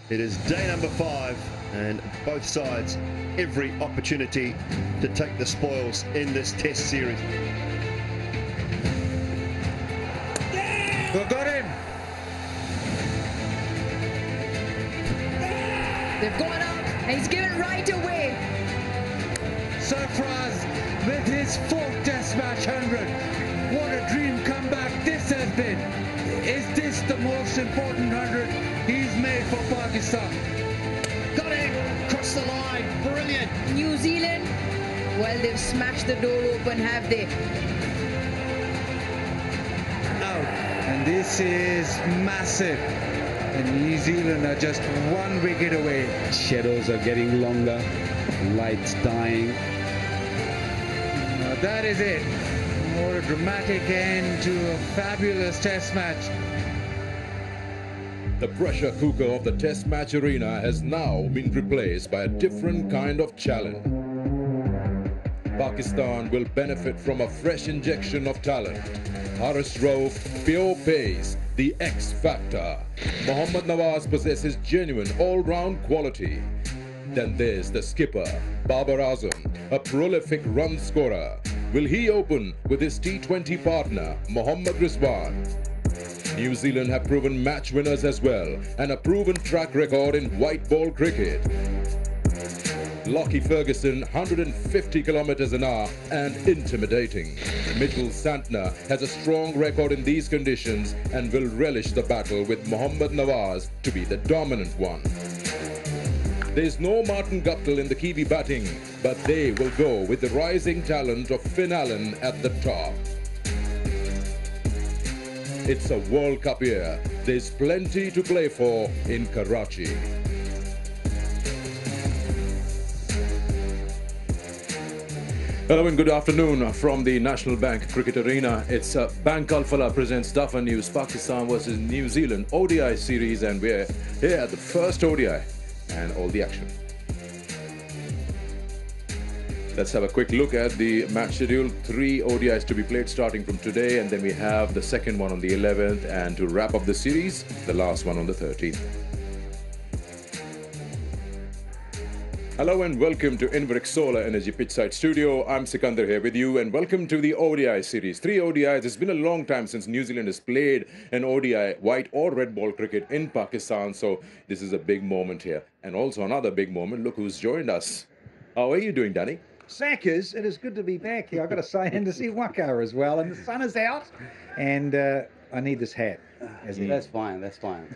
It is day number 5 and both sides every opportunity to take the spoils in this test series. We've got him! They've gone up and he's given right away. Surfraz with his 4th Test match 100. What a dream comeback this has been. Is this the most important 100 he's made for Pakistan? Got him! Crossed the line. Brilliant. New Zealand, well, they've smashed the door open, have they? Out. And this is massive. And New Zealand are just 1 wicket away. Shadows are getting longer, lights dying. That is it. What a dramatic end to a fabulous test match. The pressure cooker of the test match arena has now been replaced by a different kind of challenge. Pakistan will benefit from a fresh injection of talent. Haris Rauf, pure pace, the X factor. Mohammad Nawaz possesses genuine all-round quality. Then there's the skipper, Babar Azam, a prolific run scorer. Will he open with his T20 partner, Mohammad Rizwan? New Zealand have proven match winners as well, and a proven track record in white ball cricket. Lockie Ferguson, 150 kilometers an hour and intimidating. Mitchell Santner has a strong record in these conditions and will relish the battle with Mohammad Nawaz to be the dominant one. There's no Martin Guptill in the Kiwi batting, but they will go with the rising talent of Finn Allen at the top. It's a World Cup year. There's plenty to play for in Karachi. Hello and good afternoon from the National Bank Cricket Arena. It's Bank Alfala presents Dafa News, Pakistan versus New Zealand ODI series, and we're here at the first ODI and all the action. Let's have a quick look at the match schedule. 3 ODIs to be played starting from today, and then we have the second one on the 11th, and to wrap up the series, the last one on the 13th. Hello and welcome to Inverix Solar Energy Pitchside Studio. I'm Sikandar here with you, and welcome to the ODI series. 3 ODIs. It's been a long time since New Zealand has played an ODI, white or red ball cricket in Pakistan, so this is a big moment here. And also another big moment. Look who's joined us. How are you doing, Danny? Sackers, it is good to be back here, I've got to say, and to see Waka as well. And the sun is out, and I need this hat. That's fine, that's fine.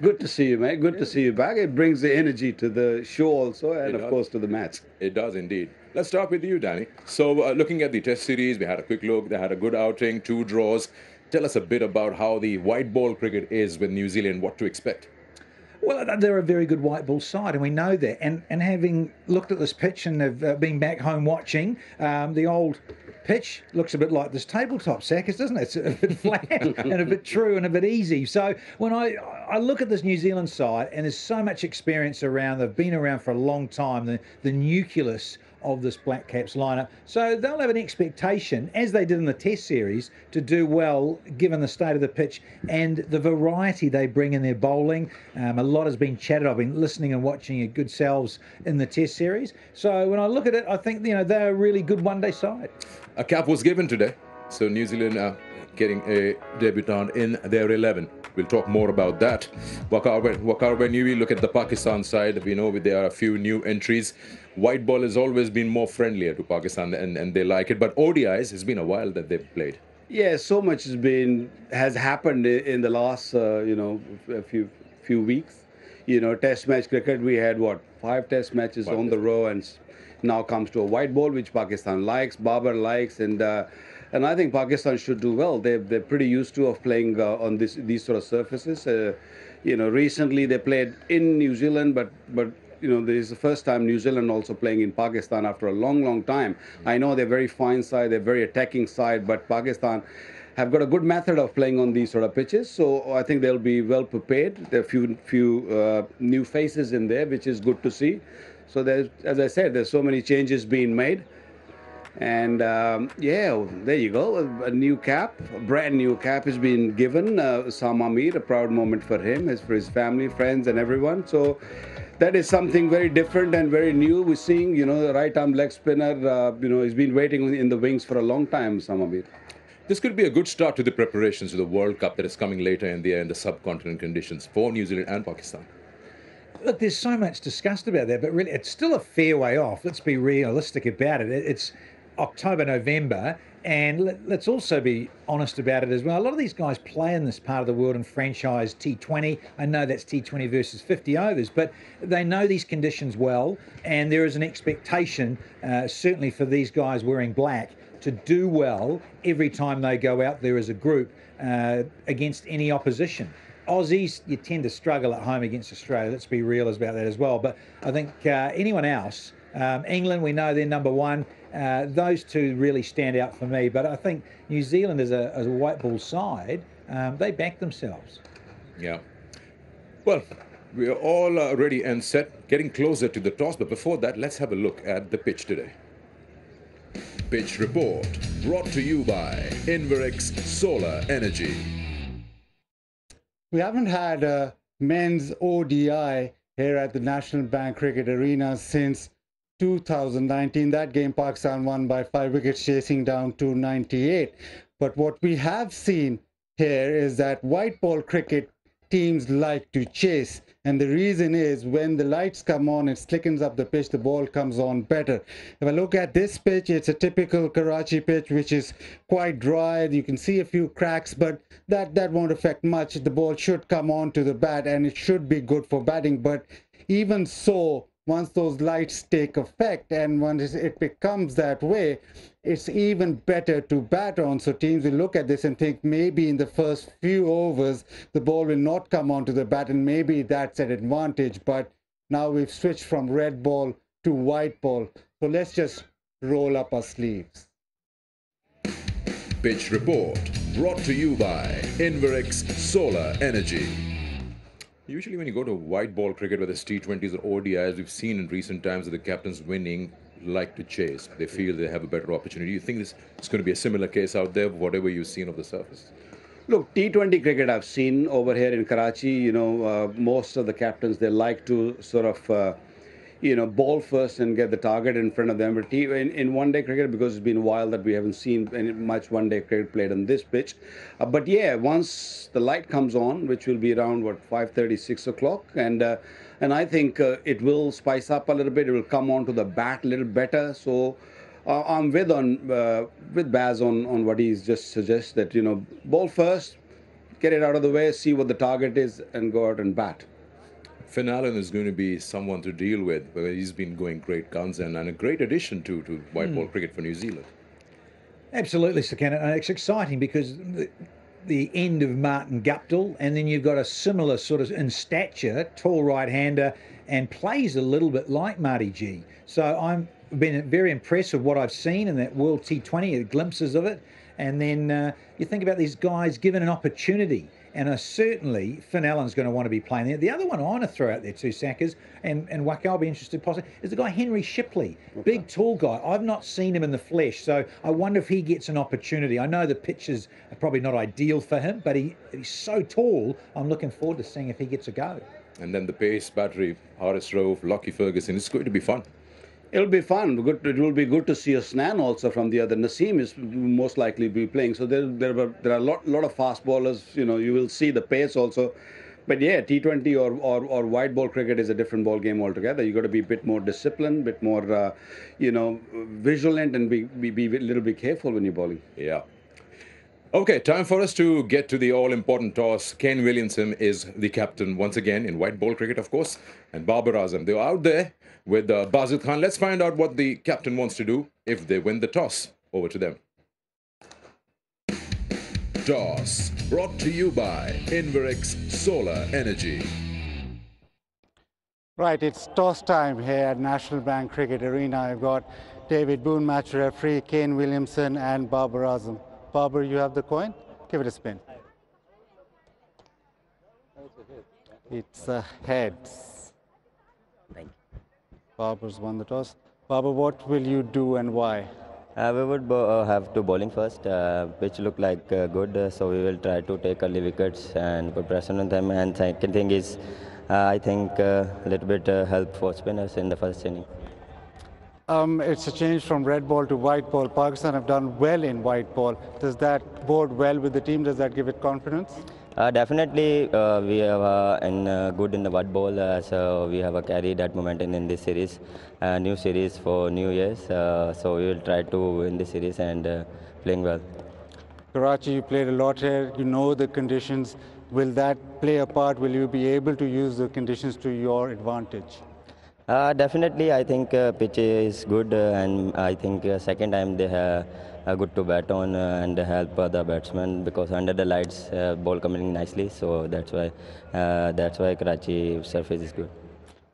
Good to see you, mate. Good to see you back. It brings the energy to the show also, and of course to the match. It does indeed. Let's start with you, Danny. So looking at the test series, we had a quick look. They had a good outing, 2 draws. Tell us a bit about how the white ball cricket is with New Zealand, what to expect. Well, they're a very good white ball side, and we know that. And having looked at this pitch and have been back home watching, the old pitch looks a bit like this tabletop, Sackers, doesn't it? It's a bit flat and a bit true and a bit easy. So when I look at this New Zealand side, and there's so much experience around, they've been around for a long time, the nucleus of this Black Caps lineup. So they'll have an expectation, as they did in the Test series, to do well given the state of the pitch and the variety they bring in their bowling. A lot has been chatted. I've been listening and watching your good selves in the Test series. So when I look at it, I think they're a really good one-day side. A cap was given today, so New Zealand getting a debutant in their 11. We'll talk more about that. Wakar, when you look at the Pakistan side, we know there are a few new entries. White ball has always been more friendlier to Pakistan, and they like it. But ODIs, it's been a while that they've played. Yeah, so much has happened in the last a few weeks. Test match cricket, we had 5 test matches on the row, and now comes to a white ball, which Pakistan likes, Babar likes, and I think Pakistan should do well. They're pretty used to playing on these sort of surfaces. Recently they played in New Zealand, but this is the first time New Zealand also playing in Pakistan after a long time. I know they're very fine side, they're very attacking side, but Pakistan have got a good method of playing on these sort of pitches. So I think they'll be well prepared. There are a few new faces in there, which is good to see. So as I said, there's so many changes being made. And yeah, there you go. A new cap, a brand new cap has been given. Sam Amir, a proud moment for him, for his family, friends, and everyone. So that is something very different and very new. We're seeing, the right arm leg spinner, he's been waiting in the wings for a long time, Sam Amir. This could be a good start to the preparations to the World Cup that is coming later in the year in the subcontinent conditions for New Zealand and Pakistan. Look, there's so much discussed about that, but really it's still a fair way off. Let's be realistic about it. It's October, November, and let's also be honest about it as well. A lot of these guys play in this part of the world in franchise T20. I know that's T20 versus 50 overs, but they know these conditions well, and there is an expectation, certainly for these guys wearing black, to do well every time they go out there as a group against any opposition. Aussies, you tend to struggle at home against Australia. Let's be real about that as well. But I think anyone else, England, we know they're number one. Those two really stand out for me. But I think New Zealand as a white ball side, they back themselves. Yeah. Well, we're all ready and set, getting closer to the toss. But before that, let's have a look at the pitch today. Pitch report brought to you by Inverex Solar Energy. We haven't had a men's ODI here at the National Bank Cricket Arena since 2019. That game Pakistan won by 5 wickets, chasing down to 98. But what we have seen here is that white ball cricket teams like to chase, and the reason is when the lights come on, it slickens up the pitch, the ball comes on better. If I look at this pitch, it's a typical Karachi pitch, which is quite dry. You can see a few cracks, but that won't affect much. The ball should come on to the bat, and it should be good for batting. But even so, once those lights take effect and once it becomes that way, it's even better to bat on. So teams will look at this and think maybe in the first few overs, the ball will not come onto the bat, and maybe that's an advantage. But now we've switched from red ball to white ball. So let's just roll up our sleeves. Pitch report brought to you by Inverex Solar Energy. Usually when you go to white ball cricket, whether it's T20s or ODIs, we've seen in recent times that the captains winning like to chase. They feel they have a better opportunity. You think this is going to be a similar case out there, whatever you've seen of the surface? Look, T20 cricket I've seen over here in Karachi, most of the captains, they like to sort of, ball first and get the target in front of them. But in one-day cricket, because it's been a while that we haven't seen much one-day cricket played on this pitch. But yeah, once the light comes on, which will be around, 5:30, 6 o'clock, and I think it will spice up a little bit. It will come onto the bat a little better. So I'm with Baz on what he's just suggests, that, ball first, get it out of the way, see what the target is, and go out and bat. Finn Allen is going to be someone to deal with. He's been going great guns and a great addition to white ball cricket for New Zealand. Absolutely, Sakana. It's exciting because the end of Martin Guptill, and then you've got a similar sort of in stature, tall right-hander, and plays a little bit like Marty G. So I've been very impressed with what I've seen in that World T20, glimpses of it. And then you think about these guys given an opportunity. And certainly Finn Allen's going to want to be playing there. The other one I want to throw out there too, Sackers, and Waka, I'll be interested possibly, is the guy Henry Shipley. Okay. Big, tall guy. I've not seen him in the flesh, so I wonder if he gets an opportunity. I know the pitches are probably not ideal for him, but he's so tall, I'm looking forward to seeing if he gets a go. And then the pace battery, Horace Rove, Lockie Ferguson, it's going to be fun. It'll be fun. It will be good to see a Snan also from the other. Naseem is most likely be playing. So there are a lot of fast bowlers. You will see the pace also. But yeah, T20 or white ball cricket is a different ball game altogether. You got to be a bit more disciplined, a bit more, vigilant, and be a little bit careful when you're bowling. Yeah. Okay, time for us to get to the all-important toss. Ken Williamson is the captain once again in white ball cricket, of course, and Babar Azam. They're out there with Bazil Khan. Let's find out what the captain wants to do if they win the toss. Over to them. Toss brought to you by Inverex Solar Energy. Right, it's toss time here at National Bank Cricket Arena. I've got David Boone, match referee, Kane Williamson, and Babar Azam. Babar, you have the coin? Give it a spin. It's a heads. Thank you. Babar's won the toss. Babar, what will you do and why? We would have two bowling first, which look like good. So we will try to take early wickets and put pressure on them. And second thing is, I think a little bit help for spinners in the first inning. It's a change from red ball to white ball. Pakistan have done well in white ball. Does that bode well with the team? Does that give it confidence? Definitely, we have good in the white ball, so we have carried that momentum in this series, new series for New Year's. So we will try to win this series and playing well. Karachi, you played a lot here. You know the conditions. Will that play a part? Will you be able to use the conditions to your advantage? Definitely, I think pitch is good, and I think second time they have good to bat on and help the batsman because under the lights, ball coming nicely. So that's why Karachi surface is good.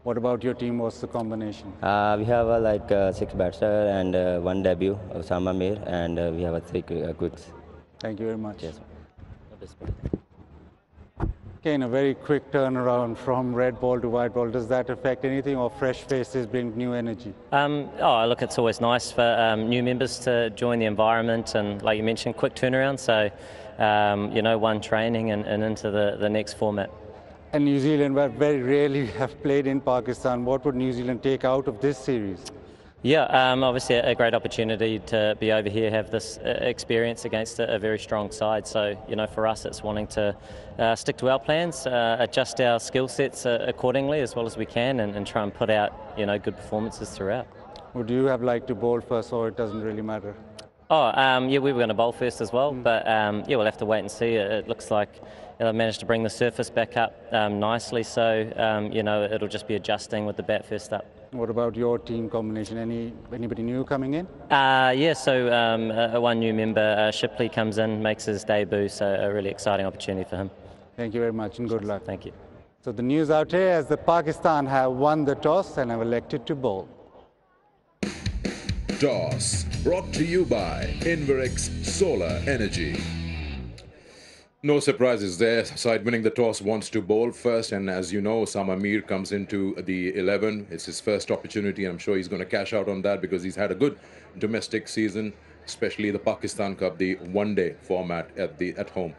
What about your team? What's the combination? We have like 6 batsmen and one debut, Osama Mir, and we have 3 quicks. Thank you very much. Yes. Again, a very quick turnaround from red ball to white ball. Does that affect anything, or fresh faces bring new energy? Look, it's always nice for new members to join the environment, and like you mentioned, quick turnaround. So, one training and into the next format. And New Zealand, very rarely have played in Pakistan. What would New Zealand take out of this series? Yeah, obviously a great opportunity to be over here, have this experience against a very strong side. So, for us, it's wanting to stick to our plans, adjust our skill sets accordingly as well as we can, and try and put out, good performances throughout. Would you have liked to bowl first, or it doesn't really matter? We were going to bowl first as well, but we'll have to wait and see. It looks like I managed to bring the surface back up nicely, so it'll just be adjusting with the bat first up. What about your team combination? Anybody new coming in? One new member, Shipley, comes in, makes his debut, so a really exciting opportunity for him. Thank you very much and good luck. Thank you. So the news out here is that Pakistan have won the toss and have elected to bowl. Toss brought to you by Inverex Solar Energy. No surprises there. Side winning the toss wants to bowl first, and as you know, Osama Mir comes into the 11. It's his first opportunity. I'm sure he's going to cash out on that because he's had a good domestic season, especially the Pakistan Cup, the one-day format at home.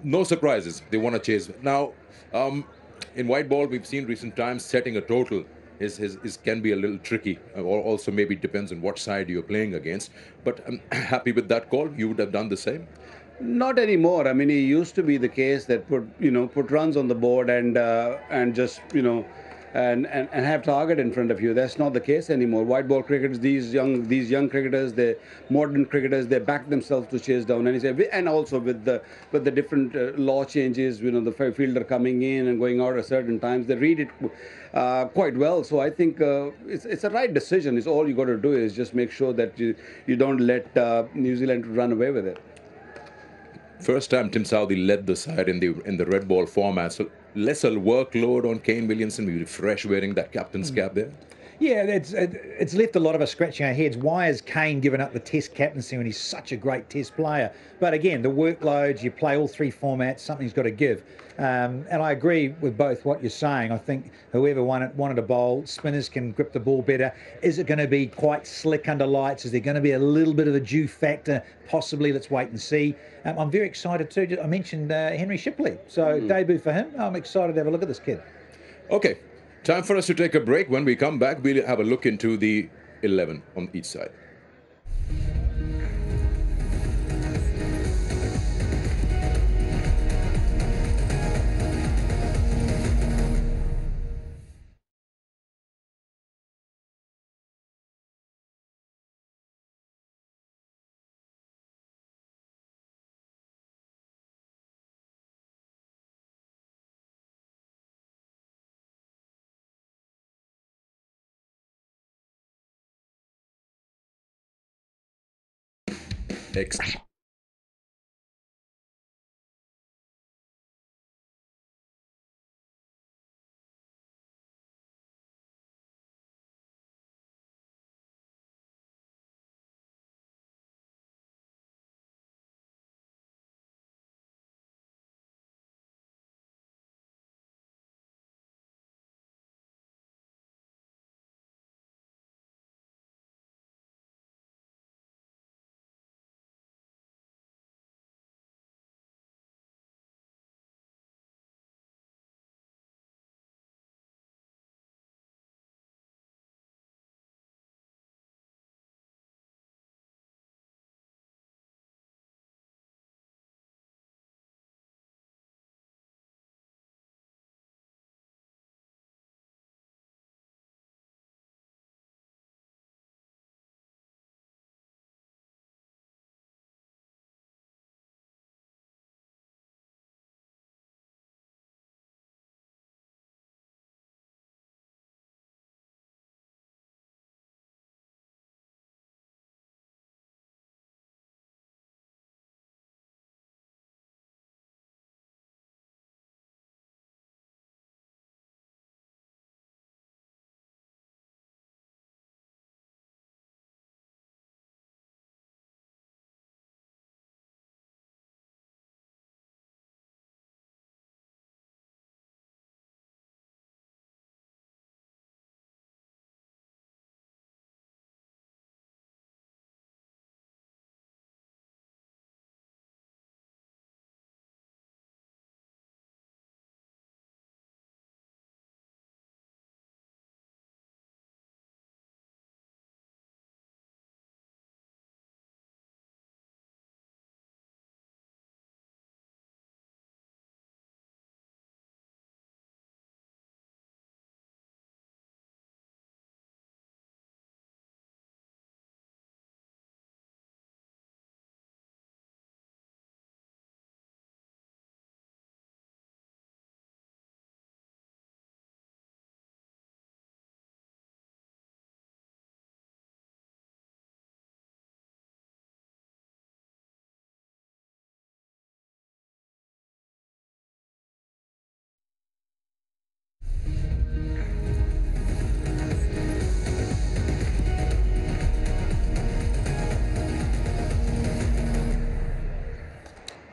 No surprises. They want to chase. Now, in white ball, we've seen recent times setting a total can be a little tricky, or also maybe depends on what side you're playing against. But I'm happy with that call. You would have done the same. Not anymore. I mean, it used to be the case that put runs on the board and just and have target in front of you. That's not the case anymore. White ball cricketers, these young cricketers, the modern cricketers, they back themselves to chase down. And also with the different law changes, the fielder coming in and going out at certain times, they read it quite well. So I think it's a right decision. It's all you got to do is just make sure that you don't let New Zealand run away with it. First time Tim Southee led the side in the red ball format, so lesser workload on Kane Williamson. We refresh wearing that captain's cap there. Yeah, it's left a lot of us scratching our heads. Why has Kane given up the Test captaincy when he's such a great Test player? But again, the workloads, you play all 3 formats, something's got to give. And I agree with both what you're saying. I think whoever wanted to bowl, spinners can grip the ball better. Is it going to be quite slick under lights? Is there going to be a little bit of a dew factor? Possibly. Let's wait and see. I'm very excited too. I mentioned Henry Shipley. So debut for him. I'm excited to have a look at this kid. Okay. Time for us to take a break. When we come back, we'll have a look into the 11 on each side.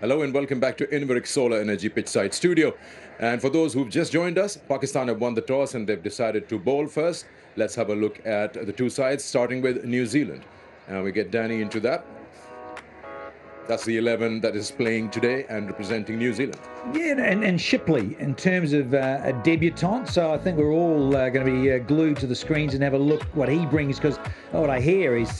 Hello and welcome back to Inveric Solar Energy Pitchside Studio. And for those who've just joined us, Pakistan have won the toss and they've decided to bowl first. Let's have a look at the two sides, starting with New Zealand. And we get Danny into that. That's the 11 that is playing today and representing New Zealand. Yeah, and Shipley in terms of a debutant. So I think we're all going to be glued to the screens and have a look what he brings, because what I hear is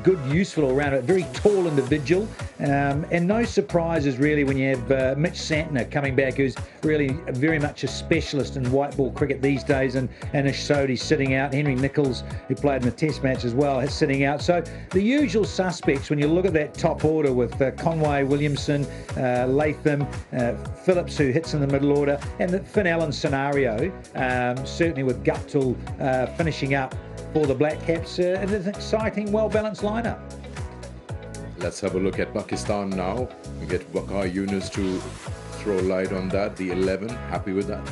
good, useful all around. A very tall individual, and no surprises really when you have Mitch Santner coming back, who's really very much a specialist in white ball cricket these days, and Anish Sodhi sitting out. Henry Nichols, who played in the Test match as well, is sitting out. So the usual suspects when you look at that top order with Conway, Williamson, Latham, Phillips, who hits in the middle order, and the Finn Allen scenario, certainly with Guptill finishing up for the Black Caps. It is an exciting, well-balanced lineup. Let's have a look at Pakistan now. We get Waqar Yunus to throw light on that. The 11, happy with that?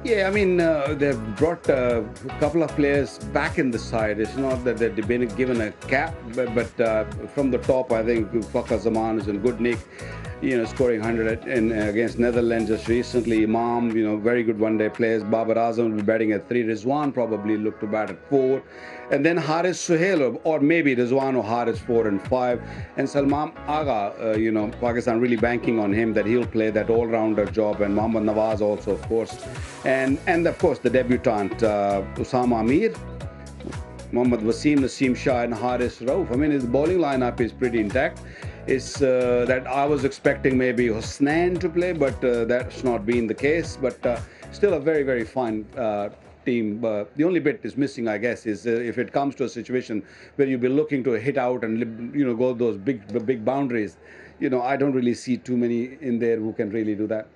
Yeah, I mean, they've brought a couple of players back in the side. It's not that they've been given a cap, but from the top, I think Fakhar Zaman is in good nick. Scoring 100 against Netherlands just recently. Imam, very good one-day players. Babar Azam will be batting at 3. Rizwan probably look to bat at 4. And then Haris Suhail, or maybe Rizwan or Haris 4 and 5. And Salman Agha, Pakistan really banking on him that he'll play that all-rounder job. And Mohammad Nawaz also, of course. And of course, the debutant, Usama Amir, Mohammad Wasim, Naseem Shah, and Haris Rauf. I mean, his bowling lineup is pretty intact. It's that I was expecting maybe Hosnain to play, but that's not been the case. But still a very, very fine team. The only bit is missing, I guess, is if it comes to a situation where you'll be looking to hit out and go those big boundaries. I don't really see too many in there who can really do that.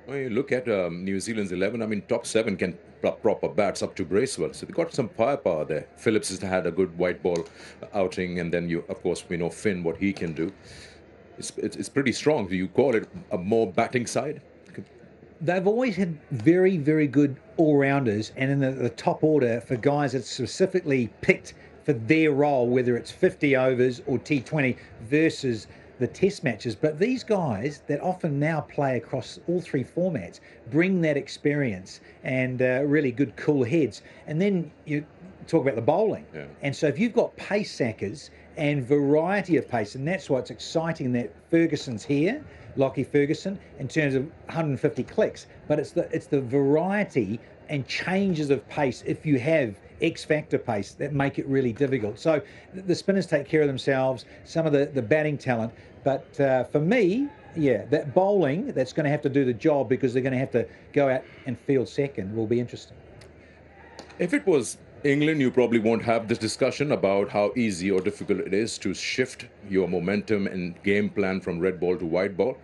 Well, you look at New Zealand's 11. I mean, top 7 can proper bats up to Bracewell. So they've got some firepower there. Phillips has had a good white ball outing, and then of course, we know Finn, what he can do. It's pretty strong. Do you call it a more batting side? They've always had very, very good all-rounders, and in the top order for guys that specifically picked for their role, whether it's 50 overs or T20 versus the test matches. But these guys that often now play across all 3 formats bring that experience and really good cool heads. And then you talk about the bowling. Yeah. And so if you've got pace sackers and variety of pace, and that's what's exciting, that Ferguson's here, Lockie Ferguson, in terms of 150 clicks. But it's the variety and changes of pace if you have X-factor pace that make it really difficult. So the spinners take care of themselves, some of the batting talent. But for me, yeah, that bowling, that's going to have to do the job, because they're going to have to go out and field second, will be interesting. If it was England, you probably won't have this discussion about how easy or difficult it is to shift your momentum and game plan from red ball to white ball.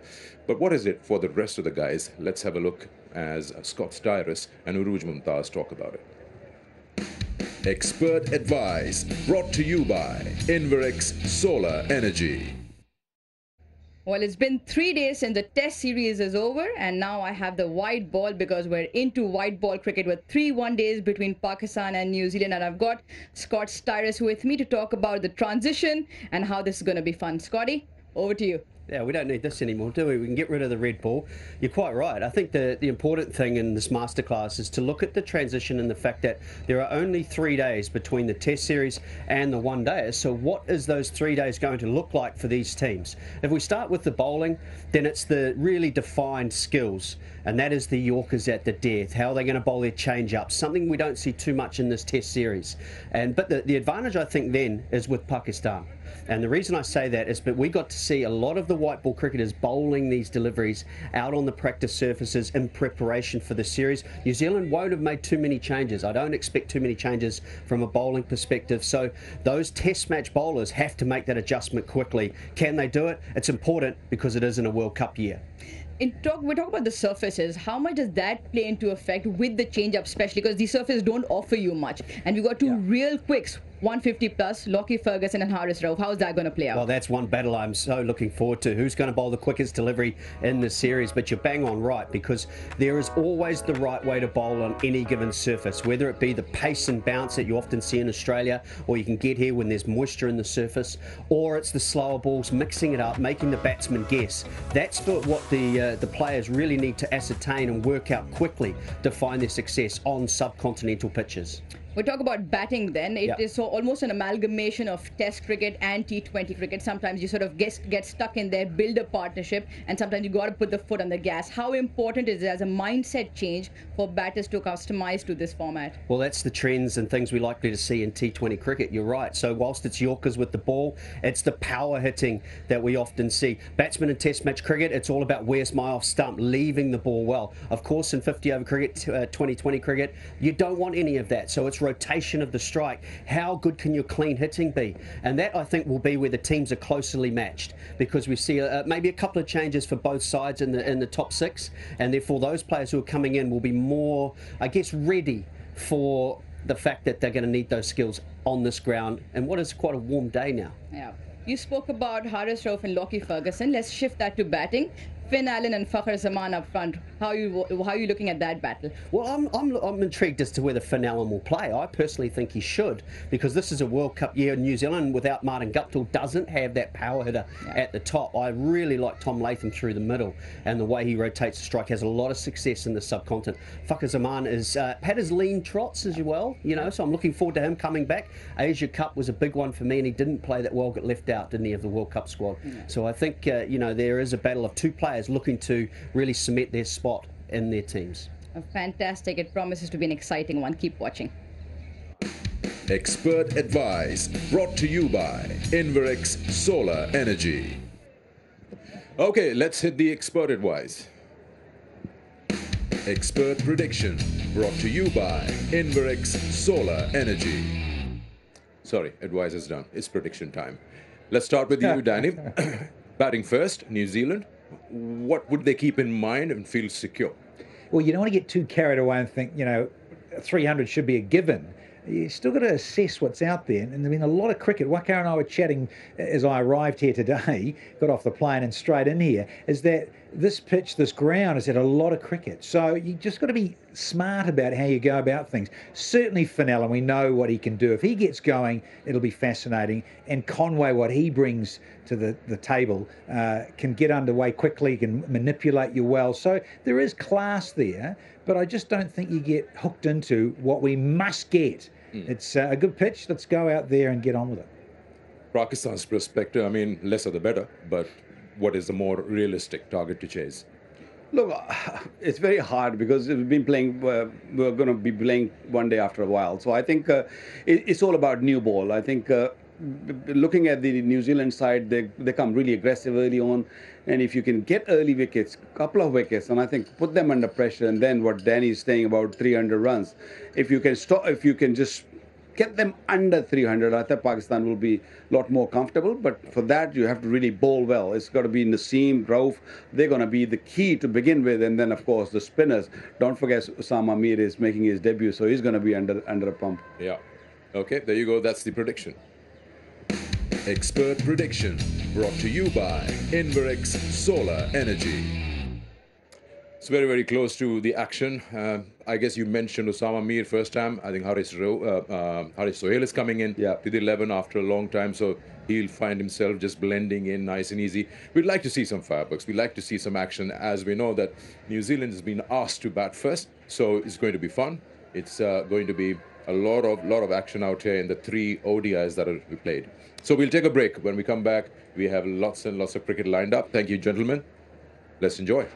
But what is it for the rest of the guys? Let's have a look as Scott Styris and Uruj Mumtaz talk about it. Expert advice brought to you by Inverix Solar Energy. Well, it's been 3 days since the test series is over, and now I have the white ball, because we're into white ball cricket with 3 one-days between Pakistan and New Zealand. And I've got Scott Styris with me to talk about the transition and how this is going to be fun. Scotty, over to you. Yeah, we don't need this anymore, do we? We can get rid of the red ball. You're quite right. I think the important thing in this masterclass is to look at the transition and the fact that there are only 3 days between the test series and the one-day. So what is those 3 days going to look like for these teams? If we start with the bowling, then it's the really defined skills, and that is the Yorkers at the death. How are they going to bowl their change-ups? Something we don't see too much in this test series. But the advantage, I think, then is with Pakistan. And the reason I say that is that we got to see a lot of the white ball cricketers bowling these deliveries out on the practice surfaces in preparation for the series. New Zealand won't have made too many changes. I don't expect too many changes from a bowling perspective. So those test match bowlers have to make that adjustment quickly. Can they do it? It's important because it is in a World Cup year. We talk about the surfaces. How much does that play into effect with the change-up, especially because these surfaces don't offer you much, and we got 2 real quicks. 150 plus, Lockie Ferguson and Haris Rauf. How's that going to play out? Well, that's one battle I'm so looking forward to. Who's going to bowl the quickest delivery in this series? But you're bang on right, because there is always the right way to bowl on any given surface, whether it be the pace and bounce that you often see in Australia, or you can get here when there's moisture in the surface, or it's the slower balls, mixing it up, making the batsman guess. That's what the players really need to ascertain and work out quickly to find their success on subcontinental pitches. We talk about batting then. It Yep. is so almost an amalgamation of Test cricket and T20 cricket. Sometimes you sort of get stuck in there, build a partnership, and sometimes you got to put the foot on the gas. How important is it as a mindset change for batters to customize to this format? Well, that's the trends and things we're likely to see in T20 cricket. You're right. So whilst it's Yorkers with the ball, it's the power hitting that we often see. Batsmen in Test match cricket, it's all about where's my off stump, leaving the ball well. Of course, in 50 over cricket, 2020 cricket, you don't want any of that. So it's rotation of the strike. How good can your clean hitting be? And that, I think, will be where the teams are closely matched, because we see maybe a couple of changes for both sides in the top six, and therefore those players who are coming in will be more, I guess, ready for the fact that they're going to need those skills on this ground, and what is quite a warm day now. Yeah. You spoke about Haris Rauf and Lockie Ferguson. Let's shift that to batting. Finn Allen and Fakhar Zaman up front. How are you looking at that battle? Well, I'm intrigued as to whether Finn Allen will play. I personally think he should, because this is a World Cup year. New Zealand without Martin Guptill doesn't have that power hitter at the top. I really like Tom Latham through the middle, and the way he rotates the strike, has a lot of success in the subcontinent. Fakhar Zaman has had his lean trots as well, so I'm looking forward to him coming back. Asia Cup was a big one for me, and he didn't play that well, got left out, didn't he, of the World Cup squad. So I think, there is a battle of two players looking to really cement their spot in their teams. Fantastic. It promises to be an exciting one. Keep watching. Expert advice brought to you by Inverex Solar Energy. Okay, let's hit the expert advice. Expert prediction brought to you by Inverex Solar Energy. Sorry, advice is done. It's prediction time. Let's start with you, Danny. Batting first, New Zealand. What would they keep in mind and feel secure? Well, you don't want to get too carried away and think, 300 should be a given. You still got to assess what's out there. And there's been a lot of cricket. Waka and I were chatting as I arrived here today, got off the plane and straight in here, is that this pitch, this ground has had a lot of cricket. So you just got to be smart about how you go about things. Certainly Finn Allen, we know what he can do. If he gets going, it'll be fascinating. And Conway, what he brings to the table, can get underway quickly, can manipulate you well. So there is class there, but I just don't think you get hooked into what we must get. It's a good pitch. Let's go out there and get on with it. Pakistan's perspective, lesser the better, but what is the more realistic target to chase? Look, it's very hard because we've been playing, we're going to be playing one day after a while. So I think it's all about new ball. I think looking at the New Zealand side, they come really aggressive early on. And if you can get early wickets, couple of wickets, and I think put them under pressure, and then what Danny's saying about 300 runs, if you can just get them under 300, I think Pakistan will be a lot more comfortable. But for that, you have to really bowl well. It's got to be Naseem, Rauf. They're going to be the key to begin with. And then, of course, the spinners. Don't forget Osama Mir is making his debut, so he's going to be under a pump. Yeah. Okay, there you go. That's the prediction. Expert prediction brought to you by Inverex Solar Energy. It's very, very close to the action. I guess you mentioned Osama Mir first time. I think Haris Sohail is coming in to the 11 after a long time, so he'll find himself just blending in nice and easy. We'd like to see some fireworks. We'd like to see some action, as we know that New Zealand has been asked to bat first, so it's going to be fun. It's going to be a lot of action out here in the 3 ODIs that will be played. So we'll take a break. When we come back, we have lots and lots of cricket lined up. Thank you, gentlemen. Let's enjoy.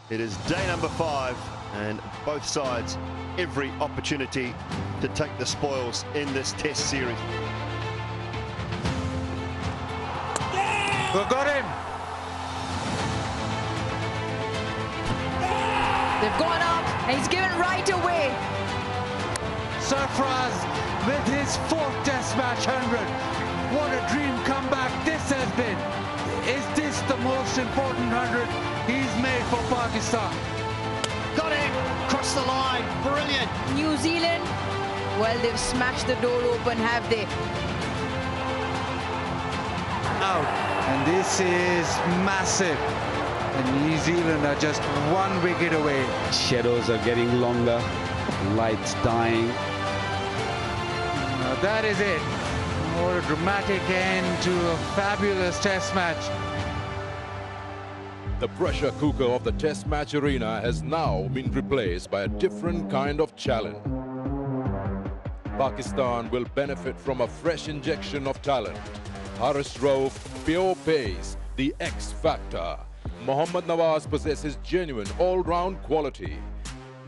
It is day number 5, and both sides every opportunity to take the spoils in this test series. We've got him. They've gone up, and he's given right away. Sarfraz with his 4th Test match 100. What a dream comeback this has been. Is this the most important 100 he's made for Pakistan? Got him. Cross the line. Brilliant. New Zealand, well, they've smashed the door open, have they? Out. And this is massive. And New Zealand are just 1 wicket away. Shadows are getting longer, lights dying. Now that is it. What a dramatic end to a fabulous test match. The pressure cooker of the test match arena has now been replaced by a different kind of challenge. Pakistan will benefit from a fresh injection of talent. Haris Rauf, pure pace, the X factor. Mohammad Nawaz possesses genuine all-round quality.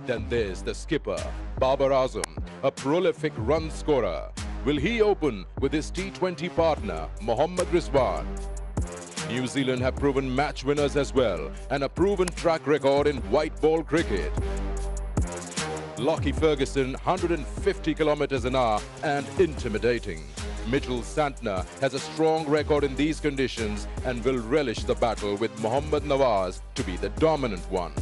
Then there's the skipper, Babar Azam, a prolific run scorer. Will he open with his T20 partner, Mohammad Rizwan? New Zealand have proven match winners as well, and a proven track record in white ball cricket. Lockie Ferguson, 150 kilometers an hour and intimidating. Mitchell Santner has a strong record in these conditions and will relish the battle with Mohammad Nawaz to be the dominant one.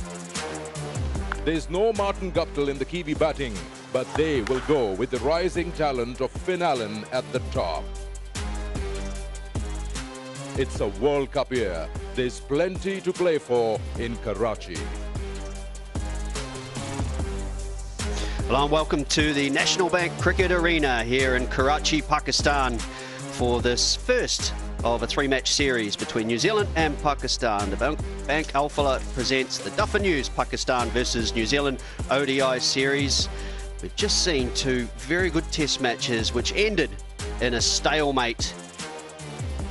There's no Martin Guptill in the Kiwi batting, but they will go with the rising talent of Finn Allen at the top. It's a World Cup year. There's plenty to play for in Karachi. Hello and welcome to the National Bank Cricket Arena here in Karachi, Pakistan for this first of a 3-match series between New Zealand and Pakistan. The Bank Alpha presents the Duffer News Pakistan versus New Zealand ODI series. We've just seen 2 very good test matches which ended in a stalemate.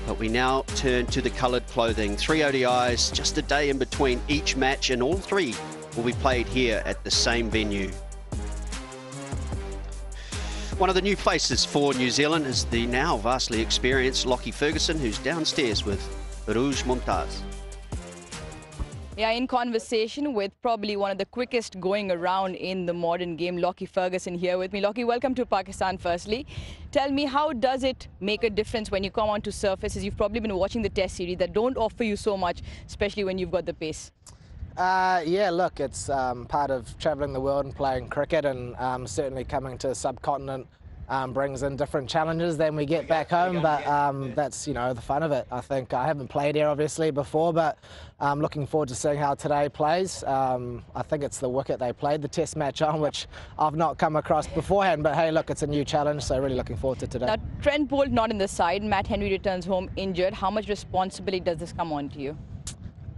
But we now turn to the coloured clothing. 3 ODIs, just a day in between each match, and all 3 will be played here at the same venue. One of the new faces for New Zealand is the now vastly experienced Lockie Ferguson, who's downstairs with Rouge Mumtaz. Yeah, in conversation with probably one of the quickest going around in the modern game, Lockie Ferguson here with me. Lockie, welcome to Pakistan firstly. Tell me, how does it make a difference when you come onto surfaces? You've probably been watching the test series that don't offer you so much, especially when you've got the pace. Yeah, look, it's part of travelling the world and playing cricket, and certainly coming to a subcontinent brings in different challenges than we get back home, but that's, you know, the fun of it. I think I haven't played here obviously before, but I'm looking forward to seeing how today plays. I think it's the wicket they played the test match on, which I've not come across beforehand, but hey, look, it's a new challenge, so really looking forward to today. Now, Trent Bolt not in the side, Matt Henry returns home injured. How much responsibility does this come on to you?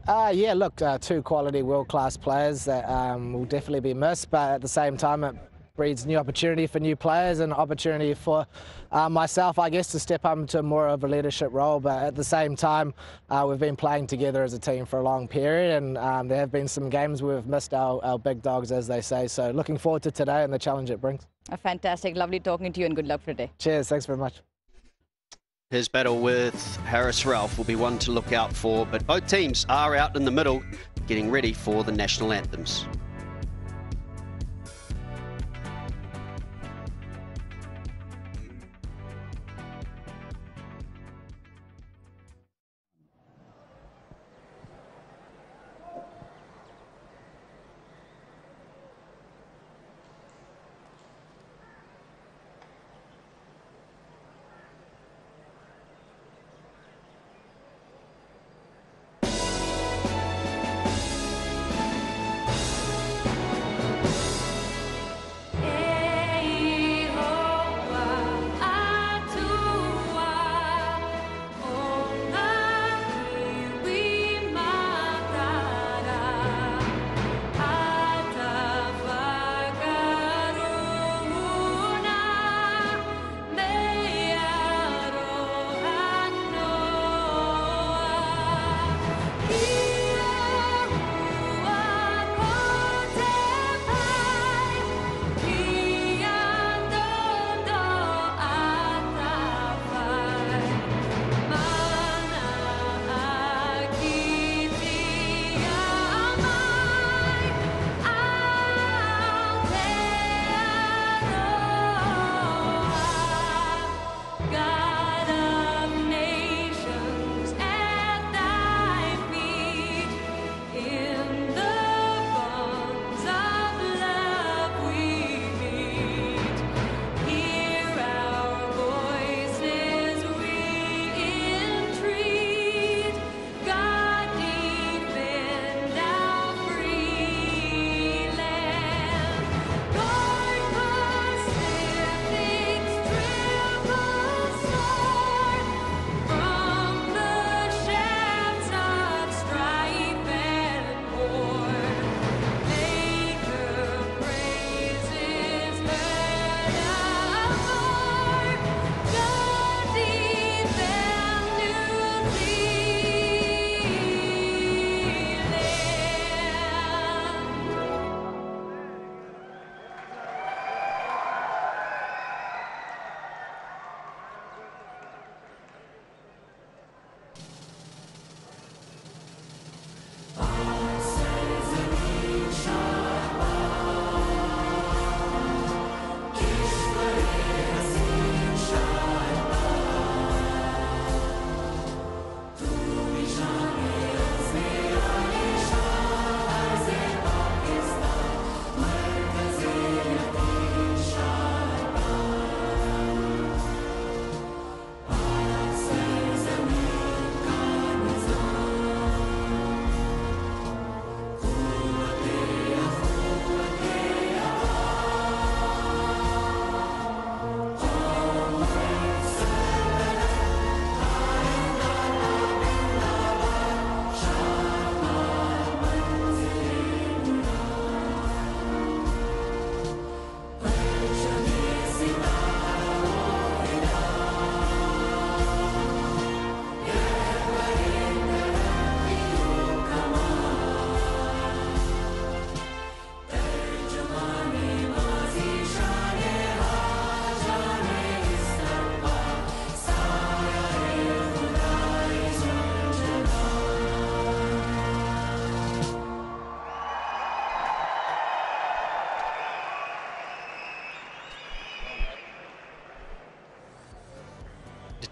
Yeah, look, 2 quality world-class players that will definitely be missed, but at the same time it breeds new opportunity for new players and opportunity for myself, I guess, to step up into more of a leadership role. But at the same time, we've been playing together as a team for a long period, and there have been some games where we've missed our big dogs, as they say. So looking forward to today and the challenge it brings. Fantastic, lovely talking to you, and good luck for today. Cheers, thanks very much. His battle with Haris Rauf will be one to look out for, but both teams are out in the middle getting ready for the national anthems.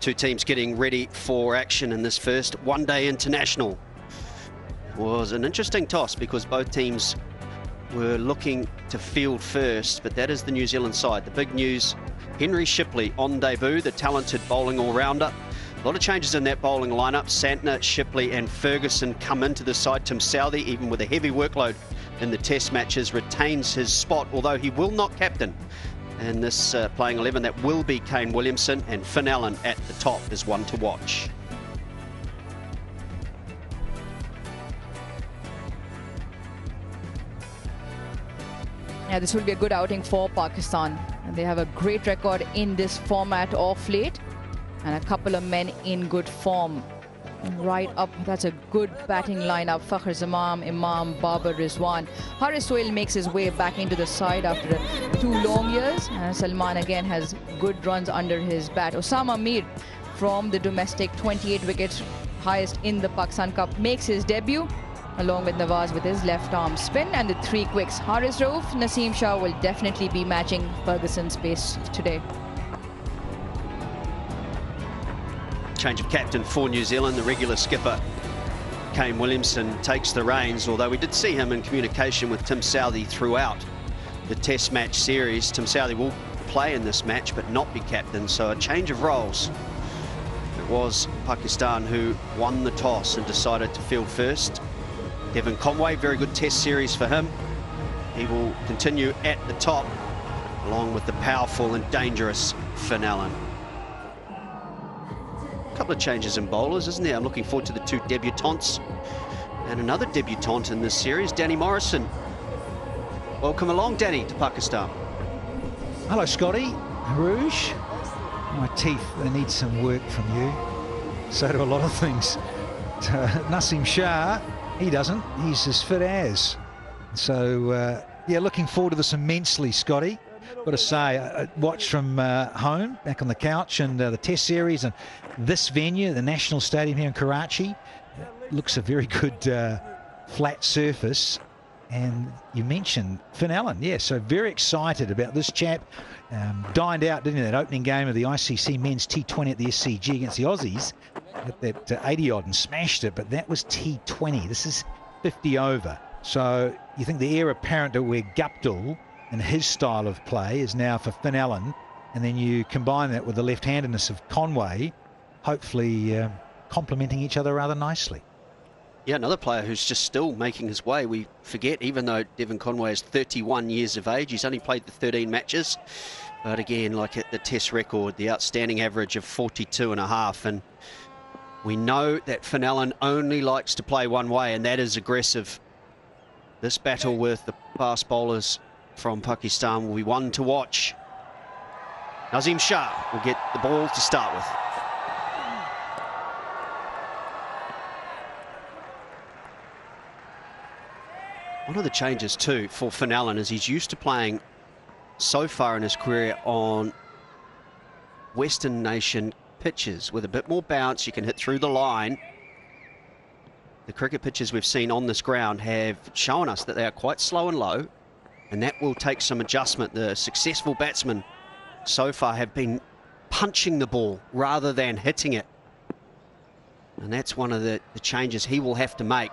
Two teams getting ready for action in this first one-day international. It was an interesting toss because both teams were looking to field first, but that is the New Zealand side. The big news, Henry Shipley on debut, the talented bowling all-rounder. A lot of changes in that bowling lineup. Santner, Shipley and Ferguson come into the side. Tim Southee, even with a heavy workload in the test matches, retains his spot, although he will not captain. And this playing 11, that will be Kane Williamson, and Finn Allen at the top is one to watch. Yeah, this will be a good outing for Pakistan. And they have a great record in this format of late, and a couple of men in good form. Right up, that's a good batting lineup. Fakhr Zaman, Imam, Babar, Rizwan. Haris Sohail makes his way back into the side after 2 long years. And Salman again has good runs under his bat. Osama Mir from the domestic, 28 wickets, highest in the Pakistan Cup, makes his debut along with Nawaz with his left arm spin and the 3 quicks. Haris Rauf, Naseem Shah will definitely be matching Ferguson's pace today. Change of captain for New Zealand. The regular skipper, Kane Williamson, takes the reins, although we did see him in communication with Tim Southee throughout the test match series. Tim Southee will play in this match but not be captain, so a change of roles. It was Pakistan who won the toss and decided to field first. Devon Conway, very good test series for him. He will continue at the top along with the powerful and dangerous Finn Allen. Couple of changes in bowlers, isn't there? I'm looking forward to the 2 debutantes and another debutant in this series, Danny Morrison. Welcome along, Danny, to Pakistan. Hello, Scotty. Rouge. My teeth, they need some work from you. So do a lot of things. Naseem Shah, he doesn't. He's as fit as. So, yeah, looking forward to this immensely, Scotty. Got to say, I watched from home, back on the couch, and the test series, and this venue, the National Stadium here in Karachi, looks a very good flat surface. And you mentioned Finn Allen, yeah, so very excited about this chap. Dined out, didn't he, that opening game of the ICC Men's T20 at the SCG against the Aussies, at that 80-odd and smashed it, but that was T20. This is 50 over. So you think the heir apparent to where Guptill and his style of play is now for Finn Allen, and then you combine that with the left-handedness of Conway, hopefully complementing each other rather nicely. Yeah, another player who's just still making his way. We forget, even though Devon Conway is 31 years of age, he's only played the 13 matches. But again, like at the test record, the outstanding average of 42.5. And we know that Finn Allen only likes to play one way, and that is aggressive. This battle with the fast bowlers from Pakistan will be one to watch. Naseem Shah will get the ball to start with. One of the changes too for Finn Allen is he's used to playing so far in his career on Western nation pitches with a bit more bounce. You can hit through the line. The cricket pitches we've seen on this ground have shown us that they are quite slow and low, and that will take some adjustment. The successful batsmen so far have been punching the ball rather than hitting it, and that's one of the changes he will have to make.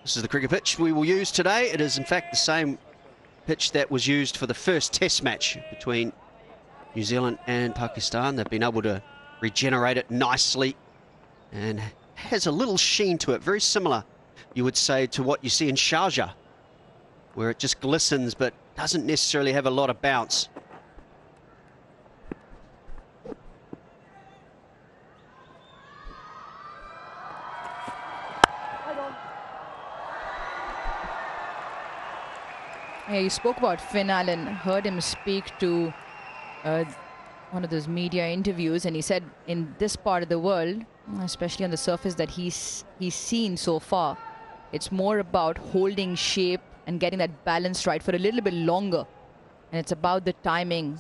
This is the cricket pitch we will use today. It is in fact the same pitch that was used for the first test match between New Zealand and Pakistan. They've been able to regenerate it nicely and has a little sheen to it, very similar, you would say, to what you see in Sharjah, where it just glistens but doesn't necessarily have a lot of bounce. Yeah, you spoke about Finn Allen, heard him speak to one of those media interviews, and he said in this part of the world, especially on the surface that he's seen so far, it's more about holding shape and getting that balance right for a little bit longer. And it's about the timing.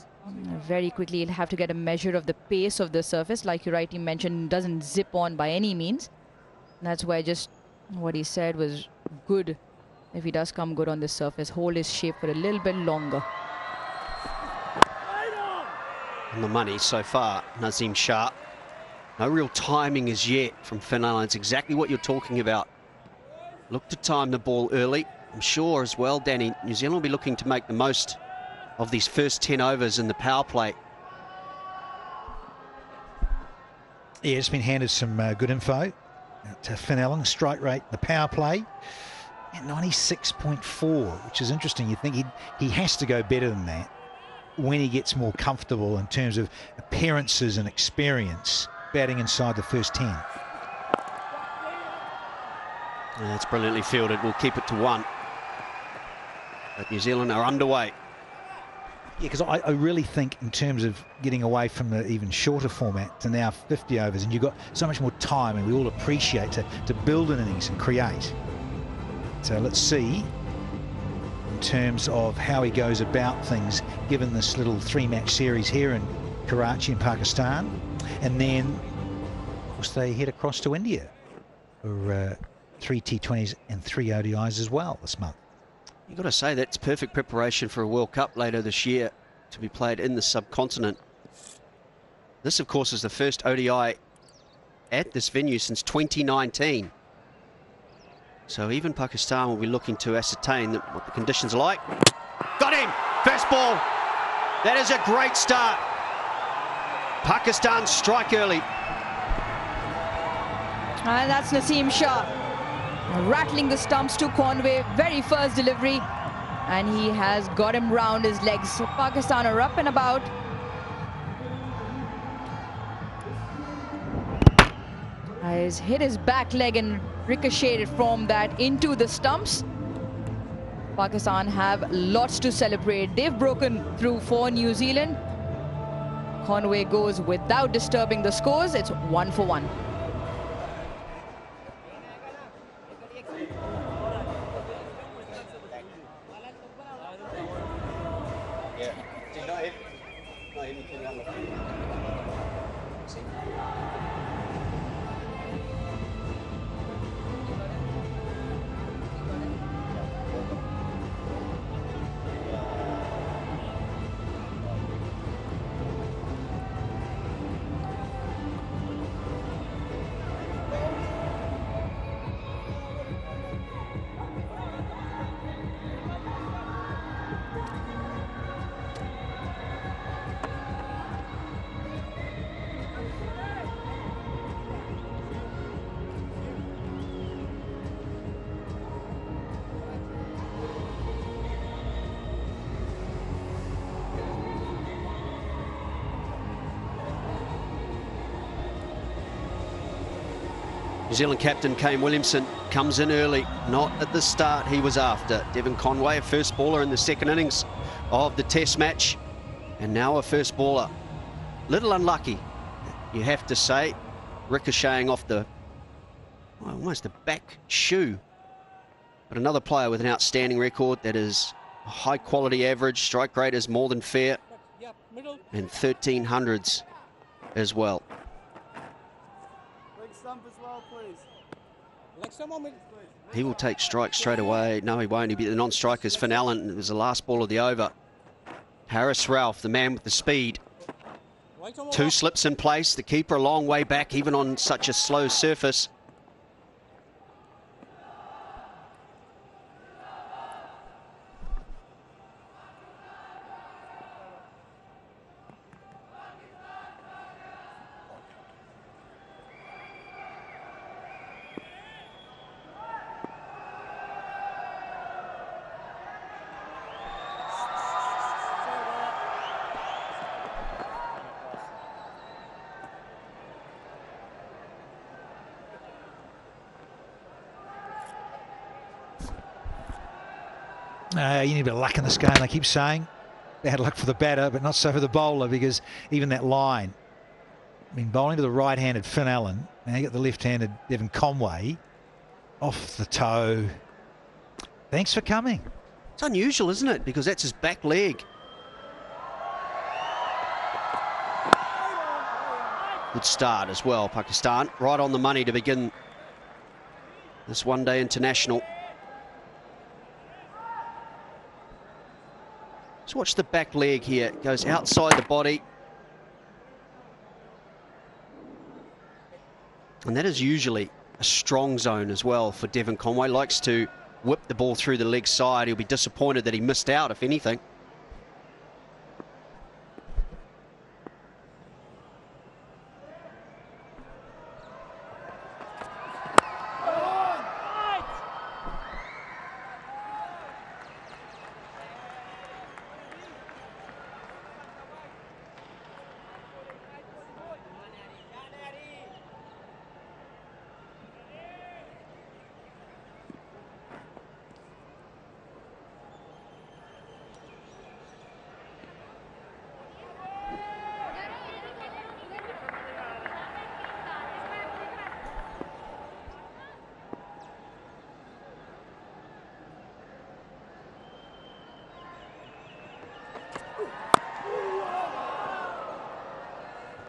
Very quickly, he'll have to get a measure of the pace of the surface. Like you rightly mentioned, doesn't zip on by any means. And that's why just what he said was good if he does come good on this surface, hold his shape for a little bit longer. On the money so far, Nazim Shah. No real timing as yet from Finn Allen. It's exactly what you're talking about. Look to time the ball early. I'm sure as well, Danny, New Zealand will be looking to make the most of these first 10 overs in the power play. Yeah, it's been handed some good info. To Finn Allen, strike rate, the power play, at 96.4, which is interesting. You think he has to go better than that when he gets more comfortable in terms of appearances and experience batting inside the first 10. That's brilliantly fielded. We'll keep it to 1. But New Zealand are underway. Yeah, because I really think in terms of getting away from the even shorter format to now 50 overs, and you've got so much more time, and we all appreciate to build an innings and create. So let's see in terms of how he goes about things, given this little 3-match series here in Karachi in Pakistan. And then, of course, they head across to India for 3 T20s and 3 ODIs as well this month. You've got to say that's perfect preparation for a World Cup later this year to be played in the subcontinent. This, of course, is the first ODI at this venue since 2019. So even Pakistan will be looking to ascertain what the conditions are like. Got him! First ball! That is a great start. Pakistan strike early. And that's Naseem Shah. Rattling the stumps to Conway, very first delivery, and he has got him round his legs. So Pakistan are up and about. He's hit his back leg and ricocheted from that into the stumps. Pakistan have lots to celebrate. They've broken through for New Zealand. Conway goes without disturbing the scores. It's 1 for 1. New Zealand captain Kane Williamson comes in early, not at the start he was after. Devon Conway, a first baller in the second innings of the Test match, and now a first baller. Little unlucky, you have to say, ricocheting off the, well, almost the back shoe. But another player with an outstanding record that is a high quality average, strike rate is more than fair, and 1300s as well. He will take strikes straight away. No, he won't. He'll be the non-strikers. Finn Allen, it was the last ball of the over. Harris Ralph, the man with the speed. 2 slips in place. The keeper a long way back, even on such a slow surface. You need a bit of luck in this game, they keep saying. Bad luck for the batter, but not so for the bowler, because even that line, I mean, bowling to the right-handed Finn Allen, now you got the left-handed Devon Conway, off the toe. Thanks for coming. It's unusual, isn't it? Because that's his back leg. Good start as well, Pakistan. Right on the money to begin this one-day international. watch the back leg here. It goes outside the body. And that is usually a strong zone as well for Devon Conway. Likes to whip the ball through the leg side. He'll be disappointed that he missed out, if anything.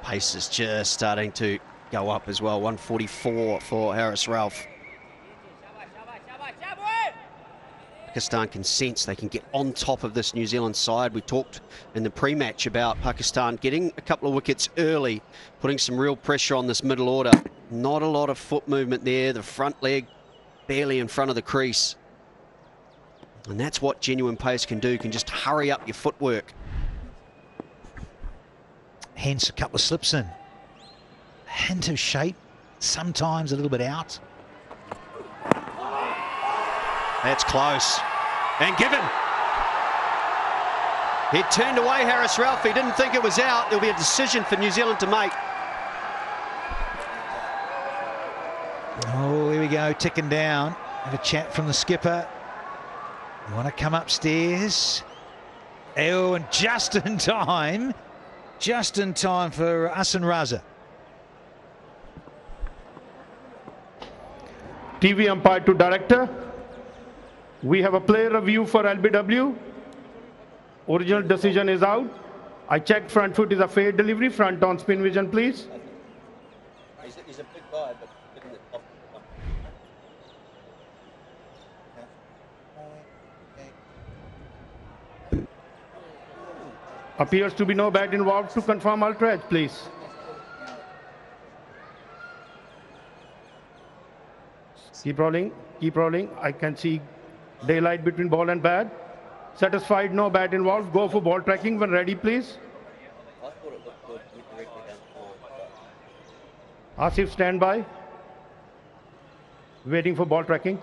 Pace is just starting to go up as well. 144 for Harris Ralph. Pakistan can sense they can get on top of this New Zealand side. We talked in the pre-match about Pakistan getting a couple of wickets early, putting some real pressure on this middle order. Not a lot of foot movement there. The front leg barely in front of the crease. And that's what genuine pace can do, can just hurry up your footwork. Hence a couple of slips in. A hint of shape, sometimes a little bit out. That's close. And given. He turned away Harris Ralph. He didn't think it was out. There'll be a decision for New Zealand to make. Oh, here we go, ticking down. Have a chat from the skipper. You want to come upstairs? Oh, and just in time. Just in time for Hassan Raza. TV umpire to director. We have a player review for LBW. Original decision is out. I checked front foot is a fair delivery. Front on spin vision, please. He's a big guy, but appears to be no bat involved. To confirm ultra edge, please. Keep rolling, keep rolling. I can see daylight between ball and bat. Satisfied, no bat involved. Go for ball tracking when ready, please. Asif, stand by. Waiting for ball tracking.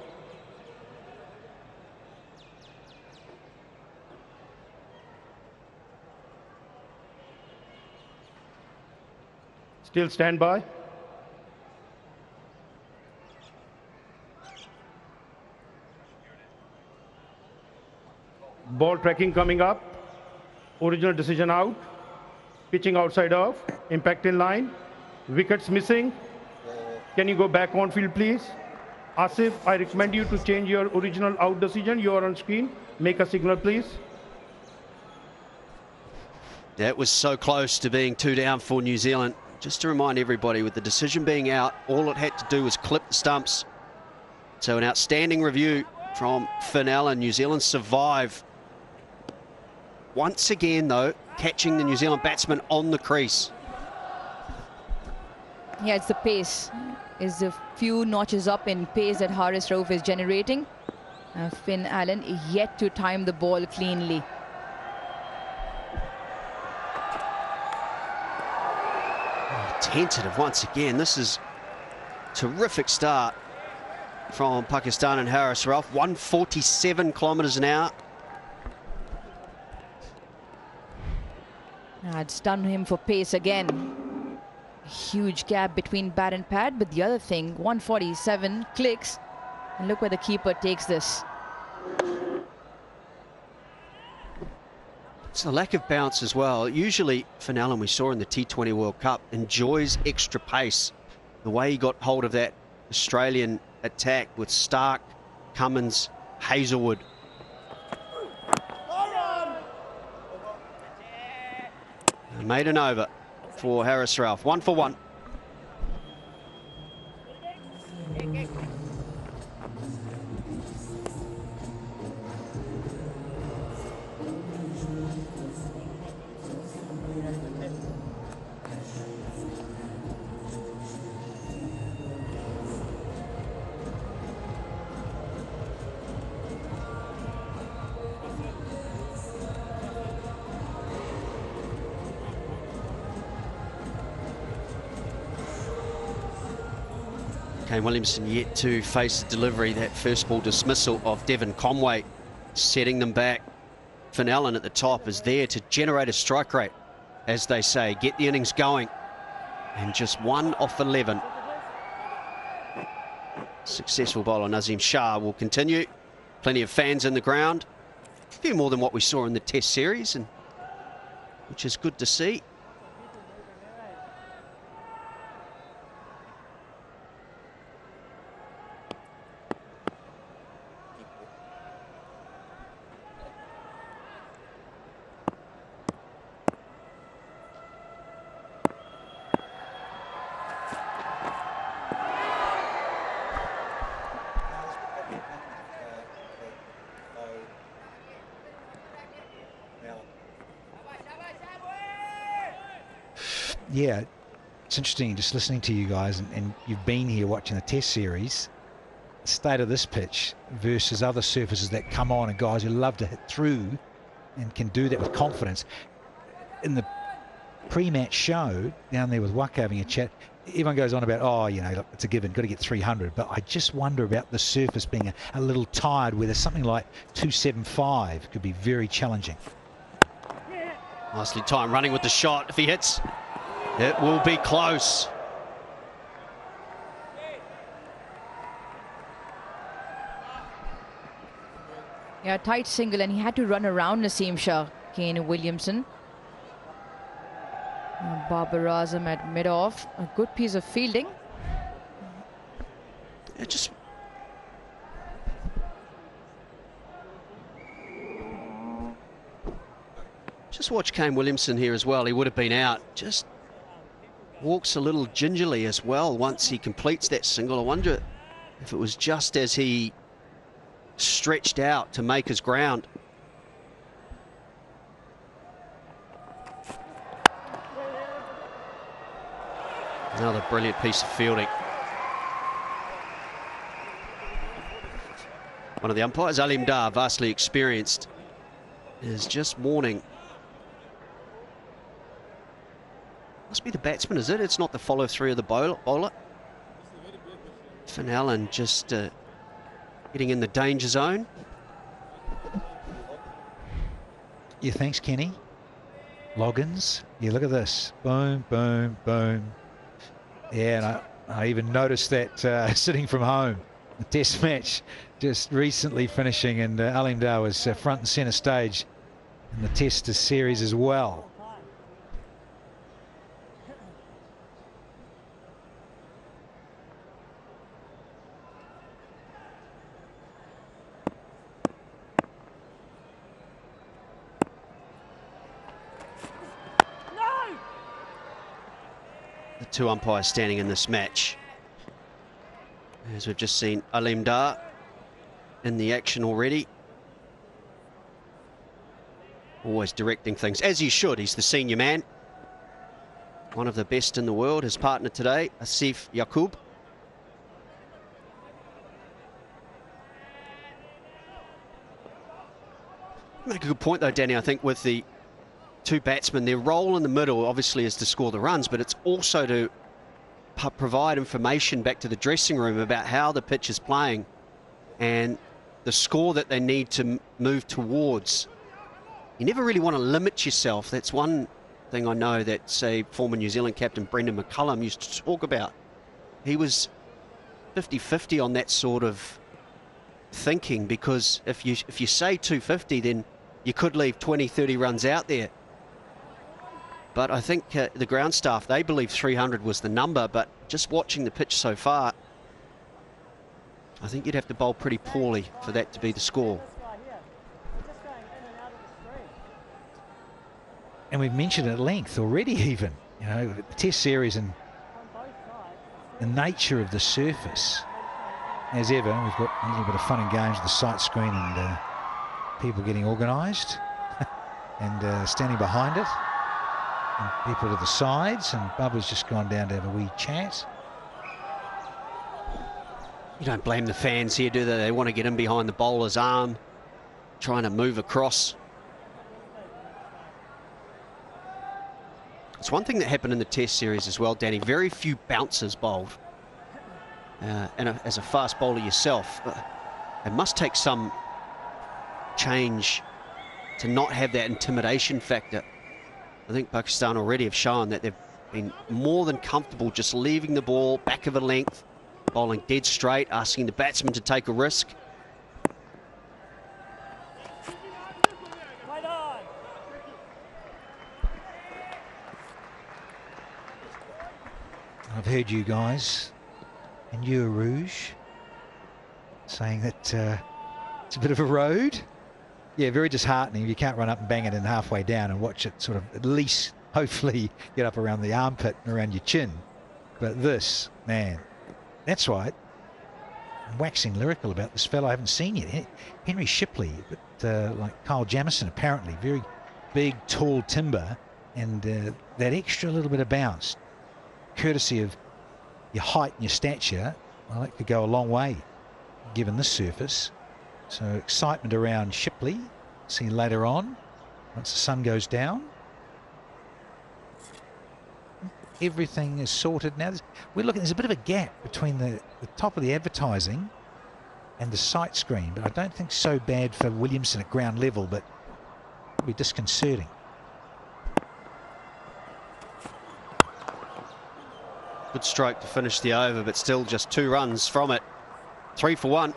Still stand by. Ball tracking coming up. Original decision out. Pitching outside off. Impact in line. Wickets missing. Can you go back on field, please? Asif, I recommend you to change your original out decision. You are on screen. Make a signal, please. That was so close to being 2 down for New Zealand. Just to remind everybody, with the decision being out, all it had to do was clip the stumps. So an outstanding review from Finn Allen. New Zealand survive. Once again, though, catching the New Zealand batsman on the crease. Yeah, it's the pace. Is a few notches up in pace that Harris Ralph is generating. Finn Allen yet to time the ball cleanly. Tentative once again. This is a terrific start from Pakistan and Harris Ralph. 147 kilometres an hour. It's done him for pace again. Huge gap between bat and pad, but the other thing, 147 clicks. And look where the keeper takes this. It's a lack of bounce as well. Usually, Finn Allen, we saw in the T20 World Cup, enjoys extra pace. The way he got hold of that Australian attack with Stark, Cummins, Hazelwood. Made an over for Harris Ralph. 1 for 1. Kane Williamson yet to face the delivery. That first ball dismissal of Devon Conway, setting them back. Finn Allen at the top is there to generate a strike rate, as they say, get the innings going. And just 1 off 11. Successful bowler Nazim Shah will continue. Plenty of fans in the ground. A few more than what we saw in the Test series, and which is good to see. Yeah, it's interesting just listening to you guys, and you've been here watching the Test series. The state of this pitch versus other surfaces that come on, and guys who love to hit through and can do that with confidence. In the pre-match show down there with Waka having a chat, everyone goes on about, oh, you know, look, it's a given, got to get 300. But I just wonder about the surface being a little tired, where there's something like 275 could be very challenging. Nicely timed running with the shot. If he hits, it will be close. Yeah, tight single, and he had to run around Naseem Shah, Kane Williamson. Babar Azam at mid-off. A good piece of fielding. It just watch Kane Williamson here as well. He would have been out. Just walks a little gingerly as well once he completes that single. I wonder if it was just as he stretched out to make his ground. Another brilliant piece of fielding. One of the umpires, Alim Dar, vastly experienced, is just warning. Must be the batsman, is it? It's not the follow-through of the bowler. Finn Allen just getting in the danger zone. Yeah, thanks, Kenny. Loggins. Yeah, look at this. Boom, boom, boom. Yeah, and I even noticed that sitting from home. The Test match just recently finishing, and Alim Dar was front and centre stage in the Test series as well. The two umpires standing in this match. As we've just seen Alim Dar in the action already. Always directing things, as he should. He's the senior man. One of the best in the world. His partner today, Asif Yaqub. Make a good point though, Danny, I think, with the two batsmen. Their role in the middle obviously is to score the runs, but it's also to provide information back to the dressing room about how the pitch is playing and the score that they need to move towards. You never really want to limit yourself. That's one thing I know that, say, former New Zealand captain Brendan McCullum used to talk about. He was 50-50 on that sort of thinking, because if you say 250, then you could leave 20-30 runs out there. But I think the ground staff, they believe 300 was the number, but just watching the pitch so far, I think you'd have to bowl pretty poorly for that to be the score. And we've mentioned at length already, even, you know, the Test series and the nature of the surface. As ever, we've got a little bit of fun and games with the sight screen and people getting organised and standing behind it. And people to the sides, and Bubba's just gone down to have a wee chat. You don't blame the fans here, do they? They want to get in behind the bowler's arm, trying to move across. It's one thing that happened in the Test series as well, Danny. Very few bouncers bowled. and as a fast bowler yourself, it must take some change to not have that intimidation factor. I think Pakistan already have shown that they've been more than comfortable just leaving the ball back of a length, bowling dead straight, asking the batsman to take a risk. I've heard you guys in Eau Rouge saying that it's a bit of a road. Yeah, very disheartening. You can't run up and bang it in halfway down and watch it sort of at least, hopefully, get up around the armpit and around your chin. But this, man, that's right. I'm waxing lyrical about this fellow I haven't seen yet. Henry Shipley, but like Kyle Jamieson, apparently. Very big, tall timber, and that extra little bit of bounce, courtesy of your height and your stature, well, that could go a long way given this surface. So excitement around Shipley. See later on, once the sun goes down. Everything is sorted now. We're looking, there's a bit of a gap between the top of the advertising and the sight screen, but I don't think so bad for Williamson at ground level, but it'll be disconcerting. Good stroke to finish the over, but still just 2 runs from it. 3 for 1.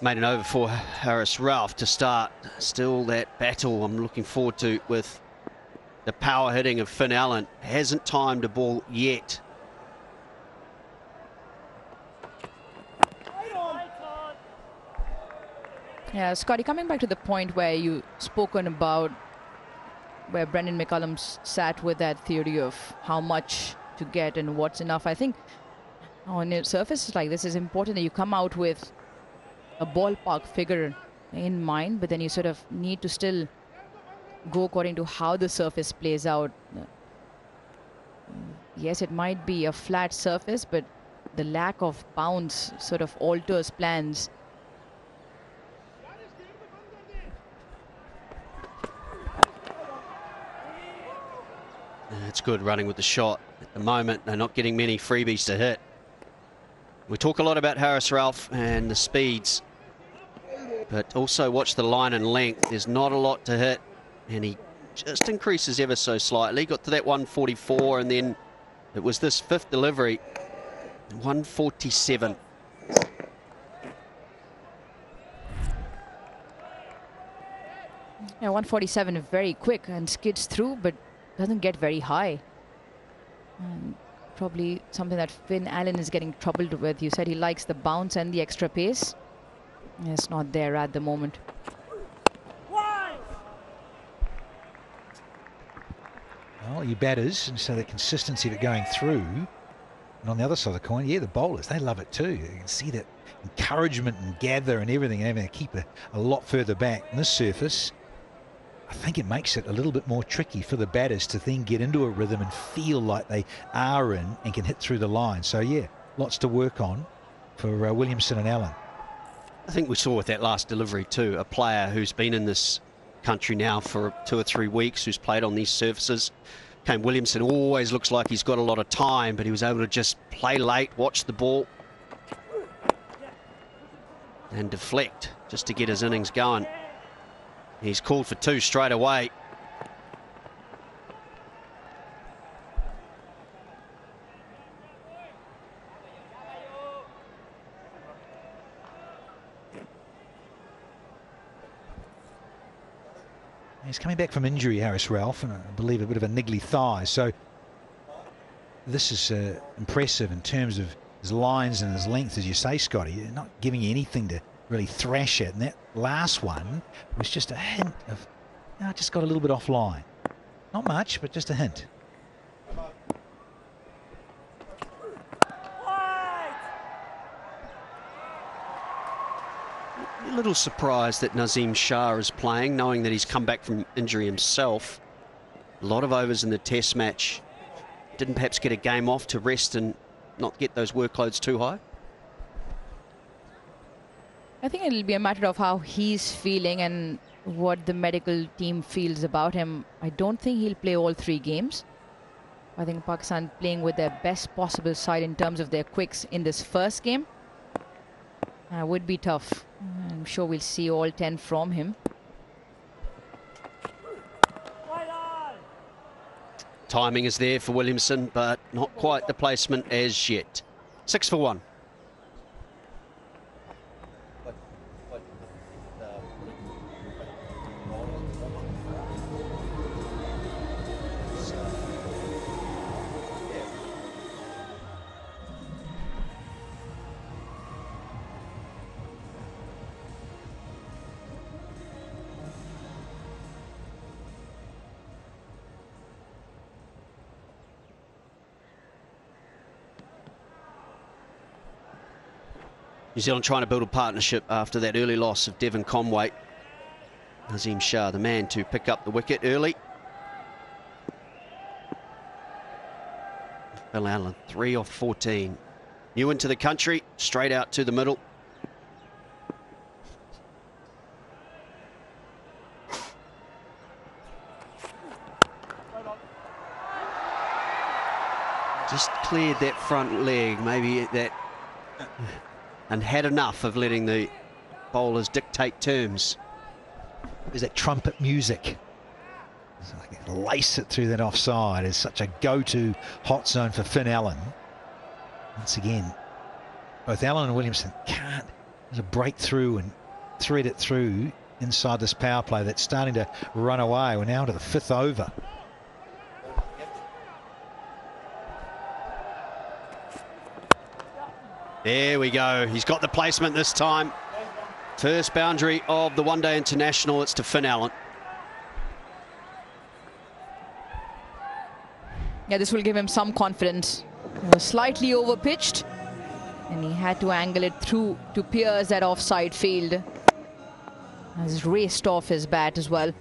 Made an over for Harris Ralph to start. Still that battle I'm looking forward to with the power hitting of Finn Allen. Hasn't timed a ball yet. Yeah, Scotty, coming back to the point where you spoken about where Brendan McCullum sat with that theory of how much to get and what's enough. I think on a surface like this, is important that you come out with a ballpark figure in mind, but then you sort of need to still go according to how the surface plays out. Yes, it might be a flat surface, but the lack of bounce sort of alters plans. It's good running with the shot. At the moment, they're not getting many freebies to hit. We talk a lot about Harris Ralph and the speeds, but also watch the line and length. There's not a lot to hit, and he just increases ever so slightly. Got to that 144, and then it was this 5th delivery, 147. Yeah, 147 very quick and skids through, but doesn't get very high. Probably something that Finn Allen is getting troubled with. You said he likes the bounce and the extra pace. It's not there at the moment. Well, you batters, and so the consistency of it going through. And on the other side of the coin, yeah, the bowlers, they love it too. You can see that encouragement and gather and everything, and having to keep a lot further back. On this surface, I think it makes it a little bit more tricky for the batters to then get into a rhythm and feel like they are in and can hit through the line. So, yeah, lots to work on for Williamson and Allen. I think we saw with that last delivery too, a player who's been in this country now for 2 or 3 weeks, who's played on these surfaces. Kane Williamson always looks like he's got a lot of time, but he was able to just play late, watch the ball, and deflect just to get his innings going. He's called for 2 straight away. He's coming back from injury, Harris Ralph, and I believe a bit of a niggly thigh. So this is impressive in terms of his lines and his length, as you say, Scotty. You're not giving you anything to really thrash at. And that last one was just a hint of, just got a little bit offline. Not much, but just a hint. little surprised that Nazim Shah is playing, knowing that he's come back from injury himself. A lot of overs in the test match. Didn't perhaps get a game off to rest and not get those workloads too high? I think it'll be a matter of how he's feeling and what the medical team feels about him. I don't think he'll play all 3 games. I think Pakistan playing with their best possible side in terms of their quicks in this first game. Would be tough. I'm sure we'll see all 10 from him. Timing is there for Williamson, but not quite the placement as yet. 6 for 1. New Zealand trying to build a partnership after that early loss of Devon Conway. Nazim Shah, the man to pick up the wicket early. Phil Allen, 3 off 14. New into the country, straight out to the middle. Just cleared that front leg, maybe that... and had enough of letting the bowlers dictate terms. There's that trumpet music. So I can lace it through that offside. It's such a go-to hot zone for Finn Allen. Once again, both Allen and Williamson can't break through and thread it through inside this power play that's starting to run away. We're now to the 5th over. There we go. He's got the placement this time. First boundary of the one-day international. It's to Finn Allen. Yeah, this will give him some confidence. He was slightly over-pitched, and he had to angle it through to pierce that offside field. Has raced off his bat as well.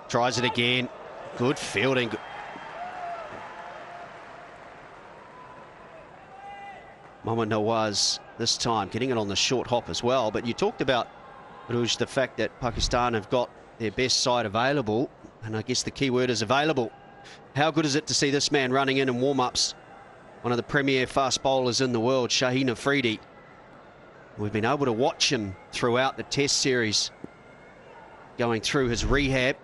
Tries it again. Good fielding. Mohammad Nawaz this time getting it on the short hop as well. But you talked about, Ruj, the fact that Pakistan have got their best side available. And I guess the key word is available. How good is it to see this man running in warm-ups? One of the premier fast bowlers in the world, Shaheen Afridi. We've been able to watch him throughout the Test series, going through his rehab,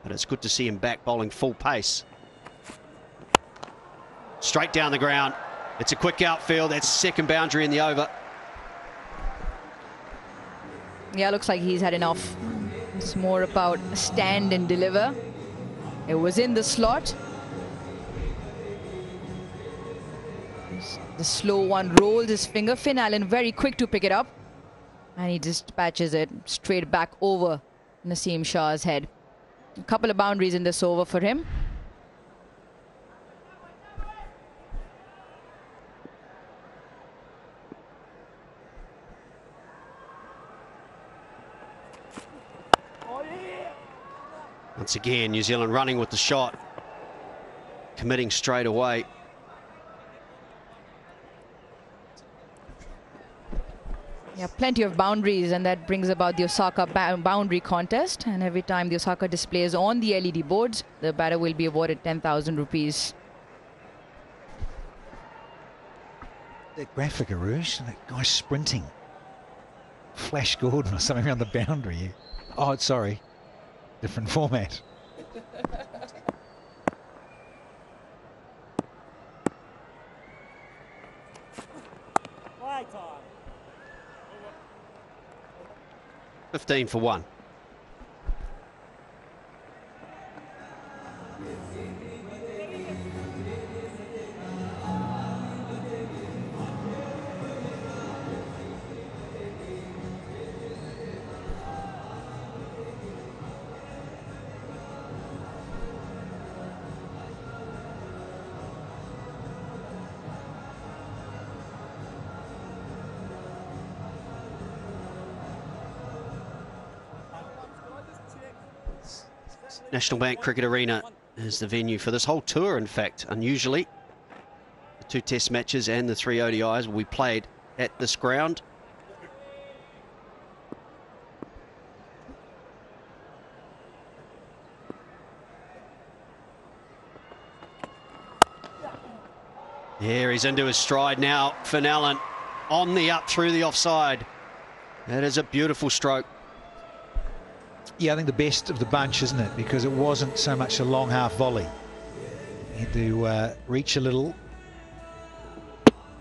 but it's good to see him back bowling full pace. Straight down the ground. It's a quick outfield. That's second boundary in the over. Yeah, looks like he's had enough. It's more about stand and deliver. It was in the slot. The slow one rolls his finger. Finn Allen very quick to pick it up. And he dispatches it straight back over Naseem Shah's head. A couple of boundaries in this over for him. Once again, New Zealand running with the shot, committing straight away. Yeah, plenty of boundaries, and that brings about the Osaka boundary contest. And every time the Osaka displays on the LED boards, the batter will be awarded 10,000 rupees. That graphic, Arush, that guy sprinting. Flash Gordon or something around the boundary. Oh, sorry. Different format. Play time. 15 for 1. National Bank Cricket Arena is the venue for this whole tour, in fact. Unusually, the 2 Test matches and the 3 ODIs will be played at this ground. There, he's into his stride now. Finn Allen on the up through the offside. That is a beautiful stroke. Yeah, I think the best of the bunch, isn't it? Because it wasn't so much a long half volley. He had to reach a little.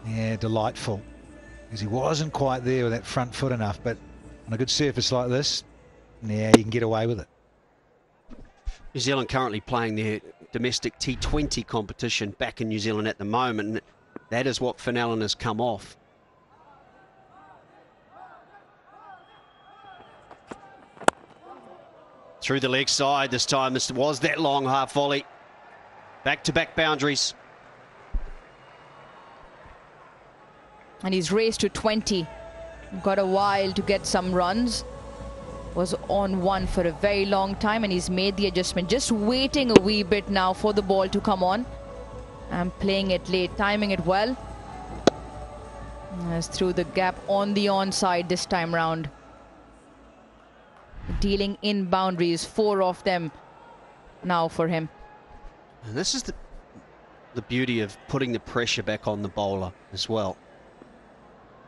Yeah, delightful. Because he wasn't quite there with that front foot enough, but on a good surface like this, yeah, you can get away with it. New Zealand currently playing their domestic T20 competition back in New Zealand at the moment, and that is what Finn Allen has come off. Through the leg side this time. This was that long half volley. Back-to-back boundaries. And he's raced to 20. Got a while to get some runs. Was on 1 for a very long time, and he's made the adjustment. Just waiting a wee bit now for the ball to come on. And playing it late, timing it well. As through the gap on the onside this time round. Dealing in boundaries, 4 of them now for him. And this is the beauty of putting the pressure back on the bowler as well.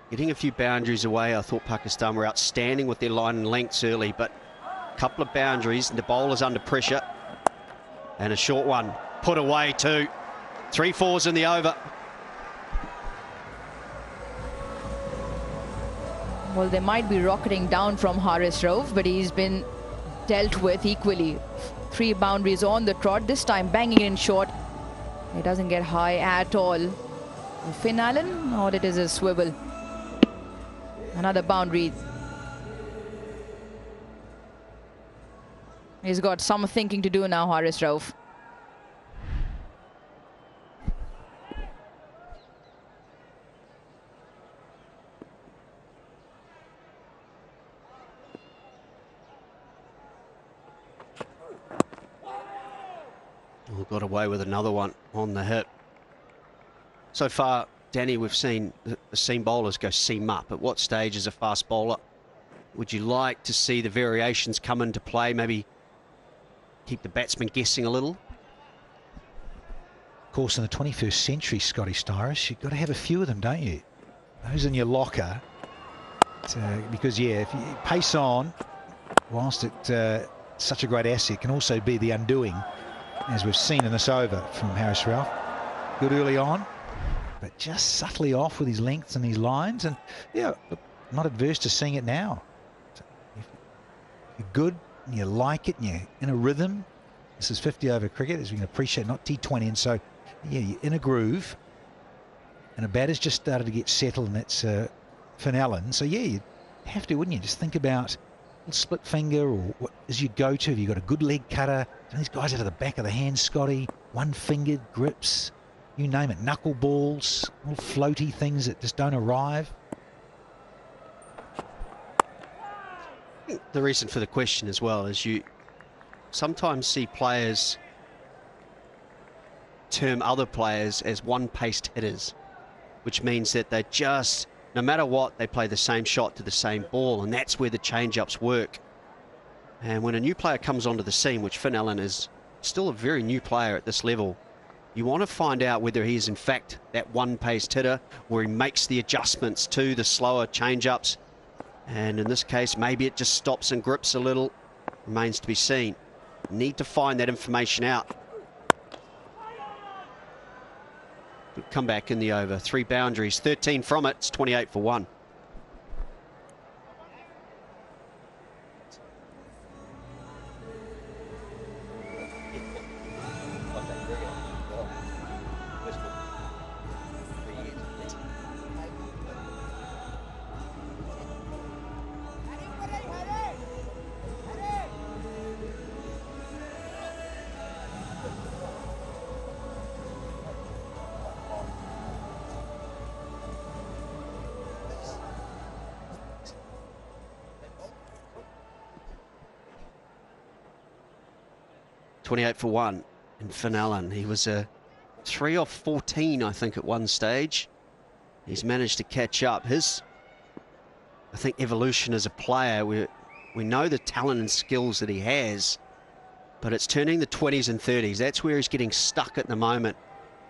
Getting a few boundaries away. I thought Pakistan were outstanding with their line and lengths early, but a couple of boundaries and the bowler's under pressure. And a short one put away too. 3 fours in the over. Well, they might be rocketing down from Haris Rauf, but he's been dealt with equally. 3 boundaries on the trot, this time banging in short. He doesn't get high at all. Finn Allen, all it is swivel. Another boundary. He's got some thinking to do now, Haris Rauf. Got away with another one on the hit. So far, Danny, we've seen the seam bowlers go seam up. At what stage as a fast bowler would you like to see the variations come into play? Maybe keep the batsman guessing a little? Of course, in the 21st century, Scotty Styris, you've got to have a few of them, don't you? Those in your locker. Because, yeah, if you pace on, whilst it's such a great asset, can also be the undoing, as we've seen in this over from Haris Rauf. Good early on, but just subtly off with his lengths and his lines. And, yeah, not adverse to seeing it now. So if you're good, and you like it, and you're in a rhythm. This is 50 over cricket, as we can appreciate, not T20. And so, yeah, you're in a groove. And a batter's just started to get settled, and that's Finn Allen. So, yeah, you have to, wouldn't you? Just think about a split finger, or what is your go-to? Have you got a good leg cutter? And these guys out of the back of the hand, Scotty, one-fingered grips, you name it, knuckleballs, little floaty things that just don't arrive. The reason for the question as well is you sometimes see players term other players as one-paced hitters, which means that they just, no matter what, they play the same shot to the same ball, and that's where the change-ups work. And when a new player comes onto the scene, which Finn Allen is still a very new player at this level, you want to find out whether he is in fact that one-paced hitter, where he makes the adjustments to the slower change-ups. And in this case, maybe it just stops and grips a little. Remains to be seen. Need to find that information out. Good comeback in the over. 3 boundaries, 13 from it. It's 28 for 1. 28 for 1 in Finn Allen. He was a 3 off 14, I think, at one stage. He's managed to catch up. His, I think, evolution as a player, we know the talent and skills that he has, but it's turning the 20s and 30s. That's where he's getting stuck at the moment,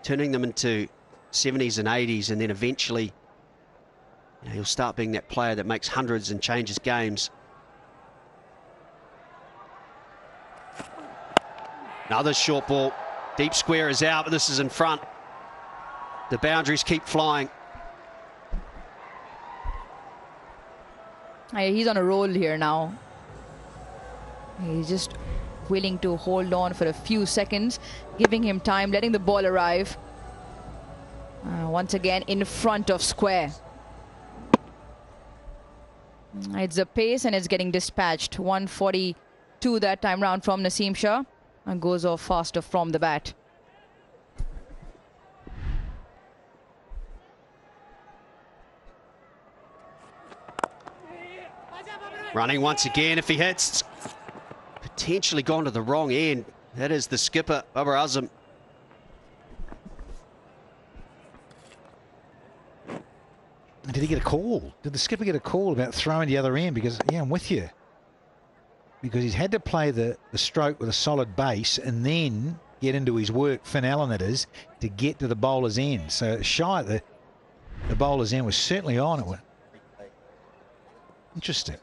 turning them into 70s and 80s, and then eventually he'll start being that player that makes hundreds and changes games. Another short ball. Deep square is out, but this is in front. The boundaries keep flying. He's on a roll here now. He's just willing to hold on for a few seconds, giving him time, letting the ball arrive. Once again in front of square. It's the pace and it's getting dispatched. 142 that time round from Naseem Shah, and goes off faster from the bat. Running once again. If he hits, potentially gone to the wrong end. That is the skipper, Babar Azam. Did he get a call? Did the skipper get a call about throwing the other end? Because, yeah, I'm with you. Because he's had to play the stroke with a solid base and then get into his work, Finn Allen it is, to get to the bowler's end. So shy at the bowler's end was certainly on it. Interesting.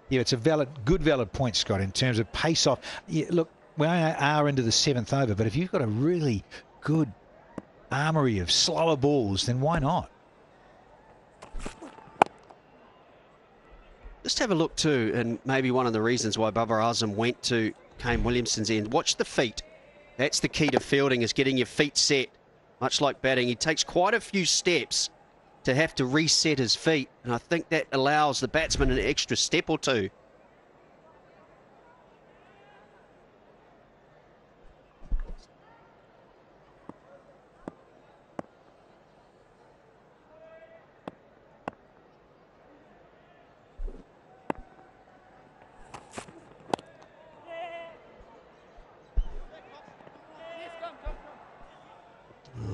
Yeah, it's a good valid point, Scott, in terms of pace off. Yeah, look, we are into the 7th over, but if you've got a really good armoury of slower balls, then why not? Just have a look too, and maybe one of the reasons why Babar Azam went to Kane Williamson's end. Watch the feet. That's the key to fielding, is getting your feet set. Much like batting, he takes quite a few steps to have to reset his feet, and I think that allows the batsman an extra step or two.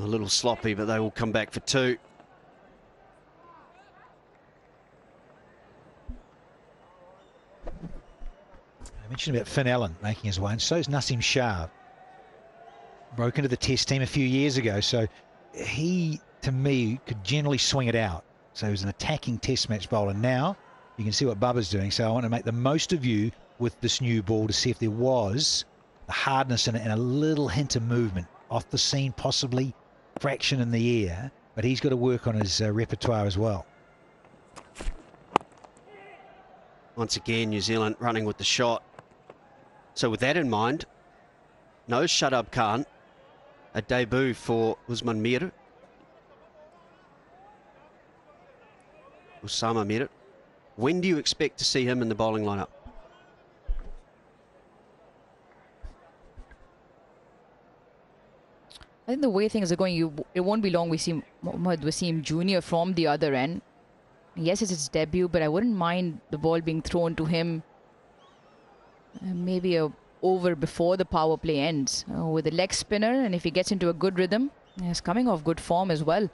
A little sloppy, but they will come back for 2. I mentioned about Finn Allen making his way, and so is Naseem Shah. Broke into the Test team a few years ago, so he, to me, could generally swing it out. So he was an attacking Test match bowler. Now you can see what Bubba's doing, so I want to make the most of you with this new ball to see if there was the hardness in it and a little hint of movement off the seam, possibly fraction in the air, but he's got to work on his repertoire as well. Once again, New Zealand running with the shot. So with that in mind, no Shadab Khan, a debut for Usman Mir. Usama Mir. When do you expect to see him in the bowling lineup? I think the way things are going, it won't be long we see Mohammad Wasim Jr. from the other end. Yes, it's his debut, but I wouldn't mind the ball being thrown to him maybe over before the power play ends with a leg spinner, and if he gets into a good rhythm, he's coming off good form as well.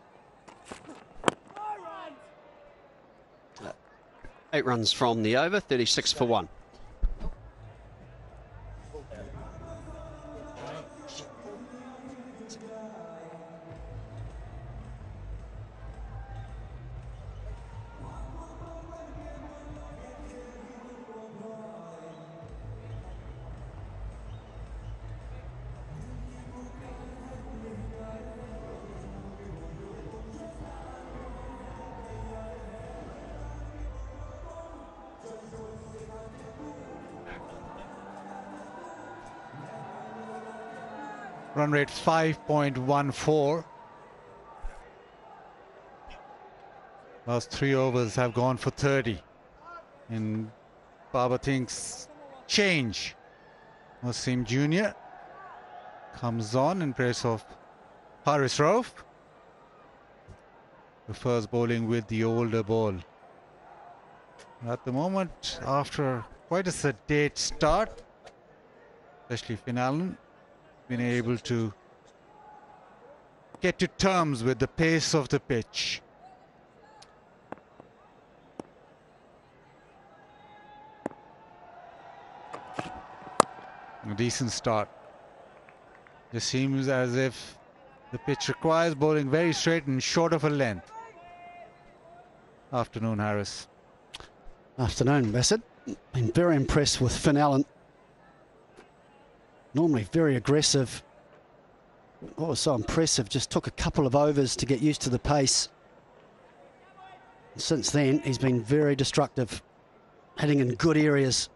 8 runs from the over, 36 for 1. Run rate 5.14. Last 3 overs have gone for 30. And Baba thinks change. Wasim Jr. comes on in place of Haris Rauf. Prefers bowling with the older ball. At the moment, after quite a sedate start, especially Finn Allen, been able to get to terms with the pace of the pitch. A decent start. Just seems as if the pitch requires bowling very straight and short of a length. Afternoon, Harris. Afternoon, Bassett. Been very impressed with Finn Allen. Normally very aggressive. What was so impressive, just took a couple of overs to get used to the pace. Since then, he's been very destructive, hitting in good areas.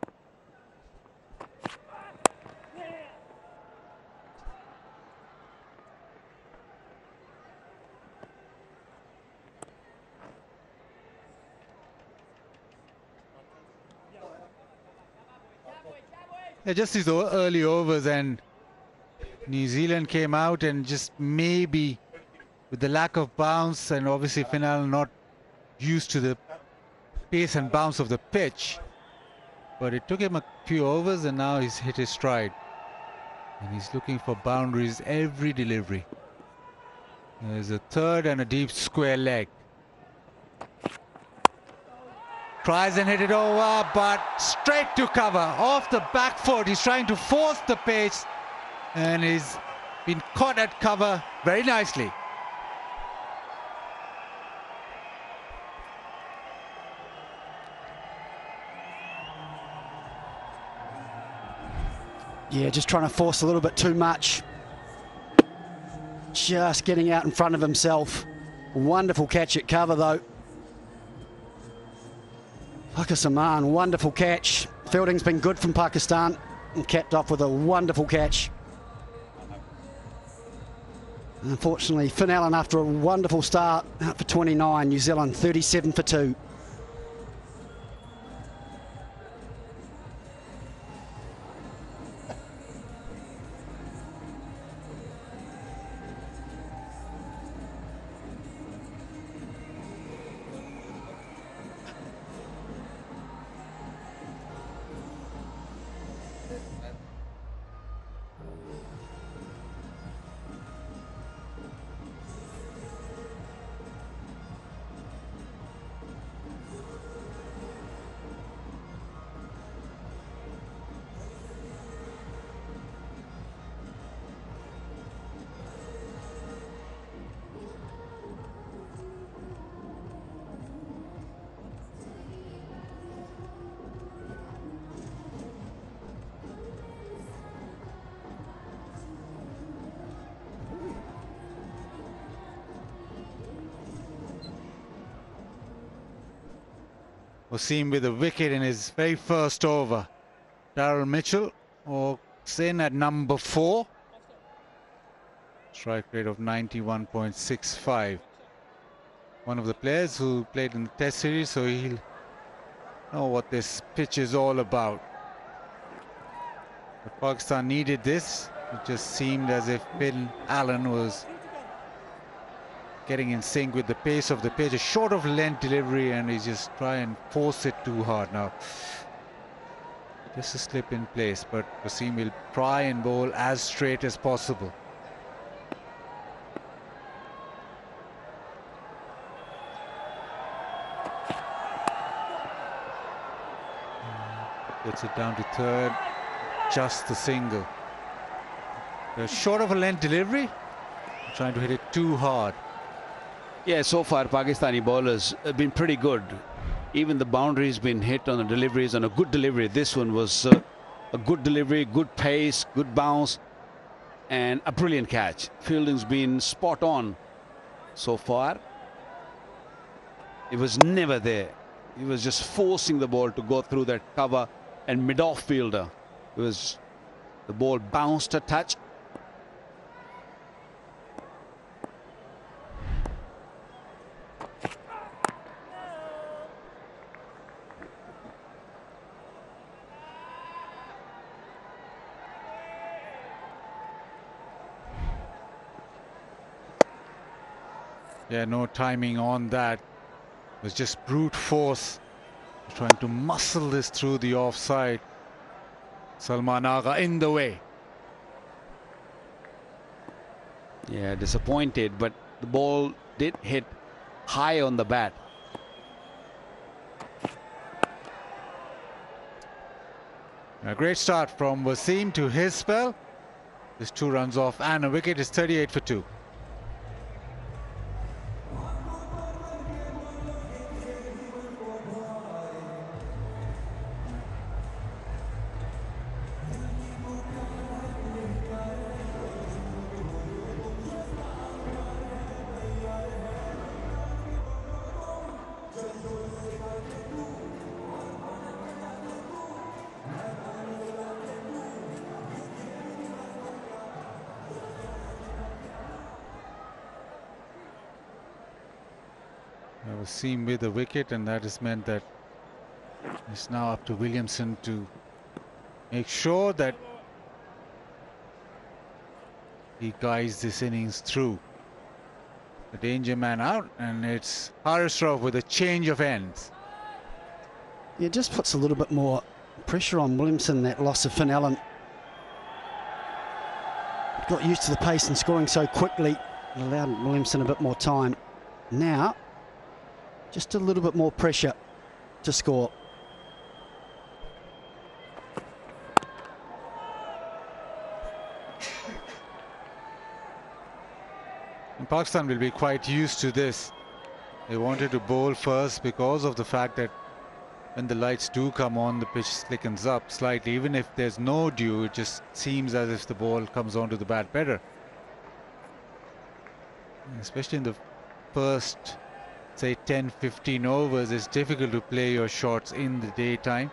Yeah, just these early overs, and New Zealand came out and just maybe with the lack of bounce, and obviously Finn Allen not used to the pace and bounce of the pitch, but it took him a few overs and now he's hit his stride and he's looking for boundaries every delivery. There's a third and a deep square leg. Tries and hit it over, but straight to cover off the back foot. He's trying to force the pace and he's been caught at cover very nicely. Yeah, just trying to force a little bit too much. Just getting out in front of himself. Wonderful catch at cover though. Pakistan, wonderful catch. Fielding's been good from Pakistan and capped off with a wonderful catch. Unfortunately, Finn Allen, after a wonderful start, out for 29, New Zealand 37 for 2. Wasim with a wicket in his very first over. Darryl Mitchell walks in at number 4. Strike rate of 91.65. One of the players who played in the Test series, so he'll know what this pitch is all about. But Pakistan needed this. It just seemed as if Finn Allen was getting in sync with the pace of the pitch. A short of length delivery and he's just try and force it too hard now. Just a slip in place, but Wasim will try and bowl as straight as possible. Gets it down to third, just a single. Short of a length delivery, trying to hit it too hard. Yeah, so far Pakistani bowlers have been pretty good. Even the boundaries been hit on the deliveries, and a good delivery. This one was a good delivery, good pace, good bounce, and a brilliant catch. Fielding's been spot on so far. It was never there. He was just forcing the ball to go through that cover and mid-off fielder. It was, the ball bounced a touch. Yeah, no timing on that. It was just brute force, trying to muscle this through the offside. Salman Agha in the way. Yeah, disappointed, but the ball did hit high on the bat. A great start from Wasim to his spell. Just 2 runs off and a wicket. Is 38 for 2. Wasim with the wicket, and that has meant that it's now up to Williamson to make sure that he guides this innings through. The danger man out, and it's Haris Rauf with a change of ends. Yeah, it just puts a little bit more pressure on Williamson, that loss of Finn Allen. Got used to the pace and scoring so quickly. It allowed Williamson a bit more time. Now, just a little bit more pressure to score. And Pakistan will be quite used to this. They wanted to bowl first because of the fact that when the lights do come on, the pitch slickens up slightly. Even if there's no dew, it just seems as if the ball comes onto the bat better. Especially in the first, say, 10-15 overs, it's difficult to play your shots in the daytime,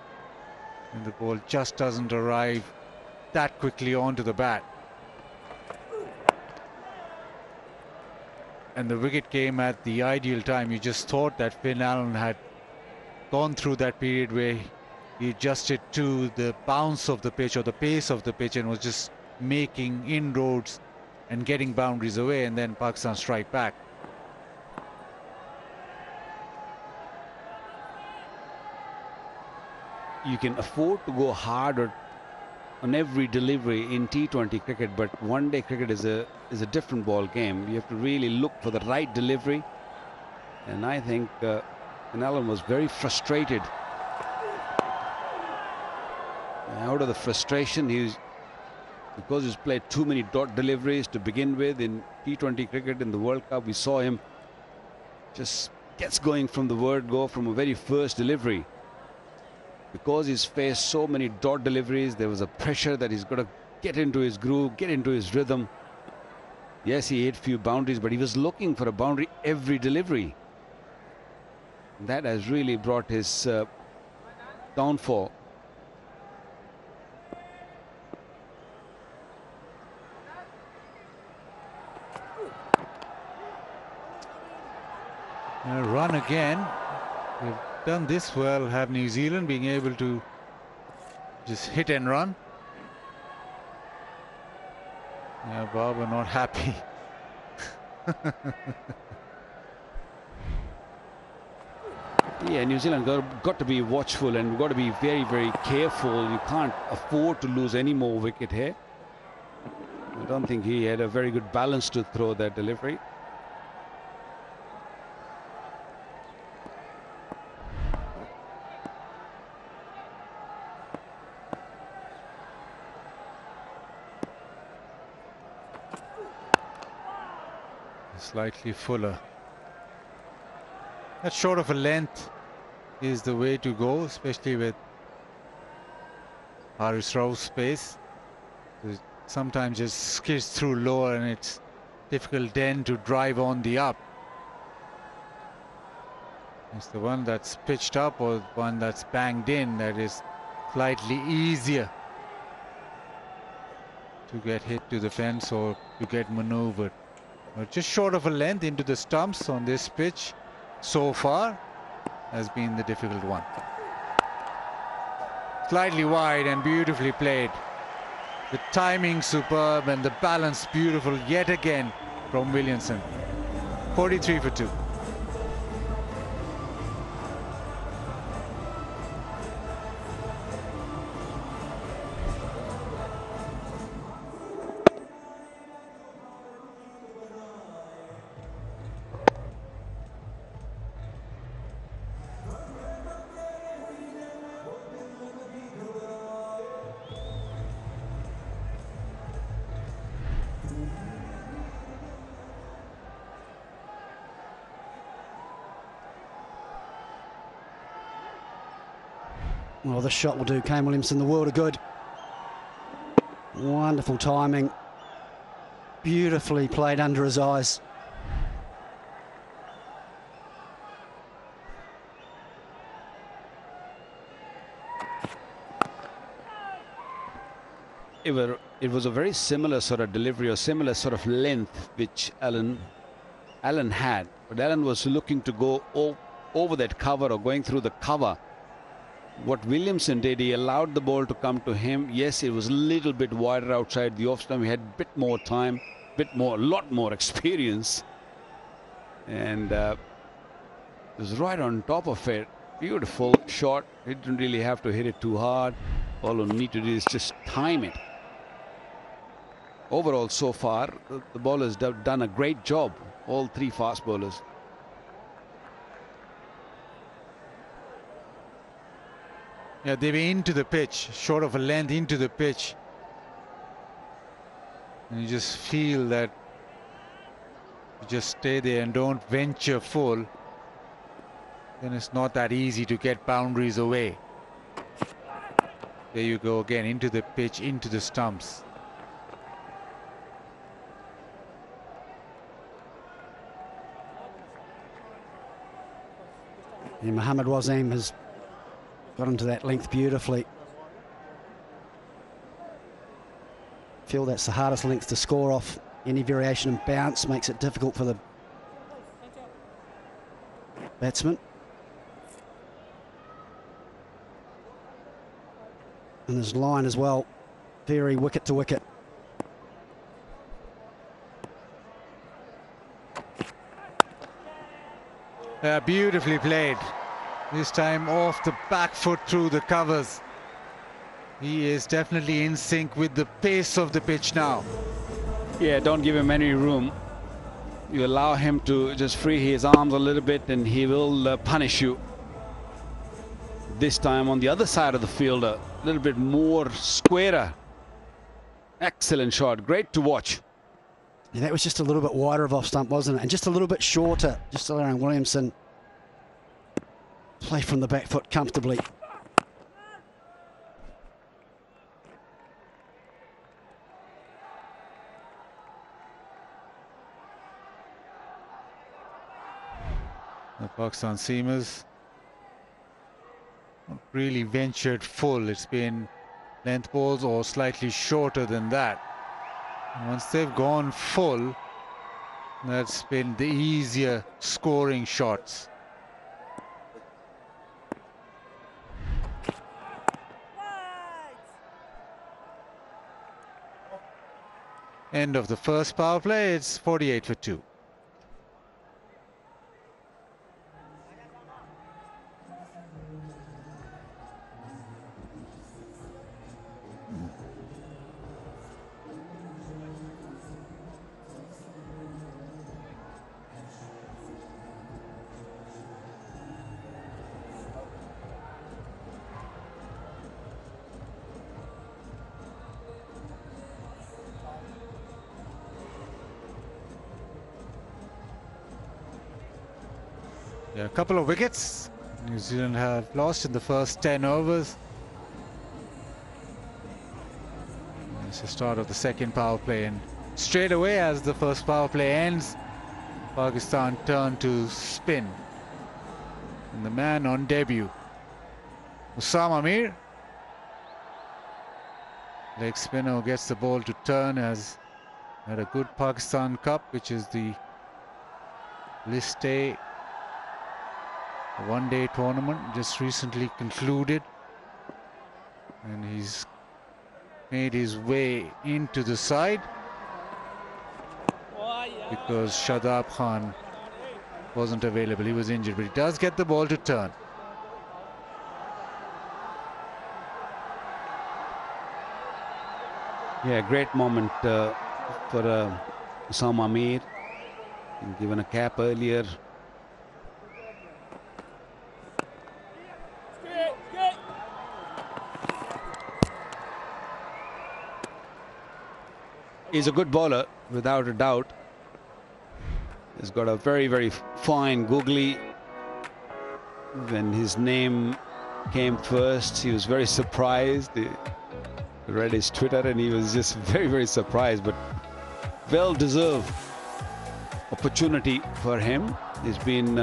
and the ball just doesn't arrive that quickly onto the bat. And the wicket came at the ideal time. You just thought that Finn Allen had gone through that period where he adjusted to the bounce of the pitch or the pace of the pitch and was just making inroads and getting boundaries away, and then Pakistan strike back. You can afford to go hard on every delivery in T20 cricket, but one-day cricket is a different ball game. You have to really look for the right delivery, and I think Finn Allen was very frustrated. Out of the frustration, because he's played too many dot deliveries to begin with in T20 cricket in the World Cup. We saw him just gets going from the word go from a very first delivery. Because he's faced so many dot deliveries, there was a pressure that he's got to get into his groove, get into his rhythm. Yes, he hit few boundaries, but he was looking for a boundary every delivery. That has really brought his downfall. Run again. They've done this well, have New Zealand being able to just hit and run. Yeah, Barber not happy. Yeah, New Zealand got to be watchful and got to be very, very careful. You can't afford to lose any more wicket here. I don't think he had a very good balance to throw that delivery. Slightly fuller. That short of a length is the way to go, especially with Haris Rauf's space. It sometimes just skids through lower and it's difficult then to drive on the up. It's the one that's pitched up or one that's banged in that is slightly easier to get hit to the fence or to get maneuvered. Just short of a length into the stumps on this pitch so far has been the difficult one. Slightly wide and beautifully played. The timing superb and the balance beautiful yet again from Williamson. 43 for 2. Well, this shot will do Kane Williamson the world of good. Wonderful timing. Beautifully played under his eyes. It was a very similar sort of delivery or similar sort of length which Allen had, but Allen was looking to go over that cover or going through the cover. What Williamson did, he allowed the ball to come to him. Yes, it was a little bit wider outside the off stump. He had a bit more time, a lot more experience, and it was right on top of it. Beautiful shot. He didn't really have to hit it too hard. All you need to do is just time it. Overall, so far, the bowlers have done a great job. All three fast bowlers. Yeah, they've been into the pitch, short of a length into the pitch. And you just feel that you just stay there and don't venture full. Then it's not that easy to get boundaries away. There you go again, into the pitch, into the stumps. And Mohammad Wasim has got into that length beautifully. Feel that's the hardest length to score off. Any variation in bounce makes it difficult for the batsman. And his line as well, very wicket to wicket. Beautifully played. This time off the back foot through the covers. He is definitely in sync with the pace of the pitch now. Yeah, don't give him any room. You allow him to just free his arms a little bit and he will punish you. This time on the other side of the field, a little bit more squarer. Excellent shot, great to watch. Yeah, that was just a little bit wider of off stump, wasn't it? And just a little bit shorter, just allowing Williamson play from the back foot comfortably. The Pakistan seamers not really ventured full. It's been length balls or slightly shorter than that. And once they've gone full, that's been the easier scoring shots. End of the first power play. It's 48 for 2. Yeah, a couple of wickets New Zealand have lost in the first 10 overs. It's the start of the second power play, and straight away as the first power play ends, Pakistan turn to spin. And the man on debut, Usama Mir, leg spinner, gets the ball to turn, has had a good Pakistan Cup, which is the List A one-day tournament just recently concluded, and he's made his way into the side because Shadab Khan wasn't available. He was injured, but he does get the ball to turn. Yeah, great moment for Usama Mir. Given a cap earlier. He's a good bowler, without a doubt. He's got a very, very fine googly. When his name came first. He was very surprised. He read his Twitter and he was just very, very surprised, but well-deserved opportunity for him. He's been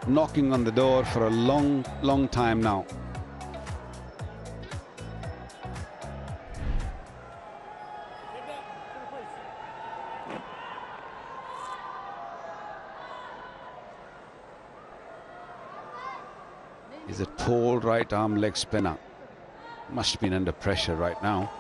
knocking on the door for a long, long time now. He's a tall right arm leg spinner. Must have been under pressure right now.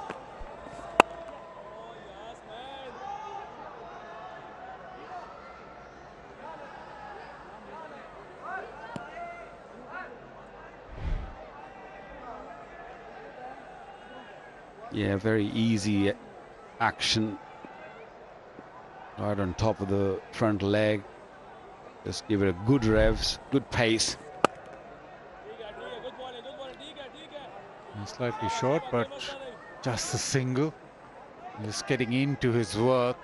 Yeah, very easy action. Right on top of the front leg. Just give it a good revs, good pace. Slightly short, but just a single. Just getting into his work.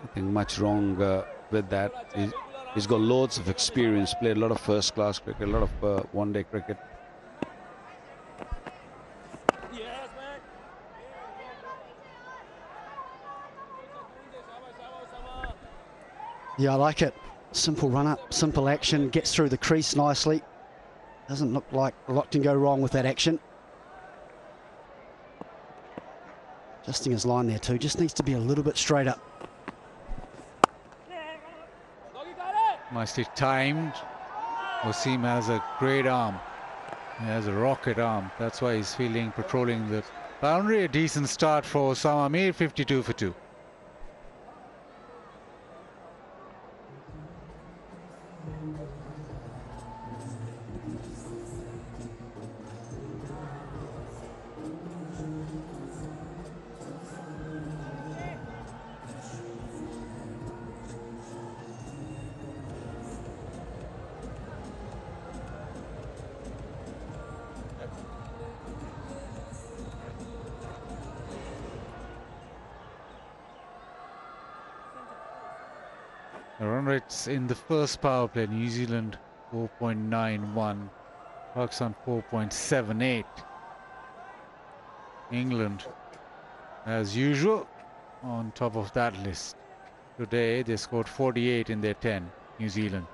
Nothing much wrong with that. He's got loads of experience, played a lot of first-class cricket, a lot of one-day cricket. Yeah, I like it. Simple run-up, simple action, gets through the crease nicely. Doesn't look like a lot can go wrong with that action. Adjusting his line there too, just needs to be a little bit straighter. Nicely timed. Wasim has a great arm. He has a rocket arm. That's why he's patrolling the boundary. A decent start for Osama Mir, 52 for 2. The run rates in the first power play, New Zealand 4.91, Pakistan 4.78. England, as usual, on top of that list. Today they scored 48 in their 10, New Zealand.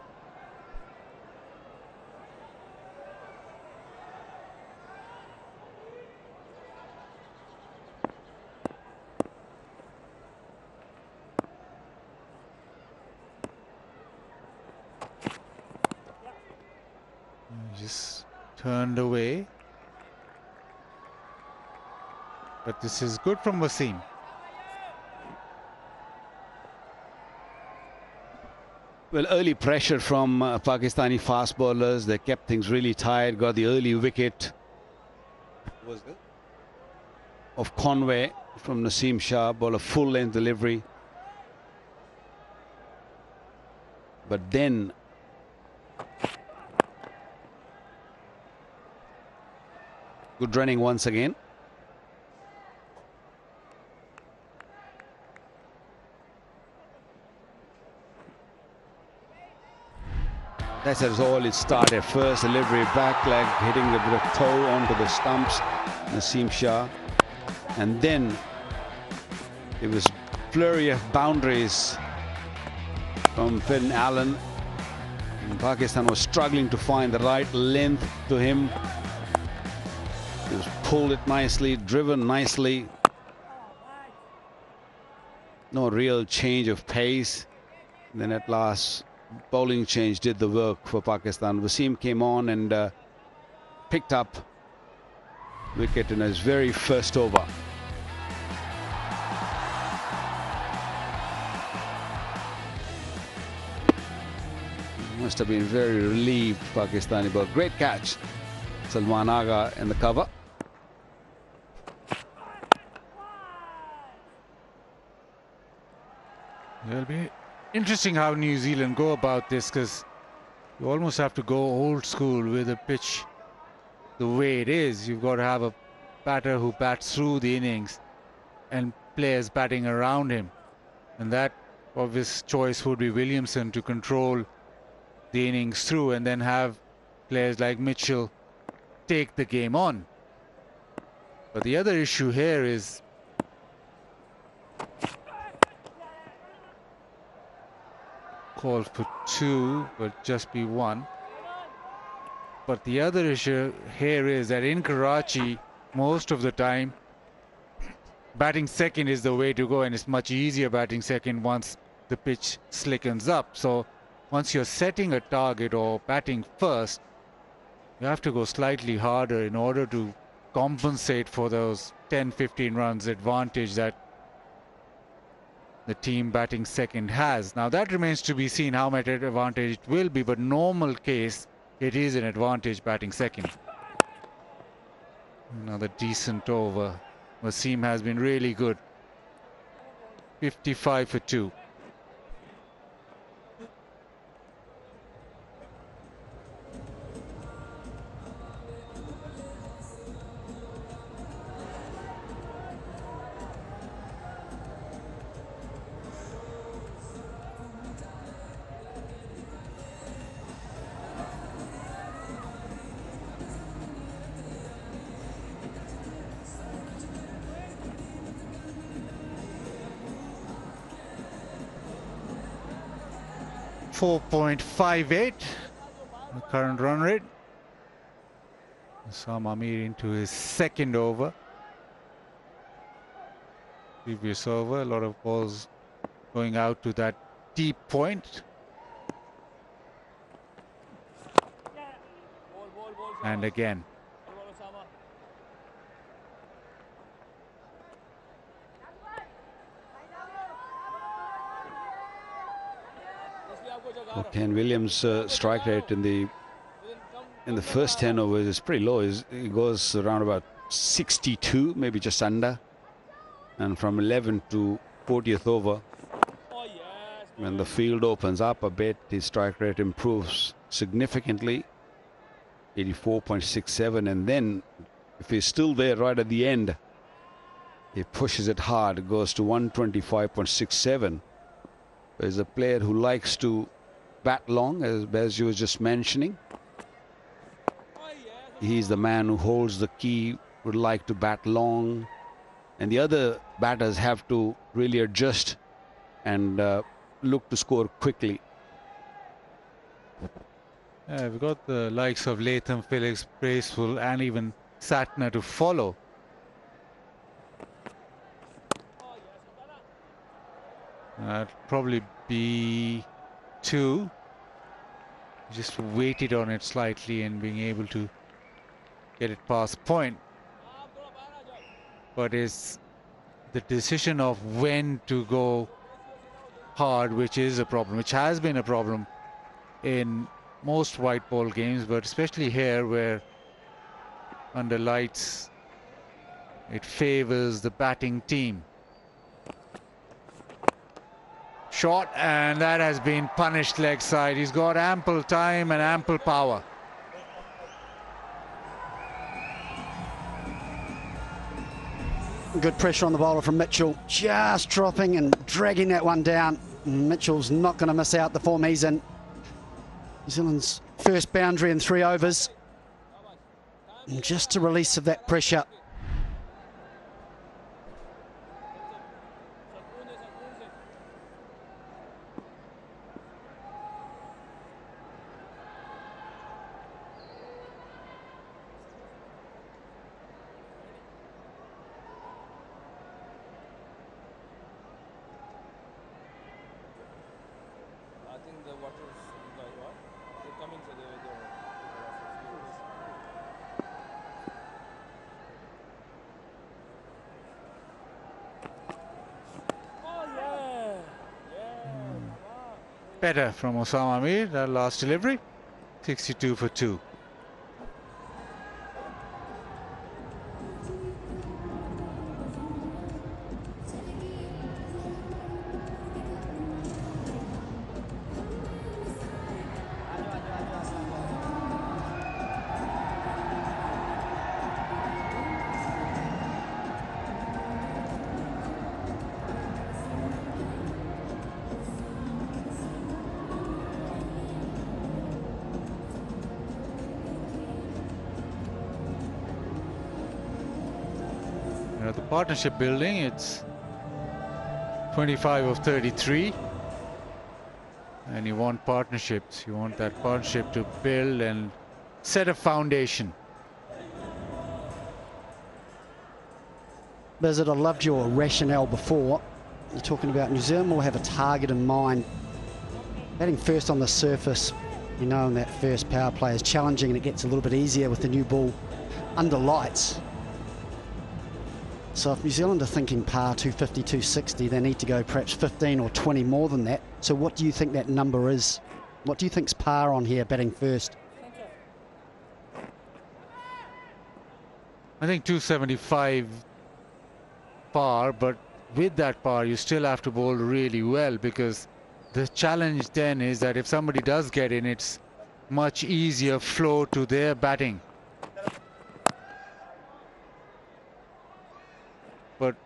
Just turned away. But this is good from Wasim. Well, early pressure from Pakistani fast bowlers. They kept things really tight, got the early wicket of Conway from Naseem Shah, ball a full length delivery. But then good running once again. That's all it started. First delivery, back leg, hitting the toe onto the stumps, Naseem Shah. And then it was flurry of boundaries from Finn Allen. And Pakistan was struggling to find the right length to him. He was pulled it nicely, driven nicely. No real change of pace. And then at last, bowling change did the work for Pakistan. Wasim came on and picked up wicket in his very first over. Must have been very relieved, Pakistani ball. Great catch. Salman Agha in the cover. It'll be interesting how New Zealand go about this, because you almost have to go old school with a pitch the way it is. You've got to have a batter who bats through the innings and players batting around him. And that obvious choice would be Williamson to control the innings through and then have players like Mitchell take the game on. But the other issue here is call for 2, but just be 1. But the other issue here is that in Karachi, most of the time, batting second is the way to go, and it's much easier batting second once the pitch slickens up. So once you're setting a target or batting first, you have to go slightly harder in order to compensate for those 10-15 runs advantage that the team batting second has. Now that remains to be seen how much advantage it will be, but normal case, it is an advantage batting second. Another decent over. Wasim has been really good. 55 for 2. .58 the current run rate. Sam Amir into his second over. Previous over, a lot of balls going out to that deep point. And again. Ken Williams' strike rate in the first 10 overs is pretty low. It goes around about 62, maybe just under. And from 11 to 40th over, when the field opens up a bit, his strike rate improves significantly, 84.67. And then if he's still there right at the end, he pushes it hard. It goes to 125.67. He's a player who likes to bat long, as you were just mentioning. He's the man who holds the key, would like to bat long, and the other batters have to really adjust and look to score quickly. We've got the likes of Latham, Phillips, Bracewell, and even Satner to follow. That'd probably be 2. Just waited on it slightly and being able to get it past point. But it's the decision of when to go hard, which is a problem, which has been a problem in most white ball games, but especially here where under lights it favors the batting team. Shot, and that has been punished leg side. He's got ample time and ample power. Good pressure on the bowler from Mitchell, just dropping and dragging that one down. Mitchell's not going to miss out the form he's in. New Zealand's first boundary in 3 overs. And just a release of that pressure. Better from Osama Amir, that last delivery. 62 for 2. the partnership building. It's 25 of 33. And you want partnerships. You want that partnership to build and set a foundation. Bizet, I loved your rationale before. You're talking about New Zealand will have a target in mind. Batting first on the surface, you know, in that first power play is challenging, and it gets a little bit easier with the new ball under lights. So if New Zealand are thinking par 250, 260, they need to go perhaps 15 or 20 more than that. So what do you think that number is? What do you think's par on here, batting first? I think 275 par, but with that par, you still have to bowl really well, because the challenge then is that if somebody does get in, it's much easier flow to their batting. But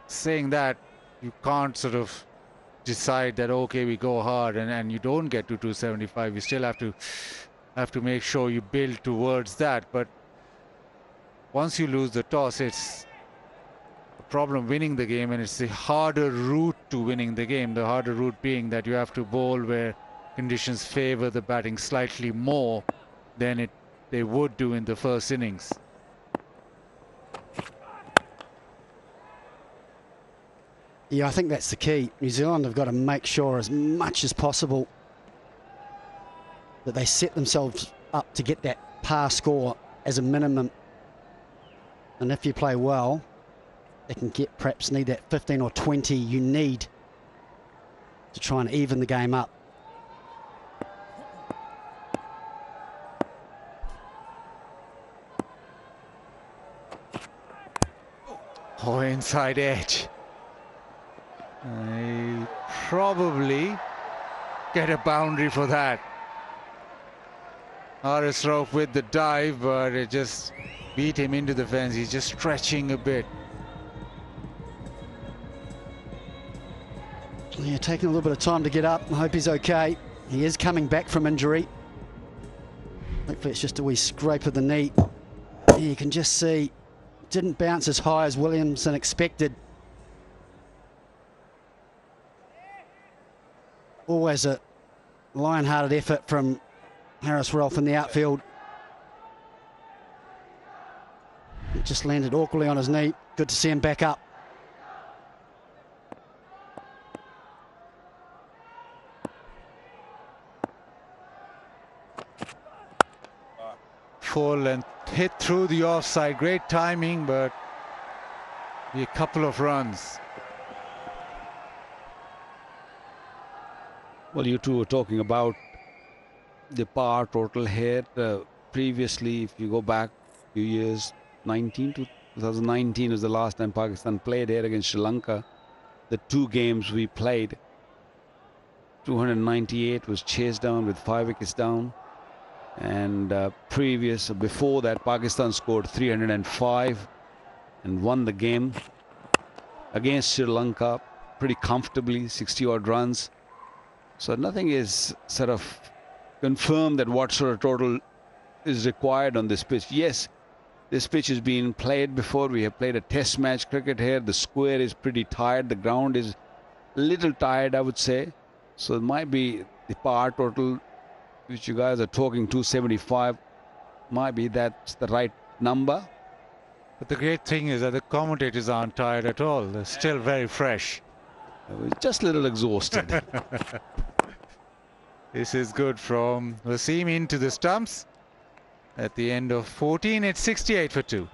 saying that, you can't sort of decide that, okay, we go hard and you don't get to 275. You still have to make sure you build towards that. But once you lose the toss, it's a problem winning the game, and it's the harder route to winning the game. The harder route being that you have to bowl where conditions favor the batting slightly more than they would do in the first innings. Yeah, I think that's the key. New Zealand have got to make sure as much as possible that they set themselves up to get that par score as a minimum. And if you play well, they can perhaps need that 15 or 20 you need to try and even the game up. Oh, inside edge. I probably get a boundary for that. Haris Rauf with the dive, but it just beat him into the fence. He's just stretching a bit. Yeah, taking a little bit of time to get up. I hope he's okay. He is coming back from injury. Hopefully it's just a wee scrape of the knee. Yeah, you can just see, didn't bounce as high as Williamson expected. Always a lion-hearted effort from Haris Rauf in the outfield. It just landed awkwardly on his knee. Good to see him back up. Full length hit through the offside. Great timing, but a couple of runs. Well, you two were talking about the par total here. Previously, if you go back a few years, 2019 was the last time Pakistan played here against Sri Lanka. The two games we played, 298 was chased down with 5 wickets down. And before that, Pakistan scored 305 and won the game against Sri Lanka pretty comfortably, 60-odd runs. So nothing is sort of confirmed that what sort of total is required on this pitch. Yes, this pitch has been played before. We have played a test match cricket here. The square is pretty tired. The ground is a little tired, I would say. So it might be the par total, which you guys are talking 275, might be that's the right number. But the great thing is that the commentators aren't tired at all. They're still very fresh. Just a little exhausted. This is good from Wasim into the stumps. At the end of 14, it's 68 for 2.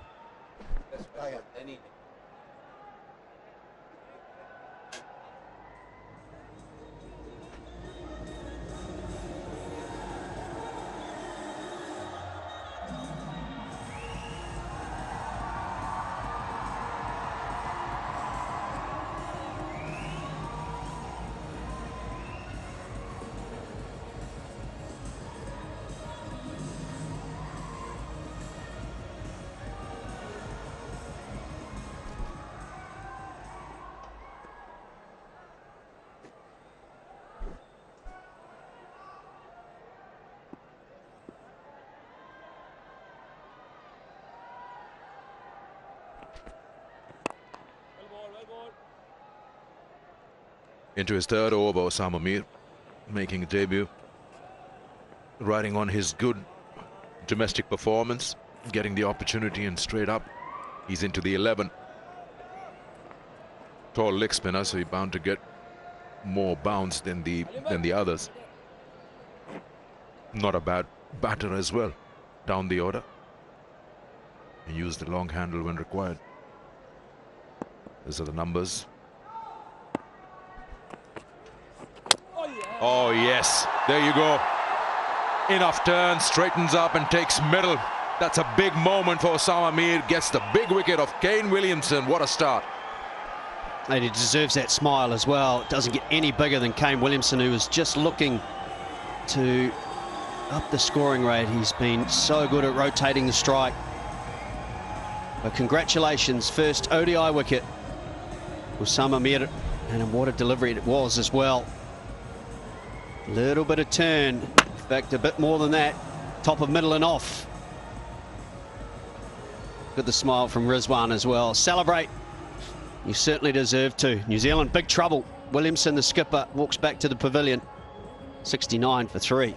Into his third over, Osama Mir making a debut, riding on his good domestic performance, getting the opportunity and straight up. He's into the 11. Tall leg spinner, so he's bound to get more bounce than the others. Not a bad batter as well, down the order. And use the long handle when required. These are the numbers. Oh yes, there you go. Enough turn, straightens up and takes middle. That's a big moment for Osama Mir. Gets the big wicket of Kane Williamson. What a start. And he deserves that smile as well. It doesn't get any bigger than Kane Williamson, who was just looking to up the scoring rate. He's been so good at rotating the strike. But congratulations, first ODI wicket. Osama Mir, and what a delivery it was as well. Little bit of turn, in fact a bit more than that. Top of middle and off. Good the smile from Rizwan as well. Celebrate. You certainly deserve to. New Zealand, big trouble. Williamson, the skipper, walks back to the pavilion. 69 for 3.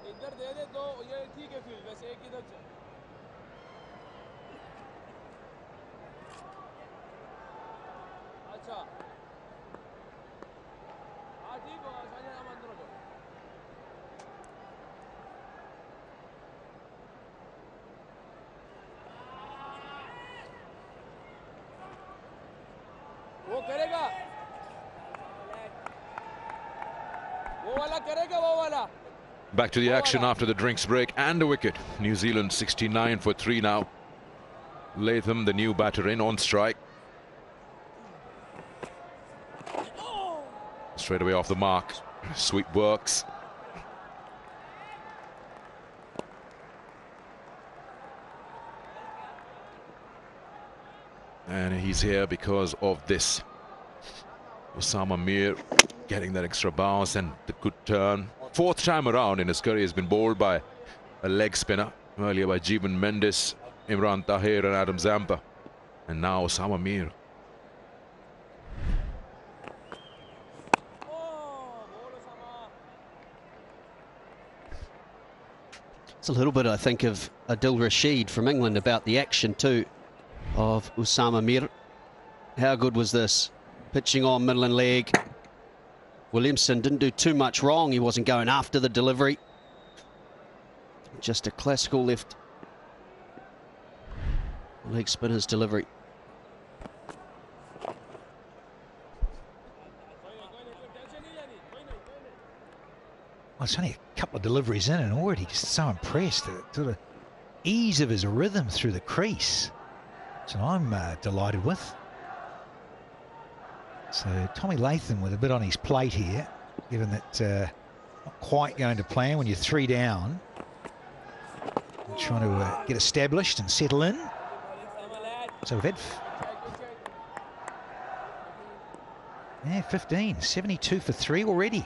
इधर दे दे दो ये ठीक है field वैसे एक इधर चल अच्छा हाँ ठीक होगा साझा हम अंदर हो जाओ वो करेगा वो वाला करेगा वो वाला. Back to the action after the drinks break and a wicket. New Zealand 69 for 3 now. Latham, the new batter, in on strike. Straight away off the mark. Sweep works. And he's here because of this. Osama Mir getting that extra bounce and the good turn. Fourth time around in his career, he's been bowled by a leg spinner. Earlier by Jeevan Mendes Imran Tahir and Adam Zampa. And now Osama Mir. It's a little bit, I think, of Adil Rashid from England about the action too of Osama Mir. How good was this? Pitching on middle and leg. Williamson didn't do too much wrong. He wasn't going after the delivery. Just a classical left leg spinner's delivery. Well, it's only a couple of deliveries in and already just so impressed. The sort of ease of his rhythm through the crease. So I'm delighted with. So Tommy Latham with a bit on his plate here, given that not quite going to plan when you're 3 down. And trying to get established and settle in. So we've had 15, 72 for 3 already.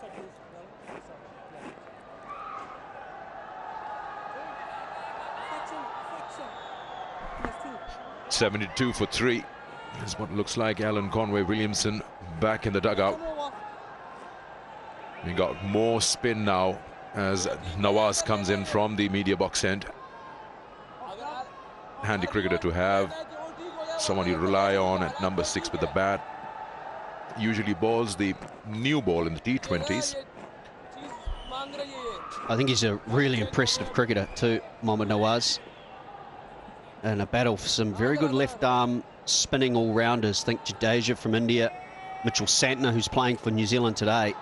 Center. 72 for 3 is what looks like. Alan Conway Williamson back in the dugout. We got more spin now as Nawaz comes in from the media box end. Handy cricketer to have, someone you rely on at number 6 with the bat. Usually bowls the new ball in the T20s. I think he's a really impressive cricketer too, Mohammad Nawaz. And a battle for some very good left arm spinning all-rounders. Think Jadeja from India, Mitchell Santner, who's playing for New Zealand today.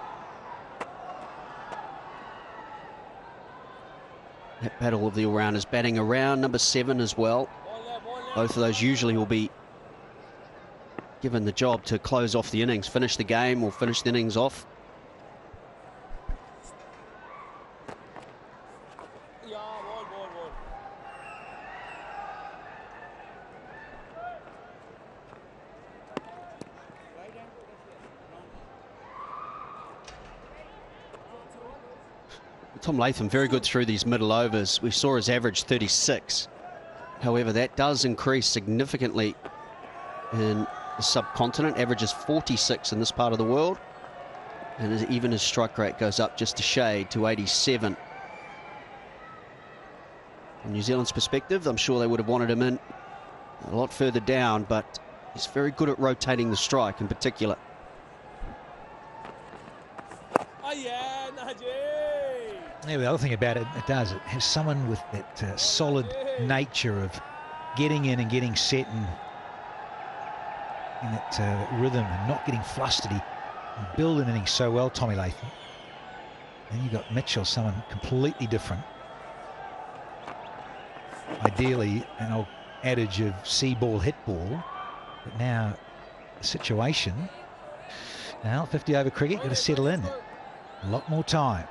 That battle of the all-rounders batting around number 7 as well. Both of those usually will be given the job to close off the innings, finish the game or finish the innings off. Tom Latham very good through these middle overs. We saw his average 36. However, that does increase significantly in the subcontinent. Averages 46 in this part of the world. And even his strike rate goes up just a shade to 87. From New Zealand's perspective, I'm sure they would have wanted him in a lot further down, but he's very good at rotating the strike in particular. Yeah, the other thing about it, it has someone with that solid nature of getting in and getting set and in that rhythm and not getting flustered. He build an innings so well, Tommy Latham. Then you've got Mitchell, someone completely different. Ideally, an old adage of see ball, hit ball. But now, the situation. Now, 50 over cricket, got to settle in. A lot more time.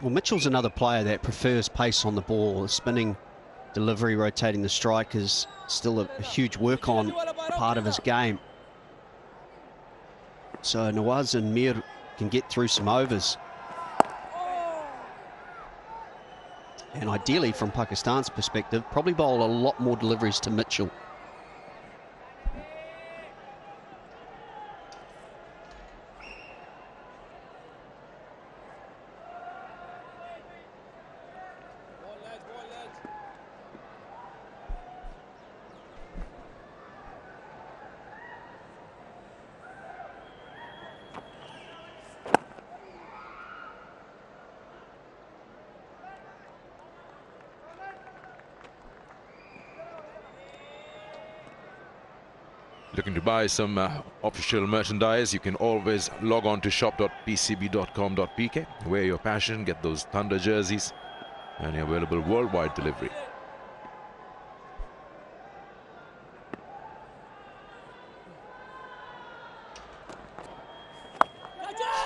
Well, Mitchell's another player that prefers pace on the ball. The spinning delivery, rotating the strike is still a huge work on part of his game. So Nawaz and Mir can get through some overs. And ideally, from Pakistan's perspective, probably bowl a lot more deliveries to Mitchell. Looking to buy some official merchandise, you can always log on to shop.pcb.com.pk. Wear your passion, get those Thunder jerseys, and available worldwide delivery.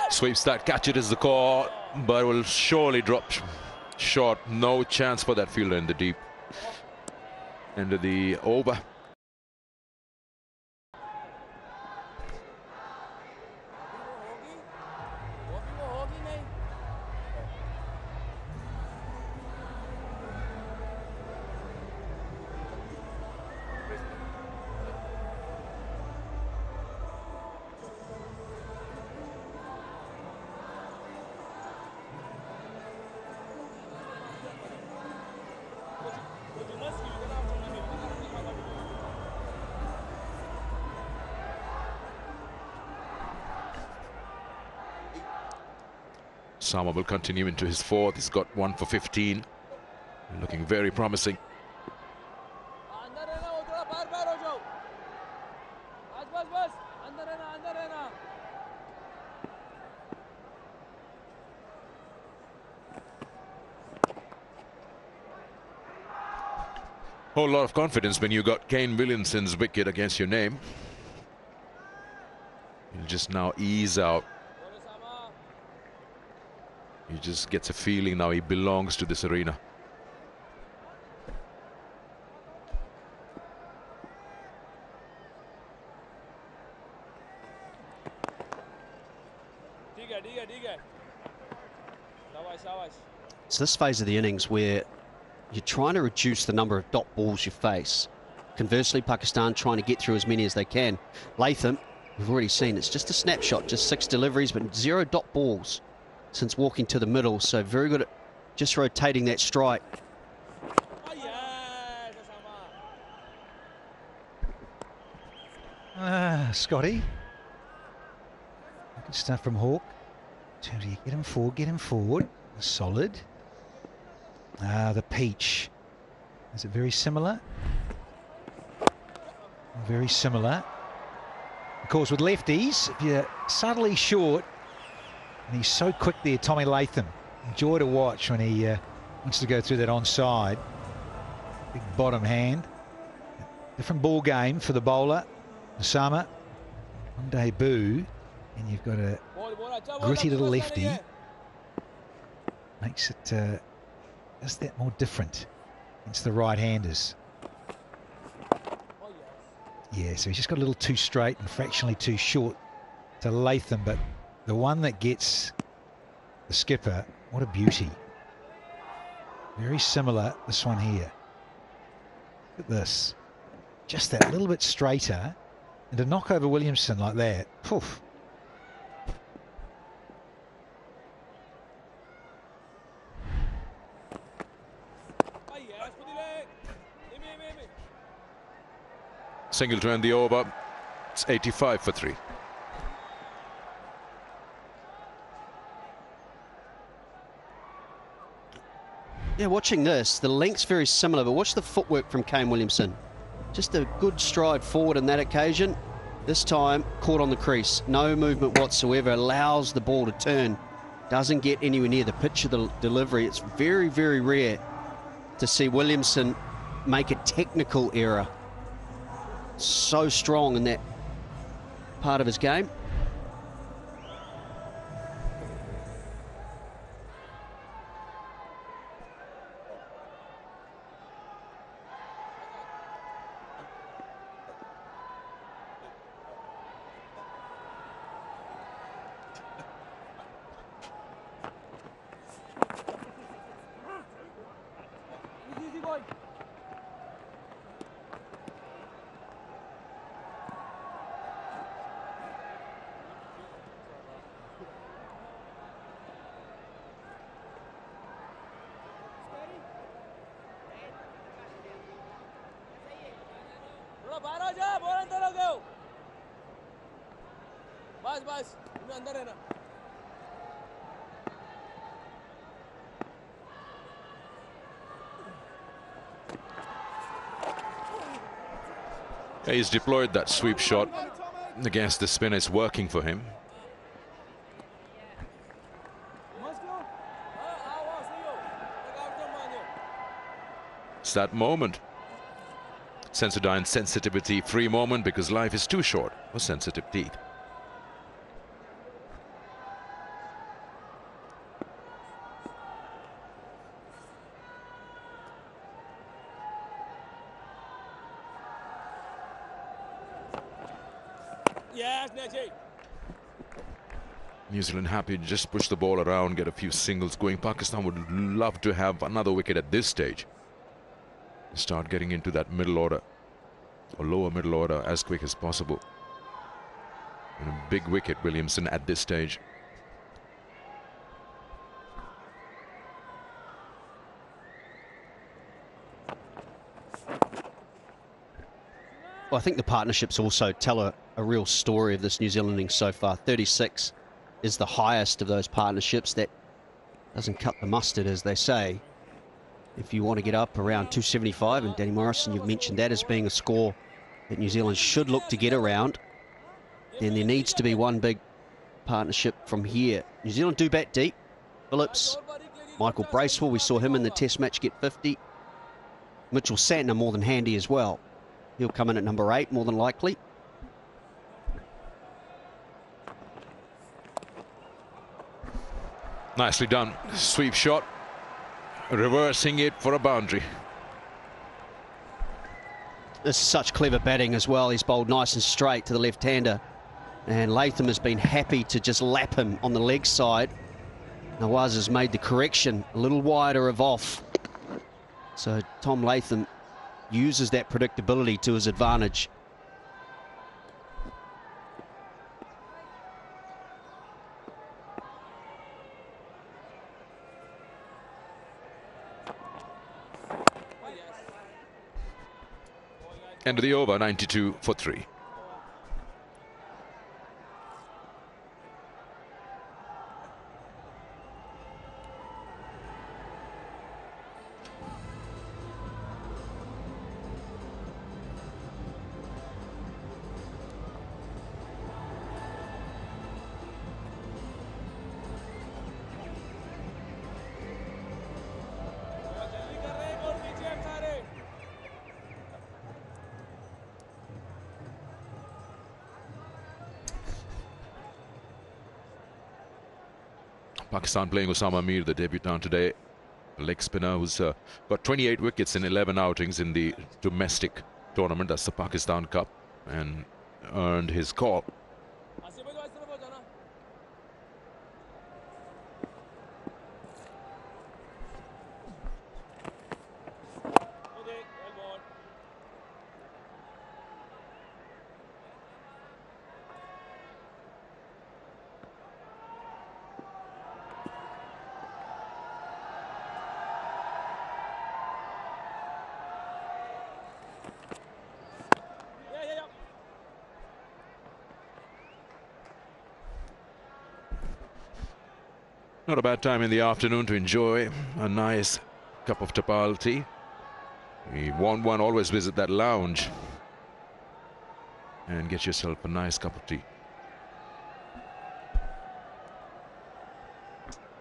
Sweeps that, catch it is the call, but will surely drop short. No chance for that fielder in the deep end of the over. Sama will continue into his fourth. He's got 1 for 15. Looking very promising. Whole lot of confidence when you got Kane Williamson's wicket against your name. He'll just now ease out. He just gets a feeling now he belongs to this arena. It's this phase of the innings where you're trying to reduce the number of dot balls you face. Conversely, Pakistan trying to get through as many as they can. Latham, we've already seen, it's just a snapshot, just 6 deliveries, but 0 dot balls since walking to the middle. So very good at just rotating that strike. Scotty. Good stuff from Hawke. So do you get him forward, get him forward. Solid. The peach. Is it very similar? Very similar. Of course, with lefties, if you're subtly short, and he's so quick there, Tommy Latham. Joy to watch when he wants to go through that onside. Big bottom hand. Different ball game for the bowler. Osama on debut, and you've got a gritty little lefty. Makes it just that more different against the right-handers. Yeah, so he's just got a little too straight and fractionally too short to Latham, but the one that gets the skipper, what a beauty. Very similar, this one here. Look at this. Just that little bit straighter, and to knock over Williamson like that, poof. Single to end the over. It's 85 for 3. Yeah, watching this, the length's very similar, but watch the footwork from Kane Williamson. Just a good stride forward on that occasion. This time, caught on the crease. No movement whatsoever, allows the ball to turn. Doesn't get anywhere near the pitch of the delivery. It's very, very rare to see Williamson make a technical error. So strong in that part of his game. He's deployed that sweep shot against the spin. It's working for him. It's that moment. Sensodyne sensitivity free moment, because life is too short for sensitive teeth. New Zealand happy to just push the ball around, get a few singles going. Pakistan would love to have another wicket at this stage. Start getting into that middle order or lower middle order as quick as possible. And a big wicket, Williamson, at this stage. Well, I think the partnerships also tell a real story of this New Zealand innings so far. 36 is the highest of those partnerships. That doesn't cut the mustard, as they say. If you want to get up around 275, and Danny Morrison, you've mentioned that as being a score that New Zealand should look to get around, then there needs to be one big partnership from here. New Zealand do bat deep. Phillips, Michael Bracewell, we saw him in the Test match get 50. Mitchell Santner more than handy as well. He'll come in at number 8, more than likely. Nicely done. Sweep shot. Reversing it for a boundary. This is such clever batting as well. He's bowled nice and straight to the left-hander. And Latham has been happy to just lap him on the leg side. Nawaz has made the correction a little wider of off. So Tom Latham uses that predictability to his advantage. End of the over, 92 for 3. Pakistan playing Osama Mir, the debutant today, a leg spinner who's got 28 wickets in 11 outings in the domestic tournament. That's the Pakistan Cup, and earned his call. Not a bad time in the afternoon to enjoy a nice cup of tapal tea. If you want one, always visit that lounge and get yourself a nice cup of tea.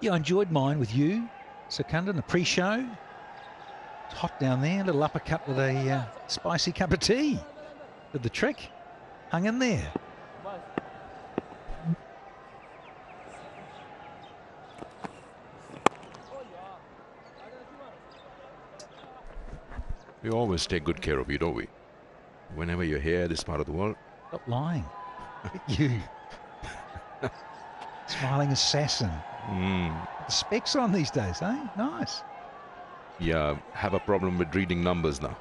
Yeah, I enjoyed mine with you, Secunda, the pre-show. It's hot down there, a little uppercut with a spicy cup of tea. Did the trick, hung in there. We always take good care of you, don't we? Whenever you're here, this part of the world. Stop lying. You. Smiling assassin. The specs on these days, eh? Nice. Yeah, have a problem with reading numbers now.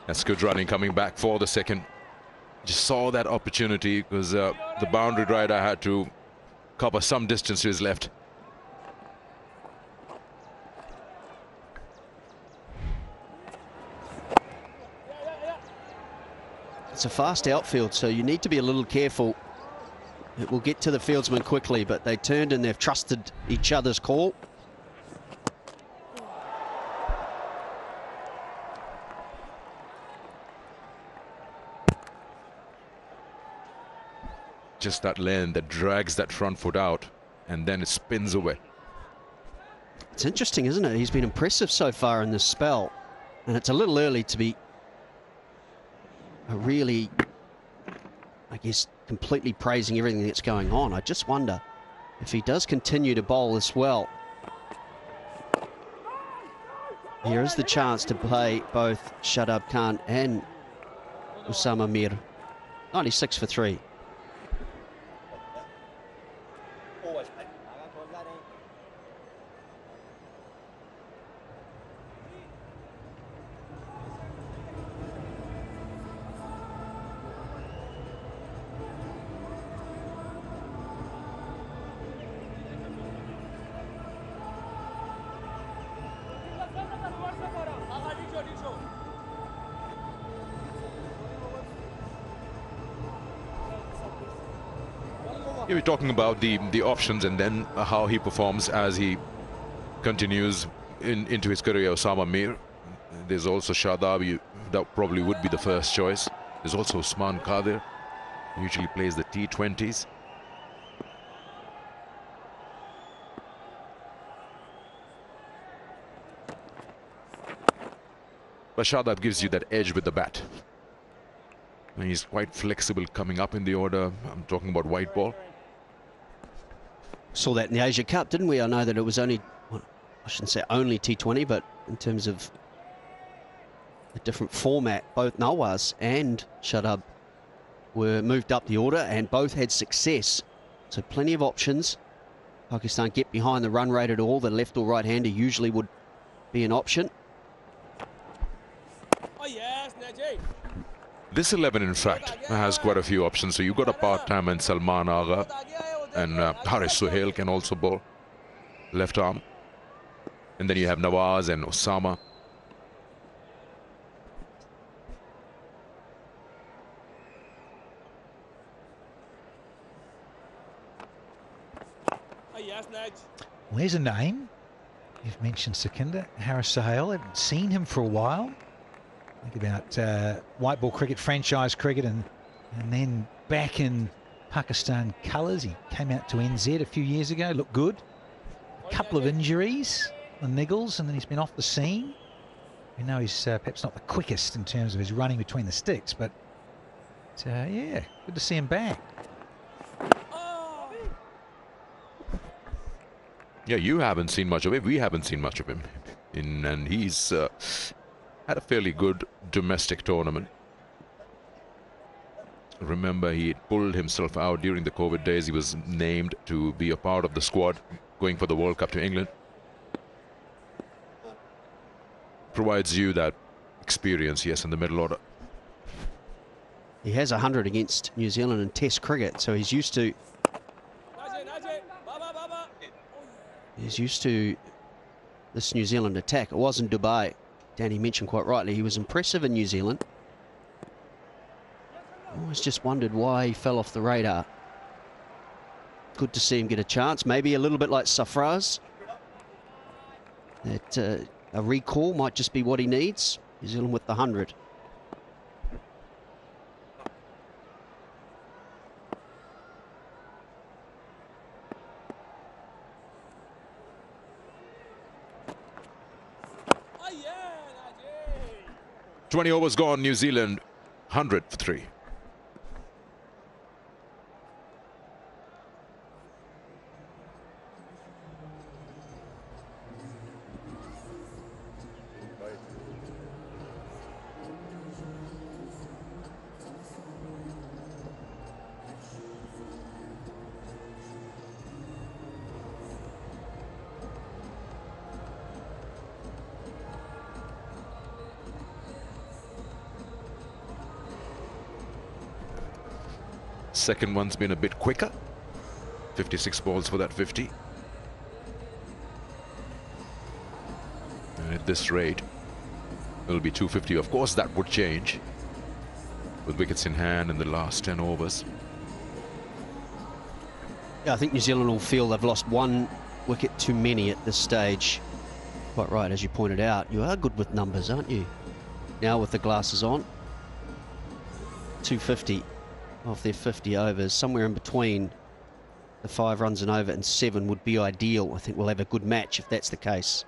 That's good running, coming back for the second. Just saw that opportunity because the boundary rider had to cover some distance to his left. It's a fast outfield, so you need to be a little careful It will get to the fieldsman quickly, but they turned and they've trusted each other's call. Just that lane that drags that front foot out and then it spins away. It's interesting, isn't it? He's been impressive so far in this spell, and it's a little early to be really, I guess, completely praising everything that's going on. I just wonder if he does continue to bowl this well. Here is the chance to play both Shadab Khan and Usama Mir. 96 for 3. Yeah, we're talking about the options and then how he performs as he continues into his career. Osama Mir. There's also Shadab, that probably would be the first choice. There's also Usman Qadir, usually plays the T20s. But Shadab gives you that edge with the bat. And he's quite flexible coming up in the order. I'm talking about white ball. Saw that in the Asia Cup, didn't we? I know that it was only, well, I shouldn't say only T20, but in terms of a different format, both Nawaz and Shadab were moved up the order and both had success. So plenty of options. Pakistan get behind the run rate at all. The left or right hander usually would be an option. This 11, in fact, has quite a few options. So you've got a part-time and Salman Agha, and Haris Suhail can also bowl left arm. And then you have Nawaz and Osama. There's a name. You've mentioned Sekinder, Haris Suhail. I haven't seen him for a while. Think about white ball cricket, franchise cricket, and then back in Pakistan colours. He came out to NZ a few years ago, looked good. A couple of injuries, the niggles, and then he's been off the scene. We know he's perhaps not the quickest in terms of his running between the sticks, but yeah, good to see him back. Yeah, you haven't seen much of him. We haven't seen much of him. And he's had a fairly good domestic tournament. Remember, he pulled himself out during the COVID days. He was named to be a part of the squad going for the World Cup to England. Provides you that experience, yes, in the middle order. He has 100 against New Zealand in Test cricket, so he's used to this New Zealand attack. It was in Dubai. Danny mentioned quite rightly he was impressive in New Zealand. Always just wondered why he fell off the radar. Good to see him get a chance. Maybe a little bit like Safraz. That a recall might just be what he needs. New Zealand with the 100. – 20 overs gone, New Zealand 100 for 3. Second one's been a bit quicker. 56 balls for that 50. And at this rate, it'll be 250. Of course, that would change with wickets in hand in the last 10 overs. I think New Zealand will feel they've lost one wicket too many at this stage. Quite right, as you pointed out. You are good with numbers, aren't you? Now with the glasses on. 250 off their 50 overs. Somewhere in between the 5 runs and over and 7 would be ideal. I think we'll have a good match if that's the case.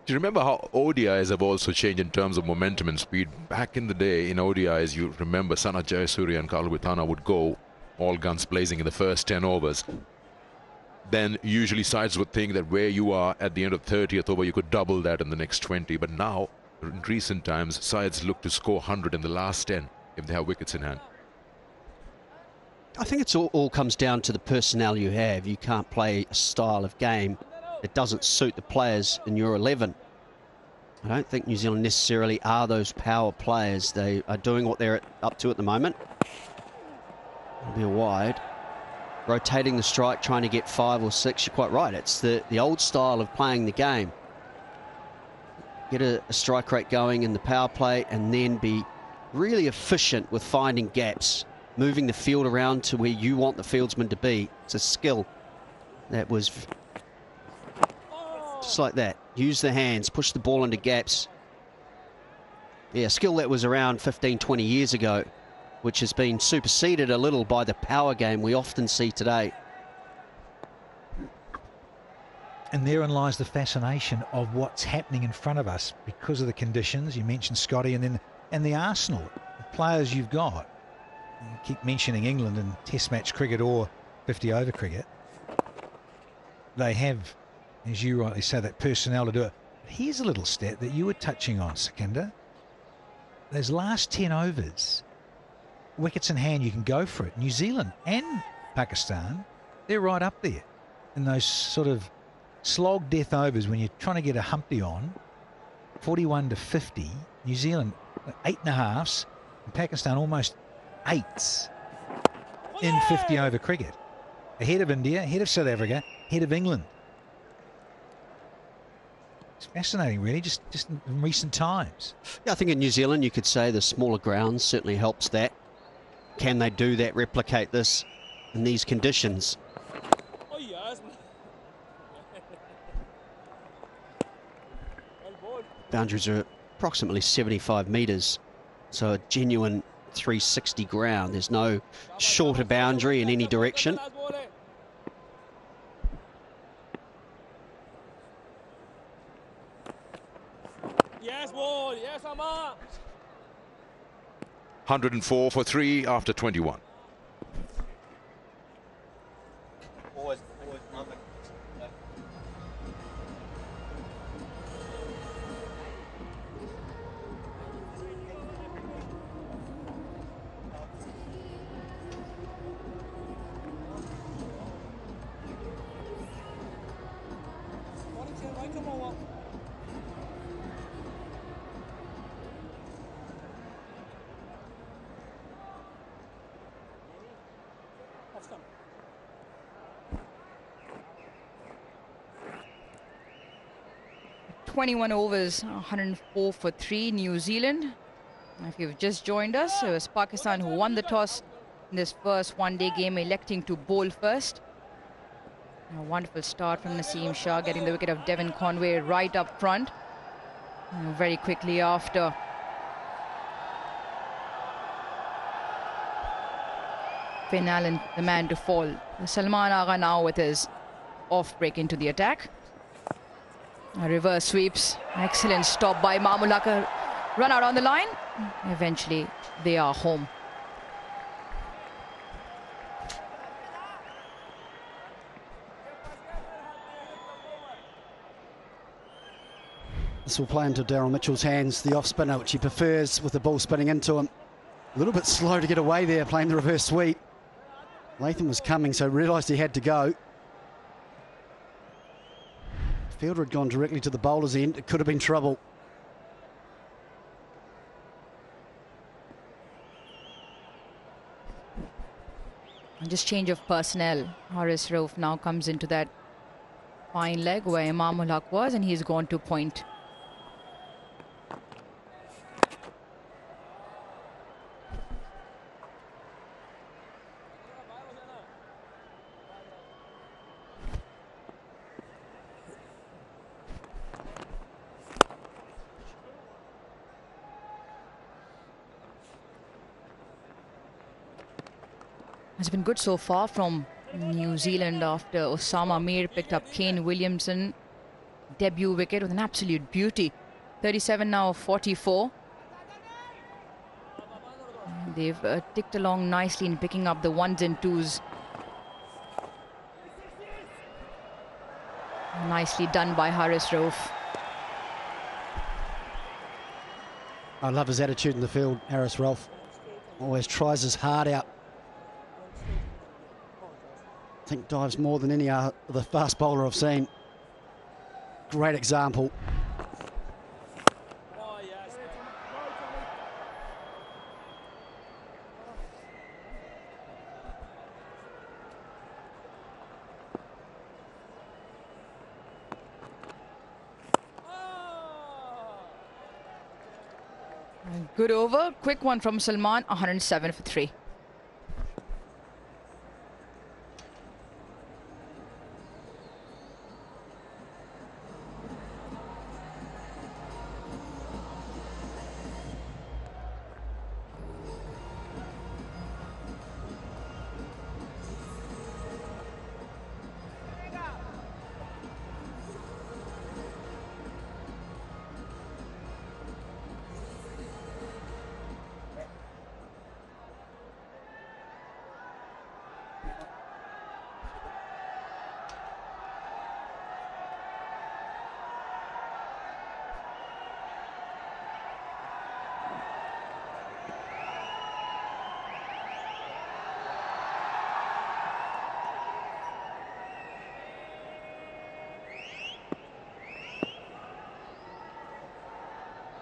Do you remember how ODIs have also changed in terms of momentum and speed? Back in the day in ODIs, you remember Sanath Jayasuriya and Karl Withana would go all guns blazing in the first 10 overs. Then usually sides would think that where you are at the end of 30th over, you could double that in the next 20. But now, in recent times, sides look to score 100 in the last 10 if they have wickets in hand. I think it's all comes down to the personnel you have. You can't play a style of game that doesn't suit the players in your 11. I don't think New Zealand necessarily are those power players. They are doing what they're up to at the moment. It'll be a wide. Rotating the strike, trying to get 5 or 6. You're quite right. It's the old style of playing the game. Get a strike rate going in the power play and then be really efficient with finding gaps, moving the field around to where you want the fieldsman to be. It's a skill that was just like that. Use the hands, push the ball into gaps. Yeah, a skill that was around 15, 20 years ago, which has been superseded a little by the power game we often see today. And therein lies the fascination of what's happening in front of us because of the conditions. You mentioned Scotty, and the arsenal, the players you've got. You keep mentioning England in Test match cricket or 50-over cricket. They have, as you rightly say, that personnel to do it. But here's a little stat that you were touching on, Sikander. Those last 10 overs, wickets in hand, you can go for it. New Zealand and Pakistan, they're right up there in those sort of slog death overs when you're trying to get a Humpty on. 41 to 50. New Zealand 8.5s, and Pakistan almost 8s in 50-over cricket. Ahead of India, ahead of South Africa, ahead of England. It's fascinating, really, just in recent times. Yeah, I think in New Zealand you could say the smaller grounds certainly helps that. Can they do that, replicate this in these conditions? Boundaries are approximately 75 metres, so a genuine 360 ground. There's no shorter boundary in any direction. Yes, ball. Yes, Amma. 104 for 3 after 21. Off 21 overs, 104 for 3, New Zealand. If you've just joined us, it was Pakistan who won the toss in this first one-day game, electing to bowl first. A wonderful start from Naseem Shah, getting the wicket of Devon Conway right up front. And very quickly after, Finn Allen, the man to fall. Salman Agha now with his off break into the attack. Reverse sweeps, excellent stop by Mamulaka. Run out on the line. Eventually, they are home. This will play into Daryl Mitchell's hands, the off spinner, which he prefers with the ball spinning into him. A little bit slow to get away there, playing the reverse sweep. Latham was coming, so realised he had to go. Fielder had gone directly to the bowler's end. It could have been trouble. And just change of personnel. Haris Rauf now comes into that fine leg where Imamul Haq was, and he's gone to point. It's been good so far from New Zealand after Osama Mir picked up Kane Williamson debut wicket with an absolute beauty. 37 now, 44. They've ticked along nicely in picking up the ones and twos. Nicely done by Haris Rauf. I love his attitude in the field, Haris Rauf. Always tries his heart out. I think dives more than any other fast bowler I've seen. Great example. Good over, quick one from Salman, 107 for 3.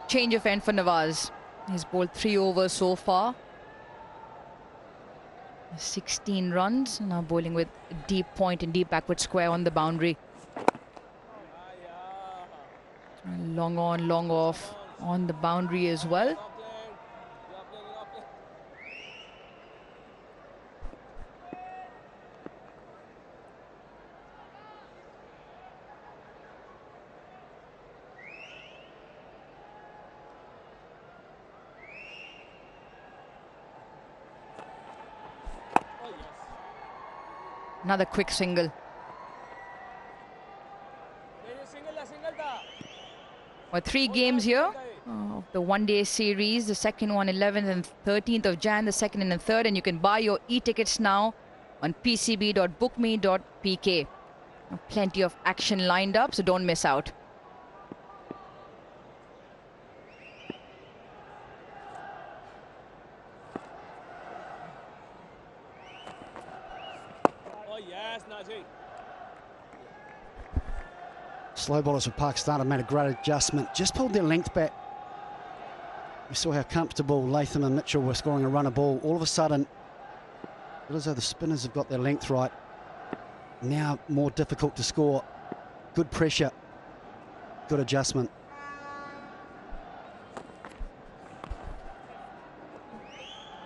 Change of end for Nawaz. He's bowled 3 overs so far. 16 runs. Now bowling with deep point and deep backward square on the boundary. Long on, long off on the boundary as well. Another quick single. Well, 3 games here of the one-day series. The second one 11th and 13th of Jan, the second and the third. And you can buy your e-tickets now on pcb.bookme.pk. Plenty of action lined up, so don't miss out. Slow bowlers of Pakistan have made a great adjustment. Just pulled their length back. We saw how comfortable Latham and Mitchell were scoring a run of ball. All of a sudden, it feels as though the spinners have got their length right. Now more difficult to score. Good pressure. Good adjustment.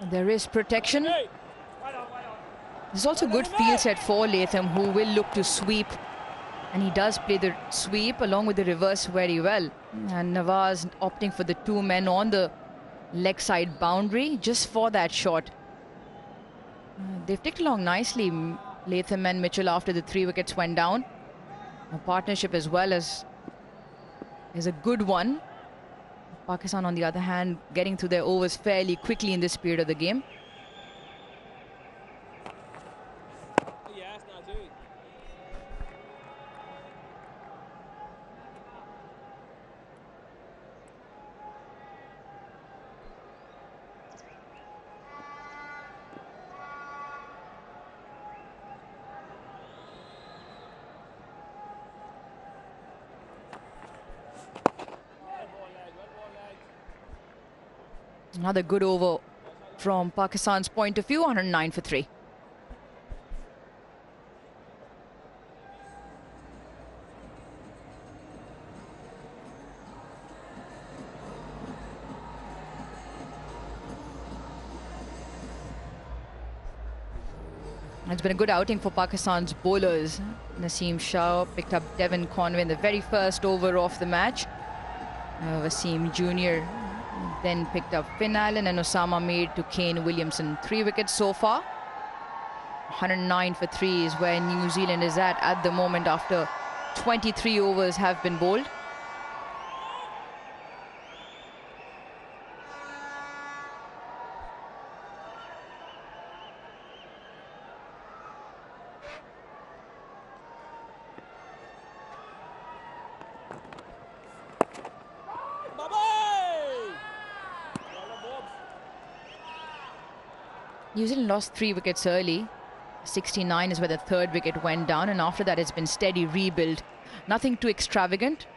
There is protection. There's also good field set for Latham, who will look to sweep. And he does play the sweep along with the reverse very well. And Nawaz opting for the 2 men on the leg side boundary just for that shot. They've ticked along nicely, Latham and Mitchell, after the 3 wickets went down. A partnership as well as is a good one. Pakistan, on the other hand, getting through their overs fairly quickly in this period of the game. Another good over from Pakistan's point of view, 109 for 3. It's been a good outing for Pakistan's bowlers. Naseem Shah picked up Devon Conway in the very first over of the match. Wasim Jr. then picked up Finn Allen, and Osama made to Kane Williamson. 3 wickets so far. 109 for 3 is where New Zealand is at the moment after 23 overs have been bowled. New Zealand lost 3 wickets early. 69 is where the 3rd wicket went down, and after that it's been steady rebuild. Nothing too extravagant.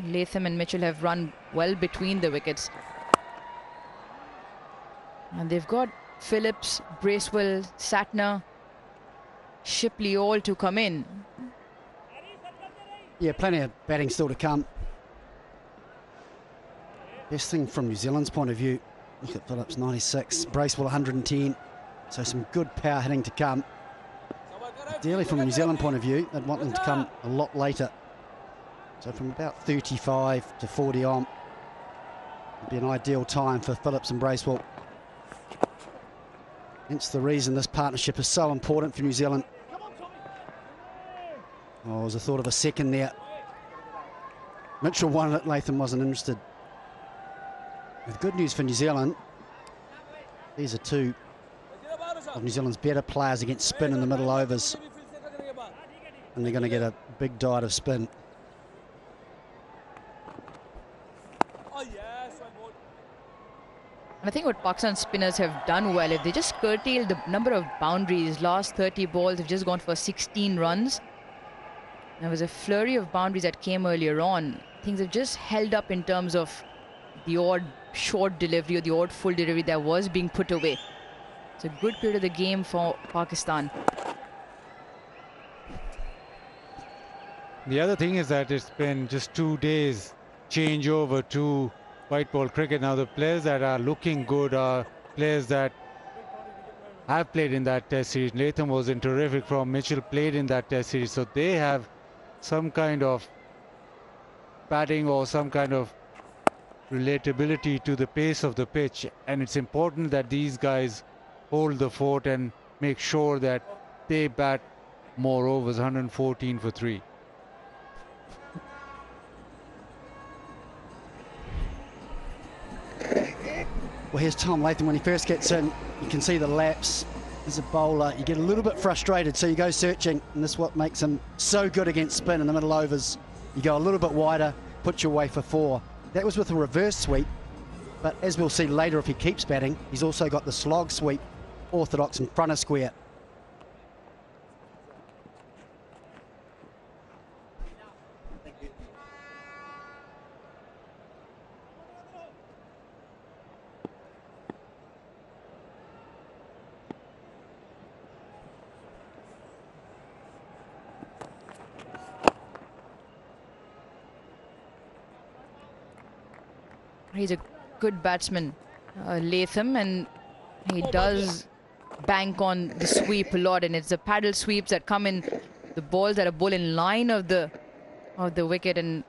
Latham and Mitchell have run well between the wickets. And they've got Phillips, Bracewell, Satner, Shipley all to come in. Yeah, plenty of batting still to come. Best thing from New Zealand's point of view, look at Phillips, 96, Bracewell 110. So some good power hitting to come. Ideally, from a New Zealand point of view, they'd want them to come a lot later. So from about 35 to 40 on, would be an ideal time for Phillips and Bracewell. Hence the reason this partnership is so important for New Zealand. Oh, it was a thought of a second there. Mitchell won it, Latham wasn't interested. With good news for New Zealand, these are 2 of New Zealand's better players against spin in the middle overs, and they're going to get a big diet of spin. I think what Pakistan spinners have done well, if they just curtail the number of boundaries, last 30 balls have just gone for 16 runs. There was a flurry of boundaries that came earlier on. Things have just held up in terms of the odd short delivery or the odd full delivery that was being put away. It's a good period of the game for Pakistan. The other thing is that it's been just 2 days change over to white ball cricket. Now the players that are looking good are players that have played in that test series. Latham was in terrific form. Mitchell played in that test series. So they have some kind of batting or some kind of relatability to the pace of the pitch. And it's important that these guys hold the fort and make sure that they bat more overs, 114 for 3. Well, here's Tom Latham. When he first gets in, you can see the lapse. As a bowler, you get a little bit frustrated, so you go searching, and this is what makes him so good against spin in the middle overs. You go a little bit wider, put your way for 4. That was with a reverse sweep, but as we'll see later, if he keeps batting, he's also got the slog sweep, orthodox in front of square. He's a good batsman, Latham, and he does bank on the sweep a lot, and it's the paddle sweeps that come in, the balls that are ball in line of the wicket, and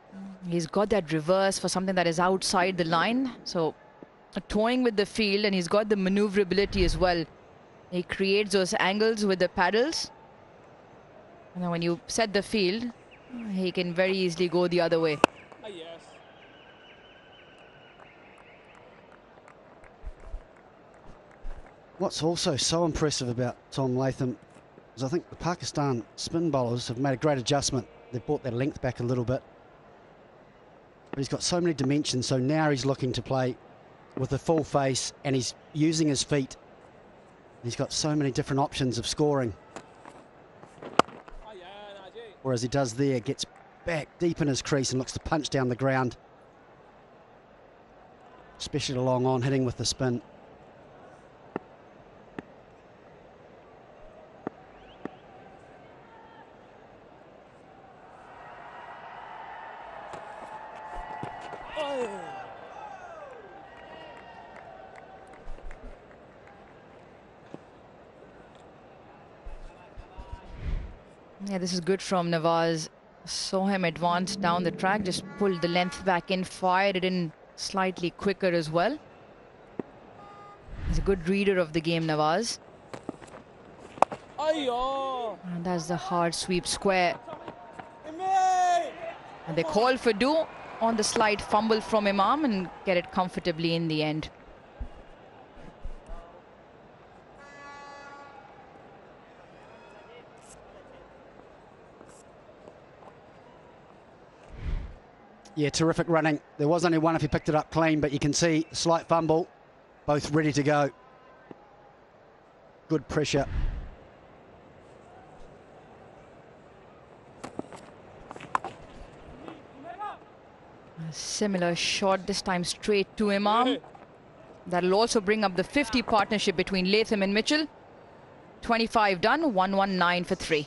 he's got that reverse for something that is outside the line, so toying with the field, and he's got the maneuverability as well. He creates those angles with the paddles, and then when you set the field, he can very easily go the other way. What's also so impressive about Tom Latham is I think the Pakistan spin bowlers have made a great adjustment. They've brought their length back a little bit. But he's got so many dimensions, so now he's looking to play with a full face and he's using his feet. He's got so many different options of scoring. Whereas he does there, gets back deep in his crease and looks to punch down the ground. Especially the long on, hitting with the spin. Yeah, this is good from Nawaz. Saw him advance down the track, just pulled the length back in, fired it in slightly quicker as well. He's a good reader of the game, Nawaz. And that's the hard sweep square. And they call for do on the slight fumble from Imam and get it comfortably in the end. Yeah, terrific running. There was only one if he picked it up clean, but you can see slight fumble, both ready to go. Good pressure. A similar shot, this time straight to Imam. That'll also bring up the 50 partnership between Latham and Mitchell. 25 done, 119 for 3.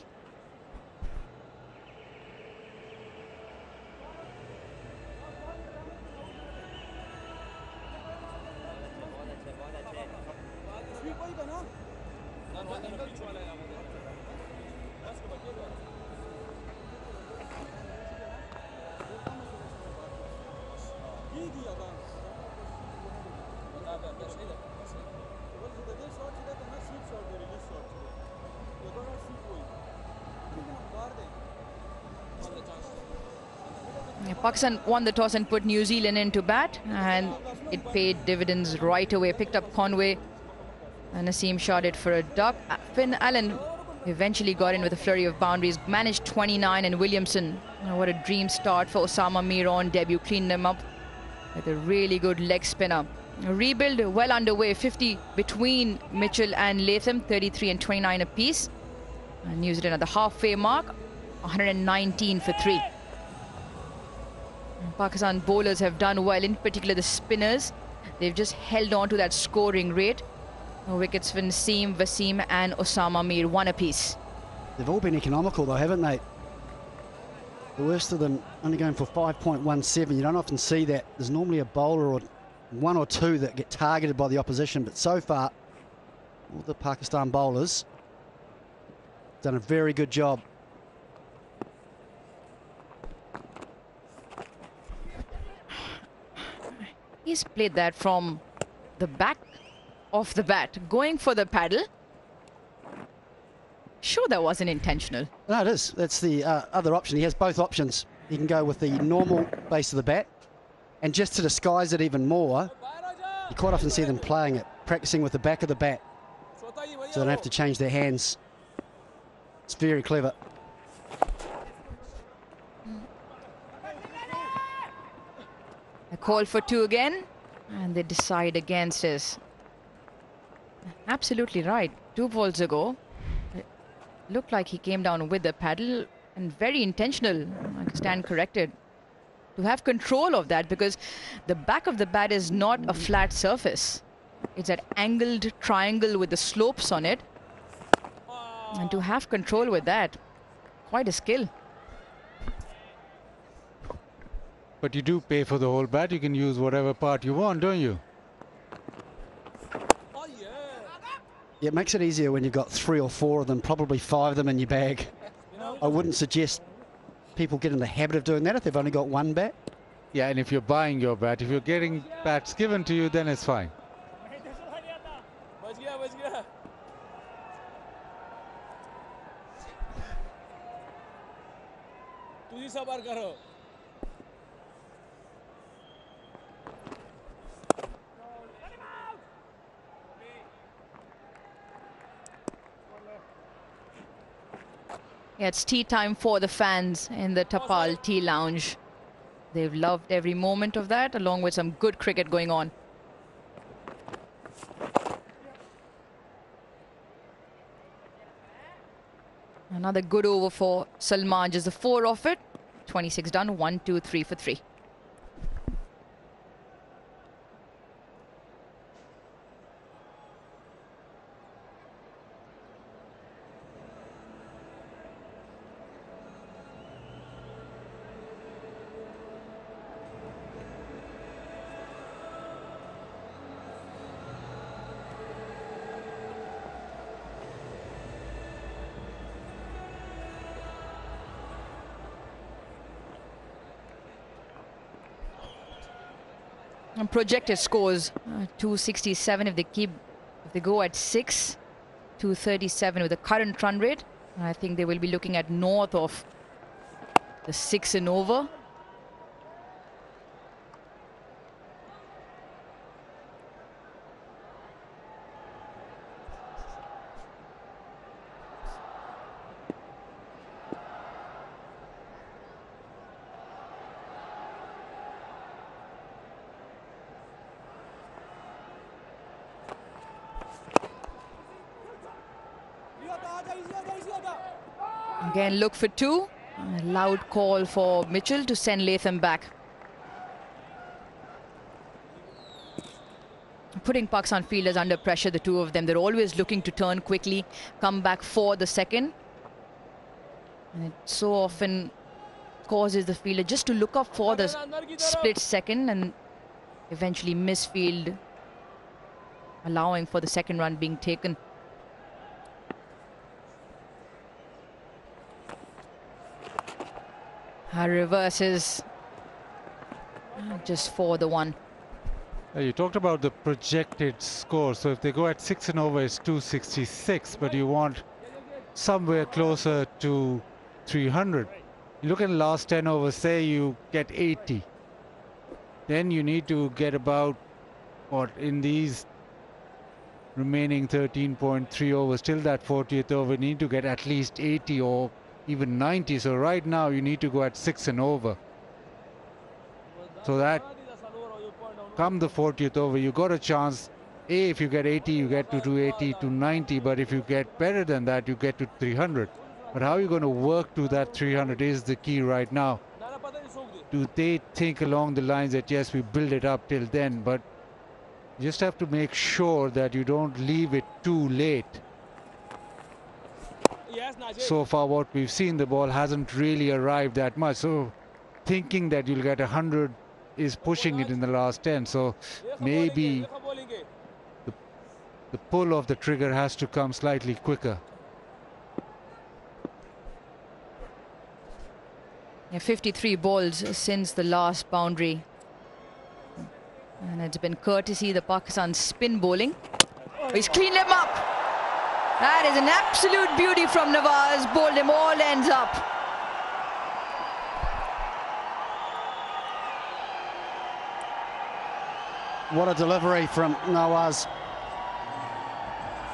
Pakistan won the toss and put New Zealand into bat, and it paid dividends right away. Picked up Conway, and Naseem shot it for a duck. Finn Allen eventually got in with a flurry of boundaries, managed 29, and Williamson, what a dream start for Osama Mir on debut, cleaned them up with a really good leg spinner. A rebuild well underway, 50 between Mitchell and Latham, 33 and 29 apiece. And New Zealand at the halfway mark, 119 for 3. Pakistan bowlers have done well, in particular the spinners. They've just held on to that scoring rate. Wickets for Naseem, Wasim and Osama Mir, 1 apiece. They've all been economical though, haven't they? The worst of them only going for 5.17. You don't often see that. There's normally a bowler or 1 or 2 that get targeted by the opposition, but so far all the Pakistan bowlers done a very good job. He's played that from the back of the bat, going for the paddle. Sure, that wasn't intentional. No, it is. That's the other option. He has both options. He can go with the normal base of the bat, and just to disguise it even more, you quite often see them playing it, practicing with the back of the bat, so they don't have to change their hands. It's very clever. A call for 2 again, and they decide against us. Absolutely right. 2 balls ago, it looked like he came down with the paddle, and very intentional. I can stand corrected. To have control of that, because the back of the bat is not a flat surface. It's an angled triangle with the slopes on it. And to have control with that, quite a skill. But you do pay for the whole bat. You can use whatever part you want, don't you? Yeah, it makes it easier when you've got 3 or 4 of them, probably 5 of them in your bag. I wouldn't suggest people get in the habit of doing that if they've only got 1 bat. Yeah, and if you're buying your bat, if you're getting bats given to you, then it's fine. Yeah, it's tea time for the fans in the Tapal Tea Lounge. They've loved every moment of that, along with some good cricket going on. Another good over for Salman, just the 4 off it. 26 done, 1, 2, 3 for 3. projected scores 267 if they go at 6, 237 with the current run rate. I think they will be looking at north of the 6 and over. Again, look for 2. A loud call for Mitchell to send Latham back. Putting Pakistan fielders under pressure, the two of them. They're always looking to turn quickly, come back for the second. And it so often causes the fielder just to look up for the split second and eventually miss field, allowing for the second run being taken. Reverses just for the 1. You talked about the projected score. So if they go at 6 and over, it's 266, but you want somewhere closer to 300. You look at the last 10 overs, say you get 80. Then you need to get about, what, in these remaining 13.3 overs, till that 40th over, you need to get at least 80 or even 90. So right now you need to go at 6 and over. So that come the 40th over, you got a chance. If you get 80, you get to 280 to 90. But if you get better than that, you get to 300. But how are you going to work to that 300 is the key right now. Do they think along the lines that, yes, we build it up till then, but you just have to make sure that you don't leave it too late. So far what we've seen, the ball hasn't really arrived that much. So thinking that you'll get 100 is pushing it in the last 10. So maybe the pull of the trigger has to come slightly quicker. Yeah, 53 balls since the last boundary. And it's been courtesy the Pakistan spin bowling. He's cleaned him up. That is an absolute beauty from Nawaz. Bowled him all ends up. What a delivery from Nawaz.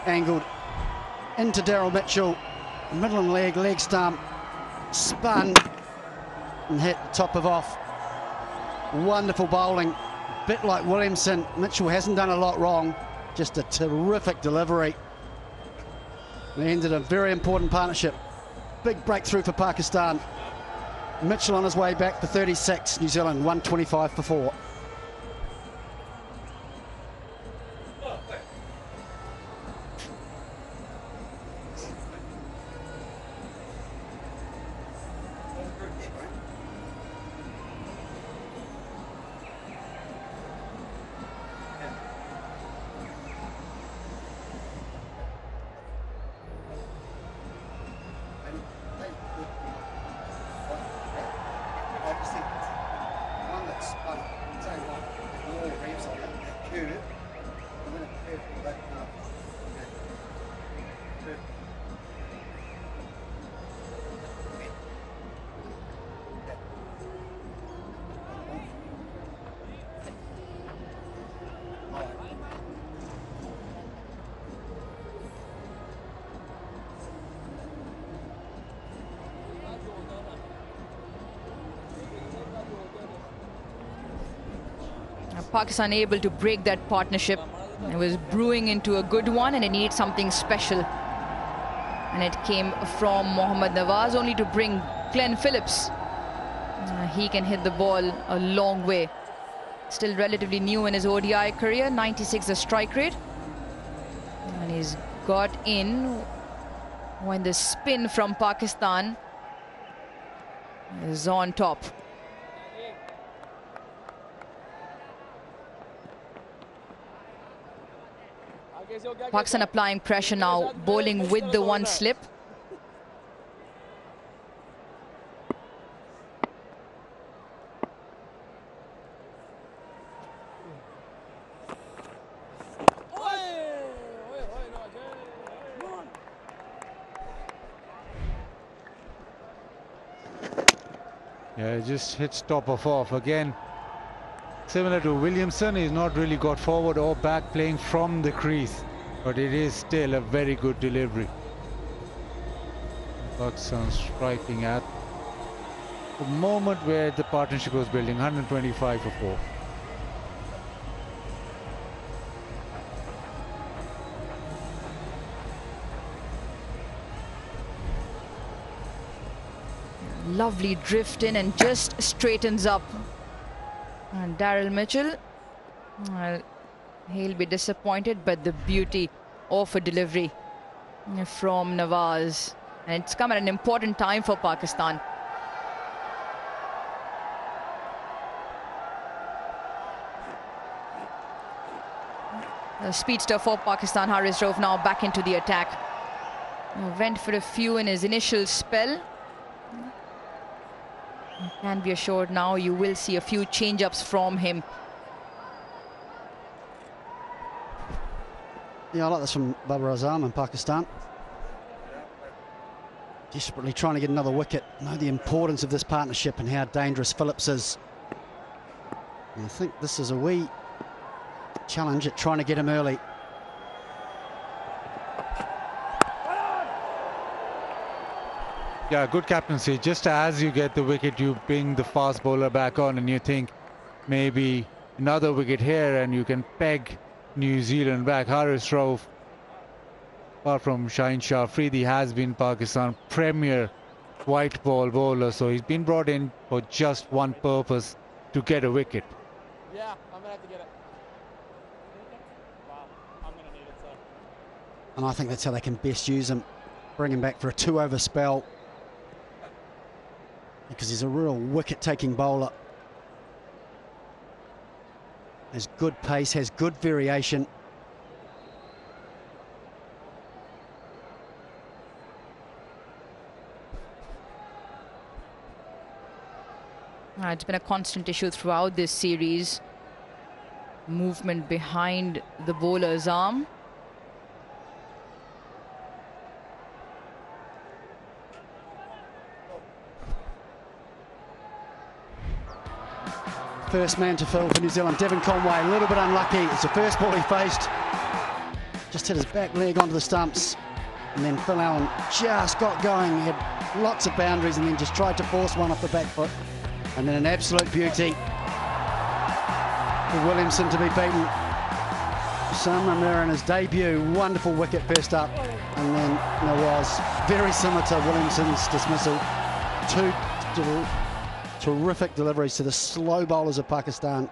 Angled into Daryl Mitchell. Middle and leg stump. Spun and hit the top of off. Wonderful bowling. Bit like Williamson. Mitchell hasn't done a lot wrong. Just a terrific delivery. They ended a very important partnership. Big breakthrough for Pakistan. Mitchell on his way back for 36. New Zealand 125 for 4. Pakistan able to break that partnership. It was brewing into a good one and it needed something special. And it came from Mohammad Nawaz, only to bring Glenn Phillips. He can hit the ball a long way. Still relatively new in his ODI career, 96 the strike rate. And he's got in when the spin from Pakistan is on top. Pakistan applying pressure now, bowling with the 1 slip. Yeah, just hits top off again. Similar to Williamson, he's not really got forward or back playing from the crease, but it is still a very good delivery. Pakistan striking at the moment where the partnership was building, 125 for 4. Lovely drift in and just straightens up. And Daryl Mitchell, well, he'll be disappointed, but the beauty of a delivery from Nawaz. And it's come at an important time for Pakistan. The speedster for Pakistan, Haris Rauf, now back into the attack. Went for a few in his initial spell. You can be assured now you will see a few change-ups from him. Yeah, I like this from Babar Azam in Pakistan. Desperately trying to get another wicket. Know the importance of this partnership and how dangerous Phillips is. And I think this is a wee challenge at trying to get him early. Yeah, good captaincy. Just as you get the wicket, you bring the fast bowler back on and you think maybe another wicket here and you can peg New Zealand back. Haris Rauf, apart from Shaheen Shah Afridi, has been Pakistan premier white ball bowler, so he's been brought in for just one purpose, to get a wicket. Yeah, I'm gonna have to get it. Wow, I'm gonna need it, sir. And I think that's how they can best use him. Bring him back for a 2-over spell. Because he's a real wicket-taking bowler. Has good pace, has good variation. It's been a constant issue throughout this series. Movement behind the bowler's arm. First man to fill for New Zealand, Devon Conway, a little bit unlucky. It's the first ball he faced. Just hit his back leg onto the stumps. And then Phil Allen just got going. He had lots of boundaries and then just tried to force one off the back foot. And then an absolute beauty for Williamson to be beaten. Sam Ramira in his debut, wonderful wicket first up. And then Nawaz, very similar to Williamson's dismissal. Two terrific deliveries to the slow bowlers of Pakistan.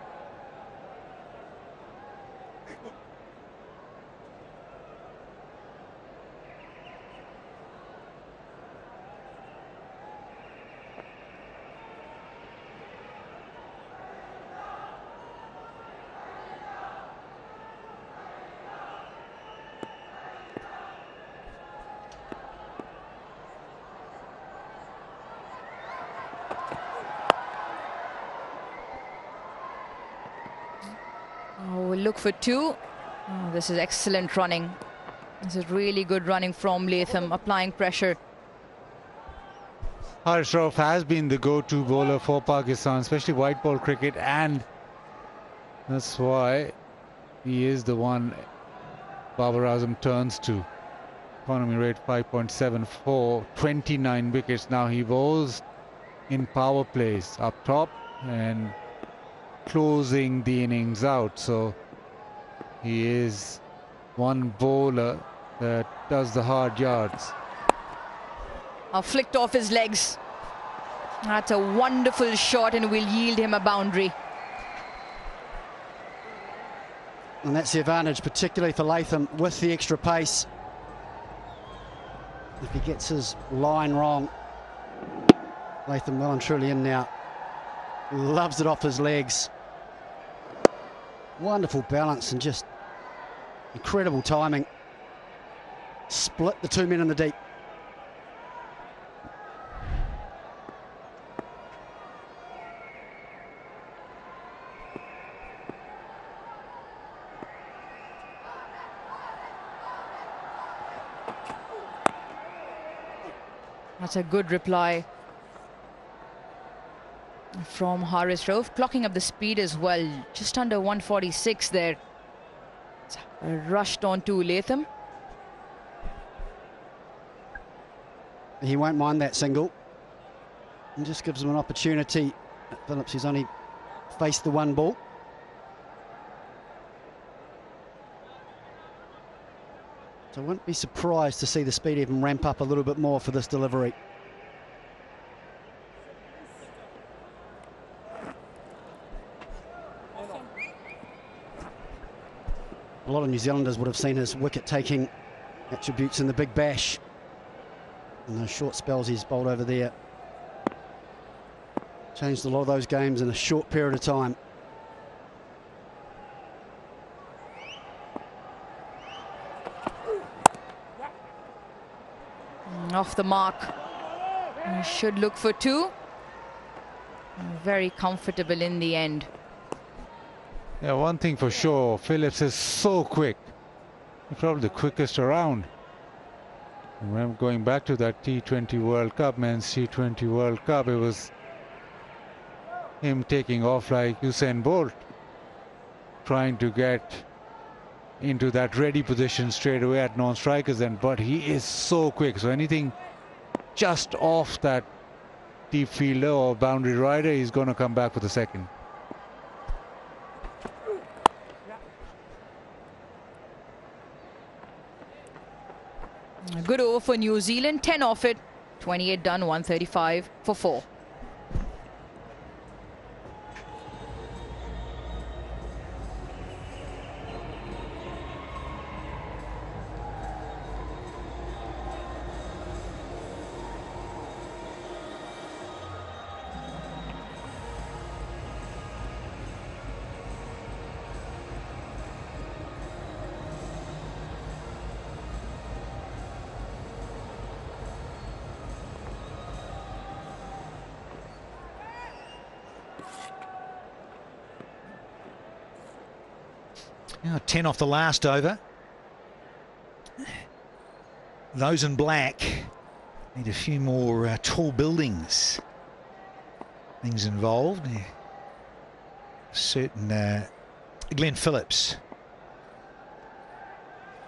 We'll look for 2. This is excellent running. This is really good running from Latham, applying pressure. Haris Rauf has been the go-to bowler for Pakistan, especially white ball cricket, and that's why he is the one Babar Azam turns to. Economy rate 5.74, 29 wickets. Now he bowls in power plays up top and closing the innings out, so he is one bowler that does the hard yards. Flicked off his legs. That's a wonderful shot and will yield him a boundary. And that's the advantage, particularly for Latham, with the extra pace. If he gets his line wrong, Latham well and truly in now. Loves it off his legs. Wonderful balance and just incredible timing. Split the 2 men in the deep. That's a good reply. from Haris Rauf, clocking up the speed as well, just under 146 there. Rushed on to Latham. He won't mind that single. And just gives him an opportunity. Phillips, he's only faced the one ball. So I wouldn't be surprised to see the speed even ramp up a little bit more for this delivery. A lot of New Zealanders would have seen his wicket-taking attributes in the Big Bash. And those short spells he's bowled over there. Changed a lot of those games in a short period of time. Off the mark. He should look for 2. Very comfortable in the end. Yeah, one thing for sure, Phillips is so quick. He's probably the quickest around. Remember going back to that T20 World Cup, men's T20 World Cup, it was him taking off like Usain Bolt, trying to get into that ready position straight away at non-strikers, but he is so quick. So anything just off that deep fielder or boundary rider, he's going to come back for the second. A good over for New Zealand, 10 off it, 28 done, 135 for 4. Now 10 off the last over. Those in black need a few more tall buildings. Things involved. Certain Glenn Phillips,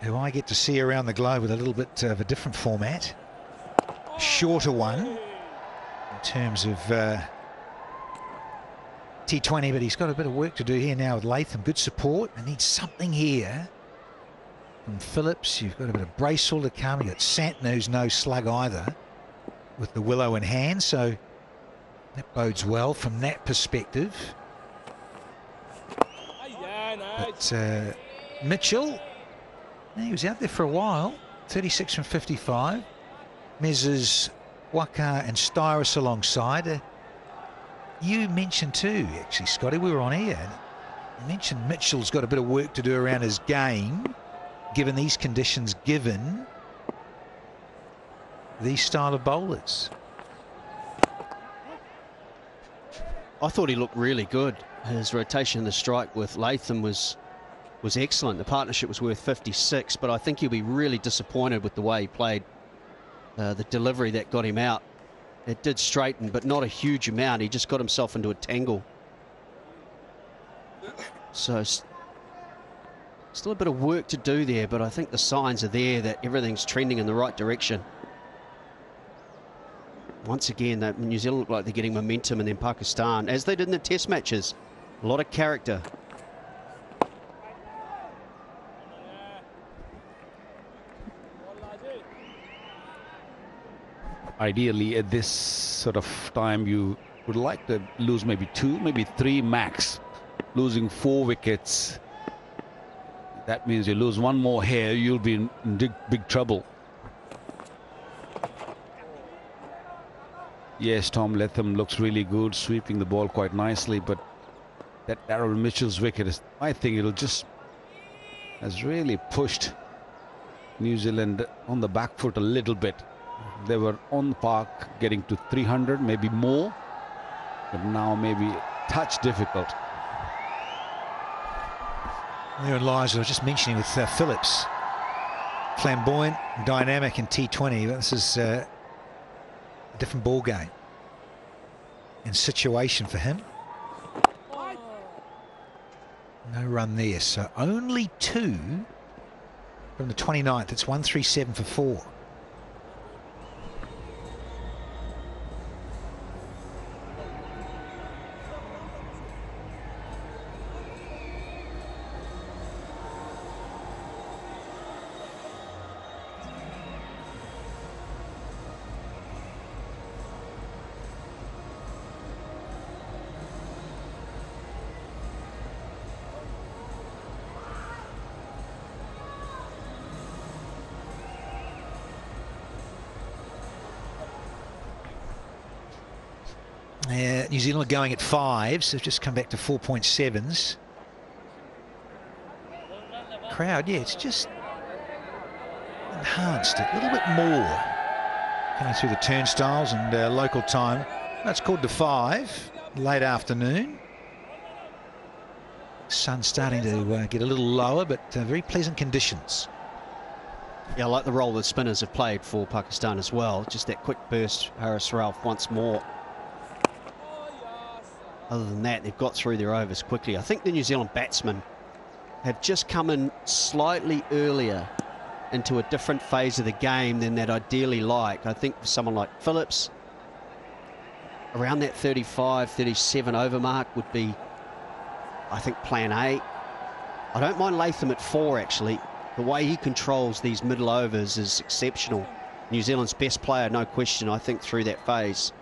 who I get to see around the globe with a little bit of a different format. Shorter one in terms of T20, but he's got a bit of work to do here now with Latham. Good support. I need something here from Phillips. You've got a bit of Bracewell to come. You've got Santner, who's no slug either, with the willow in hand. So that bodes well from that perspective. But Mitchell, he was out there for a while. 36 from 55. Mez's, Waka and Styrus alongside. You mentioned too, actually, Scotty, we were on air. You mentioned Mitchell's got a bit of work to do around his game, given these conditions, given these style of bowlers. I thought he looked really good. His rotation in the strike with Latham was excellent. The partnership was worth 56, but I think he'll be really disappointed with the way he played. The delivery that got him out. It did straighten, but not a huge amount. He just got himself into a tangle. So still a bit of work to do there, but I think the signs are there that everything's trending in the right direction. Once again, New Zealand look like they're getting momentum, and then Pakistan, as they did in the test matches, a lot of character. Ideally, at this sort of time, you would like to lose maybe 2, maybe 3 max. Losing 4 wickets, that means you lose 1 more here, you'll be in big trouble. Yes, Tom Latham looks really good, sweeping the ball quite nicely, but that Darryl Mitchell's wicket is, I think it'll just has really pushed New Zealand on the back foot a little bit. They were on the park getting to 300, maybe more, but now maybe a touch difficult. Therein lies, I was just mentioning with Phillips, flamboyant, dynamic in T20. This is a different ball game. and situation for him. No run there, so only 2 from the 29th. It's 137 for 4. New Zealand are going at 5s. They've just come back to 4.7s. Crowd, yeah, it's just enhanced it a little bit more. Coming through the turnstiles and local time. That's called to 5, late afternoon. Sun's starting to get a little lower, but very pleasant conditions. Yeah, I like the role that spinners have played for Pakistan as well. Just that quick burst, Haris Rauf once more. Other than that, they've got through their overs quickly. I think the New Zealand batsmen have just come in slightly earlier into a different phase of the game than they'd ideally like. I think for someone like Phillips, around that 35, 37 over mark would be, I think, plan A. I don't mind Latham at 4, actually. The way he controls these middle overs is exceptional. New Zealand's best player, no question, I think, through that phase.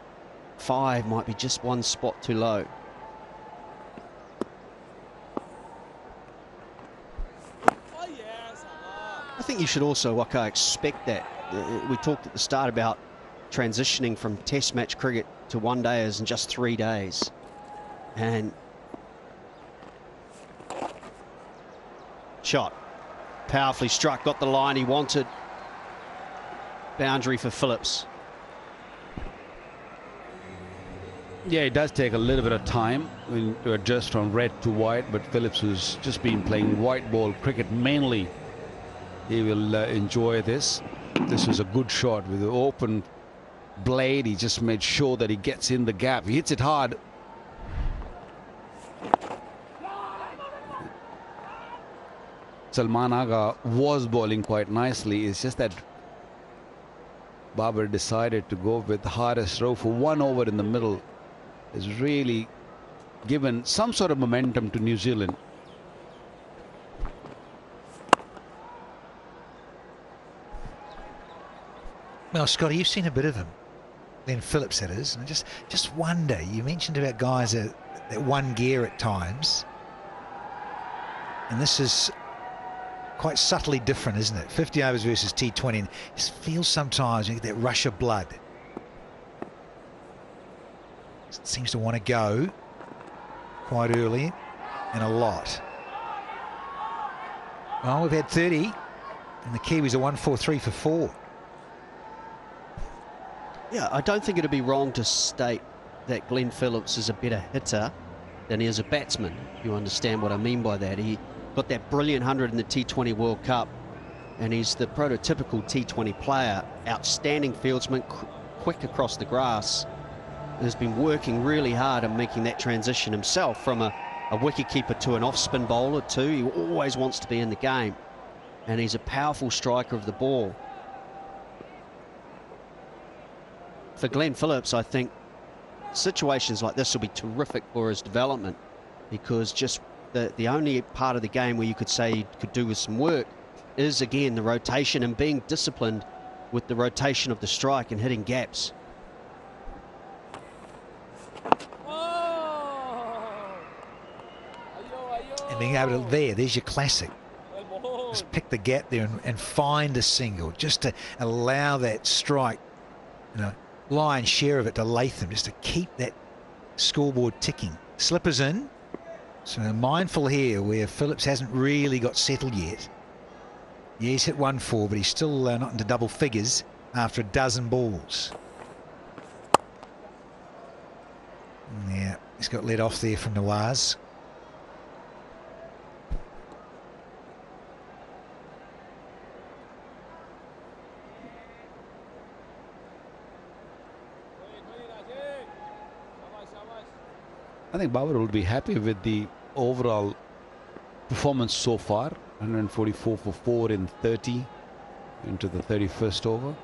5 might be just one spot too low. I think you should also, Waka, expect that. We talked at the start about transitioning from test match cricket to one-dayers in just 3 days. And shot. Powerfully struck, got the line he wanted. Boundary for Phillips. Yeah, it does take a little bit of time to adjust from red to white, but Phillips has just been playing white ball cricket mainly. He will enjoy this. This was a good shot with the open blade. He just made sure that he gets in the gap. He hits it hard. Salman Agha was bowling quite nicely. It's just that Babar decided to go with Haris Rauf for 1 over in the middle. Has really given some sort of momentum to New Zealand. Well, Scotty, you've seen a bit of him. Then Phillips, that is. And I just wonder, you mentioned about guys that one gear at times. And this is quite subtly different, isn't it? 50 overs versus T20. And it just feels sometimes you get that rush of blood. It seems to want to go quite early and a lot. Well, we've had 30. And the Kiwis are 143 for 4. Yeah, I don't think it'd be wrong to state that Glenn Phillips is a better hitter than he is a batsman. You understand what I mean by that. He got that brilliant 100 in the T20 World Cup, and he's the prototypical T20 player. Outstanding fieldsman, quick across the grass. Has been working really hard on making that transition himself from a wicketkeeper to an off-spin bowler too. He always wants to be in the game, and he's a powerful striker of the ball. For Glenn Phillips, I think situations like this will be terrific for his development, because just the only part of the game where you could say he could do with some work is, again, the rotation and being disciplined with the rotation of the strike and hitting gaps. And being able to, there's your classic. Just pick the gap there and find a single, just to allow that strike, lion's share of it to Latham, just to keep that scoreboard ticking. Slippers in, so mindful here where Phillips hasn't really got settled yet. Yeah, he's hit 1-4, but he's still not into double figures after a dozen balls. Yeah, he's got let off there from Nawaz. I think Babar will be happy with the overall performance so far. 144 for 4 in 30 into the 31st over.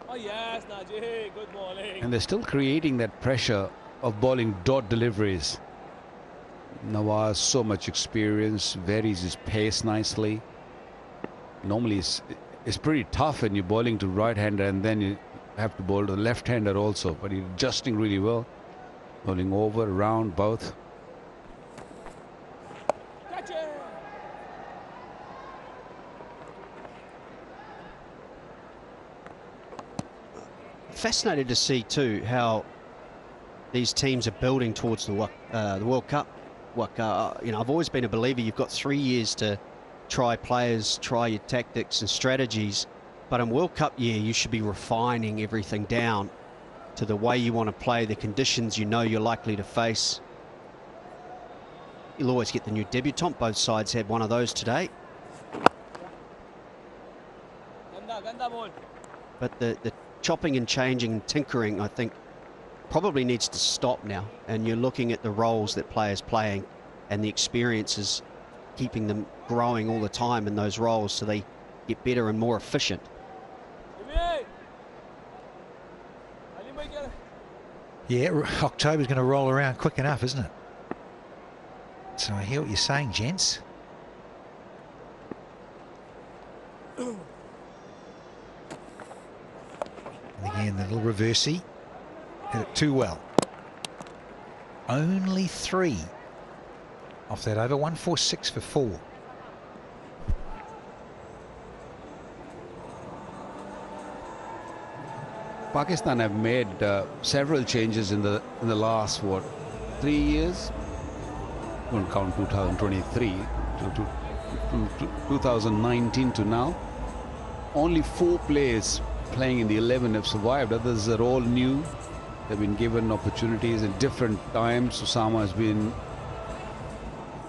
Oh yes, Najee, good bowling. And they're still creating that pressure of bowling dot deliveries. Nawaz, so much experience, varies his pace nicely. Normally it's pretty tough when you're bowling to right-hander and then you have to bowl to the left-hander also, but he's adjusting really well. Bowling over, around, both. Fascinated to see too how these teams are building towards the World Cup. You know, I've always been a believer you've got 3 years to try players, try your tactics and strategies, but in World Cup year you should be refining everything down to the way you want to play, the conditions you know you're likely to face. You'll always get the new debutant. Both sides had one of those today. But the chopping and changing and tinkering, I think, probably needs to stop now. And you're looking at the roles that players playing and the experiences, keeping them growing all the time in those roles so they get better and more efficient. Yeah, October's going to roll around quick enough, isn't it? So I hear what you're saying, gents. And again, the little reversey. Hit it too well. Only 3 off that over. 146 for 4. Pakistan have made several changes in the last 3 years. Don't count 2023 from 2019 to now. Only 4 players playing in the 11 have survived. Others are all new. They've been given opportunities at different times. Osama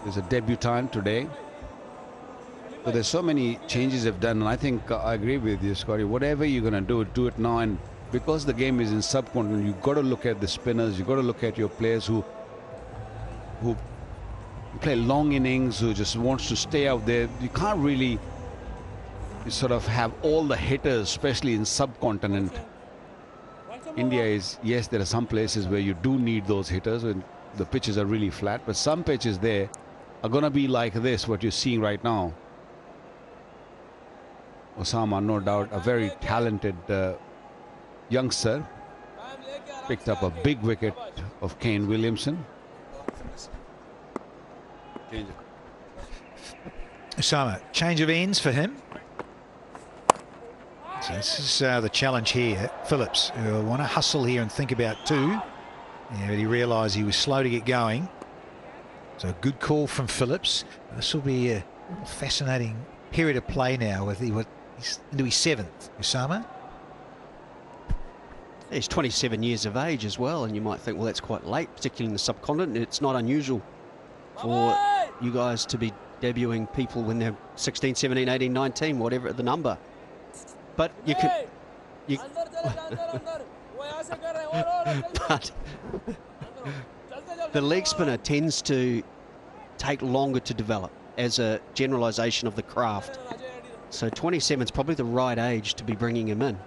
is a debutant today. So there's so many changes they've done, and I think I agree with you, Scotty. Whatever you're going to do it now. And because the game is in subcontinent, you've got to look at the spinners. You've got to look at your players who play long innings, who just wants to stay out there. You can't really sort of have all the hitters, especially in subcontinent. India is, yes, there are some places where you do need those hitters when the pitches are really flat, but some pitches there are going to be like this, what you're seeing right now. Osama, no doubt, a very talented youngster, picked up a big wicket of Kane Williamson. Osama, change of ends for him. So this is the challenge here. Phillips, who want to hustle here and think about 2. Yeah, but he realised he was slow to get going. So a good call from Phillips. This will be a fascinating period of play now with he's into his 7th. Osama? He's 27 years of age as well, and you might think, well, that's quite late, particularly in the subcontinent. It's not unusual for you guys to be debuting people when they're 16, 17, 18, 19, whatever the number. But you could... but the leg spinner tends to take longer to develop as a generalisation of the craft. So 27 is probably the right age to be bringing him in.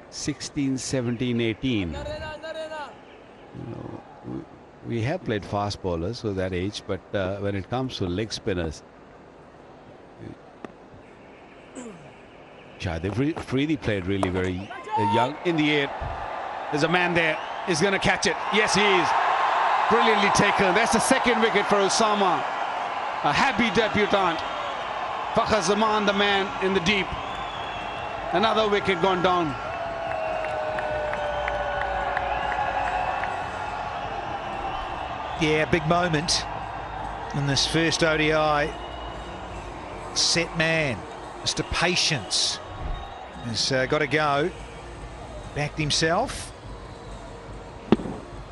(16, 17, 18). We have played fast bowlers with that age, but when it comes to leg spinners, they've really played really very young. In the air, there's a man there. He's going to catch it. Yes, he is. Brilliantly taken. That's the 2nd wicket for Osama. A happy debutant. Fakhar Zaman, the man in the deep. Another wicket gone down. Yeah, big moment in this first ODI. Set man, Mr. Patience, has got to go. Backed himself.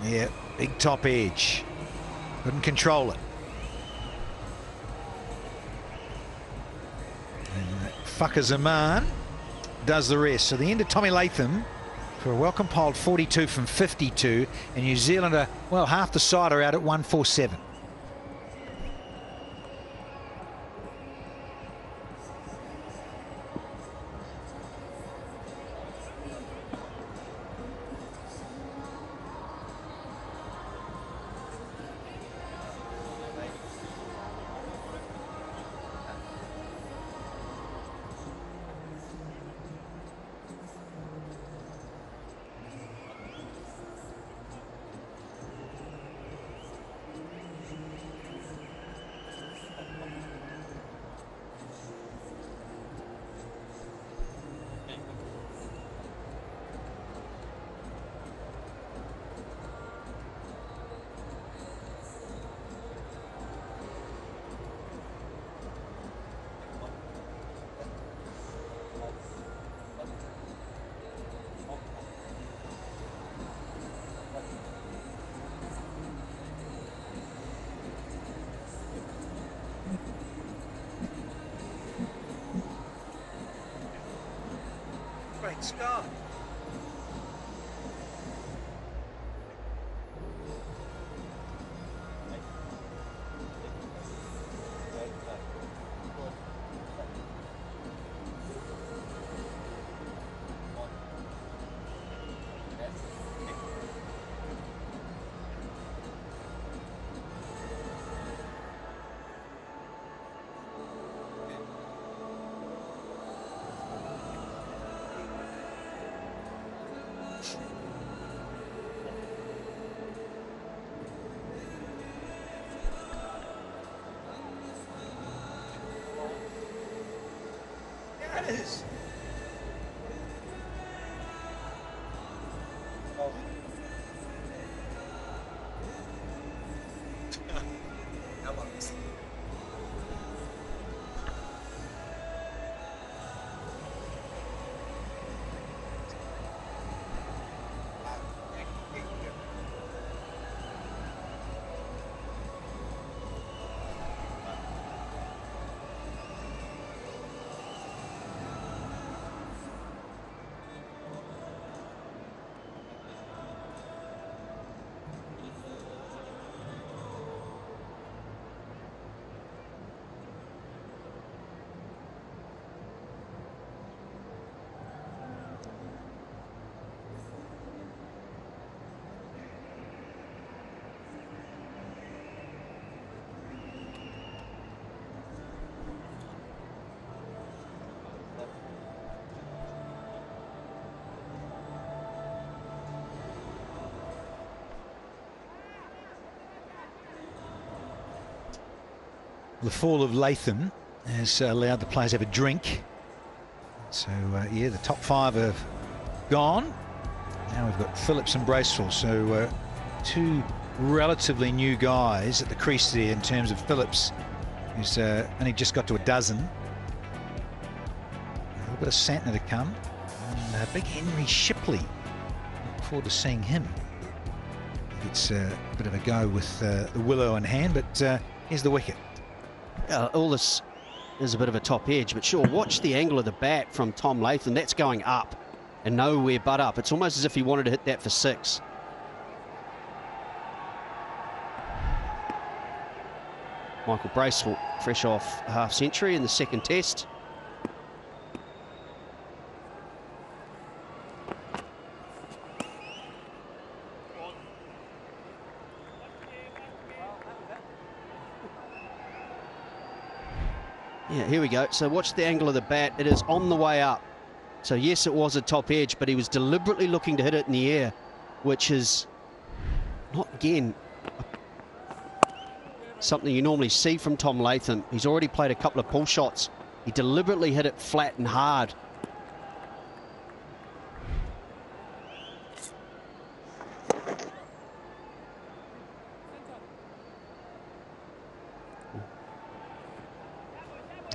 Yeah, big top edge. Couldn't control it. And Fucker Zaman does the rest. So the end of Tommy Latham for a welcome piled 42 from 52, and New Zealand are, well, half the side are out at 147. Great start. There it is. The fall of Latham has allowed the players to have a drink. So, yeah, the top five have gone. Now we've got Phillips and Bracewell. So, two relatively new guys at the crease there in terms of Phillips, who's only just got to a dozen. A little bit of Santner to come. And big Henry Shipley. Look forward to seeing him. He gets a bit of a go with the willow in hand, but here's the wicket. All this is a bit of a top edge, but sure, watch the angle of the bat from Tom Latham. That's going up and nowhere but up. It's almost as if he wanted to hit that for 6. Michael Bracewell, fresh off a half century in the second test. Yeah, here we go. So watch the angle of the bat. It is on the way up. So yes, it was a top edge, but he was deliberately looking to hit it in the air, which is not, again, something you normally see from Tom Latham. He's already played a couple of pull shots. He deliberately hit it flat and hard.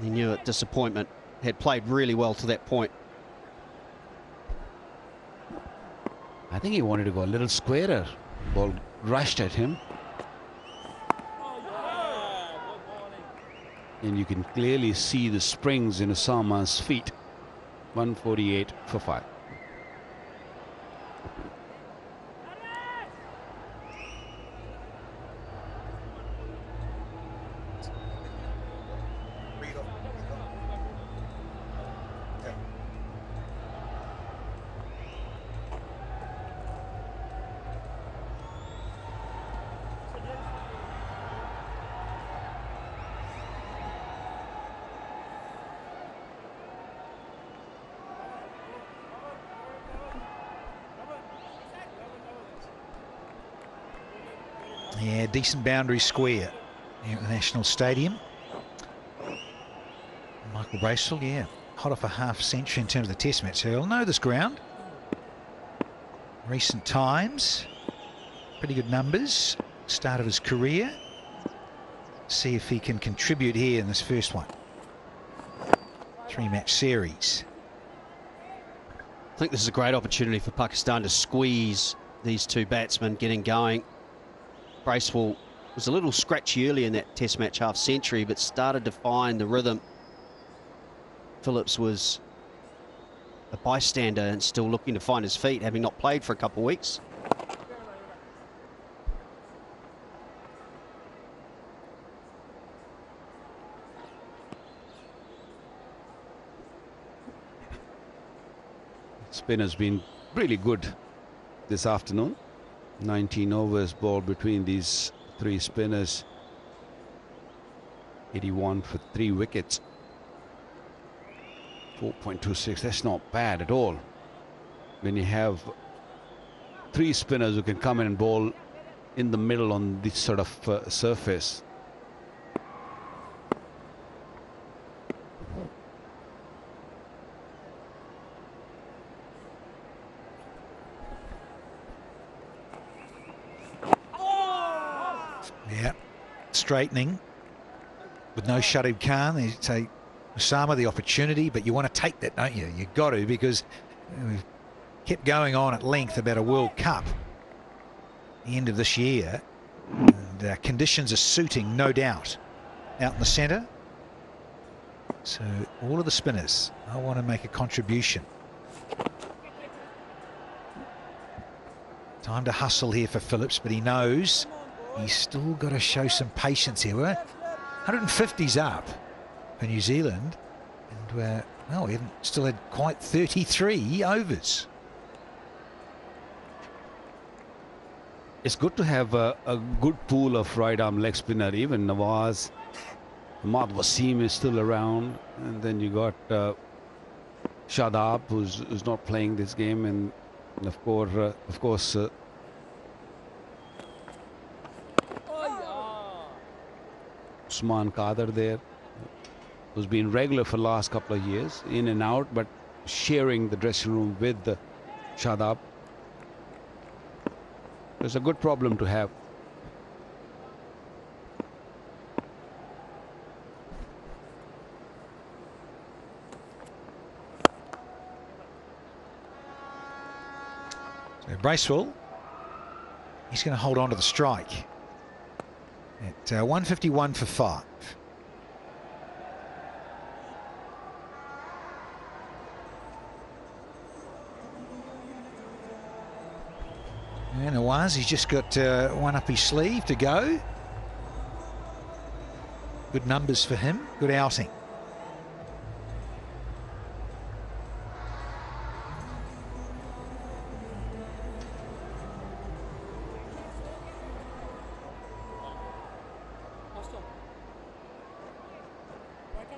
He knew it, disappointment. Had played really well to that point. I think he wanted to go a little squarer. Ball rushed at him. And you can clearly see the springs in Osama's feet. 148 for 5. Yeah, decent boundary square here at the National Stadium. Michael Bracewell, yeah, hot off a half century in terms of the test match. He'll know this ground. Recent times, pretty good numbers. Start of his career. See if he can contribute here in this first one. 3-match series. I think this is a great opportunity for Pakistan to squeeze these two batsmen getting going. Bracewell was a little scratchy early in that test match half century, but started to find the rhythm. Phillips was a bystander and still looking to find his feet, having not played for a couple of weeks. Spin has been really good this afternoon. 19 overs ball between these 3 spinners. 81 for 3 wickets. 4.26, that's not bad at all. When you have 3 spinners who can come in and bowl in the middle on this sort of surface. Yeah, straightening with no Shahid Khan. They say Osama the opportunity, but you want to take that, don't you? You've got to, because we've kept going on at length about a World Cup the end of this year, and conditions are suiting, no doubt, out in the centre. So all of the spinners, I want to make a contribution. Time to hustle here for Phillips, but he knows he's still got to show some patience here. We're 150's up for New Zealand, and well, we haven't still had quite 33 overs. It's good to have a good pool of right-arm leg spinner. Even Nawaz, Ahmad Wasim is still around, and then you got Shadab, who's not playing this game, and of course. Usman Kader there, who's been regular for the last couple of years, in and out, but sharing the dressing room with Shadab. It's a good problem to have. So Bracewell, he's going to hold on to the strike at 151 for 5. And Nawaz, he's just got one up his sleeve to go. Good numbers for him, good outing.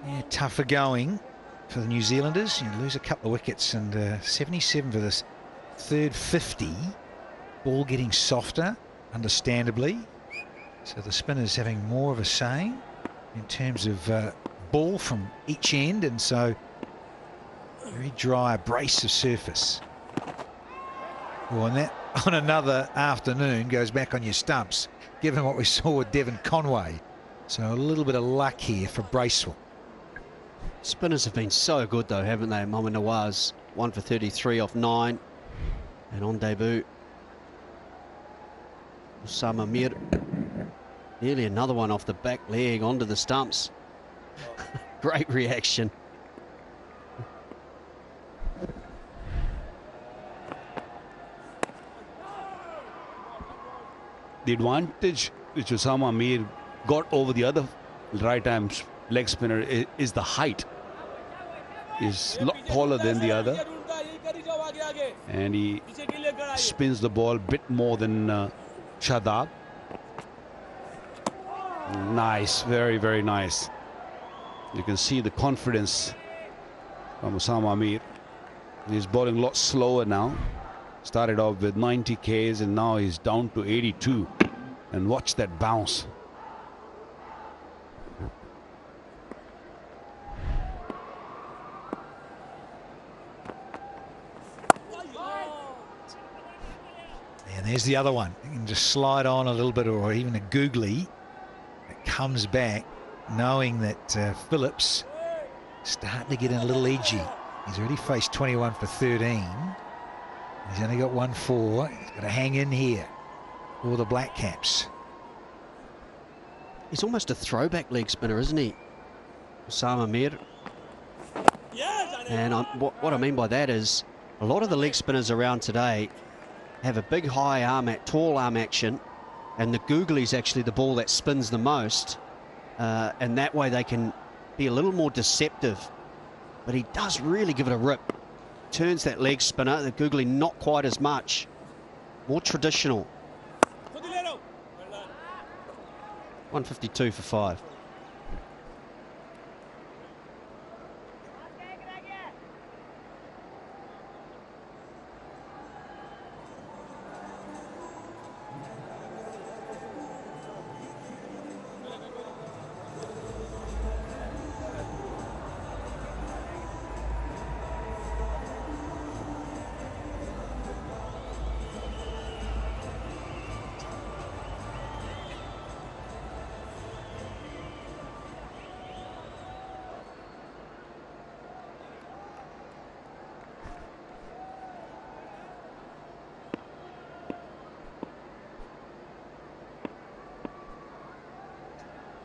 Yeah, tougher going for the New Zealanders. You lose a couple of wickets, and 77 for this third 50. Ball getting softer, understandably. So the spinners having more of a say in terms of ball from each end, and so very dry, abrasive surface. Well, and that on another afternoon goes back on your stumps, given what we saw with Devon Conway. So a little bit of luck here for Bracewell. Spinners have been so good though, haven't they? Mohammad Nawaz, 1 for 33 off 9, and on debut, Osama Mir, nearly another one off the back leg onto the stumps. Great reaction. The advantage which Osama Mir got over the other right arm leg spinner is the height. He's a lot taller than the other, and he spins the ball a bit more than Shadab. Nice, very, very nice. You can see the confidence from Osama Mir. He's bowling a lot slower now. Started off with 90 Ks and now he's down to 82. And watch that bounce. And there's the other one. You can just slide on a little bit, or even a googly. It comes back knowing that Phillips starting to get in a little edgy. He's already faced 21 for 13. He's only got 1-4. He's got to hang in here for the Black Caps. He's almost a throwback leg spinner, isn't he, Osama Mir? And what I mean by that is a lot of the leg spinners around today have a big high arm, tall arm action, and the googly is actually the ball that spins the most, and that way they can be a little more deceptive. But he does really give it a rip. Turns that leg spinner, the googly not quite as much. More traditional. 152 for 5.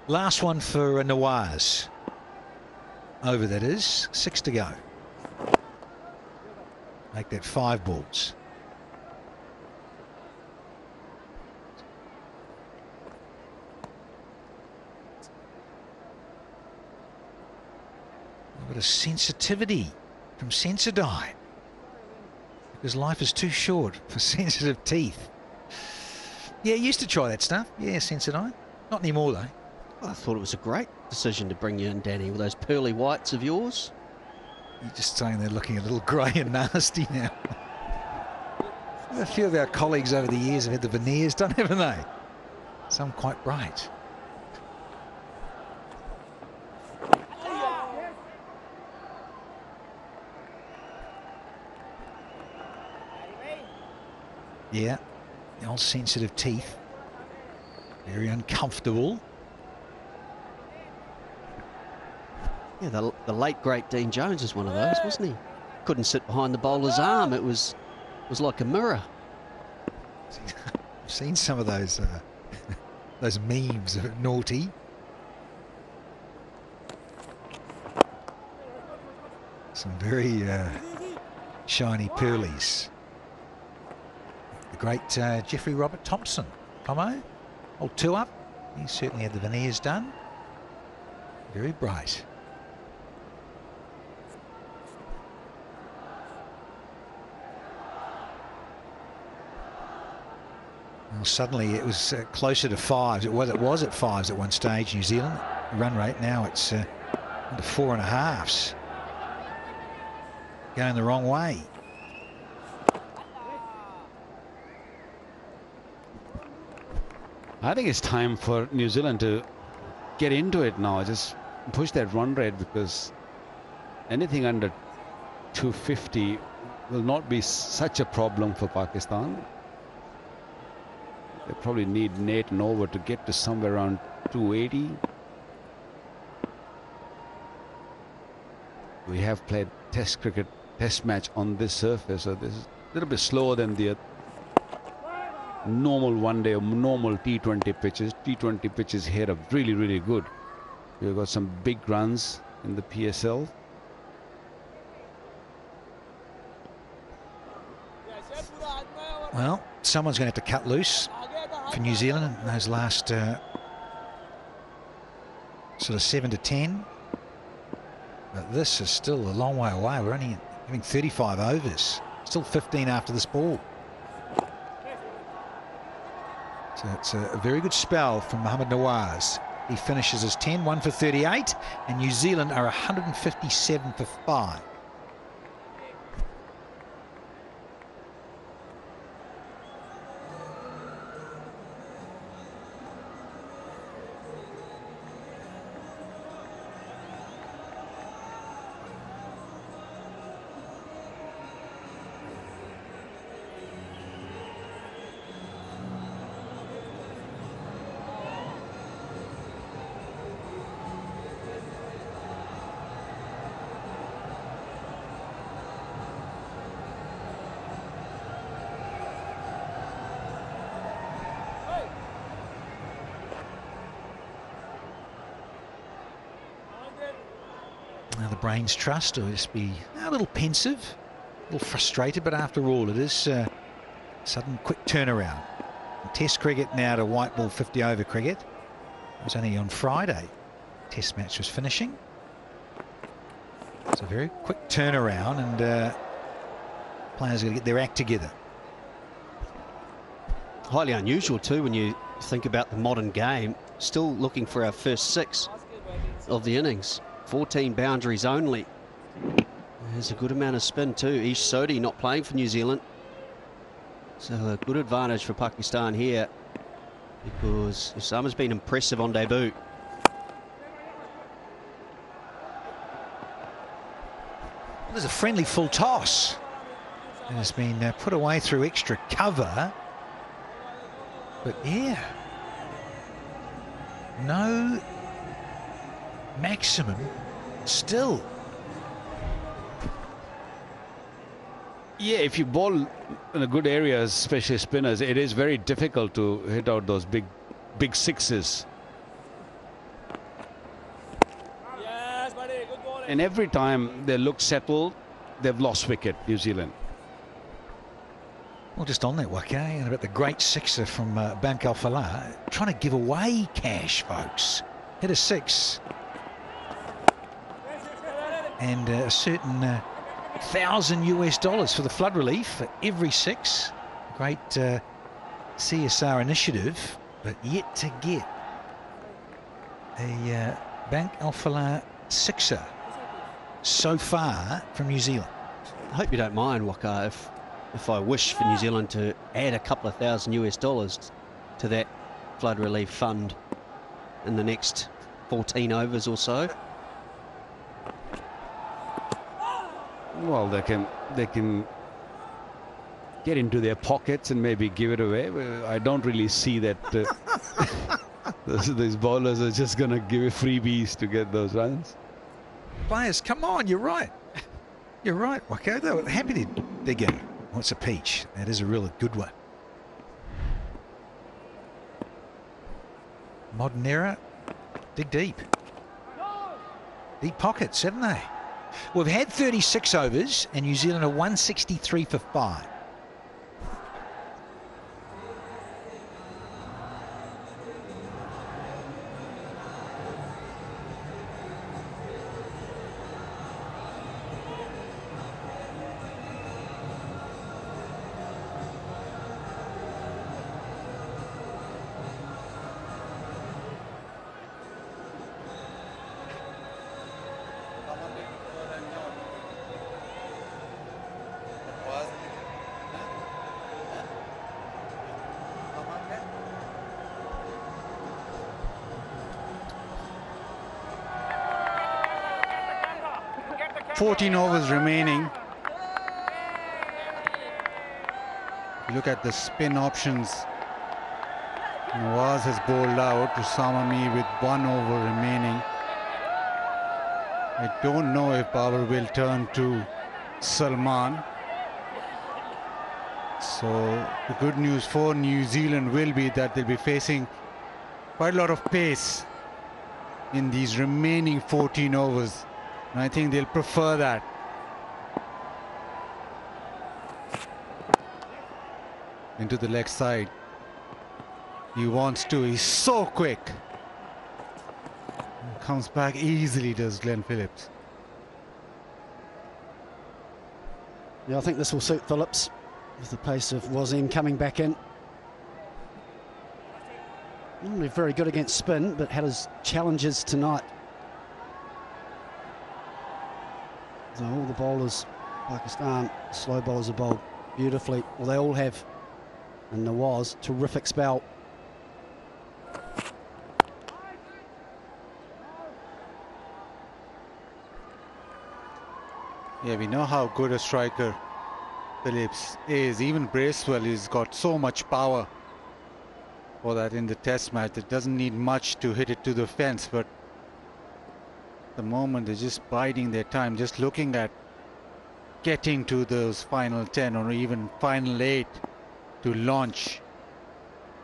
Last one for Nawaz. Over, that is. 6 to go. Make that 5 balls. A bit of sensitivity from Sensodyne, because life is too short for sensitive teeth. Yeah, used to try that stuff. Yeah, Sensodyne. Not anymore, though. I thought it was a great decision to bring you in, Danny, with those pearly whites of yours. You're just saying they're looking a little grey and nasty now. A few of our colleagues over the years have had the veneers done, haven't they? Some quite bright. Yeah, the old sensitive teeth. Very uncomfortable. Yeah, the late great Dean Jones is one of those, wasn't he? Couldn't sit behind the bowler's arm. It was like a mirror. I've seen some of those those memes of naughty. Some very shiny pearlies. The great Jeffrey Robert Thompson, Tomo, old 2 up. He certainly had the veneers done. Very bright. Well, suddenly it was closer to 5s. It was at 5s at one stage, New Zealand. The run rate now it's under 4.5s. Going the wrong way. I think it's time for New Zealand to get into it now. Just push that run rate, because anything under 250 will not be such a problem for Pakistan. They probably need Nate and over to get to somewhere around 280. We have played test cricket, test match on this surface, so this is a little bit slower than the normal one-day or normal T20 pitches. T20 pitches here are really, really good. We've got some big runs in the PSL. Well, someone's going to have to cut loose for New Zealand in those last sort of 7 to 10. But this is still a long way away. We're only having 35 overs. Still 15 after this ball. So it's a very good spell from Mohammad Nawaz. He finishes as 10, 1 for 38, and New Zealand are 157 for 5. Now the brains trust will just be a little pensive, a little frustrated, but after all it is sudden quick turnaround. And Test cricket now to white ball 50 over cricket. It was only on Friday Test match was finishing. It's a very quick turnaround, and players are going to get their act together. Highly unusual too when you think about the modern game. Still looking for our first 6 of the innings. 14 boundaries only. There's a good amount of spin too. Ish Sodhi not playing for New Zealand. So a good advantage for Pakistan here, because Osama's been impressive on debut. There's a friendly full toss. It has been put away through extra cover. But yeah, no maximum still. Yeah, if you bowl in a good area, especially spinners, it is very difficult to hit out those big sixes. Yes, buddy, good ball. And every time they look settled, they've lost wicket, New Zealand. Well, just on that, Wake, and about the great sixer from Bank Al-Falah, trying to give away cash, folks. Hit a 6. And a certain $1,000 US for the flood relief for every 6. Great CSR initiative, but yet to get a Bank Al-Falah sixer so far from New Zealand. I hope you don't mind, Waka, if I wish for New Zealand to add a couple of $1,000 US to that flood relief fund in the next 14 overs or so. Well, they can get into their pockets and maybe give it away. I don't really see that these bowlers are just going to give freebies to get those runs. Players, come on, you're right. You're right, Wako. They were happy to dig in. What's a peach? That is a really good one. Modern era, dig deep. Deep pockets, haven't they? We've had 36 overs and New Zealand are 163 for 5. $14 overs remaining. Look at the spin options. Nawaz has bowled out to Samami with 1 over remaining. I don't know if Babar will turn to Salman. So the good news for New Zealand will be that they'll be facing quite a lot of pace in these remaining 14 overs. And I think they'll prefer that. Into the leg side. He wants to. He's so quick. Comes back easily, does Glenn Phillips. Yeah, I think this will suit Phillips with the pace of Wazim coming back in. Normally very good against spin, but had his challenges tonight. So all the bowlers, Pakistan, slow bowlers are bowled beautifully. Well, they all have. And Nawaz, terrific spell. Yeah, we know how good a striker Phillips is. Even Bracewell has got so much power for that in the test match. It doesn't need much to hit it to the fence, but at the moment they're just biding their time, just looking at getting to those final 10 or even final 8 to launch.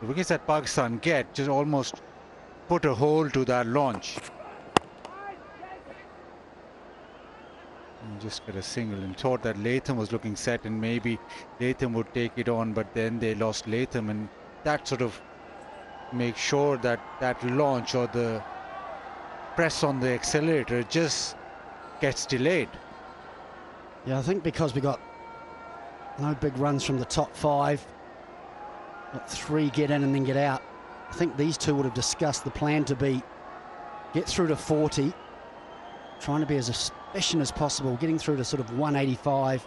The wickets that Pakistan get just almost put a hole to that launch. And just get a single, and thought that Latham was looking set and maybe Latham would take it on, but then they lost Latham, and that sort of makes sure that that launch or the press on the accelerator just gets delayed. Yeah, I think because we got no big runs from the top 5, got 3 get in and then get out. I think these two would have discussed the plan to be get through to 40, trying to be as efficient as possible, getting through to sort of 185,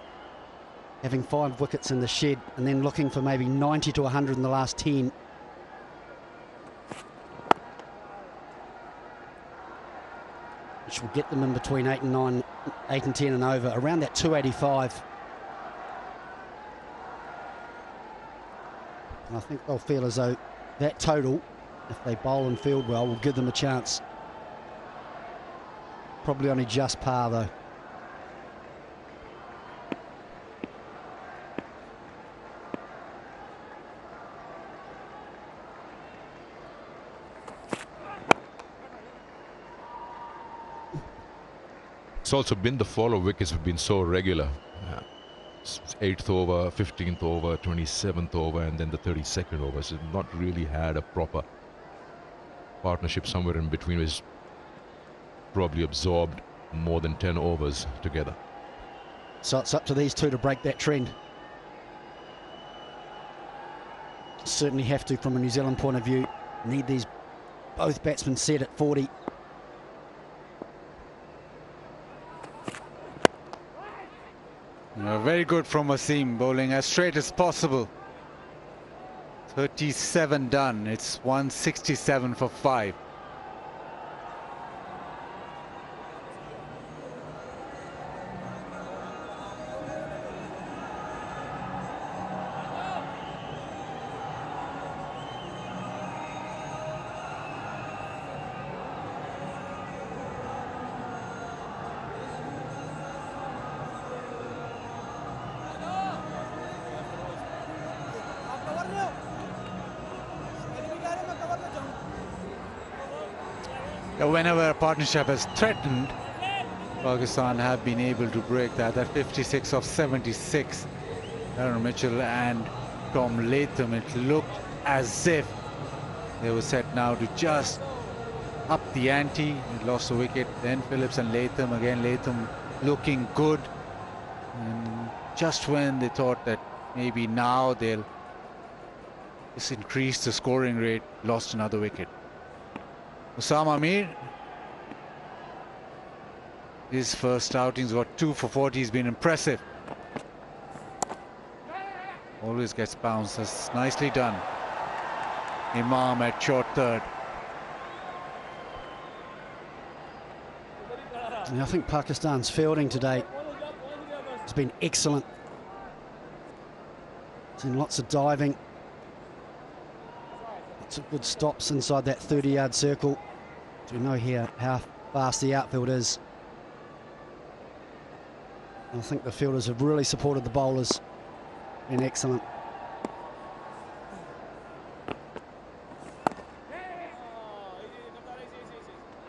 having 5 wickets in the shed, and then looking for maybe 90 to 100 in the last 10. Which will get them in between 8 and 10 and over, around that 285. And I think they'll feel as though that total, if they bowl and field well, will give them a chance. Probably only just par though. It's also been the fall of wickets have been so regular. 8th over, 15th over, 27th over, and then the 32nd over. So not really had a proper partnership somewhere in between, which probably absorbed more than 10 overs together. So it's up to these two to break that trend. Certainly have to from a New Zealand point of view. Need these both batsmen set at 40. Very good from Wasim, bowling as straight as possible. 37 done. It's 167 for 5. Whenever a partnership has threatened, Pakistan have been able to break that. That 56 of 76, Aaron Mitchell and Tom Latham, it looked as if they were set now to just up the ante. They lost a wicket, then Phillips and Latham, again Latham looking good. And just when they thought that maybe now they'll just increase the scoring rate, lost another wicket. Osama Mir, his first outing's got 2 for 40. He's been impressive. Always gets bounced. That's nicely done. Imam at short third. And I think Pakistan's fielding today has been excellent. Seen lots of diving. Lots of good stops inside that 30-yard circle. So we know here how fast the outfield is. And I think the fielders have really supported the bowlers. Been excellent.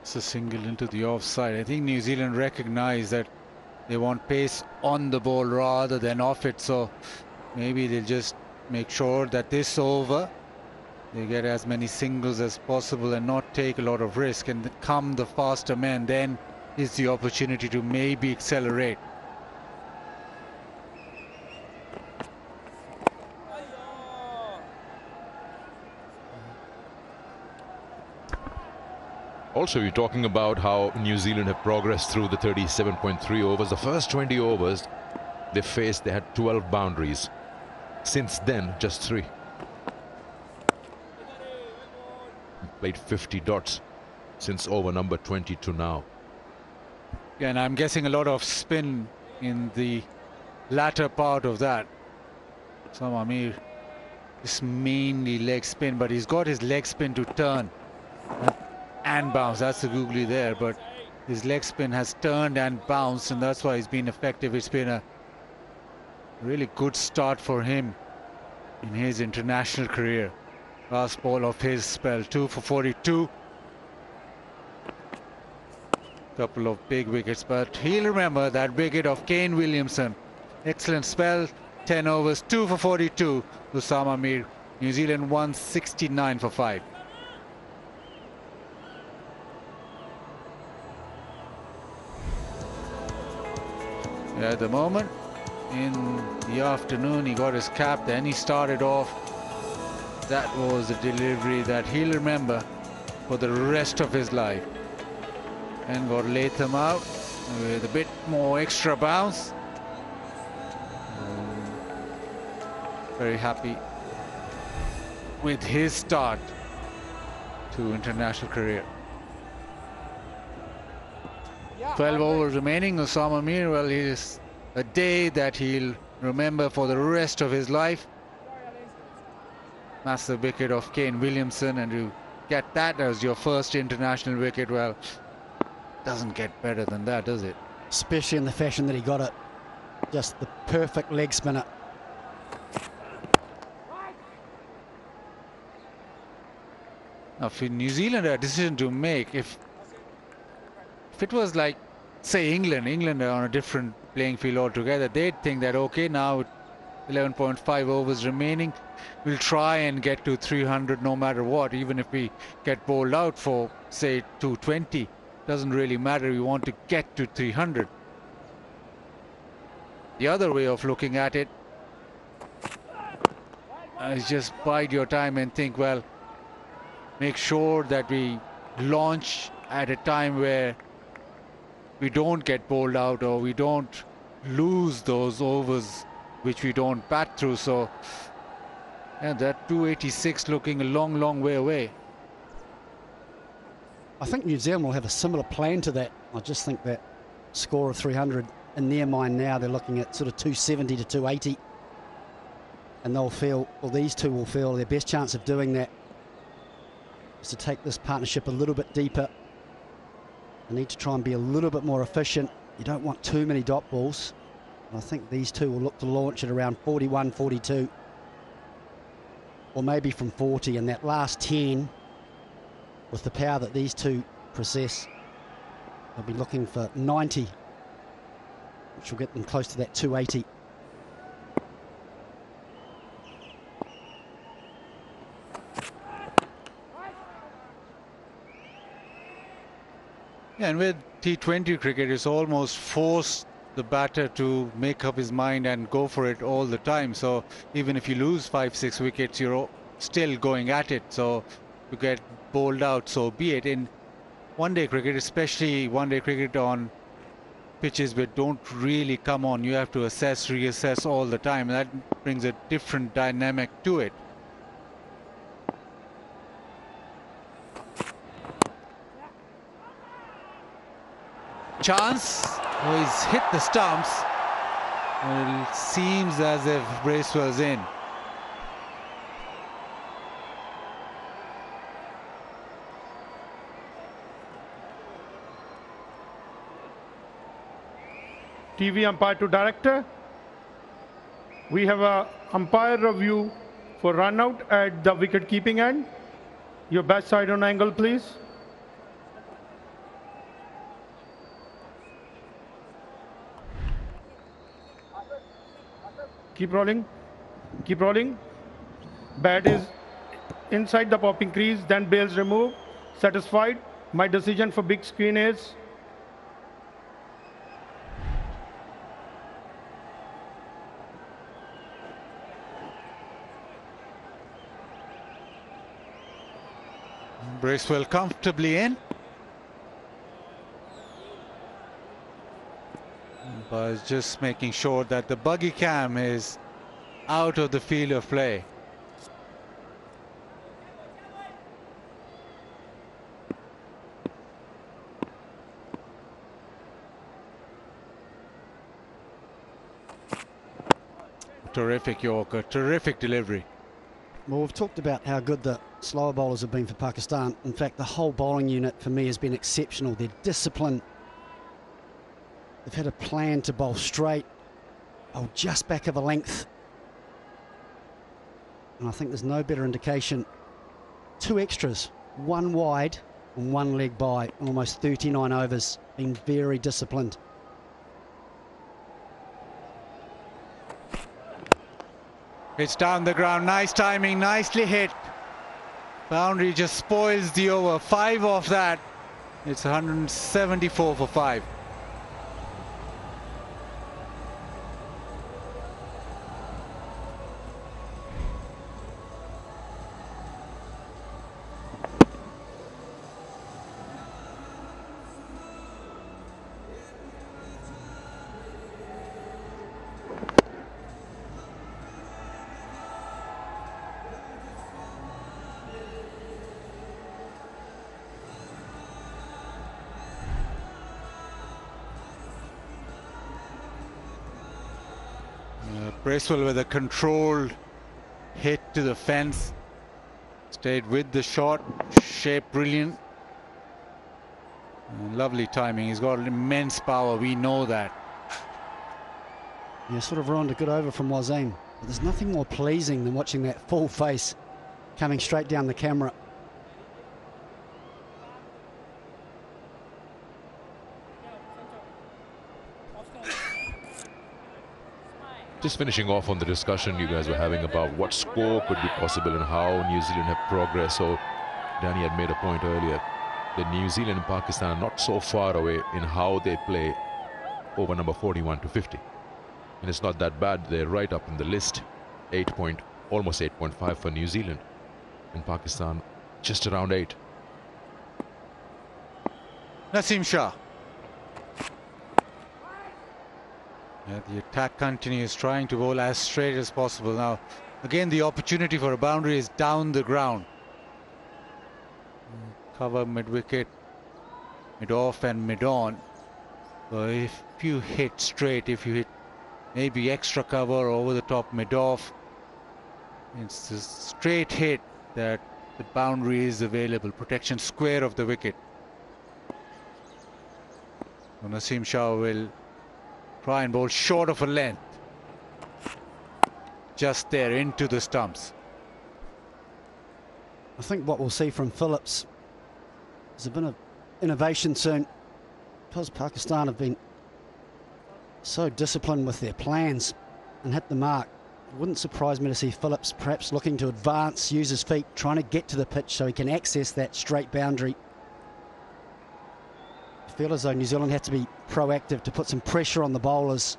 It's a single into the offside. I think New Zealand recognize that they want pace on the ball rather than off it, so maybe they'll just make sure that this over they get as many singles as possible and not take a lot of risk, and come the faster man, then is the opportunity to maybe accelerate. Also, you're talking about how New Zealand have progressed through the 37.3 overs. The first 20 overs they faced, they had 12 boundaries. Since then, just 3. Played 50 dots since over number 20 to now. Yeah, and I'm guessing a lot of spin in the latter part of that. Sama Mir is mainly leg spin, but he's got his leg spin to turn and bounce. That's the googly there, but his leg spin has turned and bounced, and that's why he's been effective. It's been a really good start for him in his international career. Last ball of his spell, 2 for 42. Couple of big wickets, but he'll remember that wicket of Kane Williamson. Excellent spell, 10 overs, 2 for 42 to Sama Mir. New Zealand won 69 for 5. At the moment, in the afternoon, he got his cap, then he started off. That was a delivery that he'll remember for the rest of his life. And got Latham out with a bit more extra bounce. Very happy with his start to international career. 12 overs remaining. Osama Mir, well, it is a day that he'll remember for the rest of his life. Massive wicket of Kane Williamson, and to get that as your first international wicket, well, doesn't get better than that, does it? Especially in the fashion that he got it. Just the perfect leg spinner. Now, for New Zealand, a decision to make. If it was like, say, England are on a different playing field altogether, they'd think that, okay, now 11.5 overs remaining, we'll try and get to 300 no matter what, even if we get bowled out for, say, 220. Doesn't really matter, we want to get to 300. The other way of looking at it is just bide your time and think, well, make sure that we launch at a time where we don't get bowled out or we don't lose those overs which we don't bat through. So, yeah, that 286 looking a long way away. I think New Zealand will have a similar plan to that. I just think that score of 300 in their mind now, they're looking at sort of 270 to 280. And they'll feel, or these two will feel, their best chance of doing that is to take this partnership a little bit deeper. They need to try and be a little bit more efficient. You don't want too many dot balls. And I think these two will look to launch at around 41, 42. Or maybe from 40, and that last 10, with the power that these two possess, they'll be looking for 90, which will get them close to that 280. Yeah, and with T20 cricket, it's almost forced the batter to make up his mind and go for it all the time. So even if you lose 5-6 wickets, you're still going at it. So you get bowled out, so be it. In one-day cricket, especially one-day cricket on pitches which don't really come on, you have to assess, reassess all the time. That brings a different dynamic to it. Chance, oh, he's hit the stumps. It seems as if Bracewell's in. TV umpire to director. We have a umpire review for run out at the wicket keeping end. Your best side on angle, please. Keep rolling. Keep rolling. Bat is inside the popping crease, then bails remove. Satisfied. My decision for big screen is Bracewell comfortably in. But just making sure that the buggy cam is out of the field of play. Terrific Yorker, terrific delivery. Well, we've talked about how good the slower bowlers have been for Pakistan. In fact, the whole bowling unit for me has been exceptional. Their discipline. They've had a plan to bowl straight, bowl just back of a length. And I think there's no better indication. 2 extras, 1 wide and 1 leg by, almost 39 overs. Been very disciplined. It's down the ground, nice timing, nicely hit. Boundary just spoils the over. 5 off that. It's 174 for 5. Bracewell with a controlled hit to the fence. Stayed with the shot. Shape brilliant. Lovely timing. He's got immense power. We know that. Yeah, sort of ruined a good over from Wasim. But there's nothing more pleasing than watching that full face coming straight down the camera. Just finishing off on the discussion you guys were having about what score could be possible and how New Zealand have progressed. So Danny had made a point earlier that New Zealand and Pakistan are not so far away in how they play over number 41 to 50. And it's not that bad. They're right up in the list. Almost 8.5 for New Zealand. And Pakistan just around 8. Naseem Shah. Yeah, the attack continues, trying to bowl as straight as possible. Now, again, the opportunity for a boundary is down the ground. Cover mid-wicket, mid-off and mid-on. So if you hit straight, if you hit maybe extra cover over the top mid-off, it's a straight hit that the boundary is available. Protection square of the wicket. So Naseem Shah will try and bowl short of a length. Just there into the stumps. I think what we'll see from Phillips is a bit of innovation soon, because Pakistan have been so disciplined with their plans and hit the mark. It wouldn't surprise me to see Phillips perhaps looking to advance, use his feet, trying to get to the pitch so he can access that straight boundary. I feel as though New Zealand have to be proactive to put some pressure on the bowlers.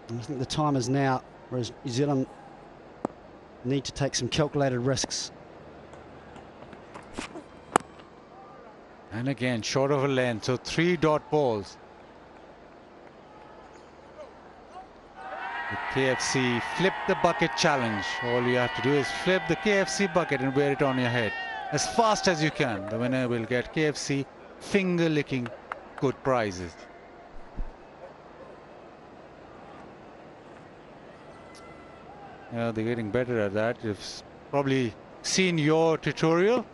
And I think the time is now, whereas New Zealand need to take some calculated risks. And again, short of a length, so 3 dot balls. The KFC flip the bucket challenge. All you have to do is flip the KFC bucket and wear it on your head as fast as you can. The winner will get KFC finger-licking good prizes. Yeah, they're getting better at that. You've probably seen your tutorial.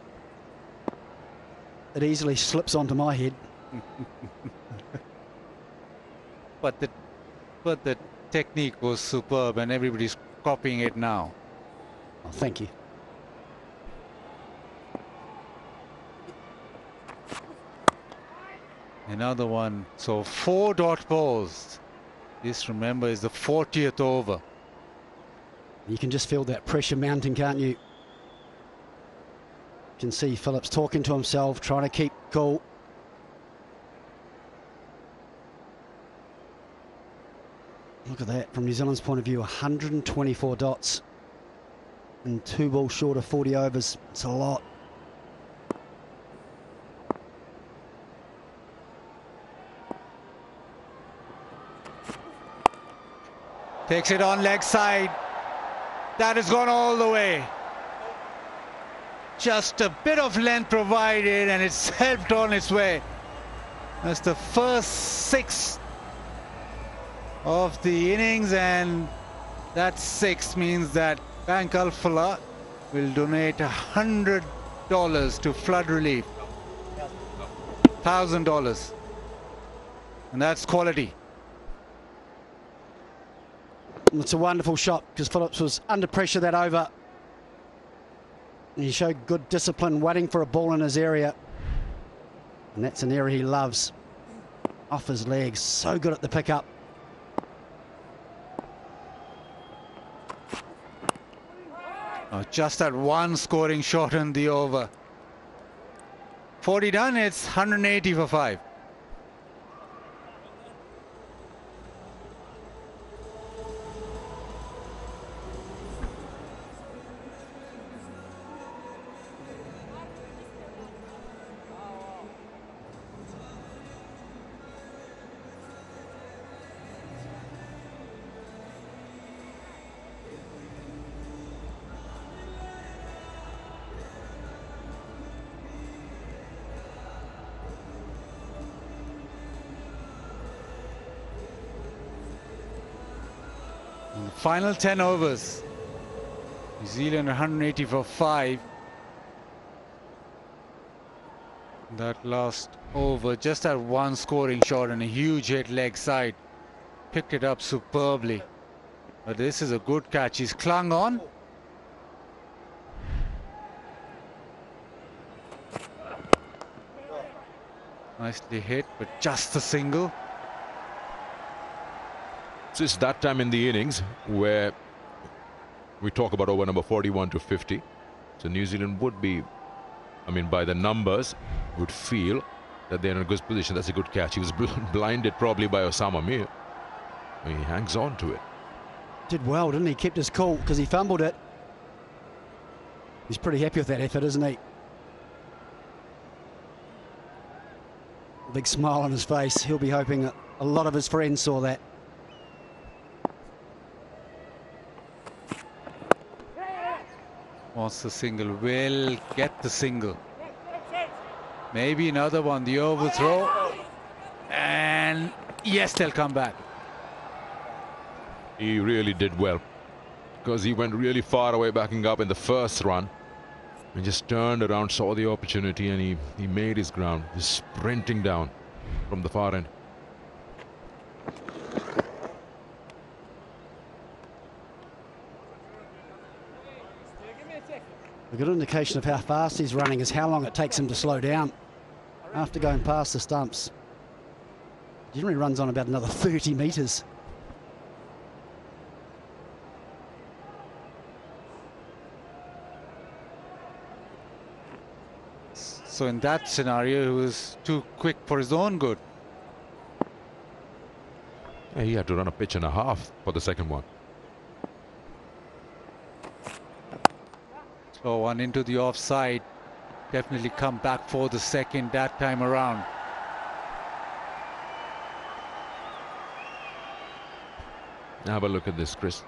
It easily slips onto my head. But the technique was superb and everybody's copying it now. Oh, thank you. Another one. So 4 dot balls. This, remember, is the 40th over. You can just feel that pressure mounting, can't you? You can see Phillips talking to himself, trying to keep cool. Look at that, from New Zealand's point of view, 124 dots and 2 balls short of 40 overs. It's a lot. Takes it on leg side. That has gone all the way. Just a bit of length provided and it's helped on its way. That's the first 6 of the innings, and that 6 means that Bank Alphala will donate $100 to flood relief. $1,000. And that's quality. It's a wonderful shot because Phillips was under pressure that over. And he showed good discipline, waiting for a ball in his area. And that's an area he loves. Off his legs, so good at the pickup. Oh, just that one scoring shot in the over. 40 done, it's 180 for 5. Final 10 overs. New Zealand 180 for 5. That last over, just that one scoring shot and a huge hit leg side. Picked it up superbly. But this is a good catch. He's clung on. Nicely hit, but just a single. So it's that time in the innings where we talk about over number 41 to 50. So New Zealand would be, I mean, by the numbers, would feel that they're in a good position. That's a good catch. He was blinded probably by Osama Mir. He hangs on to it. Did well, didn't he? Kept his cool because he fumbled it. He's pretty happy with that effort, isn't he? A big smile on his face. He'll be hoping a lot of his friends saw that. Wants the single, will get the single. Maybe another one, the overthrow. And yes, they'll come back. He really did well because he went really far away backing up in the first run and just turned around, saw the opportunity, and he made his ground. He's sprinting down from the far end. A good indication of how fast he's running is how long it takes him to slow down after going past the stumps. Generally runs on about another 30 metres. So in that scenario, he was too quick for his own good. Yeah, he had to run a pitch and a half for the second one. Slow one into the offside. Definitely come back for the second that time around. Now have a look at this, Chris.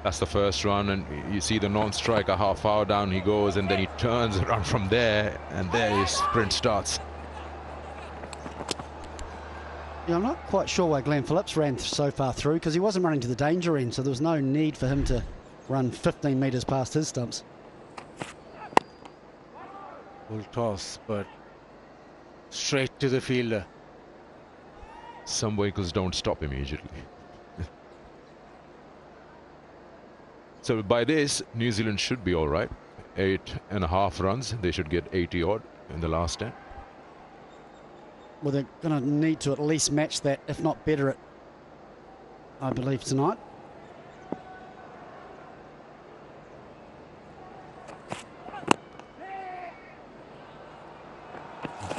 That's the first run, and you see the non-striker, how far down he goes, and then he turns around from there, and there his sprint starts. Yeah, I'm not quite sure why Glenn Phillips ran so far through, because he wasn't running to the danger end, so there was no need for him to run 15 metres past his stumps. Full toss, but straight to the fielder. Some vehicles don't stop immediately. So by this, New Zealand should be all right. 8.5 runs. They should get 80 odd in the last 10. Well, they're going to need to at least match that, if not better it, I believe, tonight.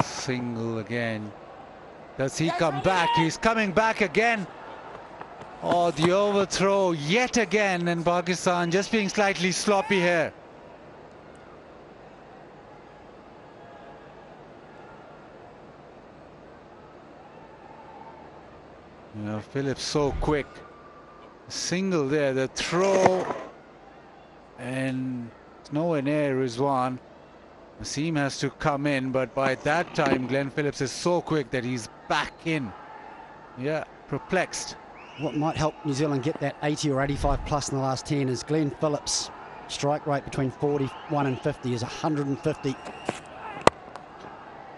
Single again. Does he come back? He's coming back again. Oh, the overthrow yet again, and Pakistan just being slightly sloppy here. You know, Phillips so quick. Single there, the throw, and it's nowhere near Rizwan. Naseem has to come in, but by that time Glenn Phillips is so quick that he's back in. Yeah, perplexed. What might help New Zealand get that 80 or 85 plus in the last 10 is Glenn Phillips' strike rate between 41 and 50 is 150.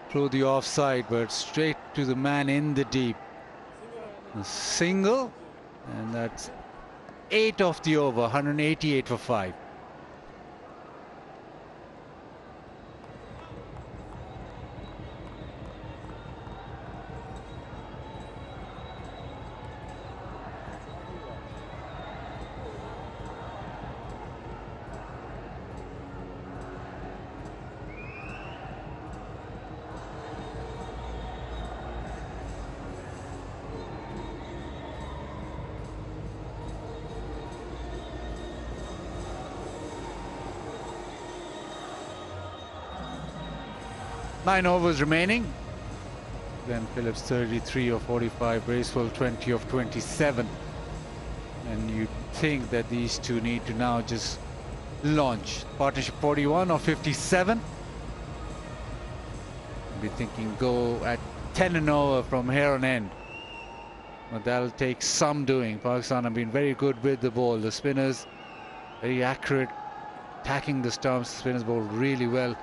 Through the offside, but straight to the man in the deep. A single, and that's 8 off the over, 188 for 5. Nine overs remaining. Glenn Phillips 33 of 45, Bracewell 20 of 27. And you think that these two need to now just launch. Partnership 41 of 57. Be thinking go at 10 and over from here on end. But that'll take some doing. Pakistan have been very good with the ball. The spinners very accurate, attacking the stumps. The spinners bowl really well.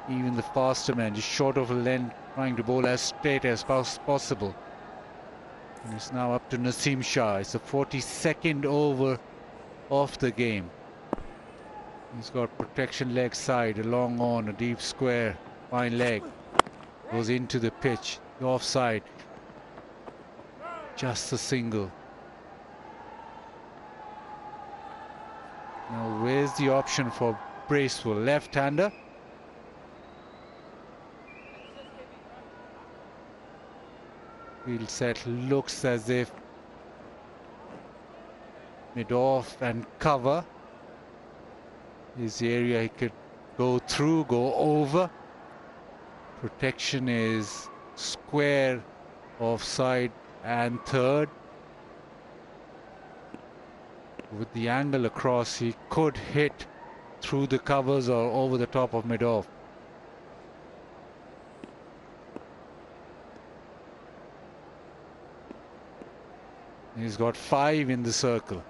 Even the faster man, just short of a length, trying to bowl as straight as possible. And it's now up to Naseem Shah. It's the 42nd over of the game. He's got protection leg side, a long on, a deep square, fine leg. Goes into the pitch, the offside. Just a single. Now where's the option for Bracewell? Left-hander. Field set looks as if mid-off and cover is the area he could go through, go over. Protection is square, offside and third. With the angle across, he could hit through the covers or over the top of mid-off. He's got 5 in the circle.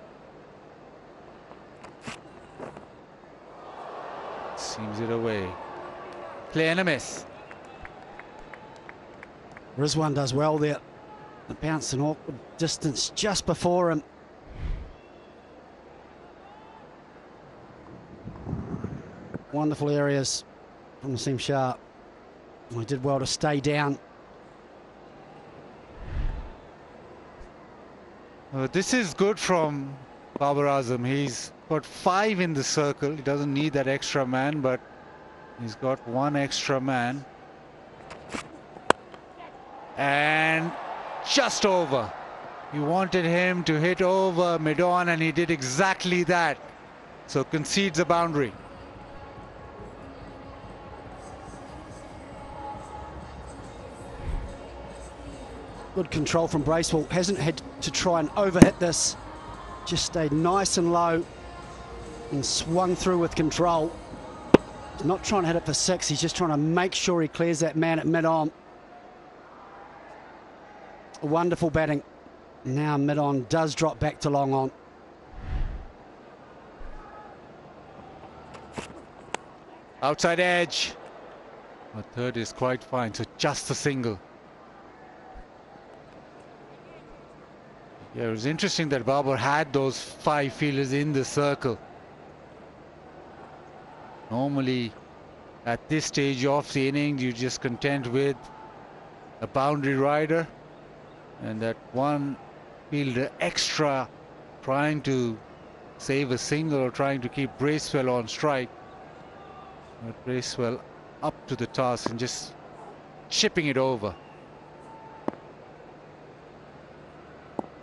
Seems it away. Play and a miss. Rizwan does well there. The bounce an awkward distance just before him. Wonderful areas from Naseem Shah. He did well to stay down. This is good from Babar Azam. He's got 5 in the circle. He doesn't need that extra man, but he's got 1 extra man. And just over. You wanted him to hit over mid-on, and he did exactly that. So concedes a boundary. Good control from Bracewell. Hasn't had to try and overhit this. Just stayed nice and low and swung through with control. He's not trying to hit it for 6. He's just trying to make sure he clears that man at mid-on. Wonderful batting. Now mid-on does drop back to long on. Outside edge. The third is quite fine, so just a single. Yeah, it was interesting that Babar had those 5 fielders in the circle. Normally, at this stage of the inning, you're just content with a boundary rider and that one fielder extra trying to save a single or trying to keep Bracewell on strike. But Bracewell up to the task and just chipping it over.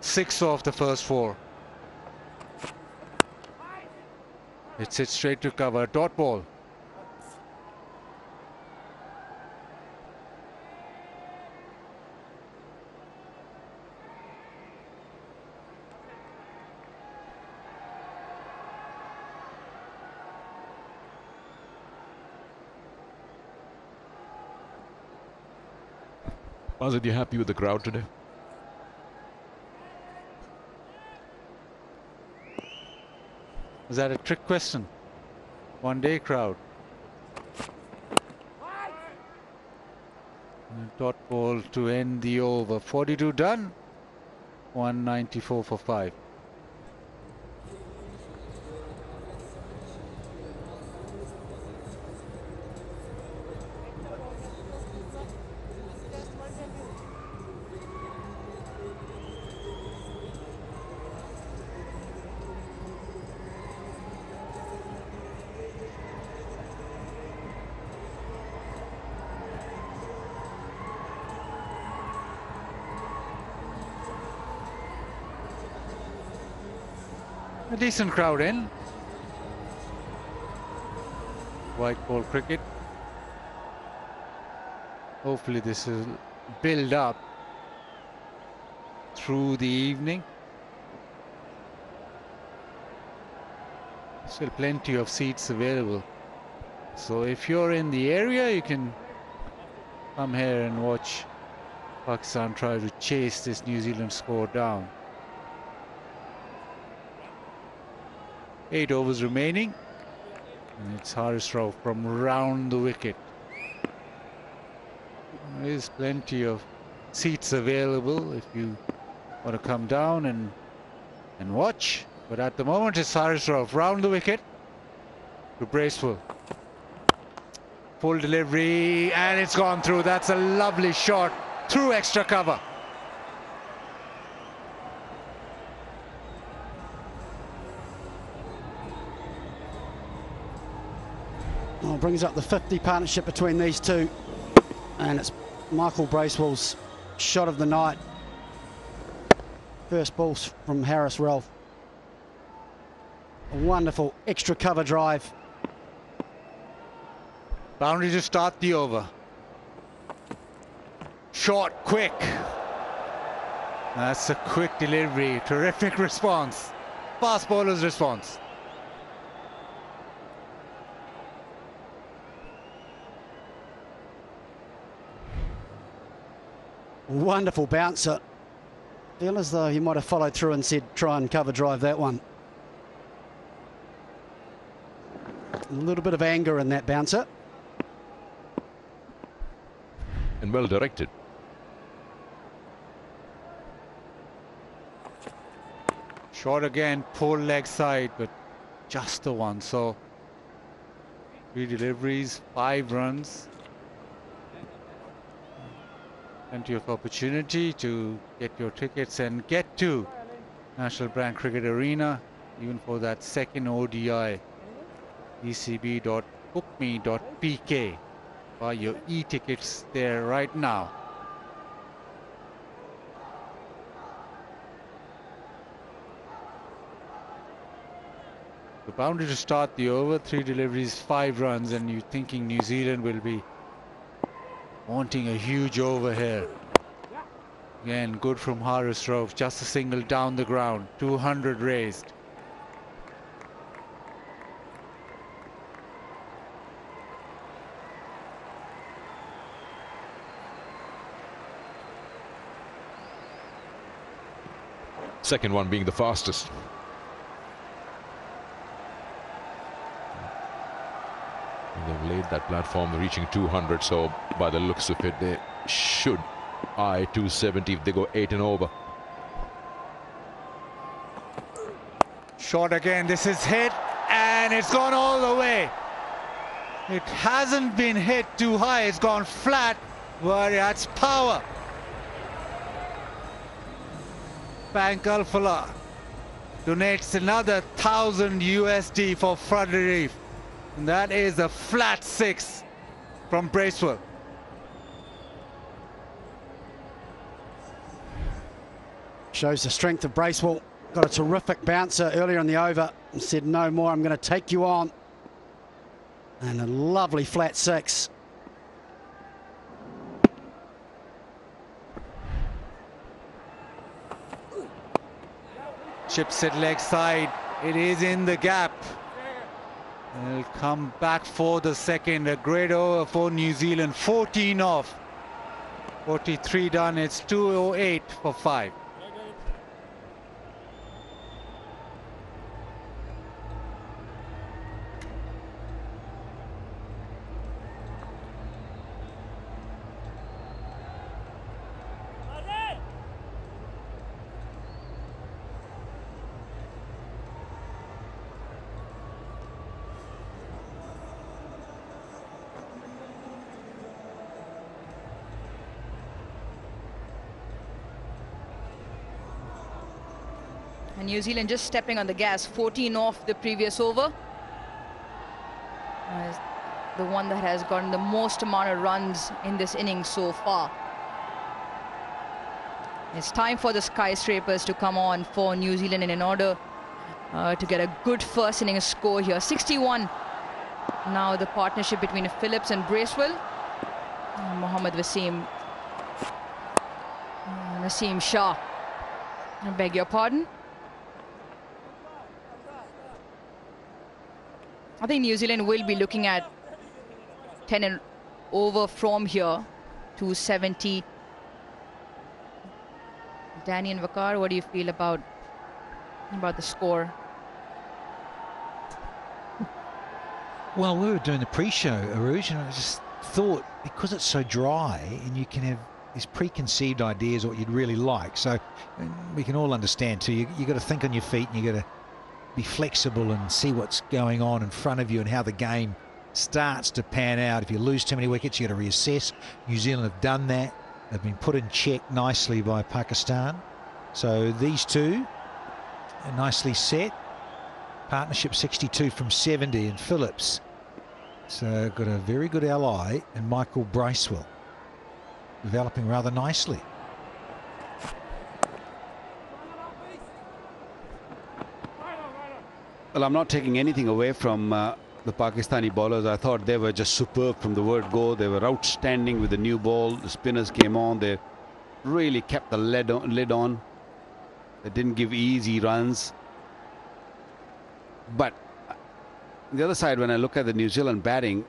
6 off the first 4. It's hit straight to cover. Dot ball. Azad, you happy with the crowd today? Is that a trick question? One-day crowd. Dot ball to end the over. 42 done. 194 for 5. A decent crowd in. White ball cricket. Hopefully this will build up through the evening. Still plenty of seats available. So if you're in the area, you can come here and watch Pakistan try to chase this New Zealand score down. 8 overs remaining, and it's Haris Rauf from round the wicket. There is plenty of seats available if you want to come down and watch, but at the moment it's Haris Rauf round the wicket to Bracewell. Full delivery, and it's gone through. That's a lovely shot through extra cover. Well, brings up the 50 partnership between these two, and it's Michael Bracewell's shot of the night. First ball from Haris Rauf. A wonderful extra cover drive. Boundary to start the over. Short, quick. That's a quick delivery. Terrific response. Fast bowler's response. Wonderful bouncer. Feel as though he might have followed through and said try and cover drive that one. A little bit of anger in that bouncer. And well directed. Short again, pull leg side, but just the one. So 3 deliveries, 5 runs. Plenty of opportunity to get your tickets and get to National Bank Cricket Arena, even for that second ODI. pcb.bookme.pk. Buy your e-tickets there right now. The boundary to start the over, 3 deliveries, 5 runs, and you're thinking New Zealand will be wanting a huge over here. Again, good from Haris Rauf, just a single down the ground, 200 raised. Second one being the fastest. They've laid that platform reaching 200, so by the looks of it, they should eye 270 if they go 8 and over. Short again, this is hit, and it's gone all the way. It hasn't been hit too high. It's gone flat, but that's power. Bank Alfala donates another 1,000 USD for Frederick. And that is a flat 6 from Bracewell. Shows the strength of Bracewell. Got a terrific bouncer earlier in the over and said, no more, I'm going to take you on. And a lovely flat 6. Chips it leg side. It is in the gap. They'll come back for the second. A great over for New Zealand. 14 off. 43 done. It's 208 for 5. And New Zealand just stepping on the gas, 14 off the previous over. As the one that has gotten the most amount of runs in this innings so far. It's time for the skyscrapers to come on for New Zealand in order to get a good first innings score here. 61. Now the partnership between Phillips and Bracewell. Mohammad Wasim. Naseem Shah. I beg your pardon. I think New Zealand will be looking at 10 and over from here to 70. Danny and Vakar, what do you feel about the score? Well, we were doing the pre-show, Aruj, and I just thought, because it's so dry and you can have these preconceived ideas of what you'd really like, so we can all understand too, you got to think on your feet and you got to be flexible and see what's going on in front of you and how the game starts to pan out. If you lose too many wickets, you got to reassess. New Zealand have done that. They've been put in check nicely by Pakistan. So these two are nicely set. Partnership 62 from 70 and Phillips. So got a very good ally in Michael Bracewell, developing rather nicely. Well, I'm not taking anything away from the Pakistani bowlers. I thought they were just superb from the word go. They were outstanding with the new ball. The spinners came on. They really kept the lid on. They didn't give easy runs. But on the other side, when I look at the New Zealand batting,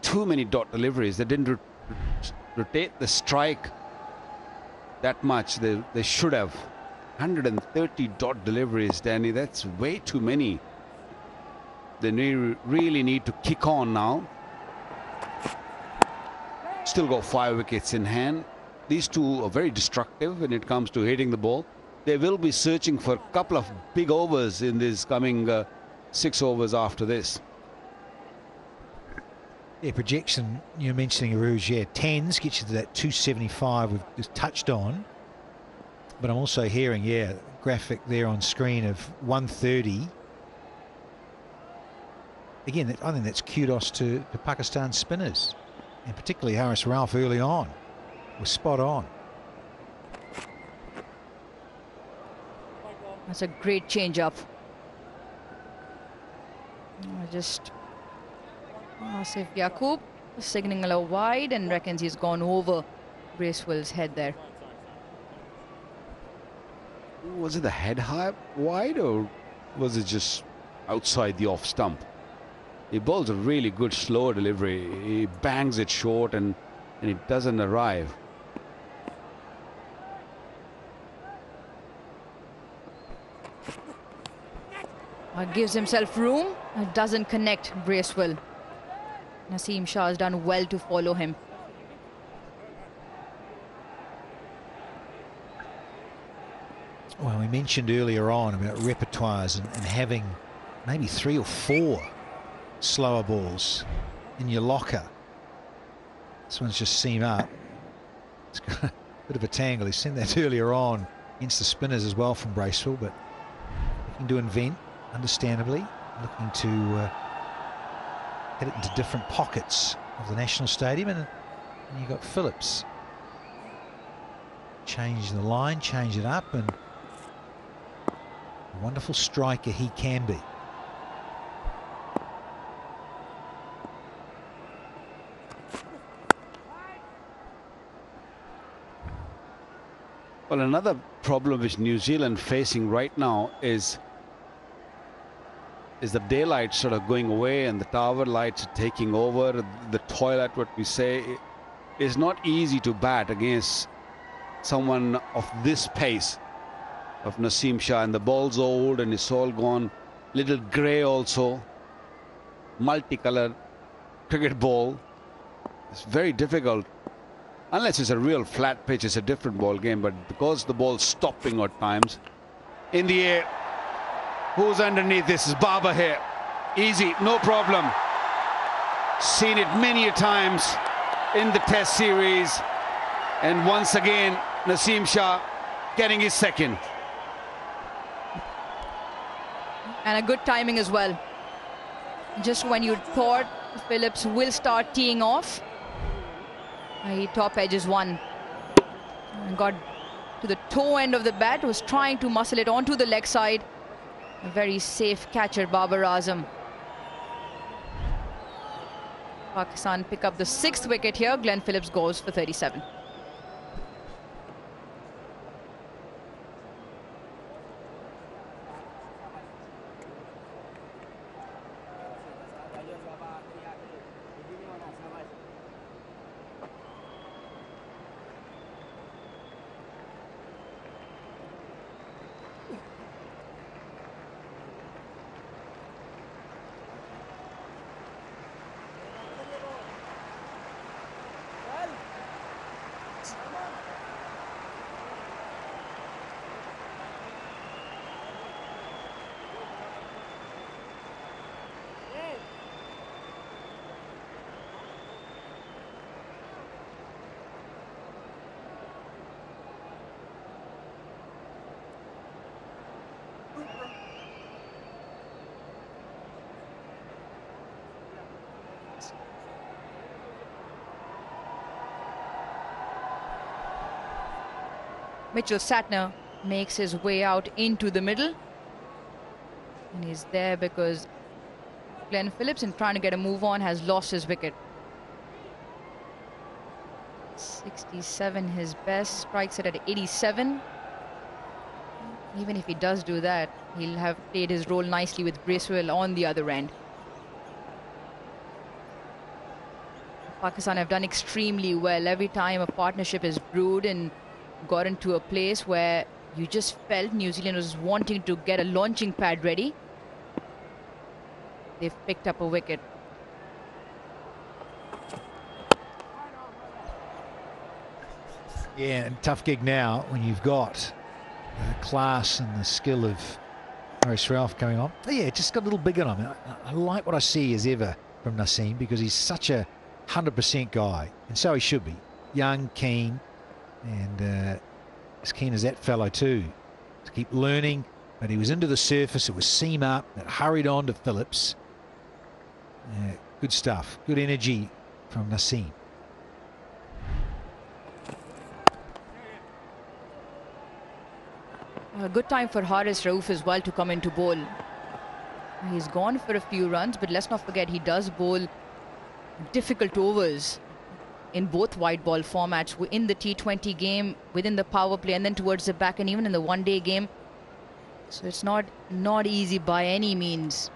too many dot deliveries. They didn't rotate the strike that much. They should have. 130 dot deliveries, Danny. That's way too many. They really need to kick on now. Still got 5 wickets in hand. These two are very destructive when it comes to hitting the ball. They will be searching for a couple of big overs in this coming 6 overs after this. Yeah, projection, you're mentioning Aruj, yeah, 10s get you to that 275 we've just touched on. But I'm also hearing, yeah, graphic there on screen of 130. Again, I think that's kudos to Pakistan spinners, and particularly Haris Rauf early on was spot on. That's a great change up. Just Asif Yaqub signaling a wide and reckons he's gone over Bracewell's head there. Was it the head high wide or was it just outside the off stump? He bowls a really good slow delivery. He bangs it short and it doesn't arrive. Gives himself room, doesn't connect Bracewell. Naseem Shah has done well to follow him. Well, we mentioned earlier on about repertoires and having maybe 3 or 4 slower balls in your locker. This one's just seam up. It's got a bit of a tangle. He's seen that earlier on against the spinners as well from Bracewell, but looking to invent, understandably, looking to get it into different pockets of the National Stadium. And you've got Phillips. Change the line, change it up, and a wonderful striker he can be. Well, another problem which New Zealand facing right now is the daylight sort of going away and the tower lights taking over. The toilet, what we say, is not easy to bat against someone of this pace of Naseem Shah, and the ball's old and it's all gone little grey also. Multicolored cricket ball. It's very difficult. Unless it's a real flat pitch, it's a different ball game, but because the ball's stopping at times. In the air. Who's underneath this? Is Barber here. Easy, no problem. Seen it many a times in the Test series. And once again, Naseem Shah getting his second. And a good timing as well. Just when you thought Phillips will start teeing off, he top edges one. And got to the toe end of the bat, was trying to muscle it onto the leg side. A very safe catcher, Babar Azam. Pakistan pick up the 6th wicket here. Glenn Phillips goes for 37. Mitchell Satner makes his way out into the middle. And he's there because Glenn Phillips, in trying to get a move on, has lost his wicket. 67 his best, strikes it at 87. Even if he does do that, he'll have played his role nicely with Bracewell on the other end. Pakistan have done extremely well. Every time a partnership is brewed and got into a place where you just felt New Zealand was wanting to get a launching pad ready, they've picked up a wicket. Yeah, and tough gig now when you've got the class and the skill of Haris Ralph coming on. But yeah, just got a little bigger on him. I like what I see as ever from Naseem, because he's such a 100% guy, and so he should be. Young, keen, and as keen as that fellow too, to keep learning. But he was into the surface, it was seam up, it hurried on to Phillips. Good stuff, good energy from Naseem. A good time for Haris Rauf as well to come into bowl. He's gone for a few runs, but let's not forget he does bowl difficult overs in both white ball formats, in the T20 game, within the power play, and then towards the back, and even in the one-day game. So it's not easy by any means.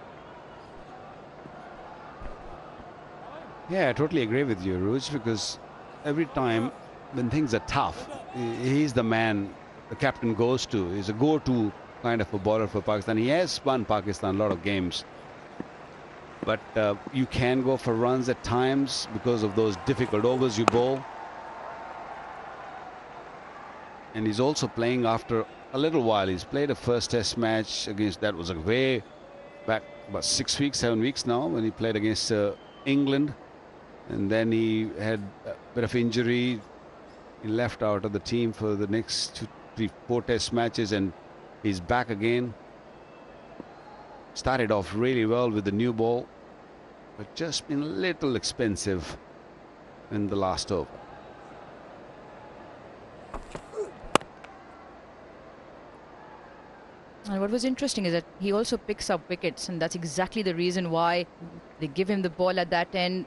Yeah, I totally agree with you, Ruj, because every time when things are tough, he's the man the captain goes to. He's a go-to kind of a bowler for Pakistan. He has won Pakistan a lot of games. But you can go for runs at times because of those difficult overs you bowl. And he's also playing after a little while. He's played a first test match against, that was a way back about 6 weeks, 7 weeks now, when he played against England. And then he had a bit of injury. He left out of the team for the next 2, 3, 4 test matches, and he's back again. Started off really well with the new ball, but just been a little expensive in the last over. And what was interesting is that he also picks up wickets, and that's exactly the reason why they give him the ball at that end.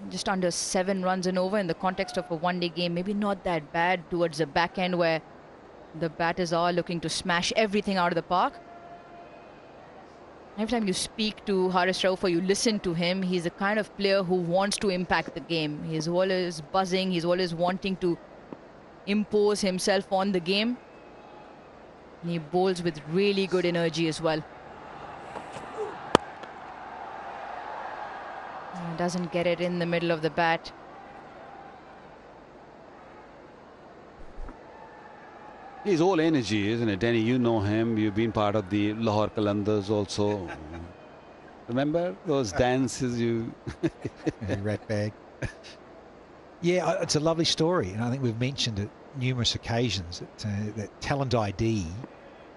Just under 7 runs and over in the context of a one-day game. Maybe not that bad towards the back end where the batters are looking to smash everything out of the park. Every time you speak to Haris Rauf or you listen to him, he's the kind of player who wants to impact the game. He's always buzzing. He's always wanting to impose himself on the game. And he bowls with really good energy as well. Doesn't get it in the middle of the bat. He's all energy, isn't it, Danny? You know him. You've been part of the Lahore Qalandars also. Remember those dances you... Rat bag. Yeah, it's a lovely story, and I think we've mentioned it numerous occasions, that talent ID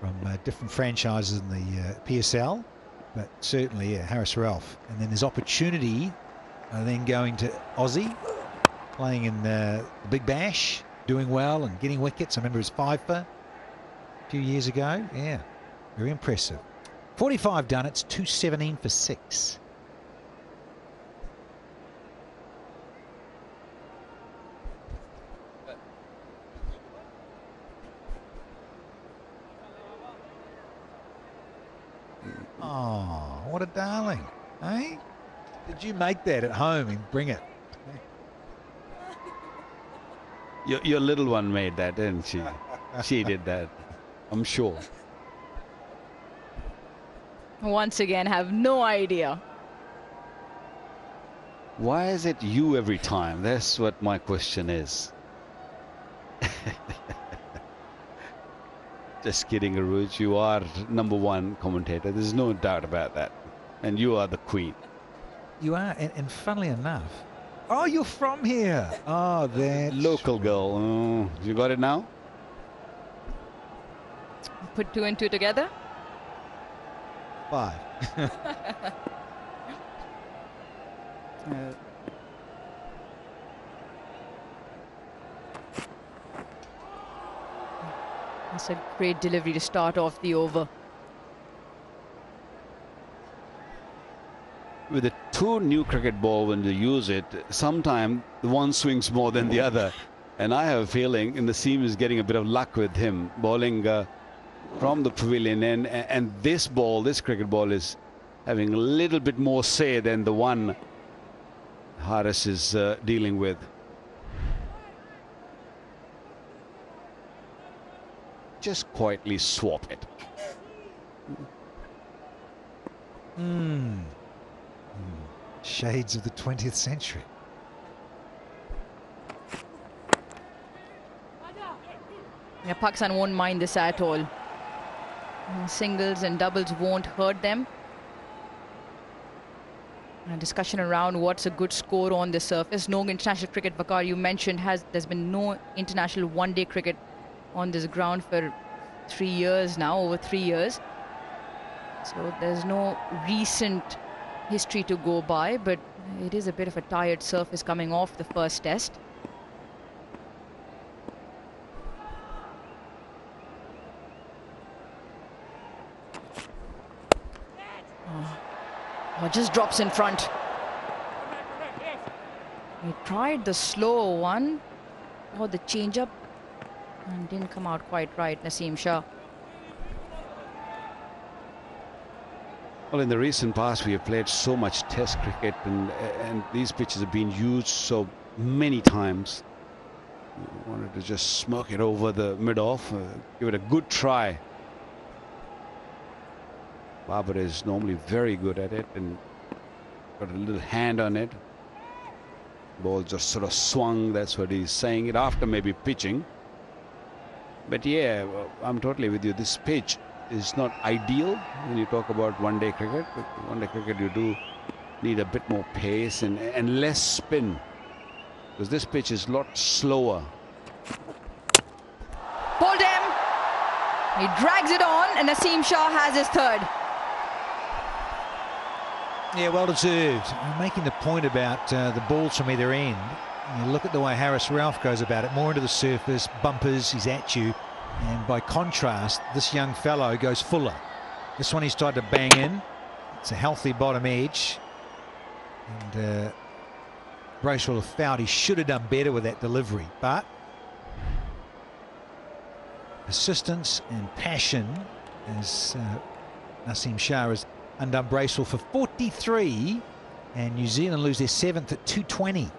from different franchises in the PSL, but certainly Haris Rauf. And then there's opportunity then going to Aussie, playing in the Big Bash, doing well and getting wickets. I remember his fifer a few years ago. Yeah, very impressive. 45 done, it's 217 for 6. Oh, what a darling, eh? Did you make that at home and bring it? Your little one made that, didn't she? She did that, I'm sure. Once again, have no idea. Why is it you every time? That's what my question is. Just kidding, Aruj. You are #1 commentator. There's no doubt about that. And you are the queen. You are, and funnily enough, oh, you're from here. Oh, that local girl. Oh, you got it now? Put 2 and 2 together. 5. That's a great delivery to start off the over. With a 2 new cricket ball, when you use it, sometimes one swings more than the other. And I have a feeling in the seam is getting a bit of luck with him bowling from the pavilion end. And this ball, this cricket ball, is having a little bit more say than the one Haris is dealing with. Just quietly swap it. Shades of the 20th century. Yeah, Pakistan won't mind this at all. Singles and doubles won't hurt them. A discussion around what's a good score on the surface. No international cricket, Vakar, you mentioned, there's been no international one-day cricket on this ground for 3 years now, over 3 years. So there's no recent history to go by, but it is a bit of a tired surface coming off the first test. Oh, just drops in front. He tried the slow one or the change-up and didn't come out quite right, Naseem Shah. Well, in the recent past, we have played so much test cricket, and these pitches have been used so many times. We wanted to just smoke it over the mid-off, give it a good try. Babar is normally very good at it and got a little hand on it. Ball just sort of swung, that's what he's saying it, after maybe pitching. But yeah, I'm totally with you. This pitch is not ideal when you talk about one-day cricket. But one-day cricket, you do need a bit more pace and less spin, because this pitch is a lot slower. Pulled him. He drags it on, and Naseem Shah has his third. Yeah, well deserved. I'm making the point about the balls from either end. You look at the way Harris Ralph goes about it, more into the surface, bumpers, he's at you. And by contrast, this young fellow goes fuller. This one he's tried to bang in. It's a healthy bottom edge. And Bracewell have fouled. He should have done better with that delivery. But persistence and passion as Naseem Shah has undone Bracewell for 43. And New Zealand lose their 7th at 220.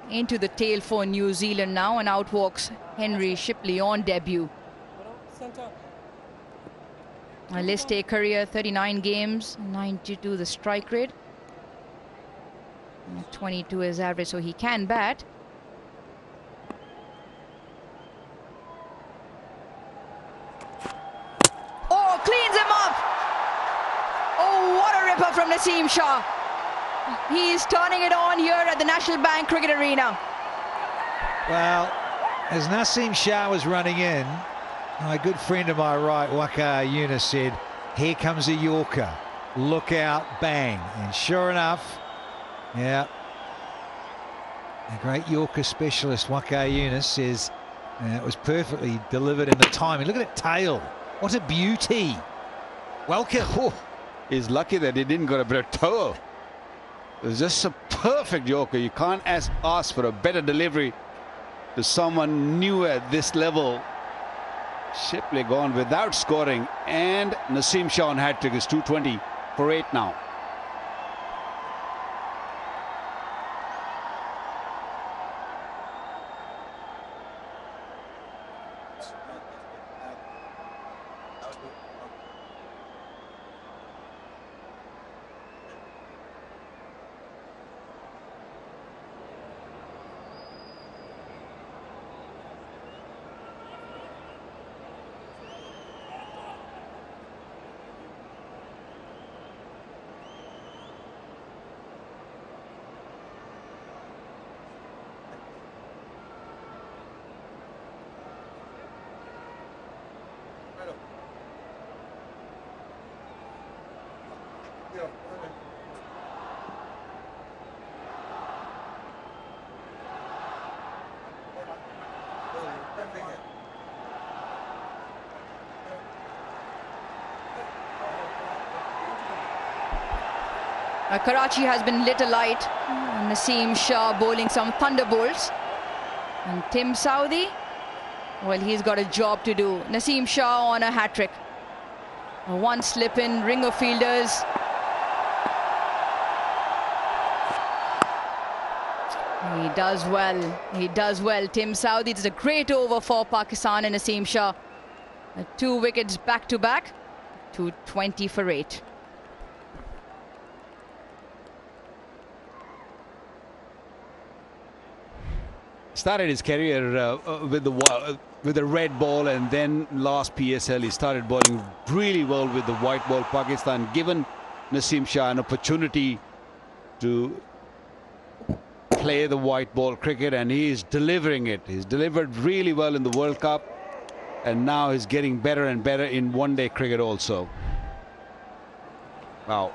Into the tail for New Zealand now, and out walks Henry Shipley on debut. A list A career, 39 games, 92 the strike rate, 22 is average, so he can bat. Oh, cleans him up! Oh, what a ripper from Naseem Shah. He's turning it on here at the National Bank Cricket Arena. Well, as Naseem Shah was running in, my good friend to my right, Waka Yunus, said, "Here comes a Yorker. Look out, bang." And sure enough, yeah, the great Yorker specialist, Waka Yunus, says it was perfectly delivered in the timing. Look at that tail. What a beauty. Welcome. Oh, he's lucky that he didn't got a bit of toe. It was just a perfect Yorker. You can't ask for a better delivery to someone new at this level. Shipley gone without scoring, and Naseem Shah on hat-trick is 220 for 8 now. Karachi has been lit alight. Naseem Shah bowling some thunderbolts. And Tim Southee, well, he's got a job to do. Naseem Shah on a hat-trick. One slip in, ring of fielders. He does well. He does well. Tim Southee, it's a great over for Pakistan and Naseem Shah. 2 wickets back-to-back. 220 for 8. Started his career with the red ball, and then last PSL he started bowling really well with the white ball. Pakistan given Naseem Shah an opportunity to play the white ball cricket, and he is delivering it. He's delivered really well in the World Cup, And now he's getting better and better in one-day cricket also. Wow.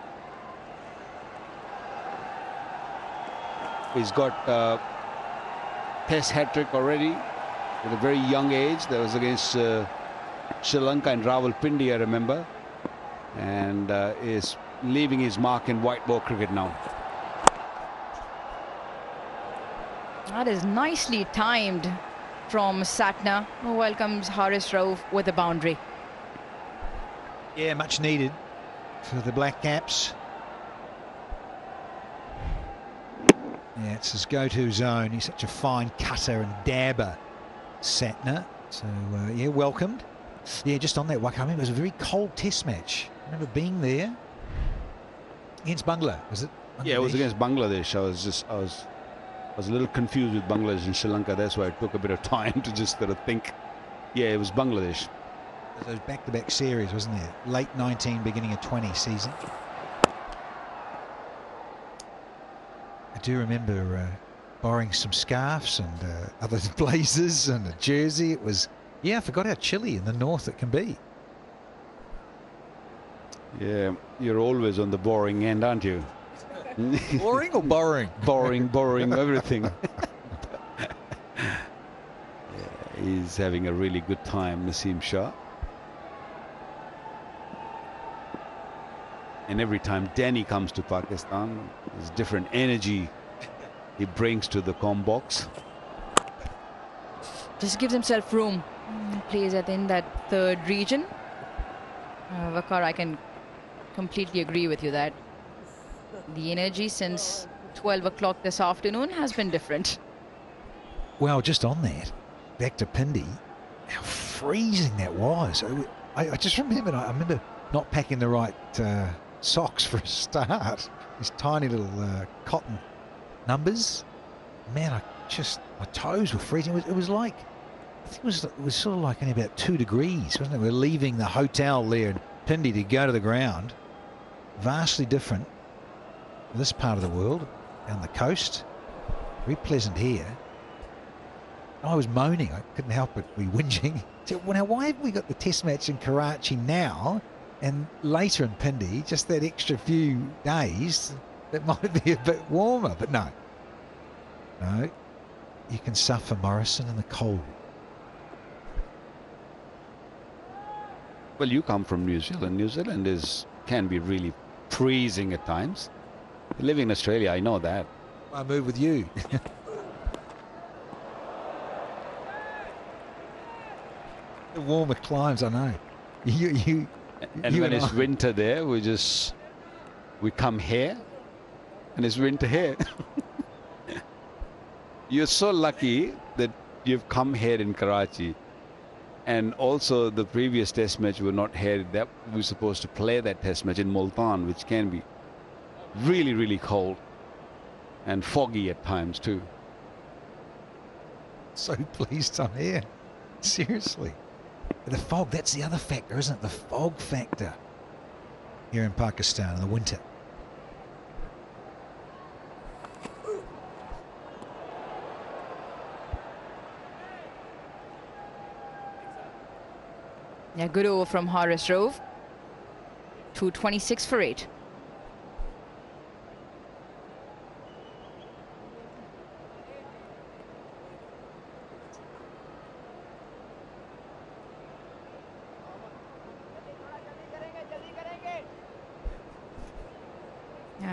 He's got Test hat-trick already at a very young age. That was against Sri Lanka and Rawalpindi, I remember. And is leaving his mark in white ball cricket now. That is nicely timed from Satna, who welcomes Haris Rauf with a boundary. Yeah, much needed for the Black Caps. Yeah, it's his go-to zone. He's such a fine cutter and dabber, Satna. So, yeah, welcomed. Yeah, just on that, I remember it was a very cold test match. I remember being there against Bangla, was it? Yeah, it was against Bangladesh. I was a little confused with Bangladesh and Sri Lanka. That's why it took a bit of time to just sort of think. Yeah, it was Bangladesh. Those back-to-back series, wasn't there? Late 19, beginning of 20 season. I do remember borrowing some scarves and other blazers and a jersey. It was, yeah, I forgot how chilly in the north it can be. Yeah, you're always on the boring end, aren't you? Boring or borrowing? Borrowing, everything. Yeah, he's having a really good time, Naseem Shah. And every time Danny comes to Pakistan, there's different energy he brings to the comm box. Just gives himself room. Plays in that third region. Waqar, I can completely agree with you that the energy since 12 o'clock this afternoon has been different. Well, just on that, back to Pindi, how freezing that was. I just remember, I remember not packing the right socks for a start. These tiny little cotton numbers. Man, my toes were freezing. It was like, I think it was sort of like only about 2 degrees, wasn't it? We're leaving the hotel there in Pindi to go to the ground. Vastly different. This part of the world, down the coast, very pleasant here. I was moaning, I couldn't help but be whinging. So, well, now why have we got the test match in Karachi now and later in Pindi, just that extra few days that might be a bit warmer? But no, you can suffer, Morrison, in the cold. Well, you come from New Zealand. New Zealand can be really freezing at times. Living in Australia, I know that. I move with you. The warmer climes, I know. And when it's winter there, we come here, and it's winter here. You're so lucky that you've come here in Karachi. And also the previous test match were not here. That we were supposed to play that test match in Multan, which can be really, really cold and foggy at times too. So pleased I'm here. Seriously. The fog, that's the other factor, isn't it? The fog factor here in Pakistan in the winter. Yeah, good over from Haris Rauf. 226 for 8.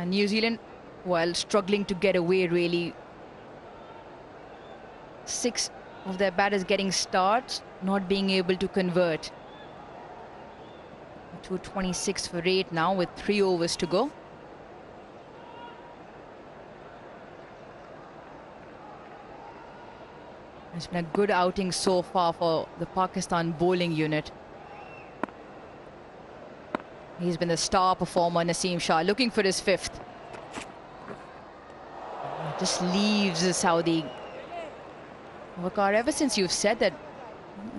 New Zealand, while struggling to get away, really. 6 of their batters getting starts, not being able to convert. 226 for 8 now with 3 overs to go. It's been a good outing so far for the Pakistan bowling unit. He's been the star performer, Naseem Shah, looking for his 5th. Just leaves the Saudi. Waqar, ever since you've said that,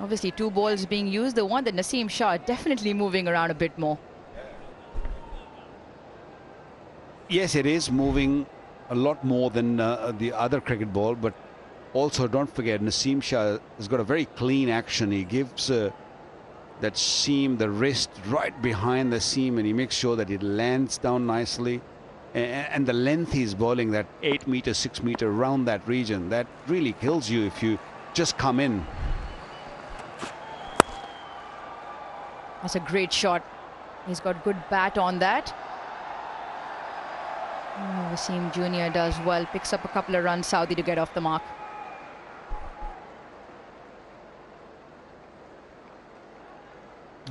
obviously 2 balls being used, the one that Naseem Shah definitely moving around a bit more. Yes, it is moving a lot more than the other cricket ball, but Also, don't forget, Naseem Shah has got a very clean action. He gives that seam, the wrist, right behind the seam, and he makes sure that it lands down nicely. And the length he's bowling, that 8 meter, 6 meter around that region, that really kills you if you just come in. That's a great shot. He's got good bat on that. Wasim Jr. does well, picks up a couple of runs, Saudi to get off the mark.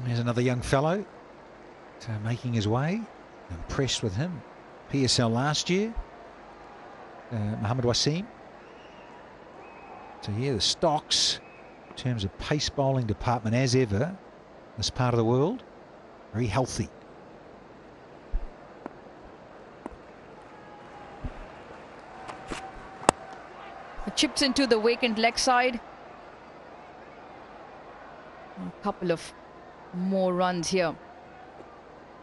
Here's another young fellow making his way. Impressed with him. PSL last year. Mohammad Wasim. So yeah, the stocks in terms of pace bowling department as ever, this part of the world, very healthy. Chips into the vacant leg side. A couple of more runs here.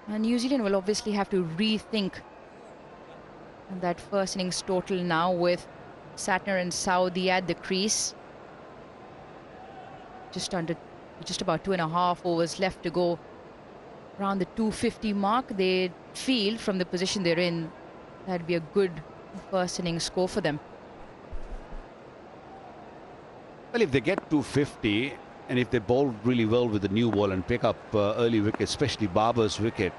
And New Zealand will obviously have to rethink that first innings total now with Satner and Saudi at the crease. Just about 2.5 overs left to go. Around the 250 mark, they feel from the position they're in, that'd be a good first innings score for them. Well, if they get 250 and if they bowl really well with the new ball and pick up early wickets, especially Babar's wicket,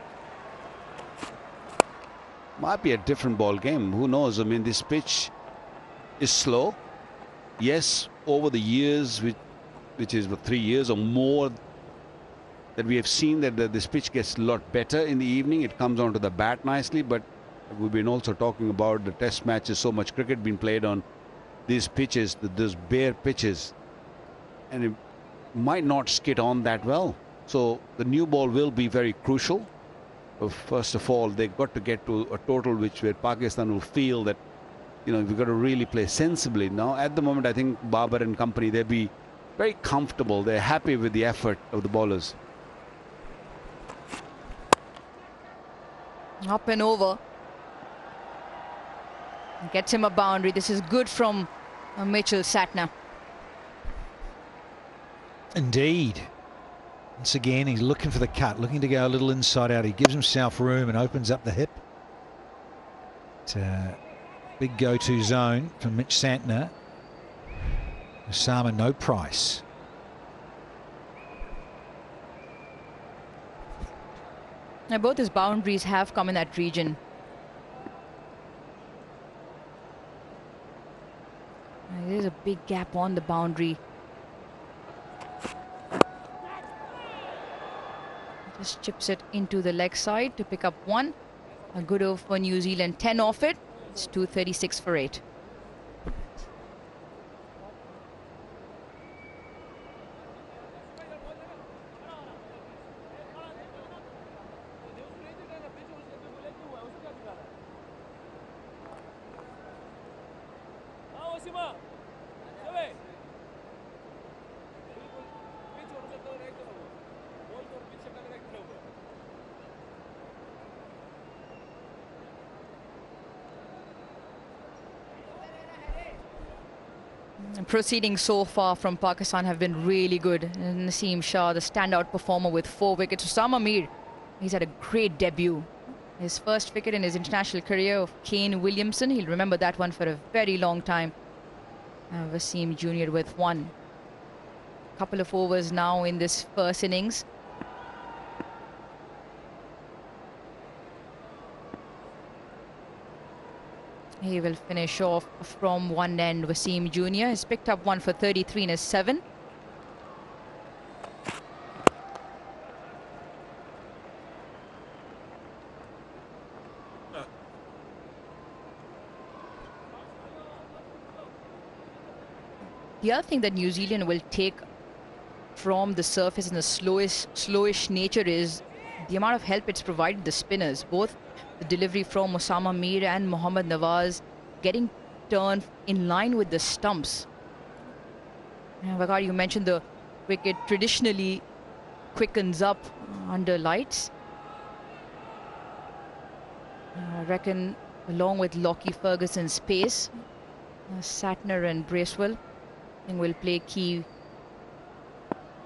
might be a different ball game. Who knows? I mean, this pitch is slow. Yes, over the years, which is 3 years or more, that we have seen that this pitch gets a lot better in the evening. It comes onto the bat nicely, but we've been also talking about the test matches, so much cricket being played on these pitches, those bare pitches, and it might not skid on that well. So the new ball will be very crucial. First of all, they've got to get to a total where Pakistan will feel that, you know, we've got to really play sensibly. Now, at the moment, I think Babar and company, they'll be very comfortable. They're happy with the effort of the bowlers. Up and over. Gets him a boundary. This is good from Mitchell Satner. Indeed. Once again, he's looking for the cut, looking to go a little inside out. He gives himself room and opens up the hip. It's a big go-to zone for Mitch Santner. Osama, no price. Now, both his boundaries have come in that region. There's a big gap on the boundary. Just chips it into the leg side to pick up one. A good over for New Zealand. 10 off it. It's 236 for 8. Proceedings so far from Pakistan have been really good. Naseem Shah, the standout performer with 4 wickets. Osama Mir, he's had a great debut. His first wicket in his international career of Kane Williamson. He'll remember that one for a very long time. Wasim Jr. with 1. Couple of overs now in this first innings. He will finish off from one end. Wasim Jr. has picked up one for 33 in his 7. The other thing that New Zealand will take from the surface and the slowish nature is the amount of help it's provided the spinners. Both the delivery from Osama Mir and Mohammad Nawaz getting turned in line with the stumps. Vagar, you mentioned the wicket traditionally quickens up under lights. I reckon along with Lockie Ferguson's pace, Satner and Bracewell will play key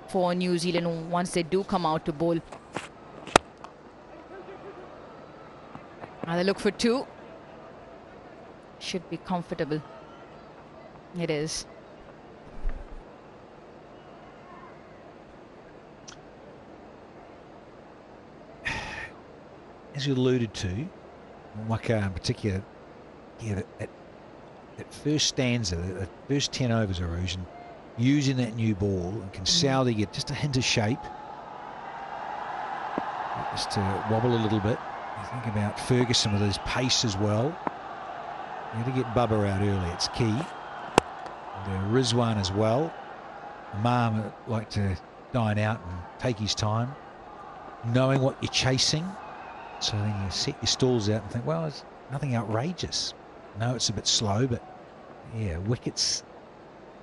for New Zealand once they do come out to bowl. Now they look for 2. Should be comfortable. It is. As you alluded to, Waka in particular, yeah, that first stanza, the first 10 overs, Erosion, using that new ball, and can Saudi get just a hint of shape, just to wobble a little bit. You think about Ferguson with his pace as well. You got to get Bubba out early, it's key. And Rizwan as well. Imam would like to dine out and take his time, knowing what you're chasing. So then you set your stalls out and think, well, it's nothing outrageous. No, it's a bit slow, but yeah, wickets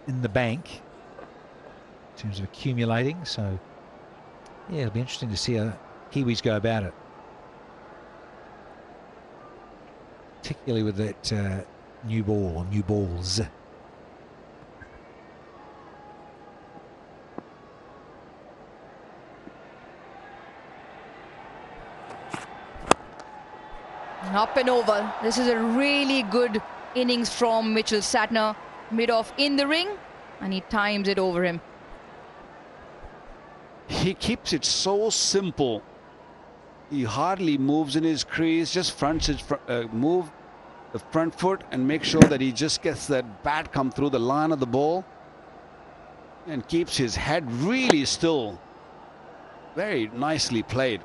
in the bank in terms of accumulating. So yeah, it'll be interesting to see how Kiwis go about it, particularly with that new ball or new balls. Up and over. This is a really good innings from Mitchell Satner. Mid-off in the ring, and he times it over him. He keeps it so simple. He hardly moves in his crease, just move the front foot and make sure that he just gets that bat come through the line of the ball and keeps his head really still. Very nicely played.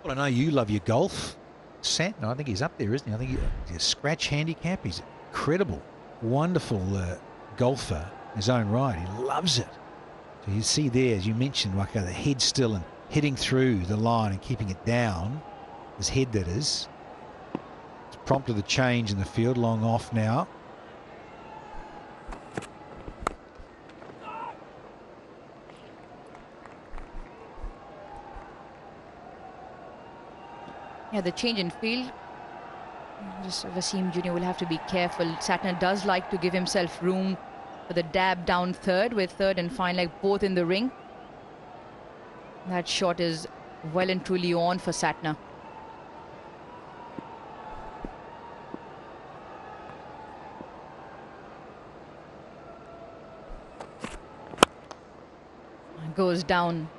Well, I know you love your golf. Satner, I think he's up there, isn't he? I think he's a scratch handicap. He's incredible, wonderful golfer in his own right. He loves it. So you see there, as you mentioned, like the head still and hitting through the line and keeping it down. His head, that is. It's prompted the change in the field. Long off now. Yeah, the change in field. Just Wasim Jr. will have to be careful. Satner does like to give himself room for the dab down third, with third and fine leg both in the ring. That shot is well and truly on for Satner. Goes down.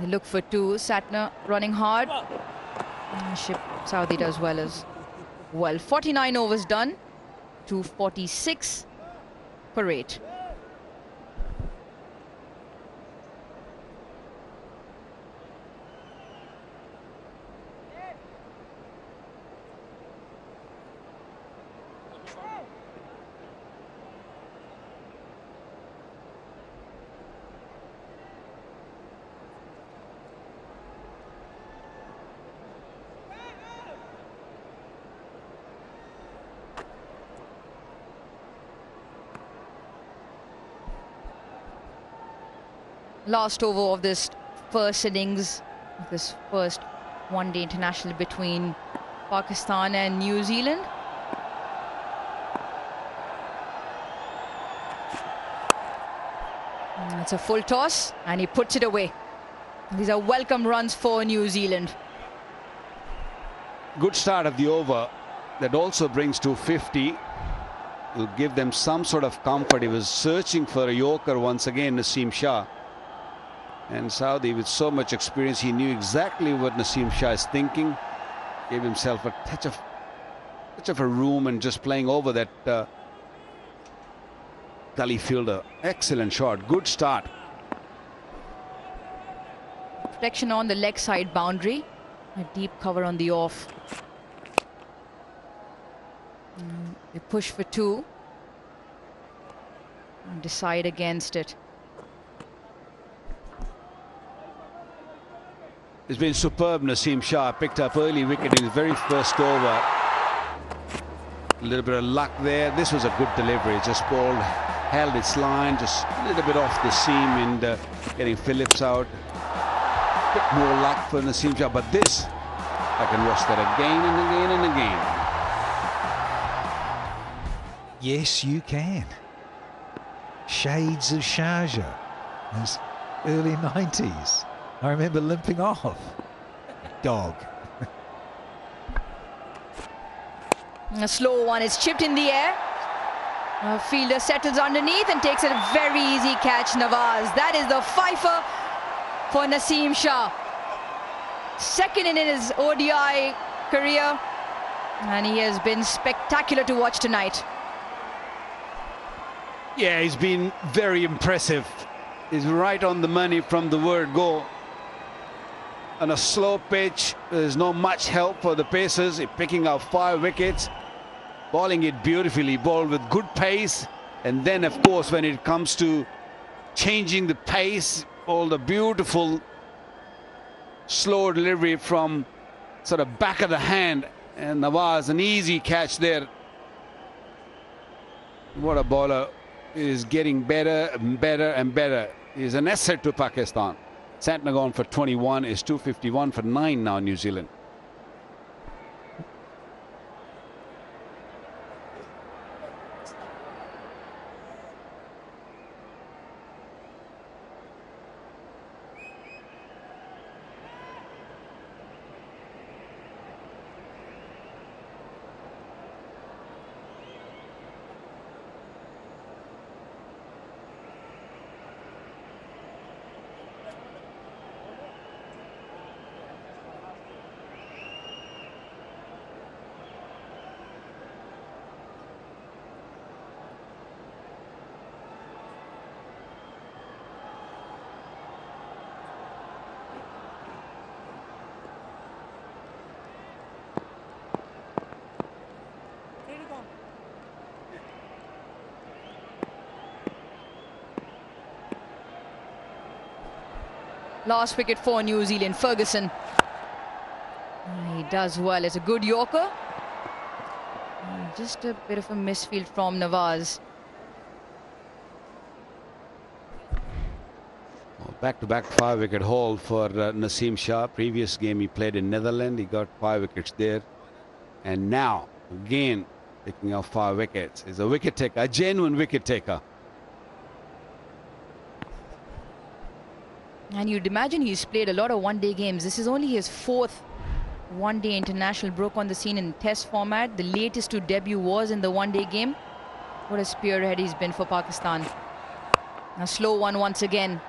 They look for 2. Satner running hard. Saudi does well as well. 49 overs done. 246 per 8. Last over of this first innings, this first one-day international between Pakistan and New Zealand. It's a full toss and he puts it away. These are welcome runs for New Zealand. Good start of the over. That also brings to 50. Will give them some sort of comfort. He was searching for a Yorker once again, Naseem Shah. And Saudi, with so much experience, he knew exactly what Naseem Shah is thinking. Gave himself a touch of a room and just playing over that gully fielder. Excellent shot. Good start. Protection on the leg side boundary. A deep cover on the off. They push for 2. And decide against it. It's been superb. Naseem Shah picked up early wicket in his very first over. A little bit of luck there. This was a good delivery. Just ball held its line, just a little bit off the seam and getting Phillips out. A bit more luck for Naseem Shah, but this, I can watch that again and again and again. Yes, you can. Shades of Sharjah. Those early 90s. I remember limping off. Dog. A slow one is chipped in the air. A fielder settles underneath and takes a very easy catch, Nawaz. That is the fifer for Naseem Shah. Second in his ODI career, and he has been spectacular to watch tonight. Yeah, he's been very impressive. He's right on the money from the word go. On a slow pitch, there's not much help for the Pacers. He's picking up 5 wickets, bowling it beautifully, bowled with good pace. And then, of course, when it comes to changing the pace, all the beautiful slow delivery from sort of back of the hand. And Nawaz, an easy catch there. What a bowler. Is getting better and better and better. He's an asset to Pakistan. Santner gone for 21, is 251 for 9 now, New Zealand. Last wicket for New Zealand, Ferguson. He does well. It's a good Yorker. Just a bit of a misfield from Nawaz. Back-to-back 5-wicket haul for Naseem Shah. Previous game he played in Netherlands. He got 5 wickets there. And now, again, picking up 5 wickets. He's a wicket taker, a genuine wicket taker. And you'd imagine he's played a lot of one-day games. This is only his 4th one-day international. Broke on the scene in test format. The latest to debut was in the one-day game. What a spearhead he's been for Pakistan. A slow one once again.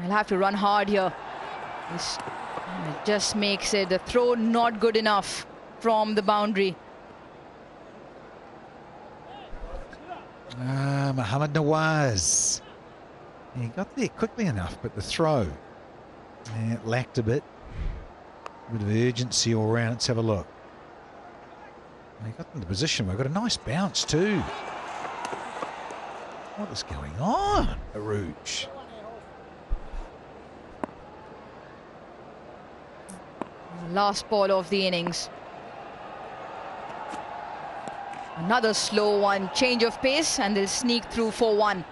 I'll have to run hard here. This just makes it the throw not good enough from the boundary. Mohammad Nawaz. He got there quickly enough, but the throw it lacked a bit. A bit of urgency all round. Let's have a look. He got in the position. We've got a nice bounce too. What is going on, Arouge? Last ball of the innings. Another slow one. Change of pace, and they'll sneak through for 1.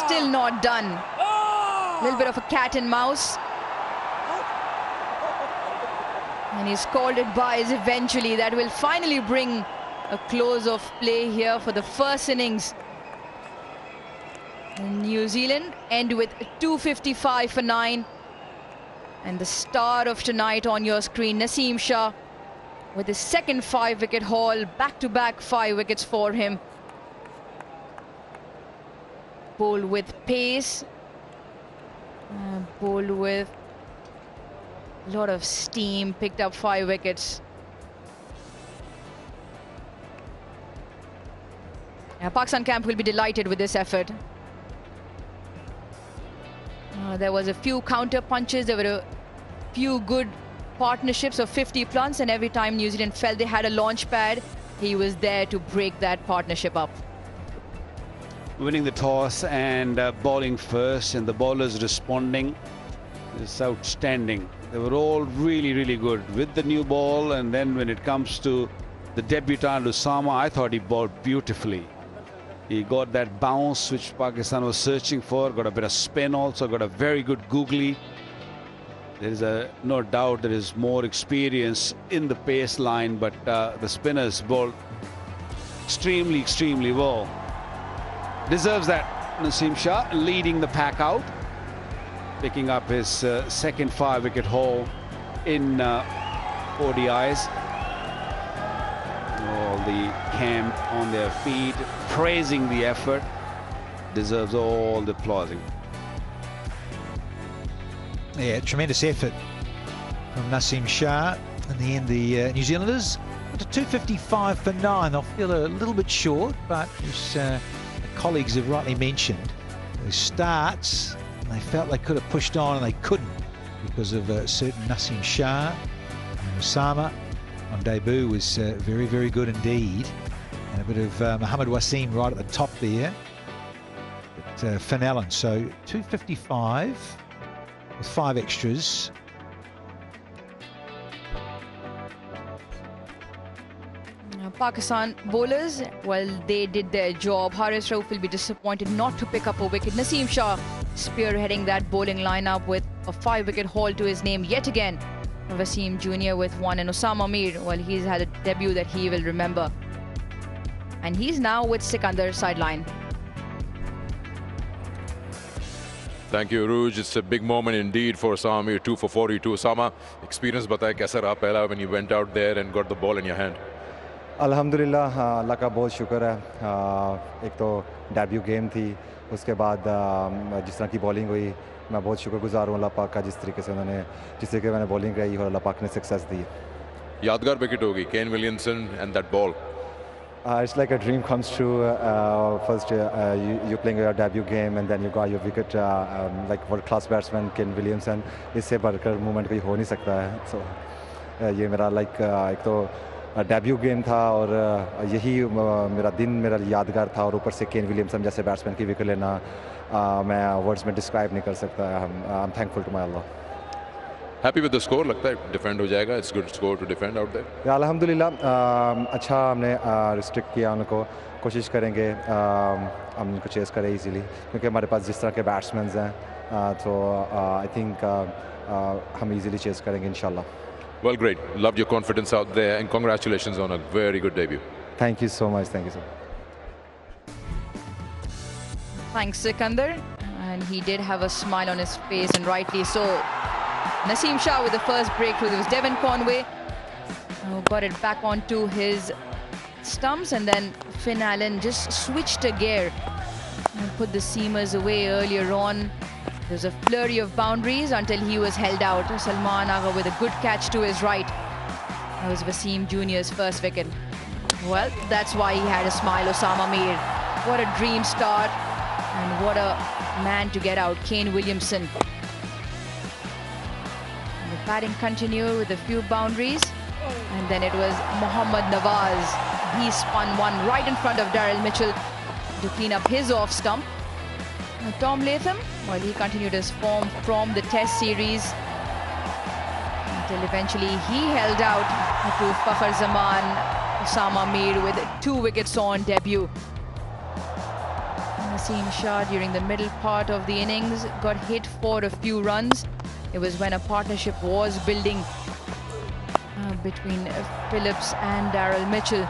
Still not done. A little bit of a cat and mouse. And he's called it buys eventually. That will finally bring a close of play here for the first innings. New Zealand end with 255 for 9. And the star of tonight on your screen, Naseem Shah, with his second 5-wicket haul, back-to-back 5 wickets for him. Bowled with pace, bowled with a lot of steam, picked up 5 wickets. Pakistan camp will be delighted with this effort. There was a few counter punches, there were a few good partnerships of 50 plus, and every time New Zealand felt they had a launch pad, he was there to break that partnership up. Winning the toss and bowling first, and the bowlers responding is outstanding. They were all really, really good with the new ball, and then when it comes to the debutant Usama, I thought he bowled beautifully. He got that bounce which Pakistan was searching for, got a bit of spin also, got a very good googly. There is no doubt there is more experience in the pace line, but the spinners bowled extremely well. Deserves that, Naseem Shah, leading the pack out, picking up his second 5-wicket haul in ODIs. All the camp on their feet, praising the effort. Deserves all the applauding. Yeah, tremendous effort from Naseem Shah. In the end, the New Zealanders got to 255 for 9. They'll feel a little bit short, but as colleagues have rightly mentioned, those starts, they felt they could have pushed on and they couldn't because of certain Naseem Shah. And Osama on debut was very good indeed. And a bit of Mohammad Wasim right at the top there. But Finn Allen, so 255 with 5 extras. Pakistan bowlers, well, they did their job. Haris Rauf will be disappointed not to pick up a wicket. Naseem Shah spearheading that bowling lineup with a 5-wicket haul to his name yet again. Wasim Jr. with 1, and Osama Mir, well, he's had a debut that he will remember. And he's now with Sikandar sideline. Thank you, Rouge. It's a big moment indeed for Osama Mir, 2 for 42. Osama, experience बताए कैसा रहा पहला when you went out there and got the ball in your hand? अल्हम्दुलिल्लाह, अल्लाह का बहुत शुक्र है। एक तो डेब्यू गेम थी, उसके बाद जिस तरह की बॉलिंग हुई, मैं बहुत शुक्रगुजार हूँ अल्लाह पाक का, जिस तरीके से मैंने बॉलिंग कराई और अल्लाह पाक ने सक्सेस दी। यादगार विकेट होगी, Kane Williamson and that ball. It's like a dream comes true. First, you're playing your debut game and then you got your wicket, like world-class batsman Ken Williamson. इससे बढ़कर movement कोई हो नहीं सकता है। So, ये मेरा एक तो डेब्यू गेम था और यही मेरा दिन मेरा यादगार था, और ऊपर से केन विलियमसन जैसे बैट्समैन की विकेट लेना मैं वर्ड्स में डिस्क्राइब नहीं कर सकता। I'm thankful to my Allah. Happy with the score? लगता है डिफेंड हो जाएगा? It's good score to defend out there. या अल्हम्दुलिल्लाह, अच्छा हमने रिस्ट्रिक्ट किया उनको, कोशिश करेंगे हम उनको चेस करें इजीली, क्योंकि हमारे पास जिस तरह के बैट्समैन हैं तो आई थिंक हम इजीली चेस करेंगे इंशाल्लाह। Well, great. Loved your confidence out there, and congratulations on a very good debut. Thank you so much. Thank you so much. Thanks, Sikandar. And he did have a smile on his face, and rightly so. Naseem Shah with the first breakthrough. There was Devon Conway who got it back onto his stumps, and then Finn Allen just switched a gear and put the seamers away earlier on. There was a flurry of boundaries until he was held out. Salman Agha with a good catch to his right. That was Wasim Jr.'s first wicket. Well, that's why he had a smile, Osama Mir. What a dream start, and what a man to get out, Kane Williamson. And the batting continued with a few boundaries, and then it was Mohammad Nawaz. He spun one right in front of Daryl Mitchell to clean up his off stump. Tom Latham, well, he continued his form from the Test series until eventually he held out to Fakhar Zaman, Osama Mir with 2 wickets on debut. Naseem Shah during the middle part of the innings got hit for a few runs. It was when a partnership was building between Phillips and Daryl Mitchell.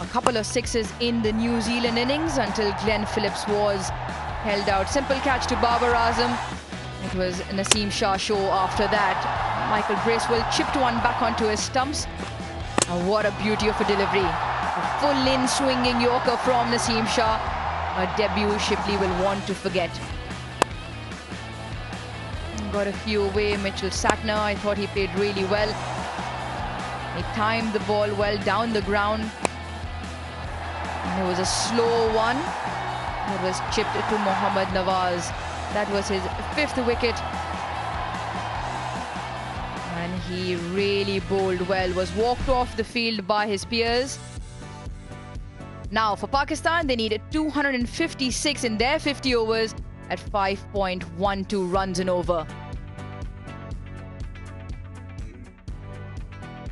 A couple of sixes in the New Zealand innings until Glenn Phillips was held out. Simple catch to Babar Azam. It was Naseem Shah show after that. Michael Bracewell chipped one back onto his stumps. And what a beauty of a delivery. A full-in swinging yorker from Naseem Shah. A debut Shipley will want to forget. Got a few away. Mitchell Satner, I thought he played really well. He timed the ball well down the ground. And it was a slow one. It was chipped to Mohammad Nawaz. That was his 5th wicket. And he really bowled well. Was walked off the field by his peers. Now for Pakistan, they needed 256 in their 50 overs at 5.12 runs and over.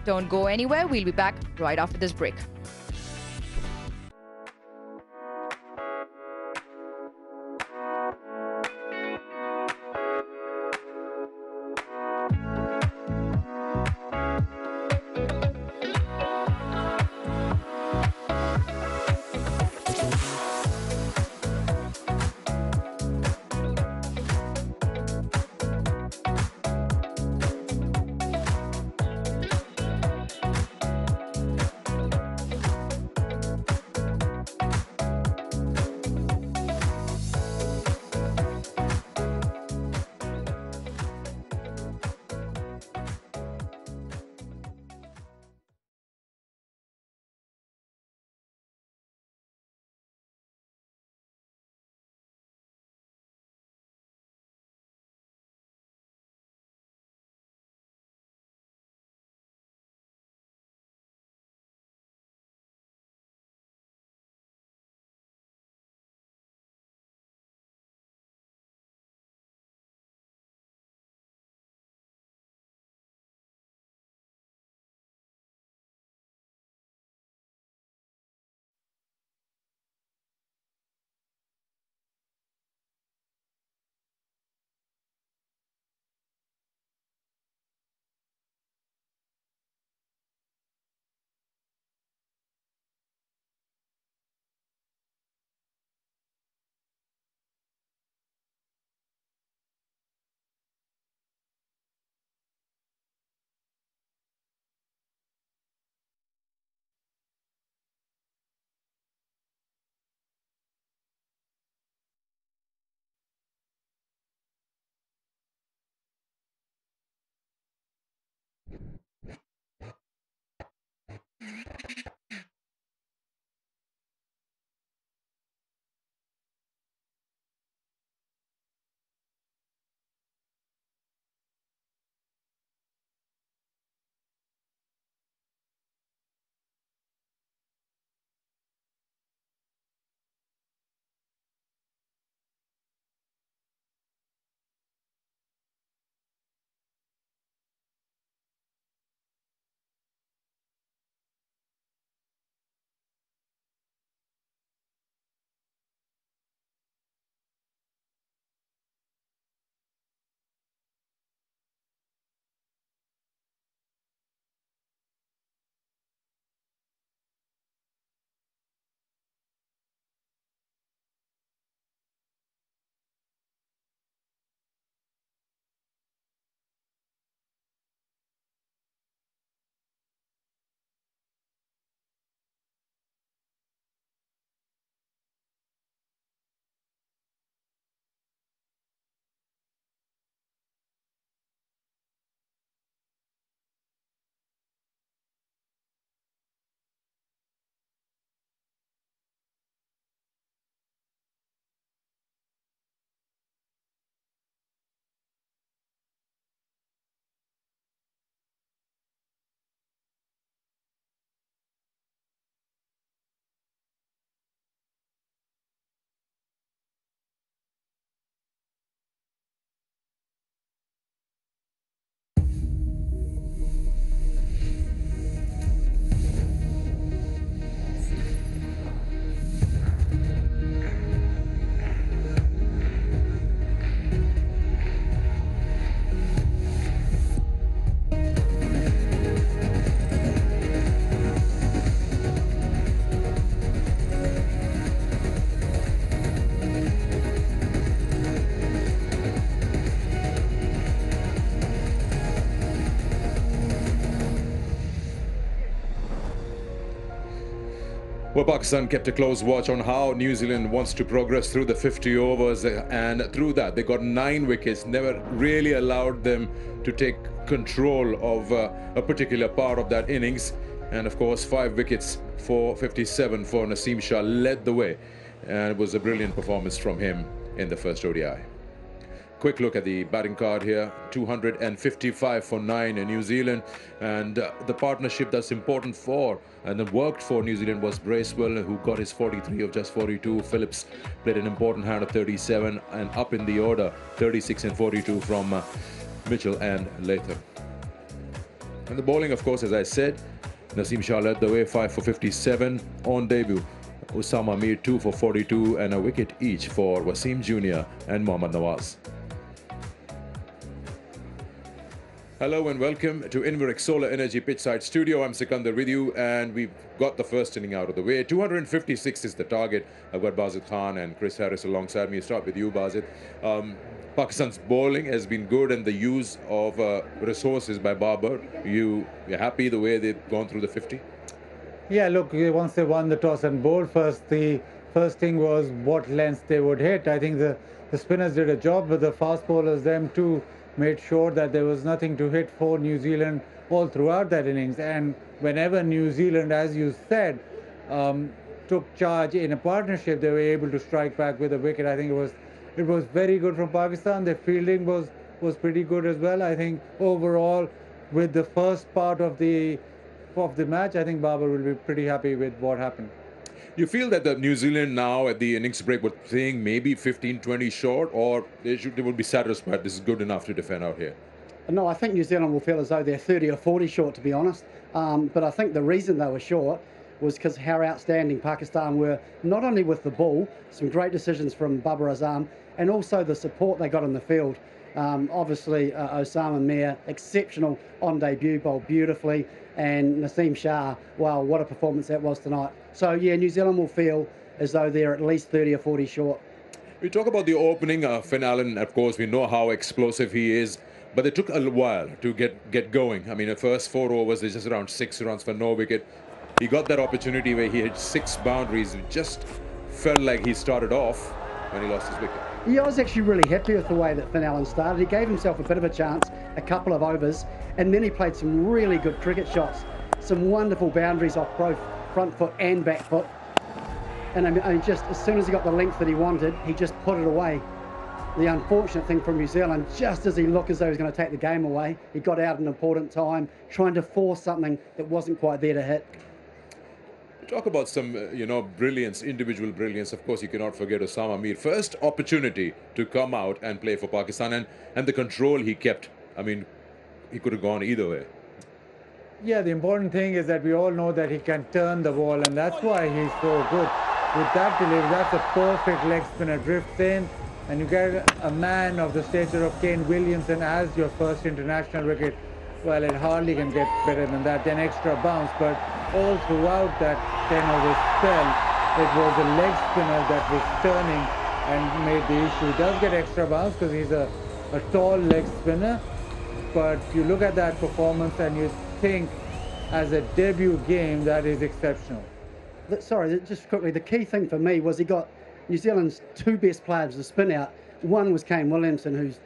Don't go anywhere. We'll be back right after this break. Well, Pakistan kept a close watch on how New Zealand wants to progress through the 50 overs, and through that they got 9 wickets, never really allowed them to take control of a particular part of that innings. And of course 5 wickets for 57 for Naseem Shah led the way, and it was a brilliant performance from him in the first ODI. Quick look at the batting card here. 255 for 9 in New Zealand, and the partnership that's important for and that worked for New Zealand was Bracewell, who got his 43 of just 42. Phillips played an important hand of 37, and up in the order 36 and 42 from Mitchell and Latham. And the bowling, of course, as I said, Naseem Shah led the way, 5 for 57 on debut. Osama Mir 2 for 42 and a wicket each for Wasim Jr. and Mohammad Nawaz. Hello and welcome to Inverex Solar Energy Pitchside Studio. I'm Sikandar with you, and we've got the first inning out of the way. 256 is the target. I've got Bazid Khan and Chris Harris alongside me. Start with you, Bazid. Pakistan's bowling has been good, and the use of resources by Babar. You're happy the way they've gone through the 50? Yeah, look, once they won the toss and bowled first, the first thing was what lengths they would hit. I think the spinners did a job, but the fast bowlers, them too, made sure that there was nothing to hit for New Zealand all throughout that innings. And whenever New Zealand, as you said, took charge in a partnership, they were able to strike back with a wicket. I think it was very good from Pakistan. Their fielding was pretty good as well. I think overall, with the first part of the match, I think Babar will be pretty happy with what happened. You feel that the New Zealand now at the innings break were playing maybe 15-20 short, or they will be satisfied this is good enough to defend out here? No, I think New Zealand will feel as though they're 30 or 40 short, to be honest. But I think the reason they were short was because how outstanding Pakistan were, not only with the ball, some great decisions from Babar Azam, and also the support they got in the field. Obviously, Osama Mir, exceptional on debut, bowled beautifully, and Naseem Shah, wow, what a performance that was tonight. So, yeah, New Zealand will feel as though they're at least 30 or 40 short. We talk about the opening, Finn Allen, of course, we know how explosive he is, but it took a while to get going. I mean, the first 4 overs, there's just around 6 runs for no wicket. He got that opportunity where he hit 6 boundaries. It just felt like he started off when he lost his wicket. Yeah, I was actually really happy with the way that Finn Allen started. He gave himself a bit of a chance, a couple of overs, and then he played some really good cricket shots. Some wonderful boundaries off both front foot and back foot. And I mean, just as soon as he got the length that he wanted, he just put it away. The unfortunate thing from New Zealand, just as he looked as though he was going to take the game away, he got out at an important time, trying to force something that wasn't quite there to hit. Talk about some, brilliance, individual brilliance. Of course, you cannot forget Osama Mir. First opportunity to come out and play for Pakistan, and the control he kept. I mean, he could have gone either way. Yeah, the important thing is that we all know that he can turn the ball, and that's why he's so good. With that delivery, that's a perfect leg spinner, drifts in, and you get a man of the stature of Kane Williamson as your first international wicket. Well, it hardly can get better than that, then extra bounce, but all throughout that 10-over spell, it was a leg spinner that was turning and made the issue. He does get extra bounce because he's a tall leg spinner, but you look at that performance and you think as a debut game that is exceptional. Sorry, just quickly, the key thing for me was he got New Zealand's 2 best players to spin out. One was Kane Williamson, who's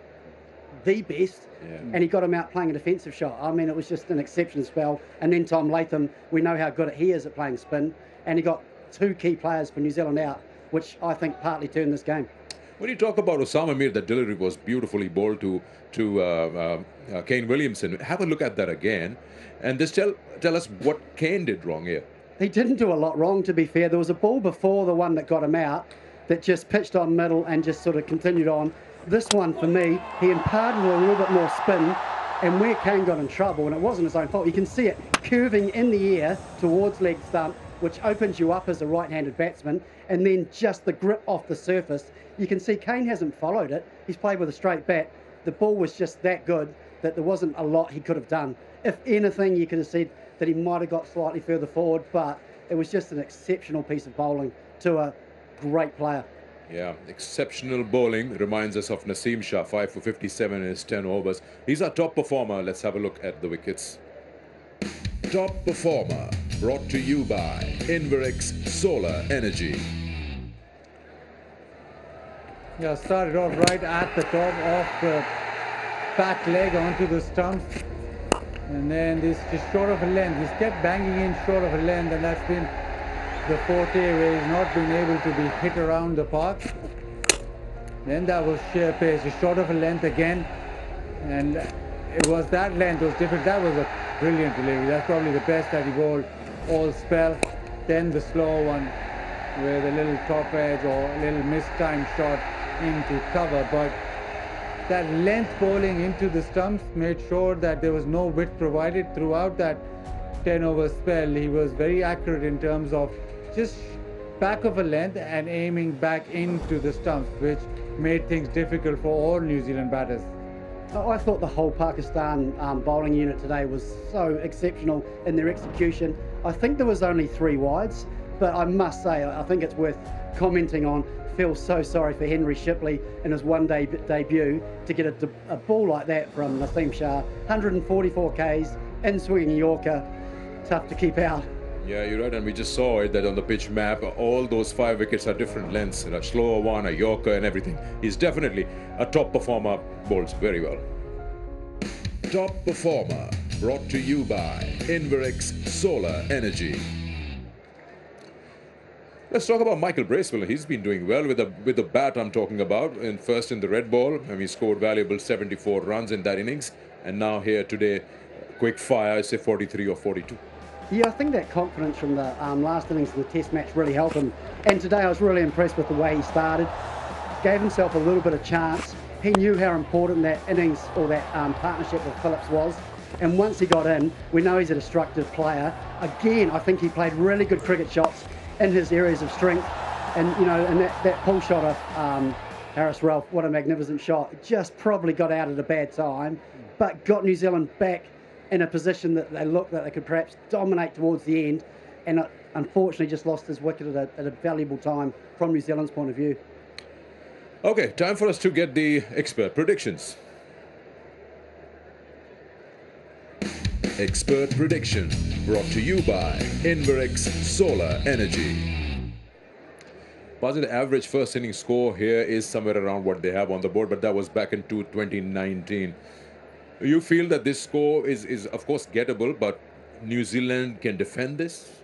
the best, and he got him out playing a defensive shot. I mean, it was just an exceptional spell. And then Tom Latham, we know how good he is at playing spin, and he got 2 key players for New Zealand out, which I think partly turned this game. When you talk about Osama Mir, the delivery was beautifully bowled to Kane Williamson. Have a look at that again, and just tell us what Kane did wrong here. He didn't do a lot wrong, to be fair. There was a ball before the one that got him out that just pitched on middle and just sort of continued on. This one, for me, he imparted a little bit more spin, and where Kane got in trouble, and it wasn't his own fault, you can see it curving in the air towards leg stump, which opens you up as a right-handed batsman, and then just the grip off the surface. You can see Kane hasn't followed it. He's played with a straight bat. The ball was just that good that there wasn't a lot he could have done. If anything, you could have said that he might have got slightly further forward, but it was just an exceptional piece of bowling to a great player. Yeah, exceptional bowling. Reminds us of Naseem Shah, 5 for 57 in his 10 overs. He's our top performer. Let's have a look at the wickets. Top performer. brought to you by Inverex Solar Energy. Yeah, started off right at the top of the back leg onto the stumps. And then this just short of a length. He's kept banging in short of a length, and that's been the forte where he's not been able to be hit around the park. Then that was sheer pace, just short of a length again. And it was that length was different. That was a brilliant delivery. That's probably the best that he bowled all spell. Then the slow one with a little top edge or a little mistimed shot into cover. But that length bowling into the stumps made sure that there was no width provided throughout that 10 over spell. He was very accurate in terms of just back of a length and aiming back into the stumps, which made things difficult for all New Zealand batters. I thought the whole Pakistan bowling unit today was so exceptional in their execution. I think there was only 3 wides, but I must say, I think it's worth commenting on. Feel so sorry for Henry Shipley in his one-day debut to get a ball like that from Naseem Shah. 144 Ks, in-swinging Yorker, tough to keep out. Yeah, you're right, and we just saw it that on the pitch map, all those 5 wickets are different lengths, a slower one, a Yorker and everything. He's definitely a top performer, bowls very well. Top Performer, brought to you by Inverex Solar Energy. Let's talk about Michael Bracewell. He's been doing well with the bat I'm talking about. First in the red ball, and he scored valuable 74 runs in that innings. And now here today, quick fire, I say 43 or 42. Yeah, I think that confidence from the last innings of the Test match really helped him. And today I was really impressed with the way he started. Gave himself a little bit of chance. He knew how important that innings or that partnership with Phillips was. And once he got in, we know he's a destructive player. Again, I think he played really good cricket shots in his areas of strength. And, you know, and that pull shot of Harris Ralph, what a magnificent shot. It just probably got out at a bad time, but got New Zealand back in a position that they looked that they could perhaps dominate towards the end, and unfortunately just lost his wicket at a valuable time from New Zealand's point of view. Okay, time for us to get the expert predictions. Expert prediction brought to you by Inverex Solar Energy. Positive average first inning score here is somewhere around what they have on the board, but that was back in 2019. You feel that this score is of course gettable, but New Zealand can defend this?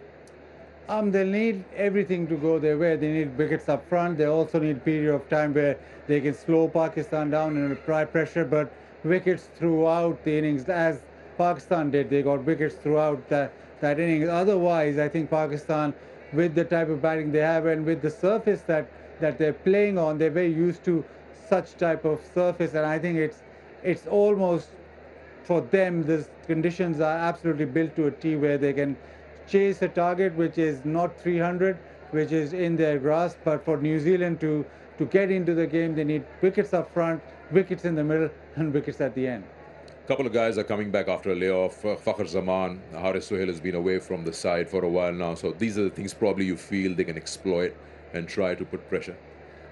They'll need everything to go their way. They need wickets up front. They also need a period of time where they can slow Pakistan down and apply pressure, but wickets throughout the innings, as Pakistan did. They got wickets throughout that innings. Otherwise, I think Pakistan, with the type of batting they have and with the surface that they're playing on, they're very used to such type of surface, and I think it's almost, for them, the conditions are absolutely built to a T where they can chase a target which is not 300, which is in their grasp. But for New Zealand to get into the game, they need wickets up front, wickets in the middle, and wickets at the end. A couple of guys are coming back after a layoff. Fakhr Zaman, Haris Sohail has been away from the side for a while now. So these are the things probably you feel they can exploit and try to put pressure.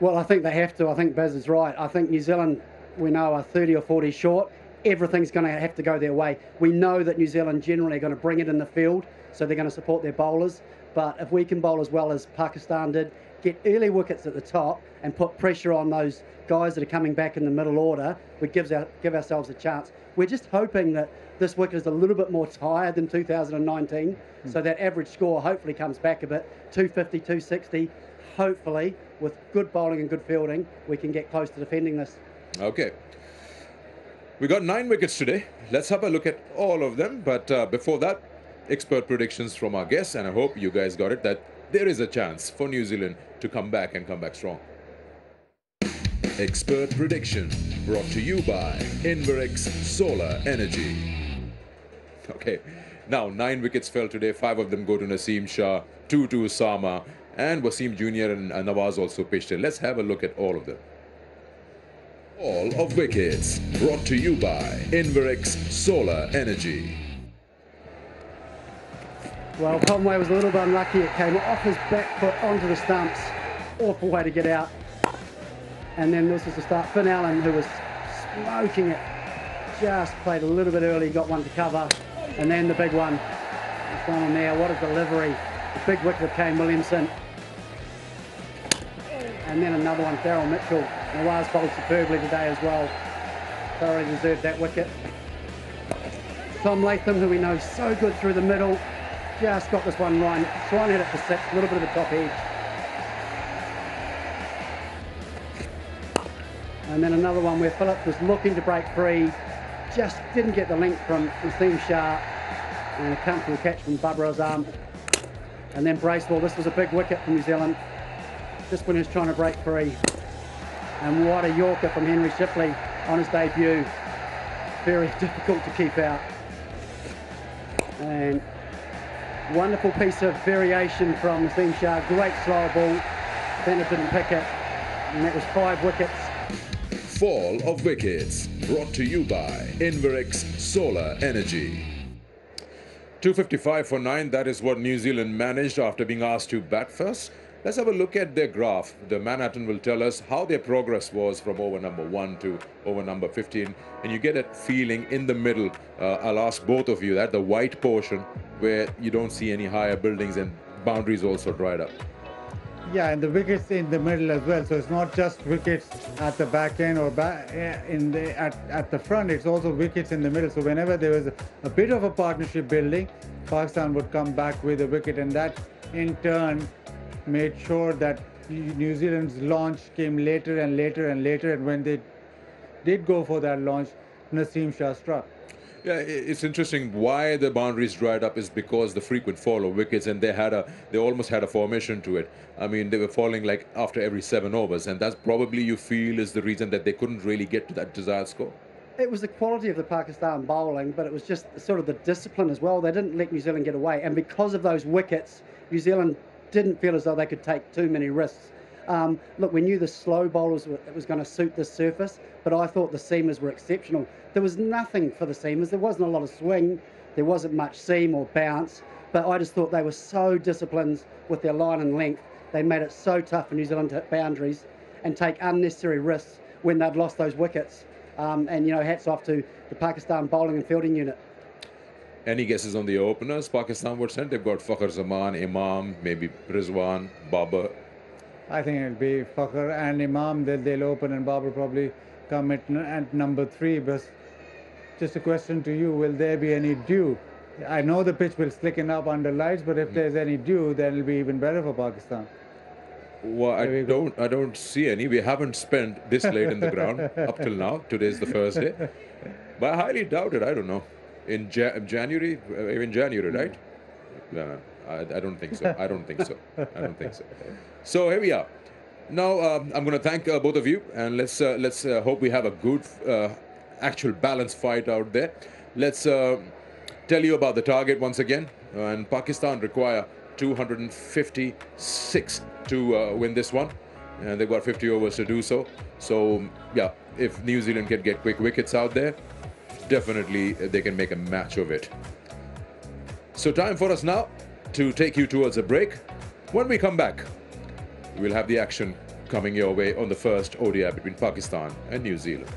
Well, I think they have to. I think Baz is right. I think New Zealand, we know, are 30 or 40 short. Everything's going to have to go their way. We know that New Zealand generally are going to bring it in the field, so they're going to support their bowlers. But if we can bowl as well as Pakistan did, get early wickets at the top and put pressure on those guys that are coming back in the middle order, we give ourselves a chance. We're just hoping that this wicket is a little bit more tired than 2019, so that average score hopefully comes back a bit, 250, 260. Hopefully, with good bowling and good fielding, we can get close to defending this. Okay. We got 9 wickets today. Let's have a look at all of them. But before that, expert predictions from our guests. And I hope you guys got it, that there is a chance for New Zealand to come back and come back strong. Expert prediction brought to you by Inverex Solar Energy. Okay, now 9 wickets fell today. 5 of them go to Naseem Shah, 2 to Usama, and Wasim Jr. and Nawaz also pitched in. Let's have a look at all of them. All of wickets brought to you by Inverex Solar Energy. Well, Conway was a little bit unlucky. It came off his back foot onto the stumps. Awful way to get out. And then this was the start. Finn Allen, who was smoking it, just played a little bit early, got one to cover. And then the big one. This one on there, what a delivery. The big wicket of Kane Williamson. And then another one, Daryl Mitchell. Nawaz bowled superbly today as well. Thoroughly deserved that wicket. Tom Latham, who we know is so good through the middle, just got this one right. Swan hit it for 6, a little bit of the top edge. And then another one where Phillips was looking to break free, just didn't get the length from Naseem Shah, and a comfortable catch from Babra Azam. And then Bracewell, this was a big wicket for New Zealand, just when he was trying to break free. And what a Yorker from Henry Shipley on his debut. Very difficult to keep out. And wonderful piece of variation from Naseem Shah. Great slower ball. Bennett didn't pick it. And that was 5 wickets. Fall of wickets, brought to you by Inverex Solar Energy. 255 for 9, that is what New Zealand managed after being asked to bat first. Let's have a look at their graph. The Manhattan will tell us how their progress was from over number 1 to over number 15. And you get a feeling in the middle, I'll ask both of you, that the white portion where you don't see any higher buildings and boundaries also dried up. Yeah, and the wickets in the middle as well. So it's not just wickets at the back end or at the front. It's also wickets in the middle. So whenever there was a bit of a partnership building, Pakistan would come back with a wicket, and that in turn made sure that New Zealand's launch came later and later and later. And when they did go for that launch, Naseem Shah struck. Yeah, it's interesting why the boundaries dried up is because the frequent fall of wickets, and they almost had a formation to it. I mean, they were falling like after every 7 overs, and that's probably, you feel, is the reason that they couldn't really get to that desired score. It was the quality of the Pakistan bowling, but it was just sort of the discipline as well. They didn't let New Zealand get away, and because of those wickets, New Zealand didn't feel as though they could take too many risks. Look, we knew the slow bowlers, it was going to suit this surface, but I thought the seamers were exceptional. There was nothing for the seamers. There wasn't a lot of swing. There wasn't much seam or bounce, but I just thought they were so disciplined with their line and length. They made it so tough for New Zealand to hit boundaries and take unnecessary risks when they'd lost those wickets. And, you know, hats off to the Pakistan bowling and fielding unit. Any guesses on the openers Pakistan would send? They've got Fakhar Zaman, Imam, maybe Rizwan, Babar. I think it'll be Fakhar and Imam. They'll open, and Babar probably come at number 3. But just a question to you, will there be any dew? I know the pitch will slicken up under lights, but if there's any dew, then it'll be even better for Pakistan. Well, I don't see any. We haven't spent this late in the ground up till now. Today's the first day. But I highly doubt it. I don't know. In January, even January, right? No, I don't think so. I don't think so. I don't think so. So here we are. Now I'm going to thank both of you, and let's hope we have a good, actual balanced fight out there. Let's tell you about the target once again. And Pakistan require 256 to win this one, and they've got 50 overs to do so. So yeah, if New Zealand can get quick wickets out there, definitely they can make a match of it. So time for us now to take you towards a break. When we come back, we'll have the action coming your way on the first ODI between Pakistan and New Zealand.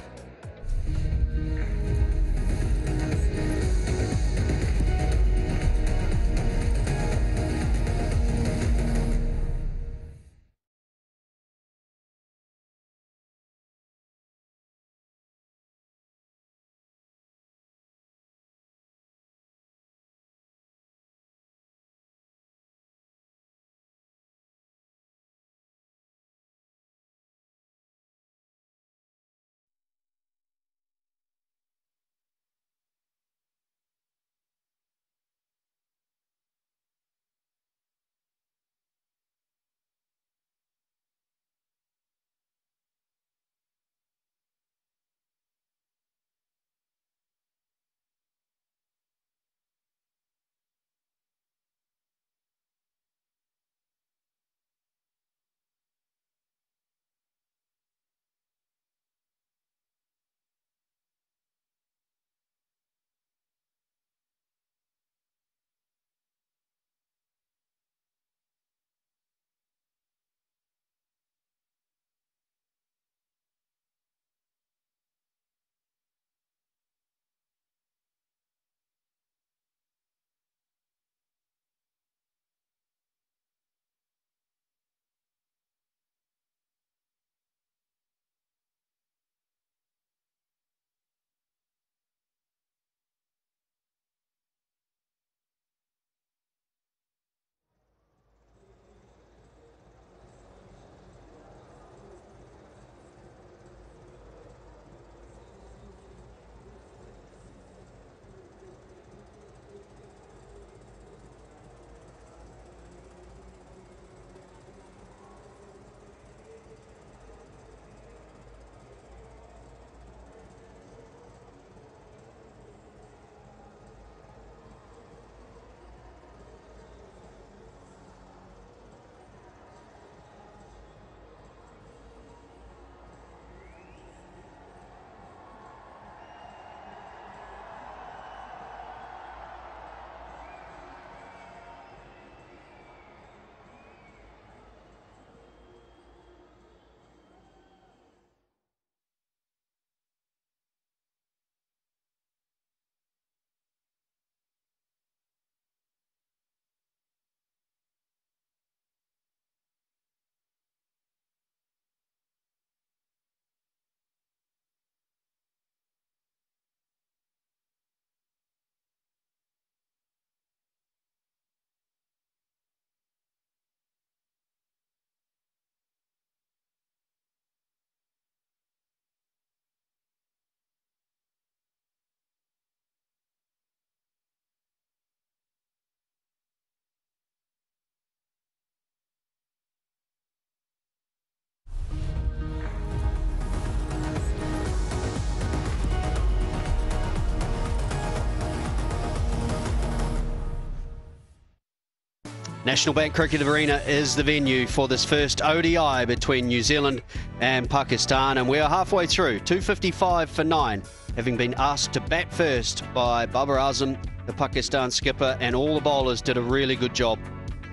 National Bank Cricket Arena is the venue for this first ODI between New Zealand and Pakistan, and we are halfway through, 2:55 for 9, having been asked to bat first by Babar Azam, the Pakistan skipper, and all the bowlers did a really good job.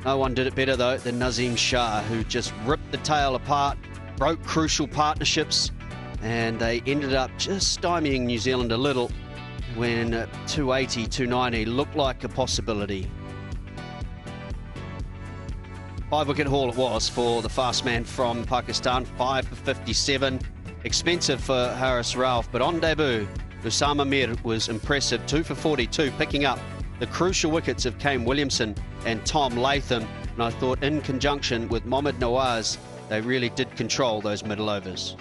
No one did it better though than Nazim Shah, who just ripped the tail apart, broke crucial partnerships, and they ended up just stymieing New Zealand a little when 280, 290 looked like a possibility. 5-wicket haul it was for the fast man from Pakistan, 5 for 57. Expensive for Haris Rauf, but on debut, Usama Mir was impressive, 2 for 42, picking up the crucial wickets of Kane Williamson and Tom Latham. And I thought in conjunction with Mohammad Nawaz, they really did control those middle overs.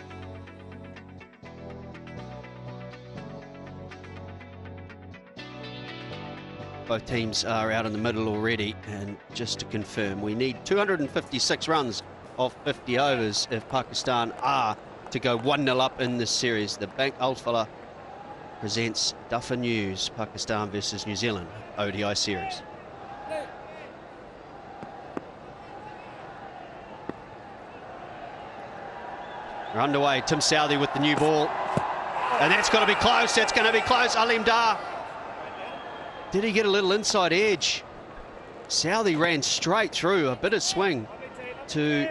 Both teams are out in the middle already, and just to confirm, we need 256 runs off 50 overs if Pakistan are to go 1-0 up in this series. The Bank Alfala presents Duffer News, Pakistan versus New Zealand ODI series. We're underway. Tim Southee with the new ball, and that's got to be close. That's going to be close. Alim Dar. Did he get a little inside edge? Southee ran straight through, a bit of swing to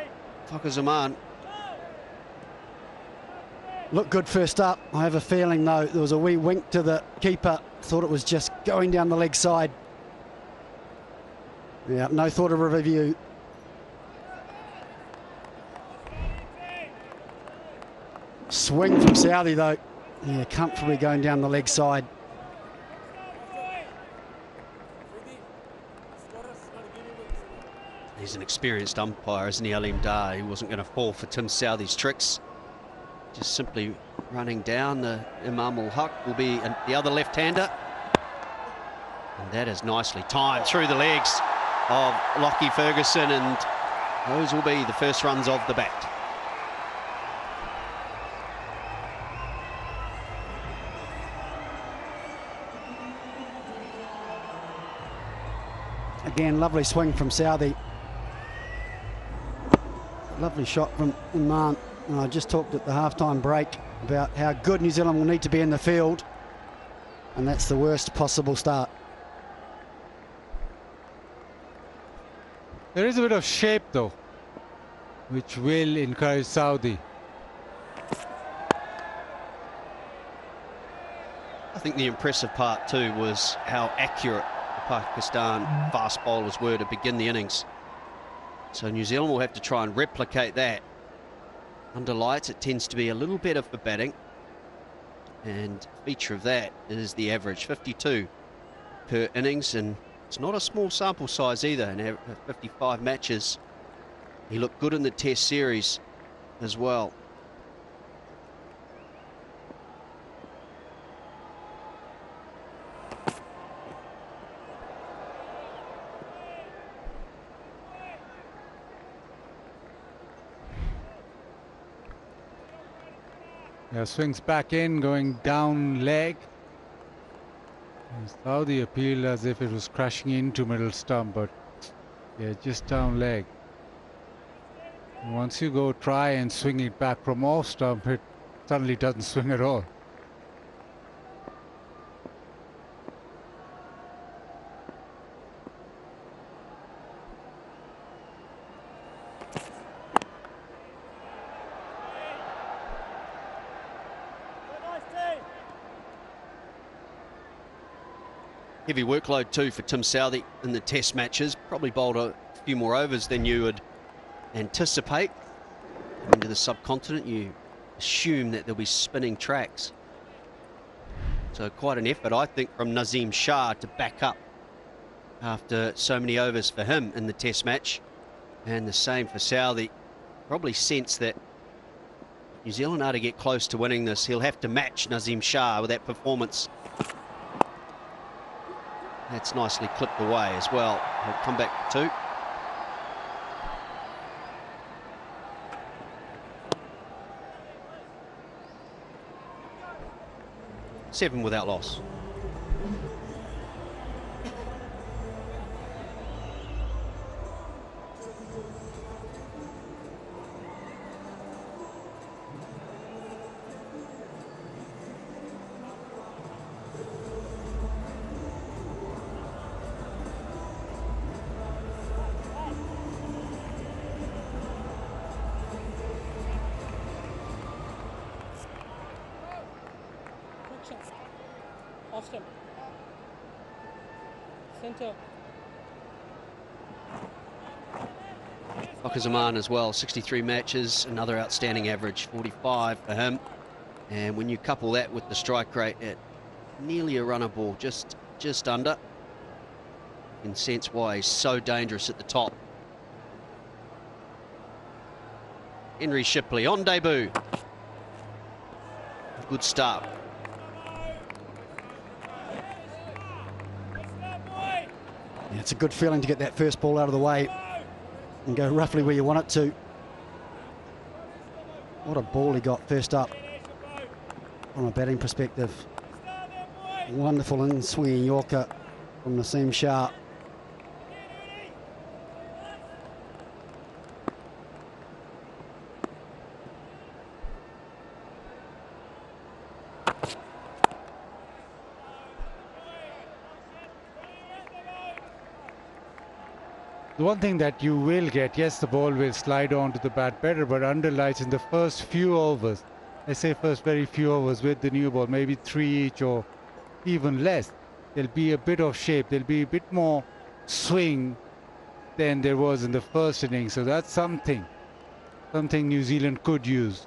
Fakhar Zaman. Looked good first up. I have a feeling, though, there was a wee wink to the keeper. Thought it was just going down the leg side. Yeah, no thought of a review. Swing from Southee, though. Yeah, comfortably going down the leg side. He's an experienced umpire, isn't he, Alim Dar? He wasn't going to fall for Tim Southee's tricks. Just simply running down. The Imam ul-Haq will be the other left-hander. And that is nicely timed through the legs of Lockie Ferguson, and those will be the first runs of the bat. Again, lovely swing from Southee. Lovely shot from Imam. And I just talked at the halftime break about how good New Zealand will need to be in the field, and that's the worst possible start. There is a bit of shape though, which will encourage Southee. I think the impressive part too was how accurate the Pakistan fast bowlers were to begin the innings. So New Zealand will have to try and replicate that. Under lights, it tends to be a little better for batting, and feature of that is the average 52 per innings, and it's not a small sample size either. In 55 matches, he looked good in the Test series as well. Yeah, swings back in, going down leg. Southee appealed as if it was crashing into middle stump, but yeah, just down leg. Once you go try and swing it back from off stump, it suddenly doesn't swing at all. Heavy workload too for Tim Southee in the Test matches. Probably bowled a few more overs than you would anticipate. Into the subcontinent, you assume that there'll be spinning tracks. So quite an effort, I think, from Nazim Shah to back up after so many overs for him in the Test match. And the same for Southee. Probably sense that New Zealand are to get close to winning this. He'll have to match Nazim Shah with that performance. That's nicely clipped away as well. He'll come back for 2. Seven without loss. Action. Austin. Center. Zaman as well, 63 matches, another outstanding average, 45 for him. And when you couple that with the strike rate at nearly a runner ball, just under, you can sense why he's so dangerous at the top. Henry Shipley on debut. Good start. Yeah, it's a good feeling to get that first ball out of the way and go roughly where you want it to. What a ball he got first up from a batting perspective. Wonderful in-swinging Yorker from Naseem Shah. The one thing that you will get, yes, the ball will slide onto the bat better, but underlies in the first few overs, I say first very few overs with the new ball, maybe 3 each or even less, there'll be a bit of shape, there'll be a bit more swing than there was in the first innings. So that's something New Zealand could use.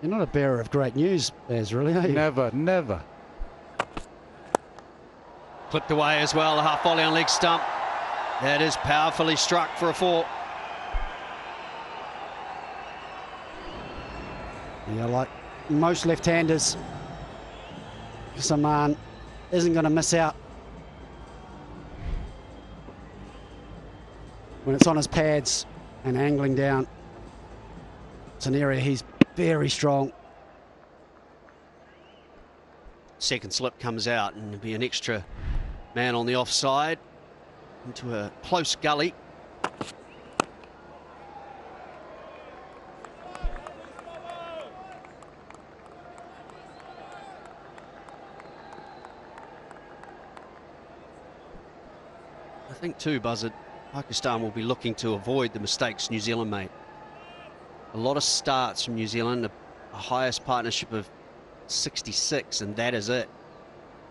You're not a bearer of great news, Baz, really, are you? Never, never. Clipped away as well, a half volley on leg stump. That is powerfully struck for a 4. Yeah, like most left-handers, Zaman isn't going to miss out when it's on his pads and angling down. It's an area he's very strong. Second slip comes out and there'll be an extra man on the offside into a close gully. I think too, Buzzard, Pakistan will be looking to avoid the mistakes New Zealand made. A lot of starts from New Zealand, a highest partnership of 66, and that is it.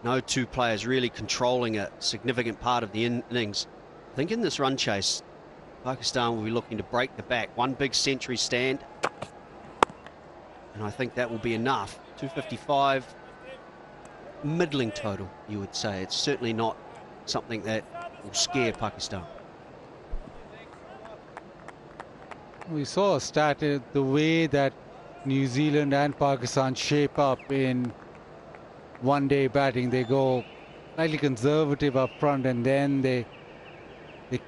No two players really controlling a significant part of the innings. I think in this run chase, Pakistan will be looking to break the back. One big century stand, and I think that will be enough. 255, middling total, you would say. It's certainly not something that will scare Pakistan. We saw a stat, the way that New Zealand and Pakistan shape up in one-day batting. They go slightly conservative up front and then they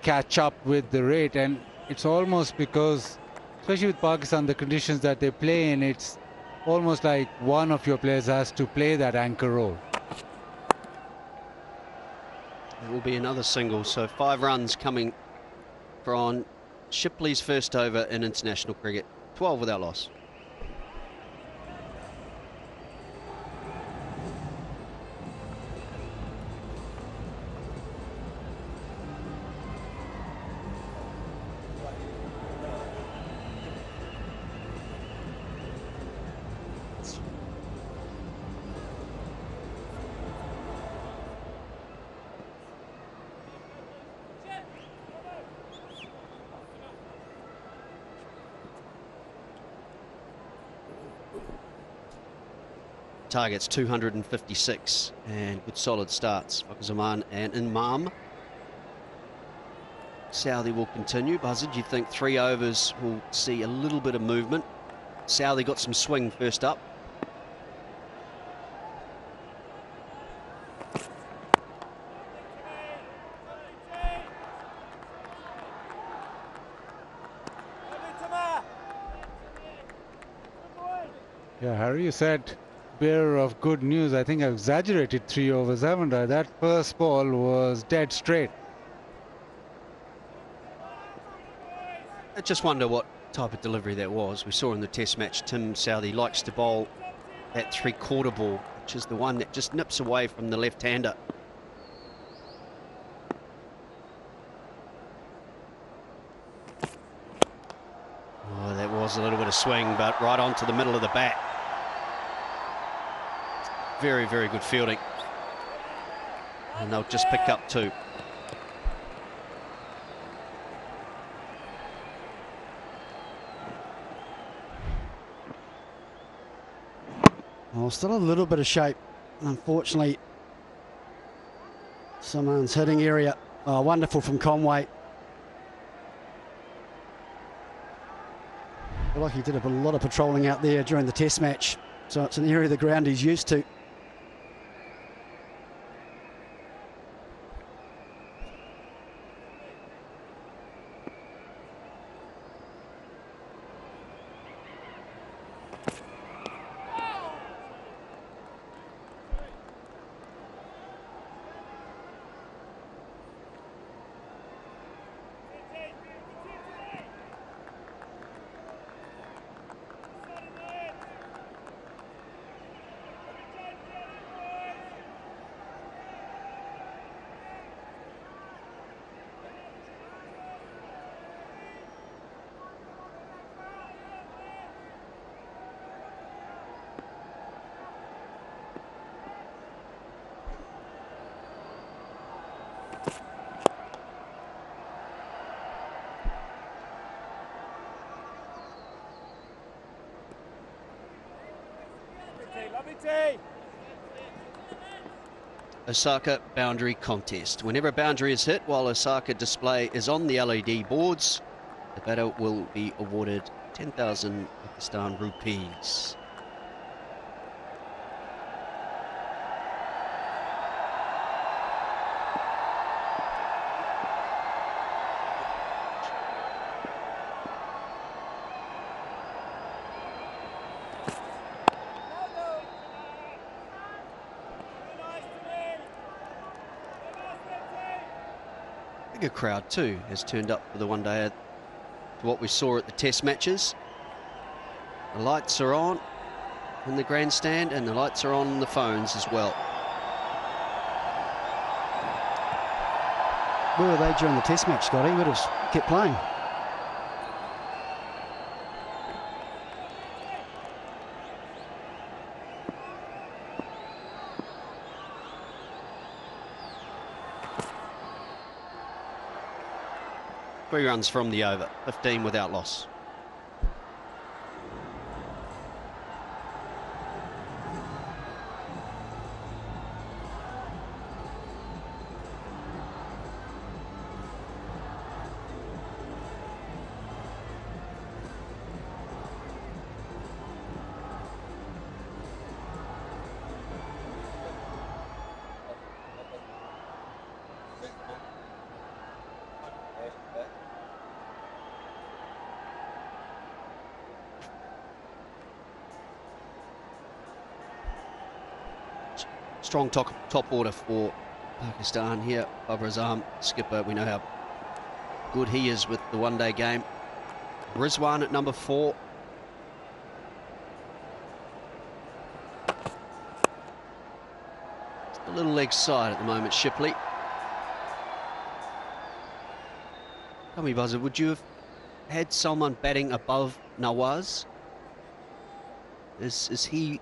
catch up with the rate, and it's almost because, especially with Pakistan, the conditions that they play in, it's almost like one of your players has to play that anchor role. It will be another single, so 5 runs coming from Shipley's first over in international cricket, 12 without loss. Targets 256 and good solid starts. Zaman and Imam. Southey will continue. Buzzard, you think 3 overs will see a little bit of movement? Southey got some swing first up. Yeah, Harry, you said bearer of good news. I think I've exaggerated 3 overs, haven't I? That first ball was dead straight. I just wonder what type of delivery that was. We saw in the test match, Tim Southey likes to bowl that 3/4 ball, which is the one that just nips away from the left-hander. Oh, that was a little bit of swing, but right onto the middle of the bat. Very, very good fielding. And they'll just pick up 2. Well, still a little bit of shape. Unfortunately, Salman's hitting area. Oh, wonderful from Conway. I feel like he did a lot of patrolling out there during the test match. So it's an area of the ground he's used to. Osaka boundary contest. Whenever a boundary is hit while Osaka display is on the LED boards, the batter will be awarded 10,000 Pakistan rupees. Bigger crowd too has turned up for the one day to what we saw at the test matches. The lights are on in the grandstand and the lights are on the phones as well. Where were they during the test match, Scotty? Would have kept playing. Three runs from the over, 15 without loss. Strong top order for Pakistan here. Babar Azam, skipper, we know how good he is with the one-day game. Rizwan at number 4. A little leg side at the moment, Shipley. Tell me, Buzzer, would you have had someone batting above Nawaz? Is he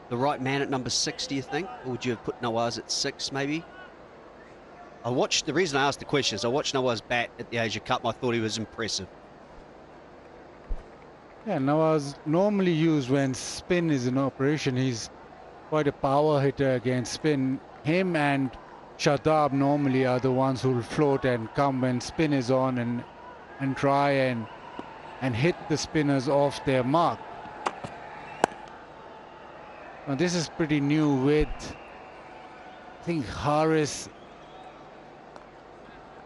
the right man at number 6, do you think? Or would you have put Nawaz at 6, maybe? The reason I asked the question is I watched Nawaz bat at the Asia Cup and I thought he was impressive. Yeah, Nawaz normally used when spin is in operation. He's quite a power hitter against spin. Him and Shadab normally are the ones who will float and come when spin is on and try and hit the spinners off their mark. Now this is pretty new with, I think, Haris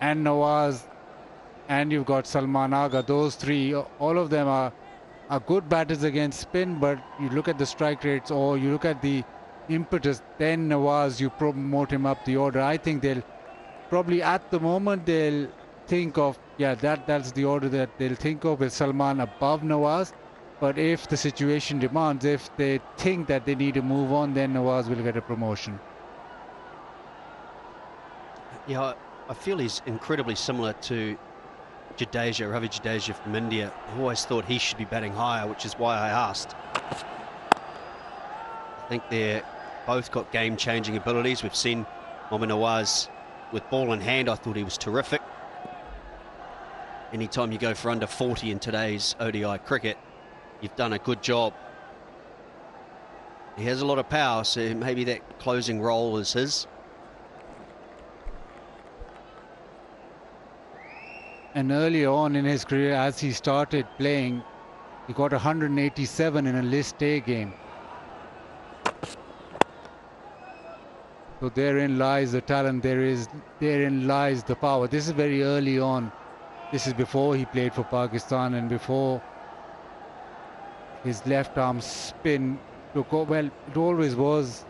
and Nawaz, and you've got Salman Agha. Those three, all of them are good batters against spin, but you look at the strike rates or you look at the impetus, then Nawaz, you promote him up the order. I think they'll probably, at the moment, they'll think of, yeah, that's the order that they'll think of, with Salman above Nawaz. But if the situation demands, if they think that they need to move on, then Nawaz will get a promotion. Yeah, I feel he's incredibly similar to Jadeja, Ravi Jadeja from India. I always thought he should be batting higher, which is why I asked. I think they're both got game-changing abilities. We've seen Mohammad Nawaz with ball in hand. I thought he was terrific. Anytime you go for under 40 in today's ODI cricket, you've done a good job. He has a lot of power, so maybe that closing role is his. And earlier on in his career, as he started playing, he got 187 in a List A game. So therein lies the talent, therein lies the power. This is very early on. This is before he played for Pakistan and before his left arm spin took over. Well, it always was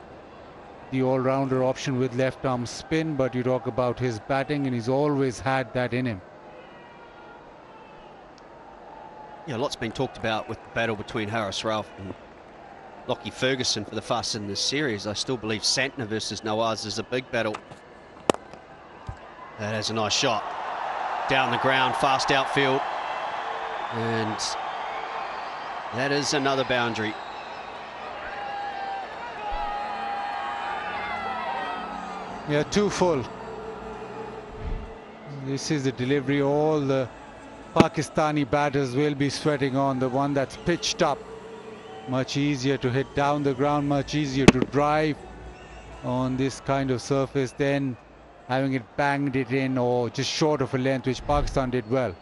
the all-rounder option with left arm spin, but you talk about his batting and he's always had that in him. Yeah, a lot's been talked about with the battle between Haris Rauf and Lockie Ferguson for the fast in this series. I still believe Santner versus Nawaz is a big battle. That is a nice shot. Down the ground, fast outfield. And that is another boundary. Yeah, too full. This is the delivery. All the Pakistani batters will be sweating on. The one that's pitched up. Much easier to hit down the ground, much easier to drive on this kind of surface than having it banged it in or just short of a length, which Pakistan did well.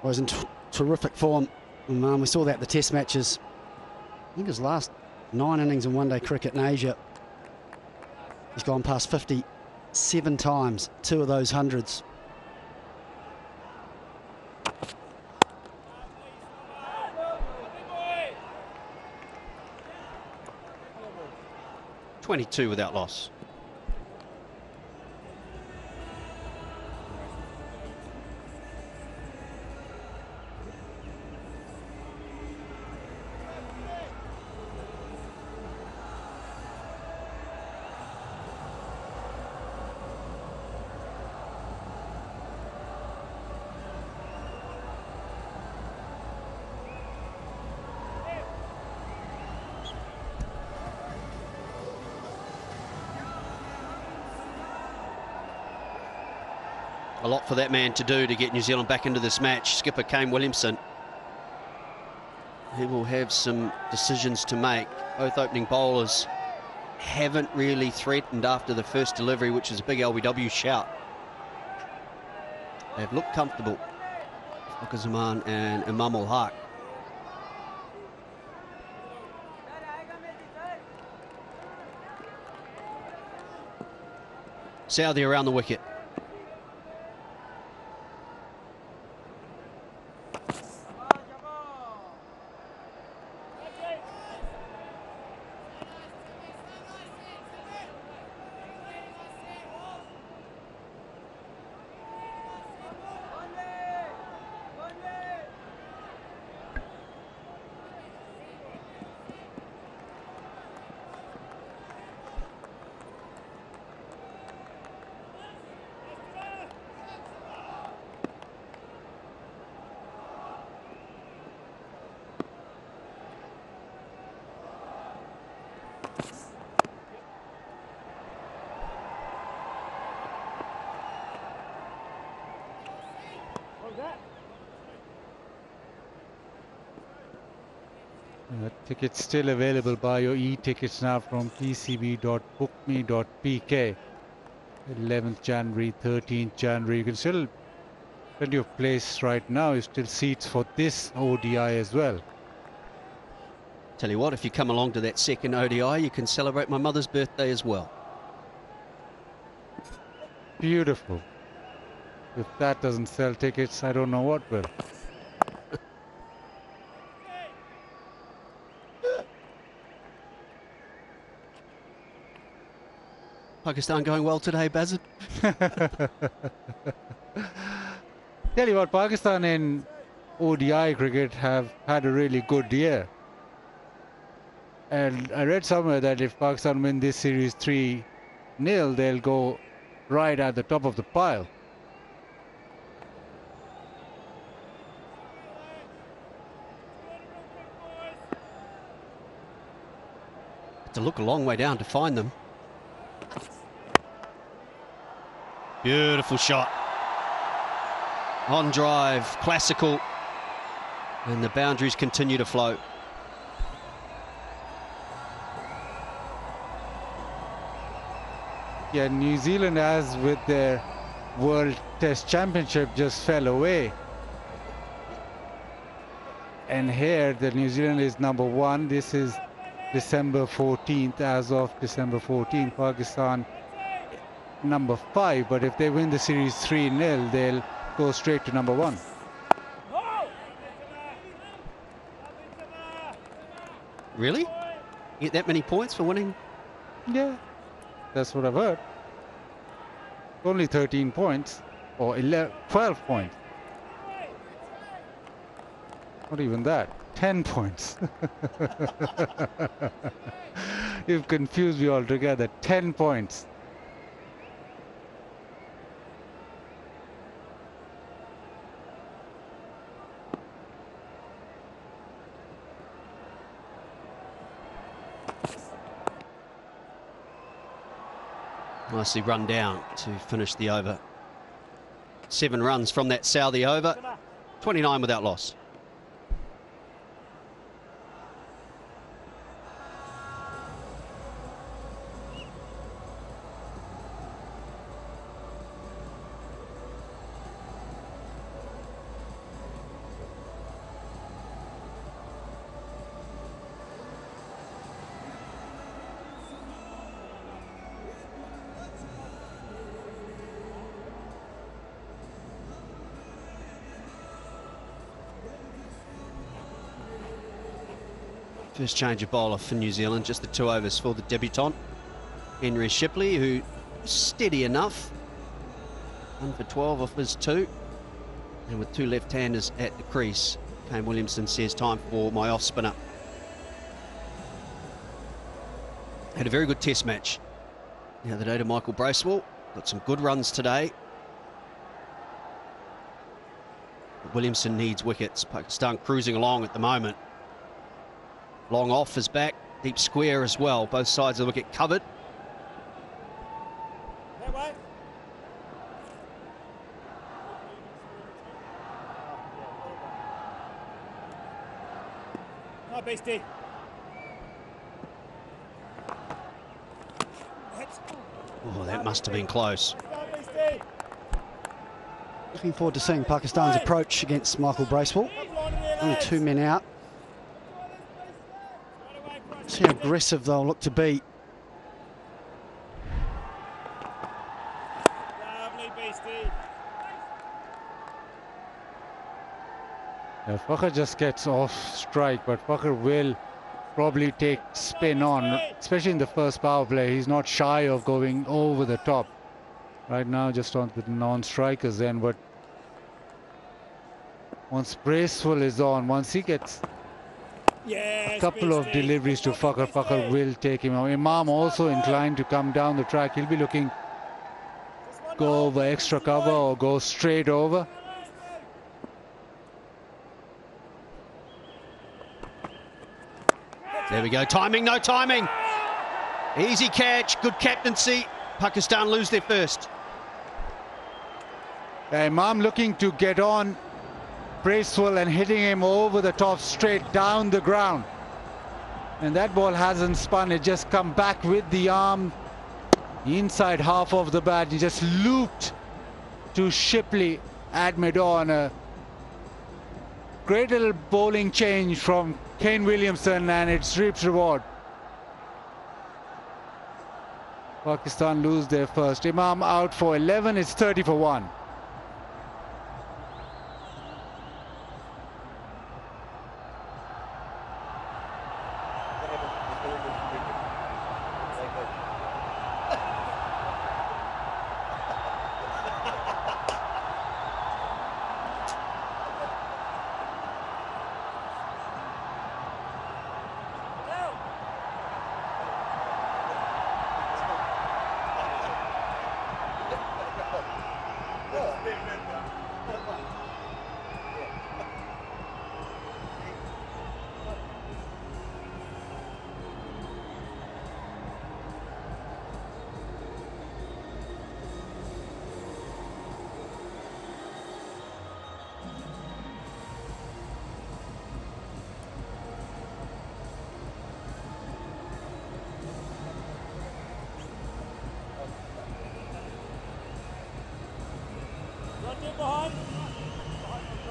Was in terrific form. And, we saw that in the test matches. I think his last 9 innings in one-day cricket in Asia, he's gone past 50 7 times, 2 of those hundreds. .22 without loss. A lot for that man to do to get New Zealand back into this match. Skipper Kane Williamson. He will have some decisions to make. Both opening bowlers haven't really threatened after the first delivery, which is a big LBW shout. They've looked comfortable. Fakhar Zaman and Imam ul Haq. Saudi around the wicket. Tickets still available. Buy your e-tickets now from pcb.bookme.pk. 11th January, 13th January. You can still, plenty of place right now. There's still seats for this ODI as well. Tell you what, if you come along to that second ODI, you can celebrate my mother's birthday as well. Beautiful. If that doesn't sell tickets, I don't know what will. Pakistan going well today, Bazin? Tell you what, Pakistan in ODI cricket have had a really good year. And I read somewhere that if Pakistan win this series 3-0, they'll go right at the top of the pile. To look a long way down to find them. Beautiful shot. On drive, classical. And the boundaries continue to float. Yeah, New Zealand, as with their World Test Championship, just fell away. And here, the New Zealand is number 1. This is December 14th. As of December 14th, Pakistan number 5. But if they win the series 3-0, they'll go straight to number 1. Really? Get that many points for winning? Yeah, that's what I've heard. Only 13 points, or 12 points. Not even that, 10 points. You've confused me altogether. 10 points. Nicely run down to finish the over. 7 runs from that Southee over, 29 without loss. First change of bowler for New Zealand, just the 2 overs for the debutant, Henry Shipley, who steady enough. 1 for 12 off his 2. And with 2 left-handers at the crease, Kane Williamson says time for my off-spinner. Had a very good test match the other day to Michael Bracewell. Got some good runs today. But Williamson needs wickets. Pakistan cruising along at the moment. Long off is back, deep square as well. Both sides of the wicket covered. No, beastie. Oh, that must have been close. Looking forward to seeing Pakistan's approach against Michael Bracewell. Only 2 men out. See how aggressive they'll look to be. Yeah, Fakhar just gets off strike, but Fakhar will probably take spin on, especially in the first power play. He's not shy of going over the top. Right now, just on the non-strikers then, but once Bracewell is on, once he gets a couple of deliveries to Fakhar, Fakhar will take him out. Imam also inclined to come down the track. He'll be looking go over extra cover or go straight over. There we go. Timing, no timing. Easy catch, good captaincy. Pakistan lose their first. Imam looking to get on Bracewell and hitting him over the top straight down the ground. And that ball hasn't spun. It just come back with the arm inside half of the bat. He just looped to Shipley at mid-on. A great little bowling change from Kane Williamson, and it's reaped reward. Pakistan lose their first. Imam out for 11. It's 30 for 1.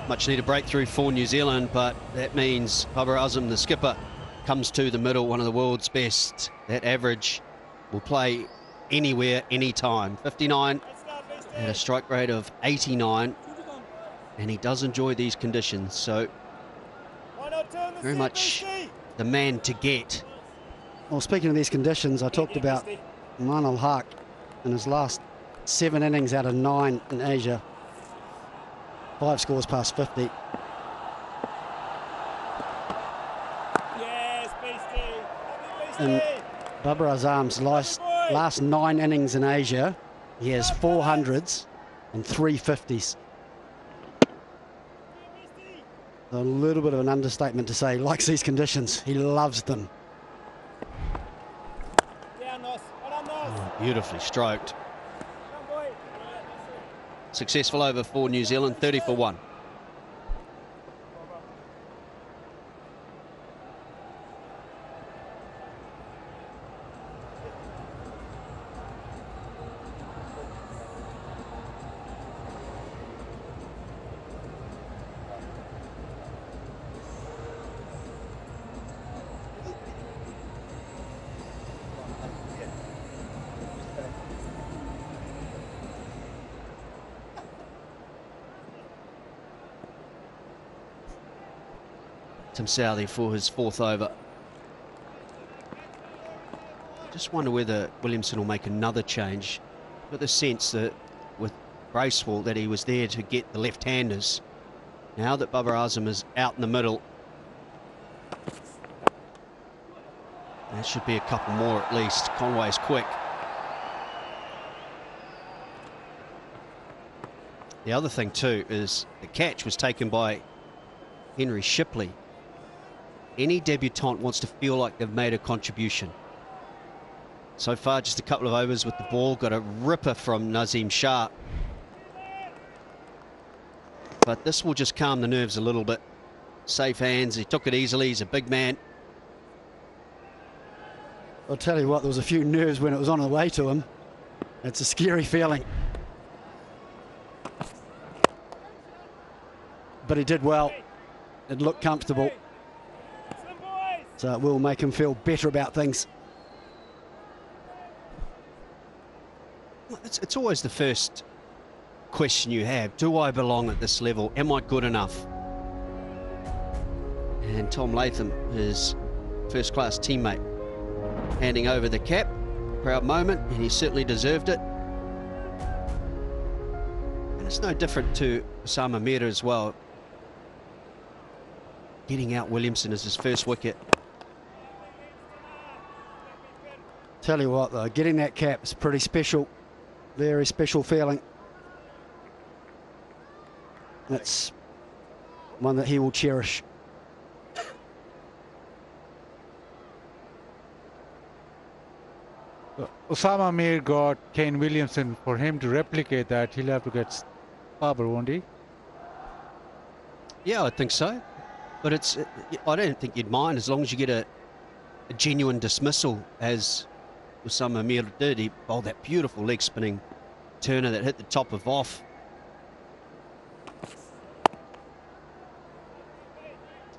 Much needed breakthrough for New Zealand, but that means Babar Azam, the skipper, comes to the middle, one of the world's best. That average will play anywhere, anytime. 59 at a strike rate of 89, and he does enjoy these conditions, so very much the man to get. Well, speaking of these conditions, I talked about Manal Haq in his last 7 innings out of 9 in Asia. 5 scores past 50. In Babar Azam's last 9 innings in Asia, he has 400s and 3 50s. A little bit of an understatement to say he likes these conditions. He loves them. Beautifully stroked. Successful over for New Zealand, 30 for 1. Tim Southey for his 4th over. Just wonder whether Williamson will make another change. Got the sense that with Bracewell that he was there to get the left-handers. Now that Babar Azam is out in the middle, there should be a couple more at least. Conway's quick. The other thing too is the catch was taken by Henry Shipley. Any debutant wants to feel like they've made a contribution. So far, just a couple of overs with the ball. Got a ripper from Nazim Shah. But this will just calm the nerves a little bit. Safe hands. He took it easily. He's a big man. I'll tell you what, there was a few nerves when it was on the way to him. It's a scary feeling. But he did well. It looked comfortable. So it will make him feel better about things. It's always the first question you have. Do I belong at this level? Am I good enough? And Tom Latham, his first-class teammate, handing over the cap. Proud moment, and he certainly deserved it. And it's no different to Osama Mir as well. Getting out Williamson as his first wicket. Tell you what, though, getting that cap is pretty special. Very special feeling. That's one that he will cherish. Osama Mir got Kane Williamson. For him to replicate that, he'll have to get Babar, won't he? Yeah, I think so. But it's, I don't think you'd mind as long as you get a genuine dismissal, as Osama Mir did. He bowled that beautiful leg spinning turner that hit the top of off.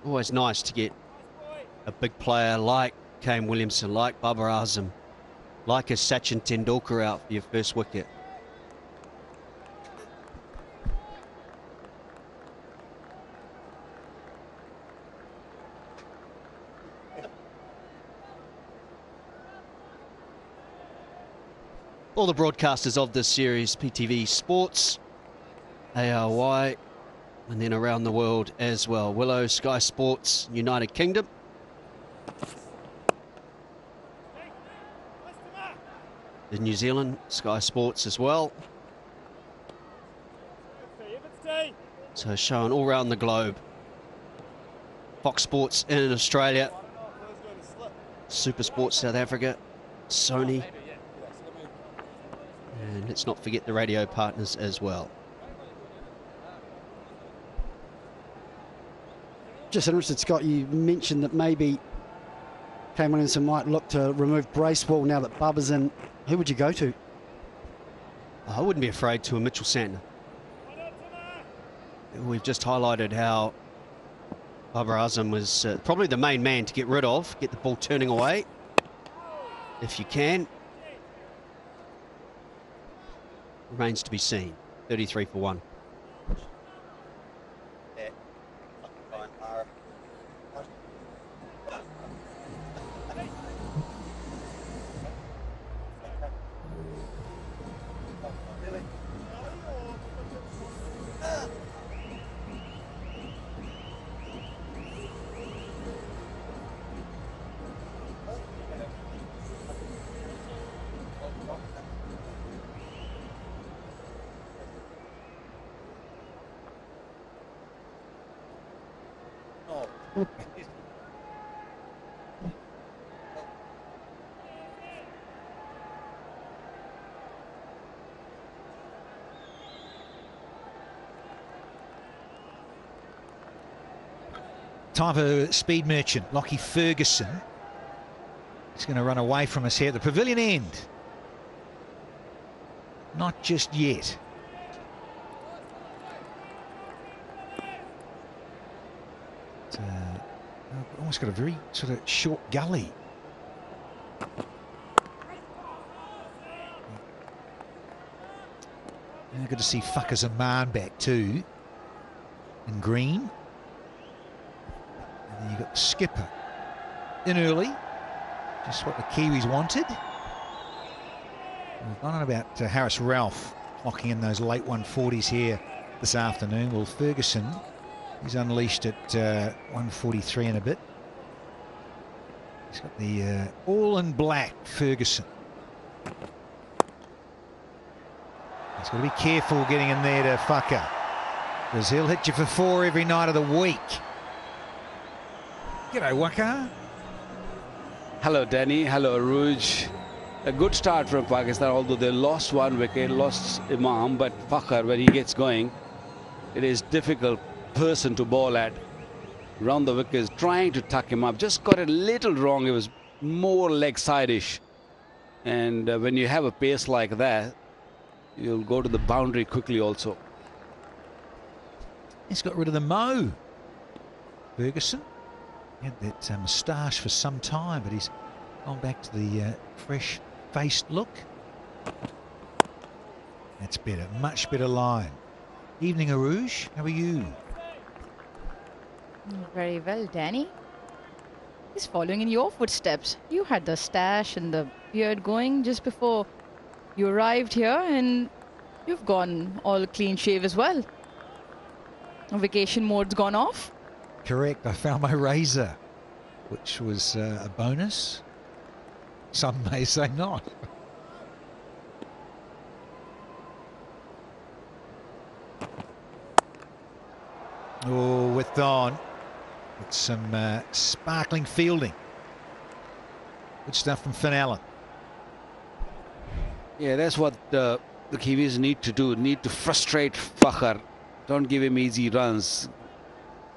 Always nice to get a big player like Kane Williamson, like Babar Azam, like a Sachin Tendulkar out for your first wicket. All the broadcasters of this series, PTV Sports, ARY, and then around the world as well. Willow, Sky Sports, United Kingdom. In New Zealand, Sky Sports as well. So shown all around the globe. Fox Sports in Australia. Super Sports South Africa. Sony. And let's not forget the radio partners as well. Just interested, Scott, you mentioned that maybe Kane Williamson might look to remove Bracewell now that Babar's in. Who would you go to? I wouldn't be afraid to a Mitchell Santner. we've just highlighted how Babar Azam was probably the main man to get rid of, get the ball turning away, if you can. Remains to be seen. 33 for 1. Time for speed merchant, Lockie Ferguson. He's going to run away from us here at the pavilion end. Not just yet. Almost got a very sort of short gully. Now good to see Fucker Zaman back too, in green. And then you've got the skipper in early, just what the Kiwis wanted. We've gone on about Harris Ralph clocking in those late 140s here this afternoon. Well, Ferguson, he's unleashed at 143 and a bit. He's got the all in black Ferguson. He's got to be careful getting in there to Fucker, because he'll hit you for 4 every night of the week. G'day, Waka. Hello, Danny. Hello, Rouge. A good start from Pakistan, although they lost 1 wicket, lost Imam, but Fakhar, when he gets going, it is difficult person to bowl at. Round the wickets, trying to tuck him up, just got a little wrong. It was more leg side-ish. And when you have a pace like that, you'll go to the boundary quickly also. He's got rid of the mo. Ferguson had that moustache for some time, but he's gone back to the fresh-faced look. That's better, much better line. Evening, Arouge. How are you? Very well, Danny. He's following in your footsteps. You had the stash and the beard going just before you arrived here, and you've gone all clean shave as well. Vacation mode's gone off. Correct. I found my razor, which was a bonus. Some may say not. Oh, with on. With some sparkling fielding. Good stuff from Finn Allen. Yeah, that's what the Kiwis need to do. Need to frustrate Fakhar. Don't give him easy runs.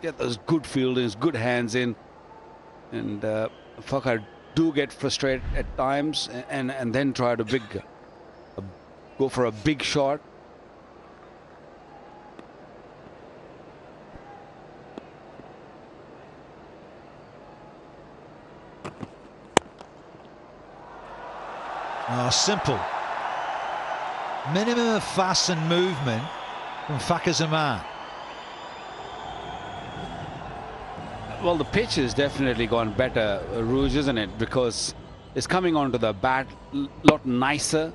Get those good fieldings, good hands in. And Fakhar do get frustrated at times, and then try to go for a big shot. Oh, simple. Minimum of fuss and movement from Fakhar Zaman. Well, the pitch has definitely gone better, Rouge, isn't it? Because it's coming onto the bat a lot nicer.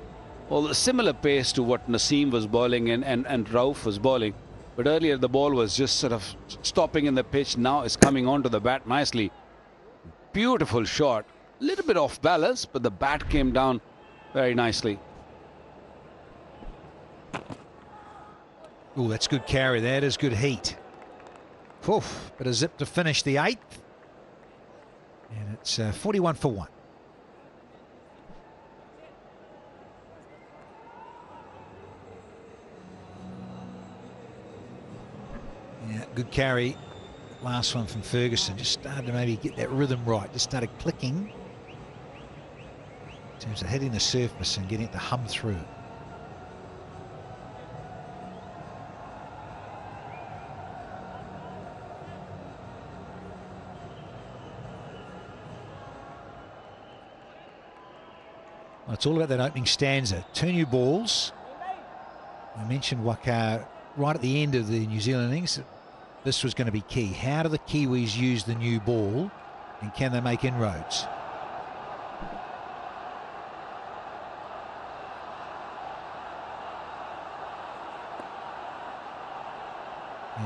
Well, a similar pace to what Naseem was bowling and Rauf was bowling. But earlier the ball was just sort of stopping in the pitch. Now it's coming onto the bat nicely. Beautiful shot. A little bit off balance, but the bat came down very nicely. Oh, that's good carry. That is good heat. Oof, but a zip to finish the 8th. And it's 41 for 1. Yeah, good carry. Last one from Ferguson. Just started to maybe get that rhythm right. Just started clicking in terms of hitting the surface and getting it to hum through. Well, it's all about that opening stanza. 2 new balls. I mentioned Waka right at the end of the New Zealand innings. This was going to be key. How do the Kiwis use the new ball, and can they make inroads?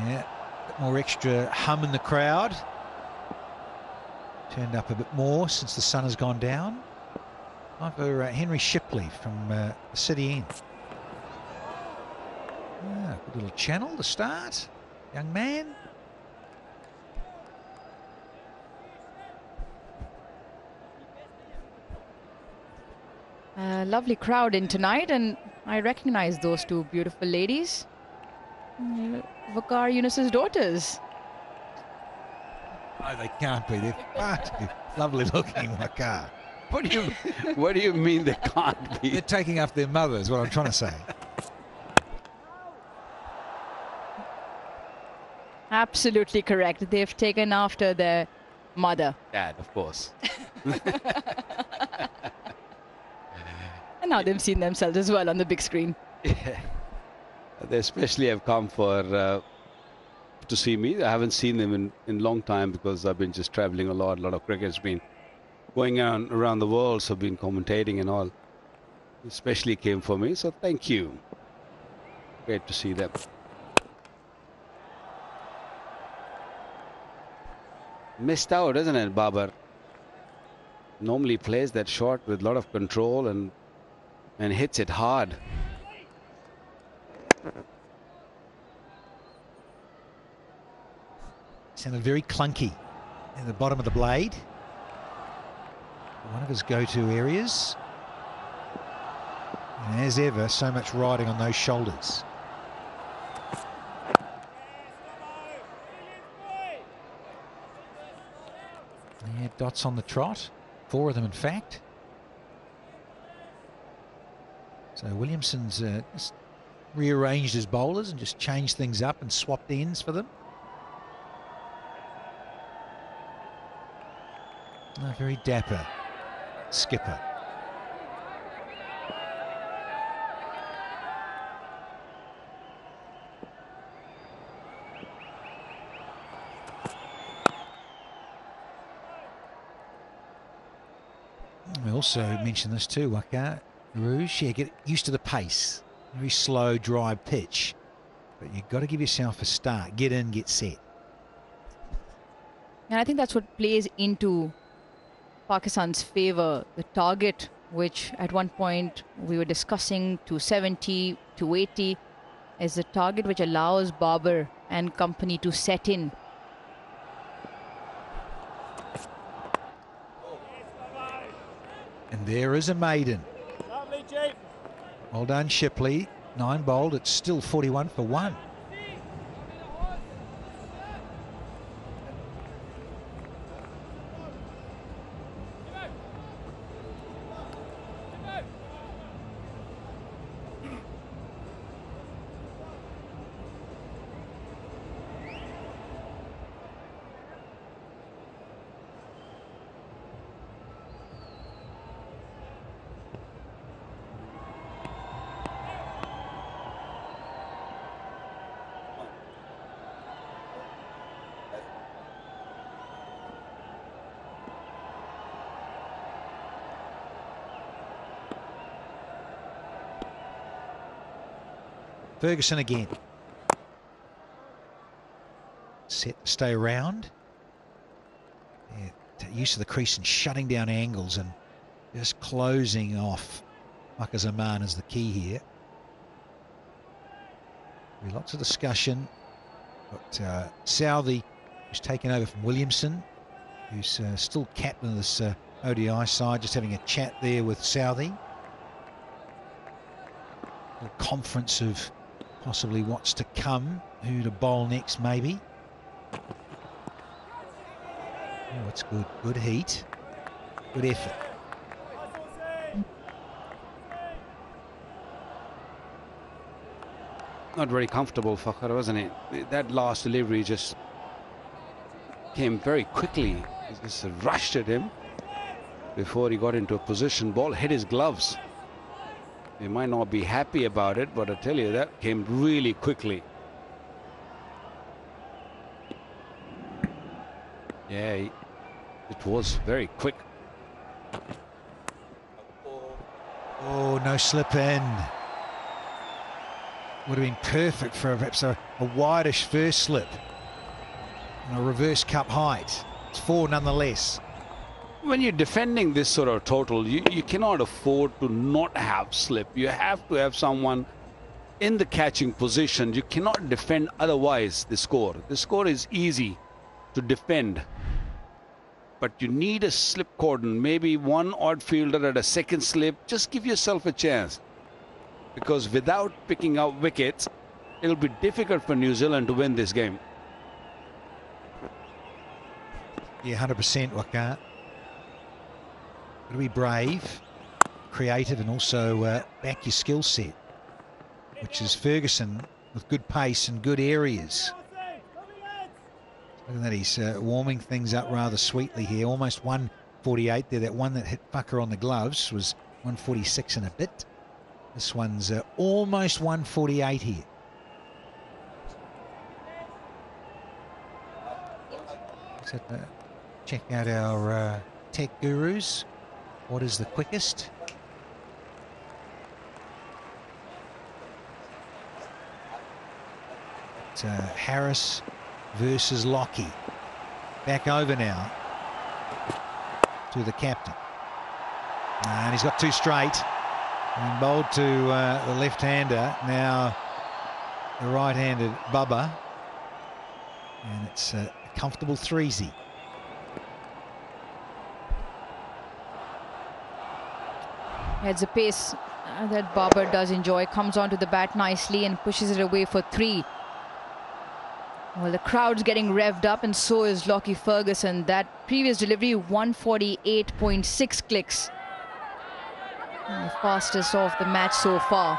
Yeah, a bit more extra hum in the crowd. Turned up a bit more since the sun has gone down. Time for Henry Shipley from the City End. Good little channel to start, young man. Lovely crowd in tonight, and I recognize those 2 beautiful ladies. Waqar Yunus's daughters. No, they can't be. They're far too lovely looking, Waqar. What do you mean they can't be? They're taking after their mother, is what I'm trying to say. Absolutely correct. They've taken after their mother. Dad, of course. And now they've seen themselves as well on the big screen. Yeah. They especially have come for to see me. I haven't seen them in a long time because I've been just traveling a lot. A lot of cricket's been going on around the world, so I've been commentating and all. Especially came for me, so thank you. Great to see them. Missed out, isn't it, Babar? Normally plays that shot with a lot of control and hits it hard. Sounded very clunky in the bottom of the blade. One of his go-to areas. And as ever, so much riding on those shoulders. Yeah, dots on the trot. 4 of them, in fact. So Williamson's just rearranged his bowlers and just changed things up and swapped ends for them. Oh, very dapper skipper. We also mentioned this too, Waqar. Rouge, yeah, get used to the pace. Very slow, dry pitch. But you've got to give yourself a start. Get in, get set. And I think that's what plays into Pakistan's favour. The target, which at one point we were discussing, 270, 280, is the target which allows Babar and company to set in. And there is a maiden. Well done, Shipley. 9 bowled. It's still 41 for 1. Ferguson again. Set to stay around. Yeah, use of the crease and shutting down angles and just closing off Waqar Zaman is the key here. Lots of discussion. But Southey, who's taken over from Williamson, who's still captain of this ODI side, just having a chat there with Southey. A conference of possibly what's to come, who to bowl next maybe. Oh, it's good. Good heat. Good effort. Not very comfortable for her, wasn't it? That last delivery just came very quickly. It just rushed at him. before he got into a position. Ball hit his gloves. He might not be happy about it, but I tell you, that came really quickly. Yeah, it was very quick. Oh, no slip in. Would have been perfect for perhaps a wideish first slip and a reverse cup height. It's 4 nonetheless. When you're defending this sort of total, you cannot afford to not have slip. You have to have someone in the catching position. You cannot defend otherwise the score. The score is easy to defend, but you need a slip cordon. Maybe one odd fielder at a second slip. Just give yourself a chance, because without picking up wickets, it'll be difficult for New Zealand to win this game. Yeah, 100%, Waka. Got to be brave, creative, and also back your skill set, which is Ferguson with good pace and good areas. Look at that, he's warming things up rather sweetly here. Almost 148 there. That one that hit Fucker on the gloves was 146 and a bit. This one's almost 148 here. So, check out our tech gurus. What is the quickest? It's Harris versus Lockie. Back over now to the captain. And he's got 2 straight. And bowled to the left-hander. Now the right-handed Bubba. And it's a comfortable 3-0. It's a pace that Babar does enjoy. Comes onto the bat nicely and pushes it away for 3. Well, the crowd's getting revved up, and so is Lockie Ferguson. That previous delivery, 148.6 clicks. The fastest of the match so far.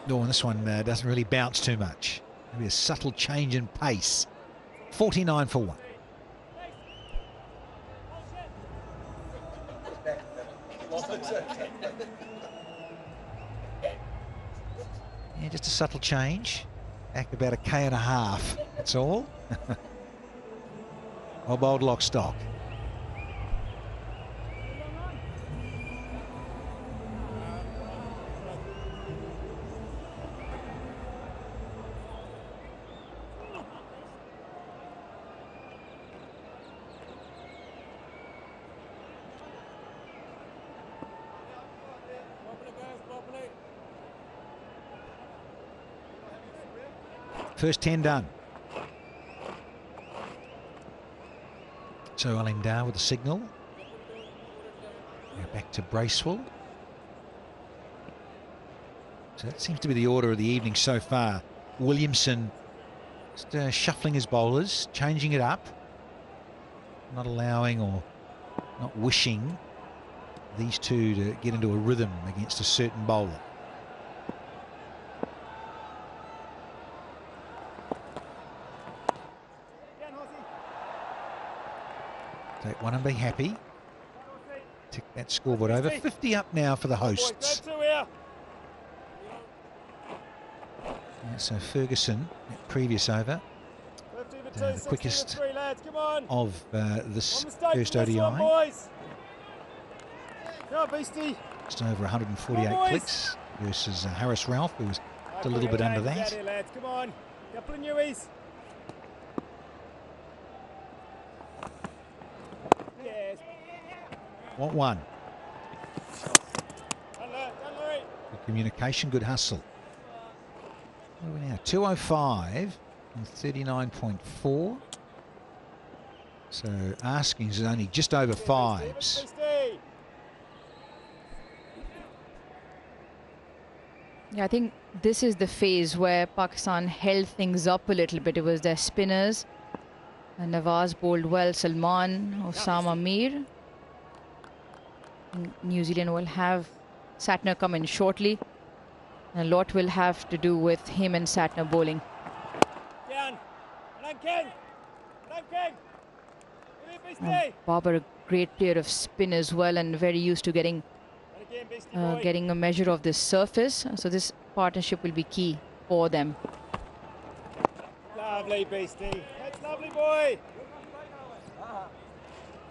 No, and this one doesn't really bounce too much. Maybe a subtle change in pace. 49 for 1. Yeah, just a subtle change. Back about a K.5. That's all. Well bowled lock stock. First 10 done. So Alindar with the signal. Now back to Bracewell. So that seems to be the order of the evening so far. Williamson just shuffling his bowlers, changing it up. Not allowing or not wishing these two to get into a rhythm against a certain bowler. Take one and be happy. Tick that scoreboard over. 50 up now for the hosts. Yeah, so Ferguson, that previous over, the quickest of this first ODI. Just over 148 clicks versus Harris Ralph, who was just a little bit under that. Come on, couple of newies. Want one. Good communication, good hustle. What are we now? 205 and 39.4. So Askins is only just over 5s. Yeah, I think this is the phase where Pakistan held things up a little bit. It was their spinners. And Nawaz bowled well. Salman, Osama Mir. New Zealand will have Satner come in shortly. A lot will have to do with him and Satner bowling. Babar, a great player of spin as well, and very used to getting a measure of this surface. So this partnership will be key for them. Lovely, Beastie. That's lovely, boy.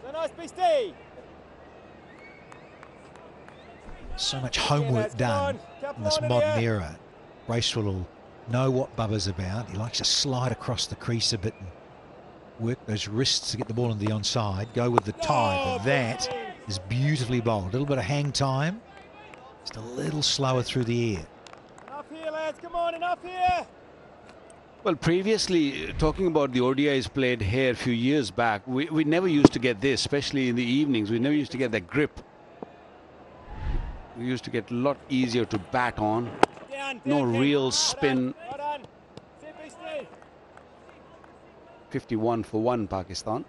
So nice, Beastie. So much homework done in this modern era. Bracewell will know what Bubba's about. He likes to slide across the crease a bit and work those wrists to get the ball on the onside. Go with the tie, but that is beautifully bowled. A little bit of hang time. Just a little slower through the air. Enough here, lads. Come on, enough here. Well, previously, talking about the ODIs played here a few years back, we never used to get this, especially in the evenings. We never used to get that grip. We used to get a lot easier to bat on. No real spin. 51 for 1, Pakistan.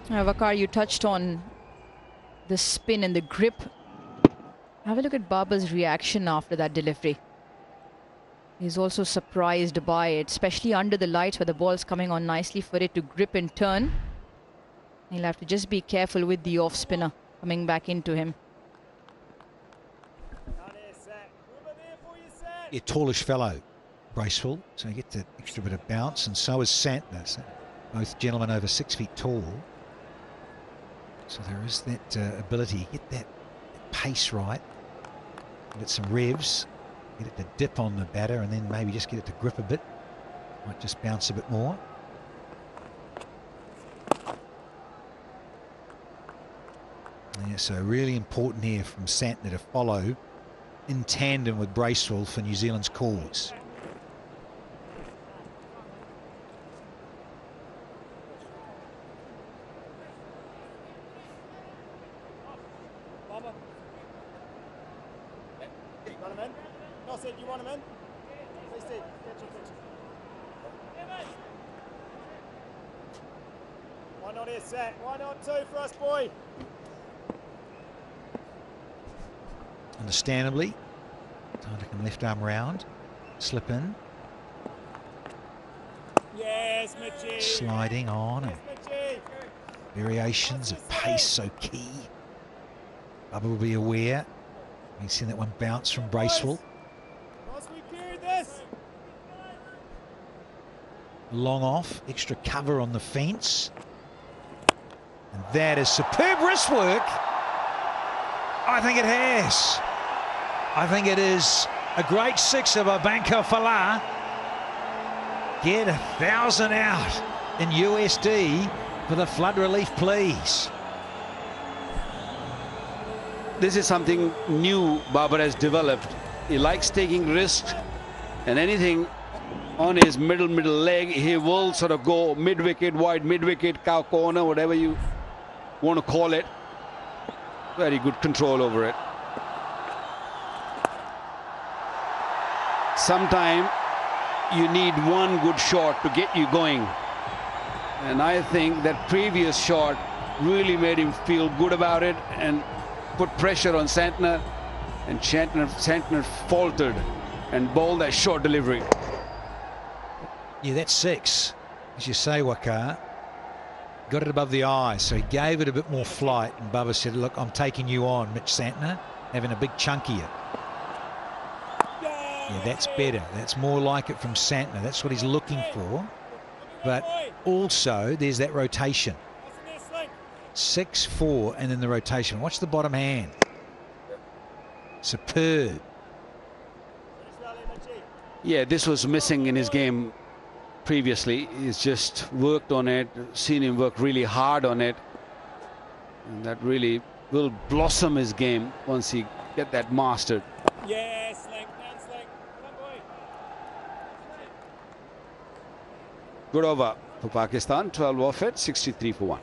Vakar, you touched on the spin and the grip. Have a look at Babar's reaction after that delivery. He's also surprised by it, especially under the lights where the ball's coming on nicely for it to grip and turn. He'll have to just be careful with the off spinner coming back into him. A tallish fellow, Bracewell, so he gets that extra bit of bounce, and so is Santner. So both gentlemen over 6 feet tall. So there is that ability, get that pace right, get some revs, get it to dip on the batter, and then maybe just get it to grip a bit. Might just bounce a bit more. Yeah, so really important here from Santner to follow in tandem with Bracewell for New Zealand's cause. You want him in? Please do. Get your picture. One on here, set. 1 on 2 for us, boy. Understandably, time to come left arm round, slip in. Yes, Mitchie. Sliding on, and variations of pace so key. Bubba will be aware. We've seen that one bounce from Bracewell. Long off, extra cover on the fence. And that is superb wrist work. I think it has. I think it is a great six of Abanka Falah. Get 1,000 out in USD for the flood relief, please. This is something new Babar has developed. He likes taking risks, and anything on his middle leg, he will sort of go mid-wicket, wide mid-wicket, cow corner, whatever you want to call it. Very good control over it. Sometimes you need one good shot to get you going. And I think that previous shot really made him feel good about it and put pressure on Santner. And Santner faltered and bowled that short delivery. Yeah, that's six, as you say, Wakar. Got it above the eye, so he gave it a bit more flight, and Bubba said, look, I'm taking you on, Mitch Santner, having a big chunk of you. Yeah, that's better. That's more like it from Santner. That's what he's looking for. But also, there's that rotation. 6-4, and then the rotation. Watch the bottom hand. Superb. Yeah, this was missing in his game previously. He's just worked on it, seen him work really hard on it, and that really will blossom his game once he get that mastered. Yeah, sling, down sling. Come on, boy. Good over for Pakistan. 12 off it, 63 for 1.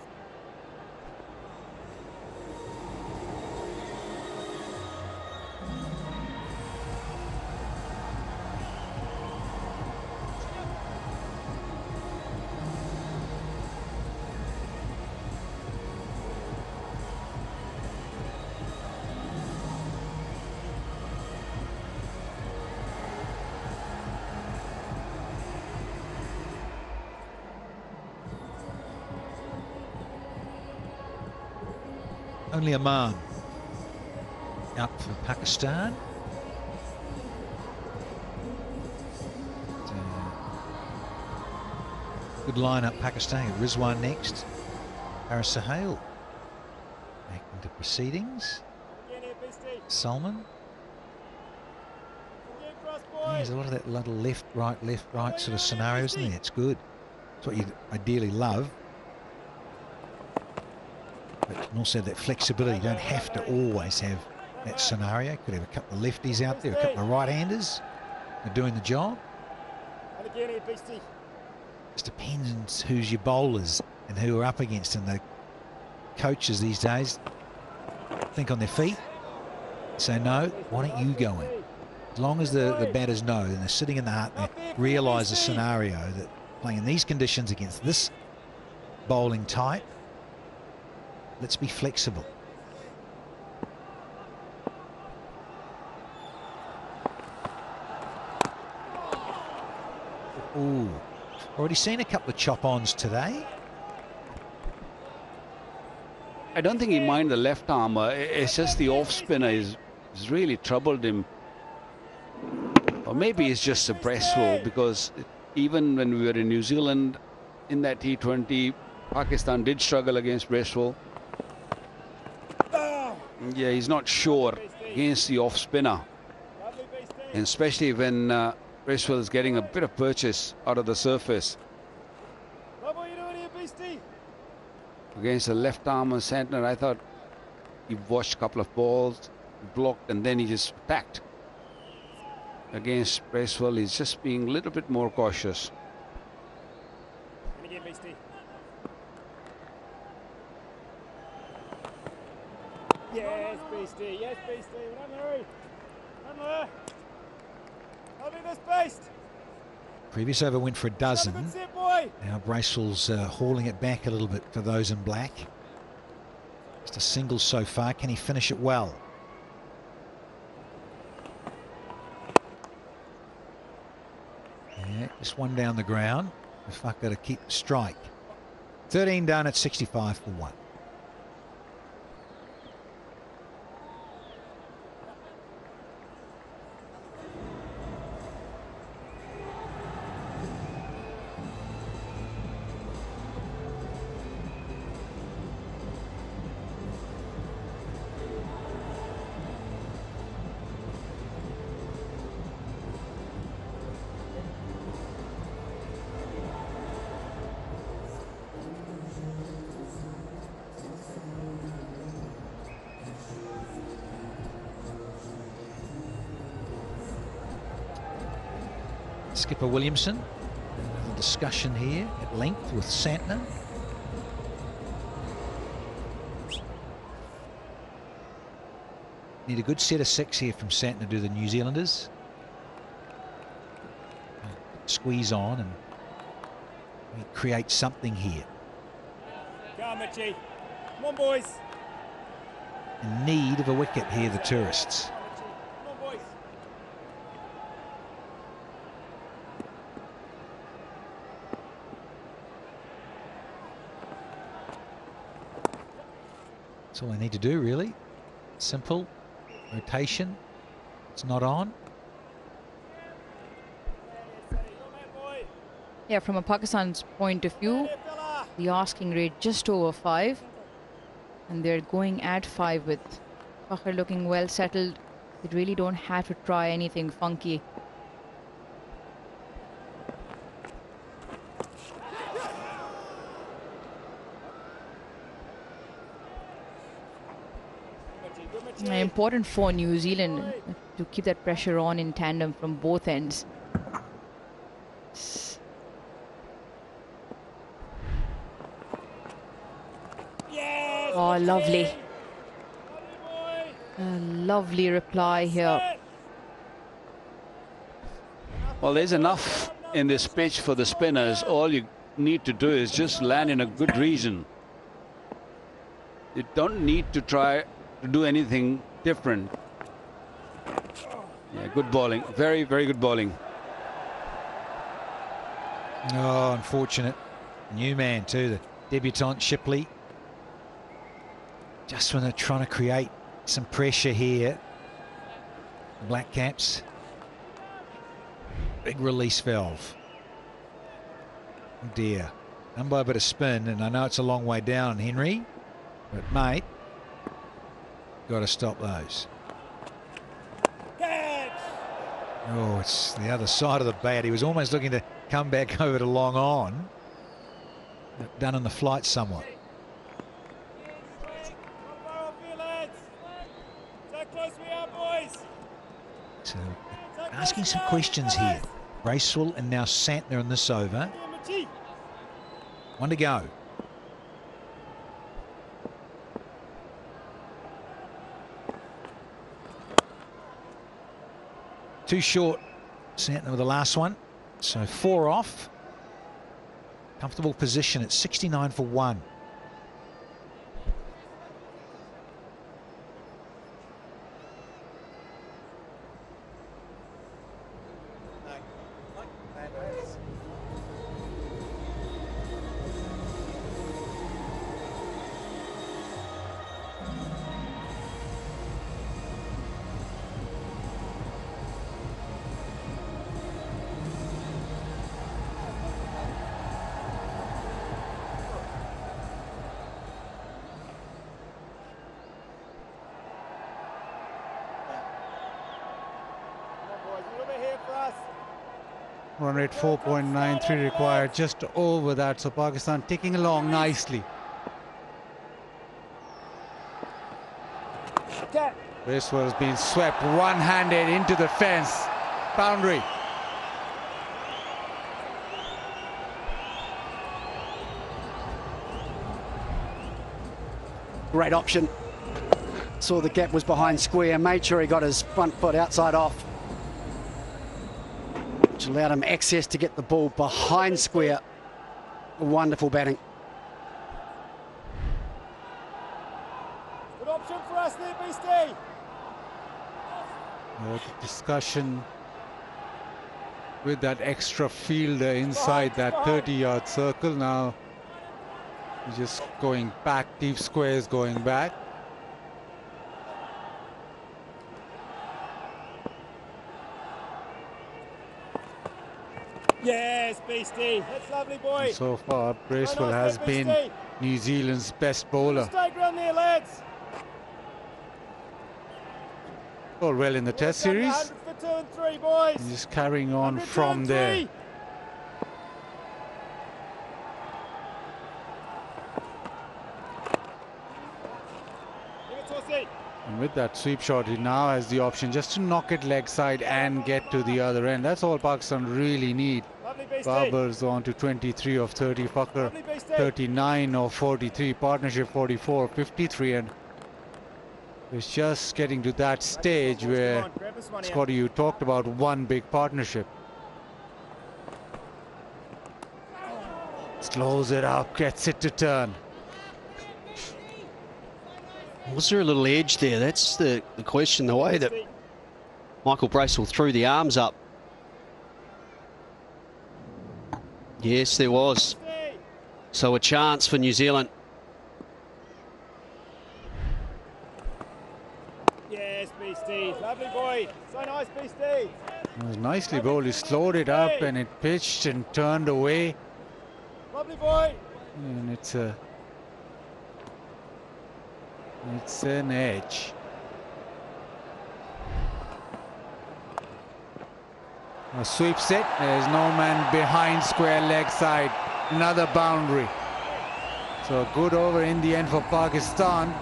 Only Oman out for Pakistan. Good lineup, Pakistan. Rizwan next. Haris Sahel back into proceedings. Salman. Yeah, there's a lot of that little left, right sort of scenarios in there. It's good. It's what you'd ideally love. But also that flexibility. You don't have to always have that scenario. Could have a couple of lefties out there, a couple of right-handers are doing the job. Just depends who's your bowlers and who are up against, and the coaches these days think on their feet, say no, why don't you go in? As long as the batters know and they're sitting in the hut, they realise the scenario that playing in these conditions against this bowling type, let's be flexible. Ooh, already seen a couple of chop-ons today. I don't think he minded the left armour. It's just the off-spinner has really troubled him. Or maybe it's just a breastroll, because even when we were in New Zealand in that T20, Pakistan did struggle against breastroll. Yeah, he's not sure against the off-spinner. And especially when breastroll is getting a bit of purchase out of the surface. Against the left arm of Santner, I thought he watched a couple of balls, blocked, and then he just attacked. Against Bracewell, he's just being a little bit more cautious. Yes, Beastie. Yes, Beastie. Run, Larry. Run, Larry. I'll be this beast. Previous over went for a dozen. Set, boy. Now Bracewell's hauling it back a little bit for those in black. Just a single so far. Can he finish it well? Yeah, just one down the ground. If I've got to keep the strike. 13 done at 65 for 1. Skipper Williamson, a discussion here at length with Santner. Need a good set of 6 here from Santner to the New Zealanders. Squeeze on and create something here. Come on, Mitchie. Come on, boys. In need of a wicket here, the tourists. Come on, boys. That's all they need to do, really. Simple. Rotation. It's not on. Yeah, from a Pakistan's point of view, the asking rate just over 5. And they're going at 5 with Fakhar looking well settled. They really don't have to try anything funky. Important for New Zealand to keep that pressure on in tandem from both ends. Oh, lovely. A lovely reply here. Well, there's enough in this pitch for the spinners. All you need to do is just land in a good region. You don't need to try to do anything different. Yeah, good bowling. Very, very good bowling. Oh, unfortunate. New man too, the debutant Shipley. Just when they're trying to create some pressure here, Black Caps. Big release valve. Oh dear. Done by a bit of spin, and I know it's a long way down, Henry. But mate, got to stop those. Oh, it's the other side of the bat. He was almost looking to come back over to long on. Done in the flight somewhat. So asking some questions here. Bracewell and now Santner in this over. One to go. Too short, Santner with the last one. So 4 off. Comfortable position at 69 for 1. Run rate 4.93 required, just over that. So Pakistan ticking along nicely. Bracewell has been swept one-handed into the fence. Boundary. Great option. Saw the gap was behind square, made sure he got his front foot outside off, which allowed him access to get the ball behind square. Wonderful batting. Good option for us there, Beastie. Discussion with that extra fielder inside that 30-yard circle. Now he's just going back, deep squares going back. Yes, Beastie. That's lovely, boy. And so far, Bracewell has been New Zealand's best bowler. Stay ground there, lads. All well in the Test series. 100 for 2 and 3, boys. And just carrying on from there. And with that sweep shot, he now has the option just to knock it leg side and get to the other end. That's all Pakistan really need. Babar's on to 23 of 30, Fakhr 39 of 43, partnership 44 of 53, and it's just getting to that stage where, Scotty, you talked about one big partnership. Slows it up, gets it to turn. Was there a little edge there? That's the question, the way that Michael Bracewell threw the arms up. Yes, there was. So a chance for New Zealand. Yes, Beastie. Lovely, boy. So nice, Beastie. It was nicely bowled. He slowed it up and it pitched and turned away. Lovely, boy. And it's an edge. A sweep set. There's no man behind square leg side. Another boundary. So a good over in the end for Pakistan.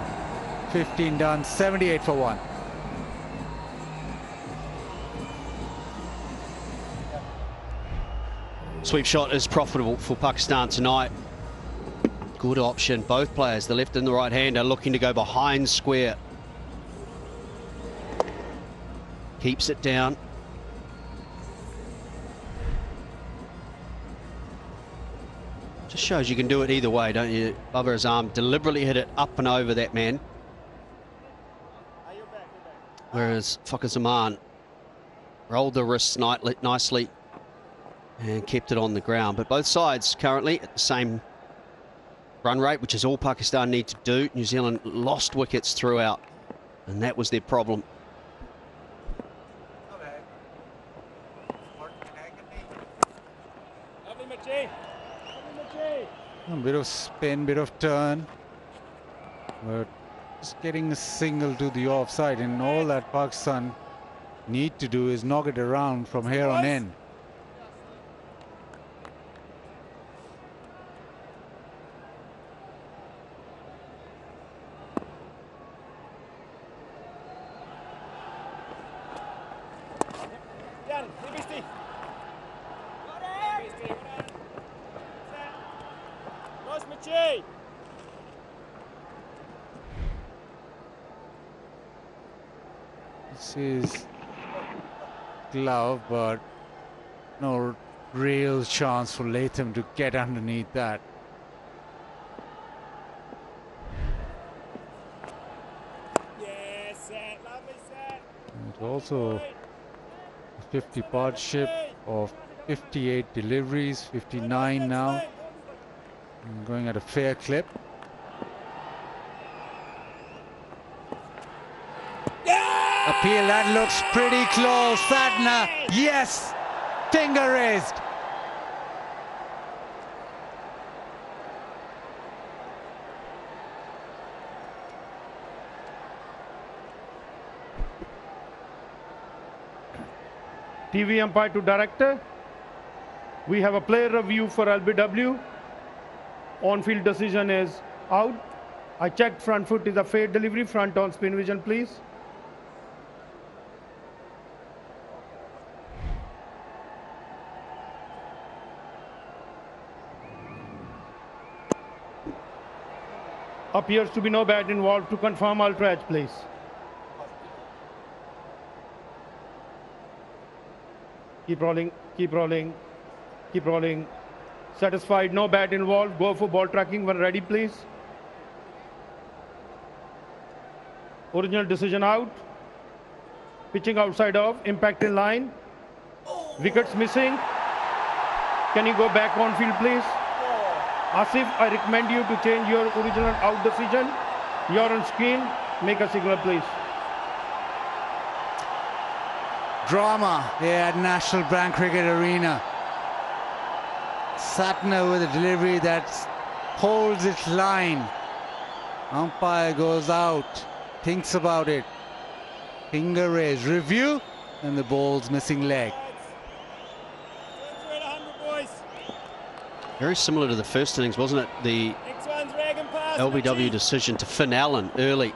15 done, 78 for 1. Sweep shot is profitable for Pakistan tonight. Good option. Both players, the left and the right hand, are looking to go behind square. Keeps it down. Just shows you can do it either way, don't you? Babar Azam deliberately hit it up and over that man. Whereas Fakhar Zaman rolled the wrists nicely and kept it on the ground. But both sides currently at the same run rate, which is all Pakistan need to do. New Zealand lost wickets throughout, and that was their problem. A bit of spin, bit of turn, but just getting a single to the offside, and all that Pakistan need to do is knock it around from here on in. This is glove, but no real chance for Latham to get underneath that. It's also a 50 partnership of 58 deliveries, 59 now. And going at a fair clip. Appeal, that looks pretty close. Satna, yes! Finger raised. TV umpire to director. We have a player review for LBW. On-field decision is out. I checked front foot is a fair delivery. Front on spin vision, please. Appears to be no bat involved. To confirm, ultra edge, please. Keep rolling, keep rolling, keep rolling. Satisfied, no bat involved. Go for ball tracking when ready, please. Original decision out. Pitching outside of, impact in line. Wickets missing. Can you go back on field, please? Asif, I recommend you to change your original out decision. You're on screen. Make a signal, please. Drama here at National Bank Cricket Arena. Satna with a delivery that holds its line. Umpire goes out, thinks about it. Finger raised, review, and the ball's missing leg. Very similar to the first innings, wasn't it? The LBW decision to Finn Allen early.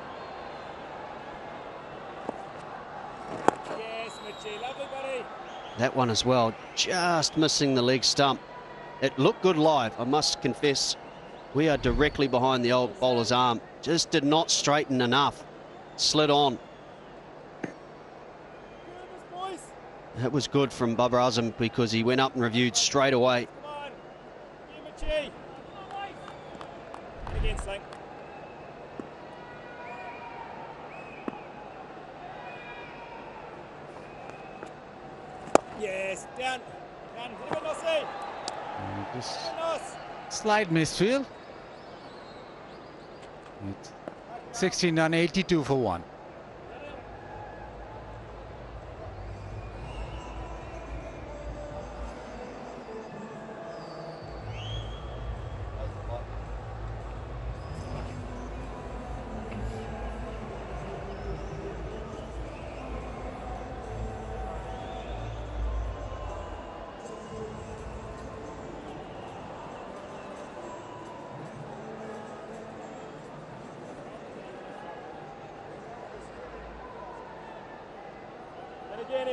That one as well, just missing the leg stump. It looked good live, I must confess. We are directly behind the old bowler's arm. Just did not straighten enough. Slid on. That was good from Babar Azam because he went up and reviewed straight away. Yes, down. Just slight misfield. It's 16 done, 82 for 1.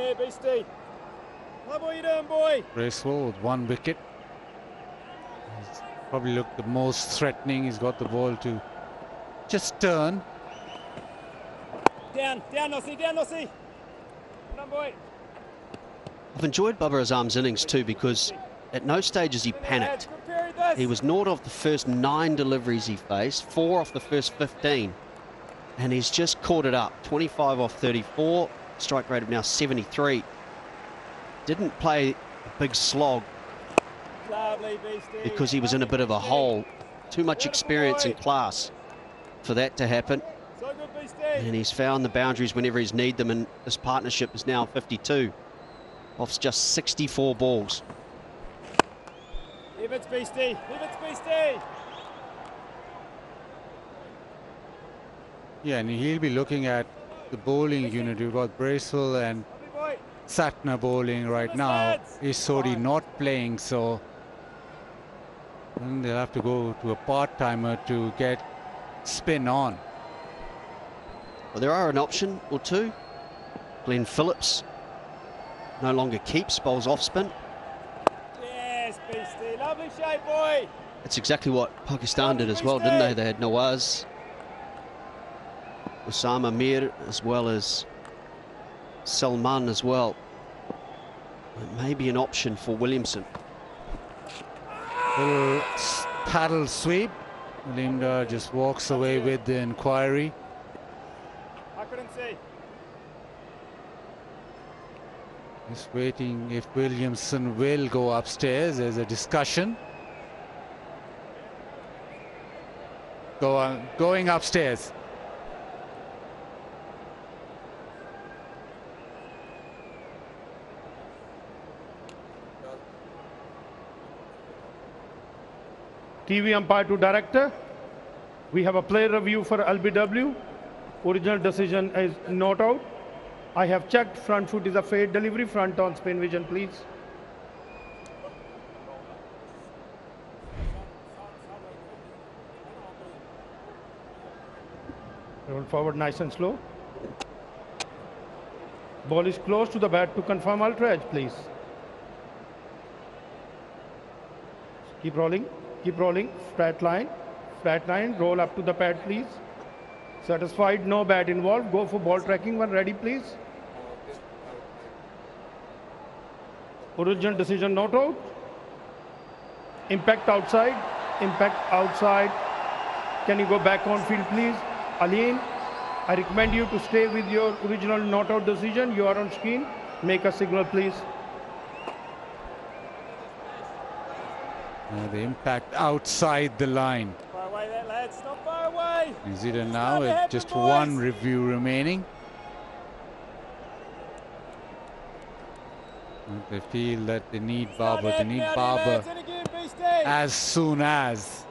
here, Beastie. Love what you're doing, boy. Bracewell with 1 wicket. He's probably looked the most threatening. He's got the ball to just turn. Down, Nossie, down, Nossie. Come on, boy. I've enjoyed Bubba Azam's innings too because at no stage has he panicked. He was 0 off the first 9 deliveries he faced, 4 off the first 15. And he's just caught it up. 25 off 34, strike rate of now 73. Didn't play a big slog Lovely, Beastie. because he was in a bit of a hole. Too much experience and class for that to happen. So good, Beastie. And he's found the boundaries whenever he's need them, and this partnership is now 52 off just 64 balls. Leave it, Beastie. Leave it, Beastie. Yeah, and he'll be looking at the bowling unit. You've got Bracewell and Satna bowling right now. Isodi not playing, so they'll have to go to a part-timer to get spin on. Well, there are an option or two. Glenn Phillips no longer keeps, bowls off spin. Yes, Beastie. Lovely shape, boy. That's exactly what Pakistan did as well, didn't they? They had Nawaz, Osama Mir, as well as Salman as well. It may be an option for Williamson. Little paddle sweep. Linda just walks away with the inquiry. I couldn't see. Just waiting if Williamson will go upstairs. There's a discussion. Going upstairs. TV umpire to director. We have a play review for LBW. Original decision is not out. I have checked. Front foot is a fade delivery. Front on spin vision, please. Roll forward nice and slow. Ball is close to the bat to confirm ultra edge, please. Keep rolling. Keep rolling. Flat line. Flat line. Roll up to the pad, please. Satisfied? No bat involved. Go for ball tracking when ready, please. Original decision not out. Impact outside. Impact outside. Can you go back on field, please? Aline, I recommend you to stay with your original not out decision. You are on screen. Make a signal, please. The impact outside the line. Far away there, lads. Not far away. New Zealand now with just one review remaining. They feel that they need Barber. They need Barber as soon as.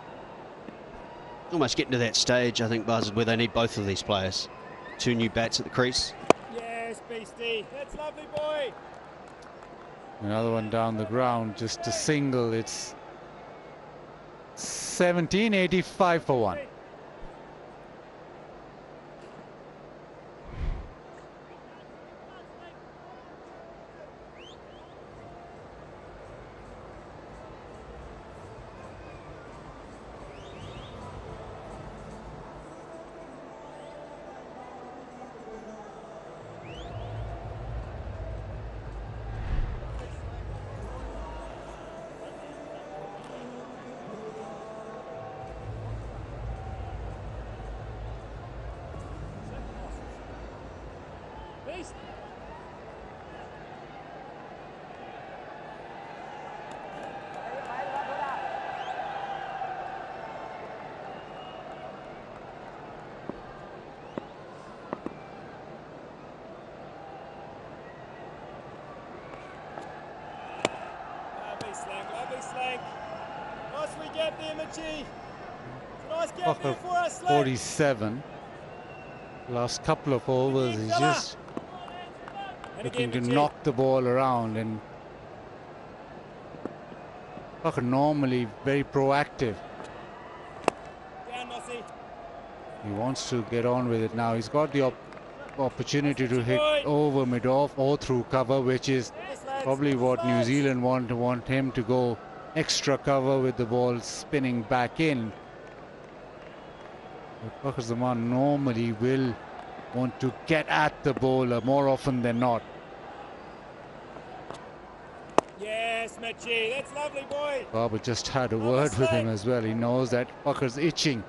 Almost getting to that stage, I think, Buzzard, where they need both of these players. 2 new bats at the crease. Yes, Beastie. That's lovely, boy. Another one down the ground, just a single. It's 1785 for 1. Lovely slang. Nice we get there, Mitchie. Nice get there for us, 47. Last couple of overs, he's just looking to knock the ball around, and Tucker normally very proactive. Down, Mossy. He wants to get on with it now. He's got the opportunity to hit over mid-off or through cover, which is probably what New Zealand want him to go extra cover with the ball spinning back in. But Fakhar Zaman normally will want to get at the bowler more often than not. Yes, Mitchie, that's lovely, boy. Babar just had a word with him as well. He knows that Fakhar's itching.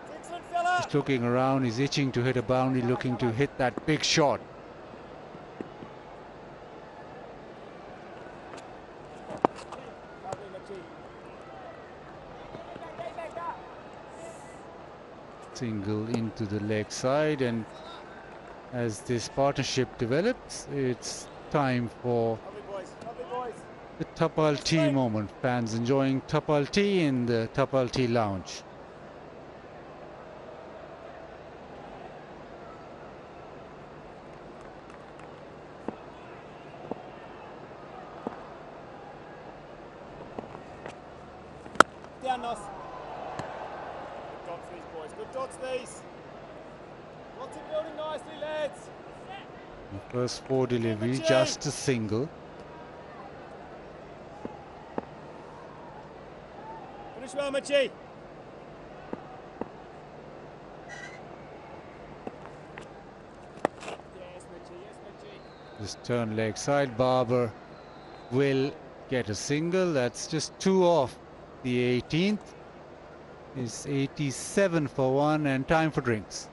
He's looking around, he's itching to hit a boundary, looking to hit that big shot. Single into the leg side, and as this partnership develops, it's time for the Tapal Tea moment. Fans enjoying Tapal Tea in the Tapal Tea lounge. Down, Nos. Good dots these, boys. Good dots these. Lots of building nicely, lads. The first 4 deliveries, just a single. Finish well, Mitchie. Yes, Mitchie. Yes, Mitchie. Just turn leg side. Babar will get a single. That's just 2 off the 18th. Is 87 for 1, and time for drinks.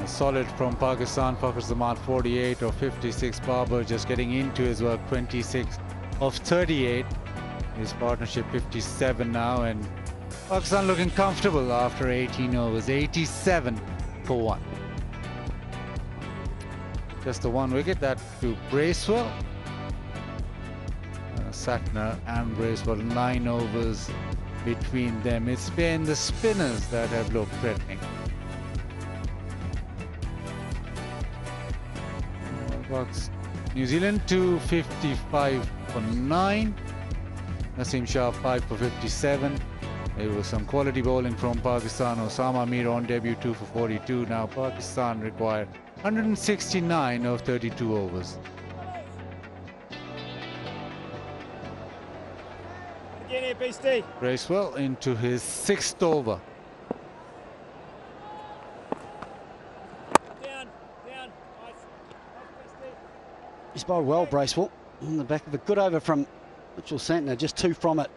Solid from Pakistan. Fakhar Zaman 48 of 56. Babar just getting into his work, 26 of 38. His partnership 57 now, and Pakistan looking comfortable after 18 overs, 87 for 1. Just the 1 wicket, that to Bracewell. Sackner and Bracewell, 9 overs between them. It's been the spinners that have looked threatening. New Zealand 255 for 9. Naseem Shah 5 for 57. There was some quality bowling from Pakistan. Osama Mir on debut 2 for 42. Now Pakistan require 169 of 32 overs. Again here, Beastie. Bracewell into his 6th over. Down. Nice. He's bowled well, Bracewell, on the back of a good over from Mitchell Santner, just 2 from it.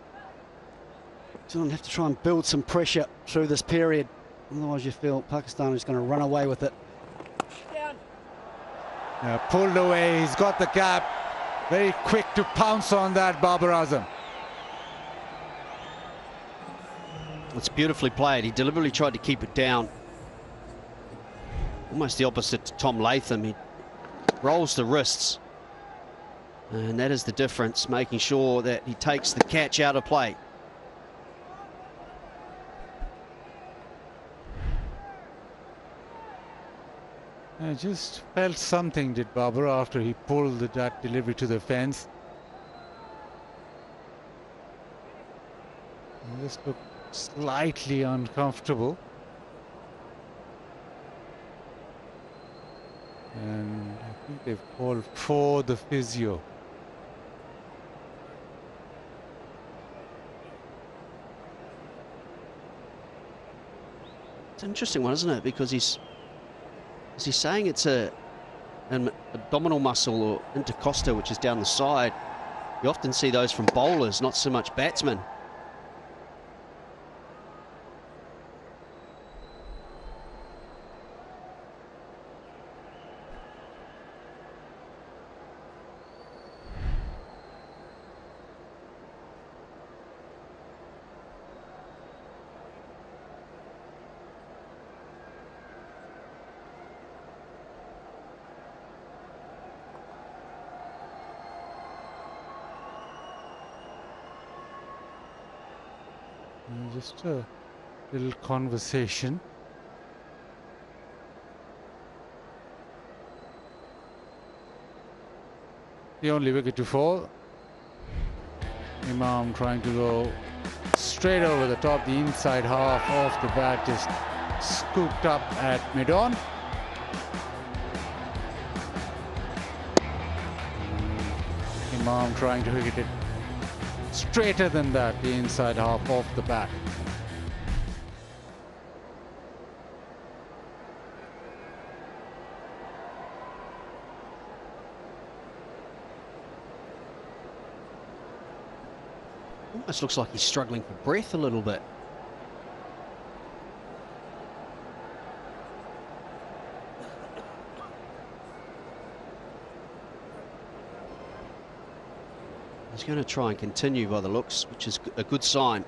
So I'll have to try and build some pressure through this period. Otherwise you feel Pakistan is going to run away with it. Pulled away, he's got the gap. Very quick to pounce on that, Babar Azam. It's beautifully played. He deliberately tried to keep it down. Almost the opposite to Tom Latham. He rolls the wrists. And that is the difference, making sure that he takes the catch out of play. I just felt something, did Babar, after he pulled that delivery to the fence. He just looked slightly uncomfortable. And I think they've called for the physio. It's an interesting one, isn't it? Because he's saying it's an abdominal muscle or intercosta, which is down the side. You often see those from bowlers, not so much batsmen. Just a little conversation. The only wicket to fall. Imam trying to go straight over the top, the inside half of the bat, just scooped up at mid-on. Imam trying to hit it straighter than that, the inside half of the bat. Almost looks like he's struggling for breath a little bit. He's going to try and continue by the looks, which is a good sign.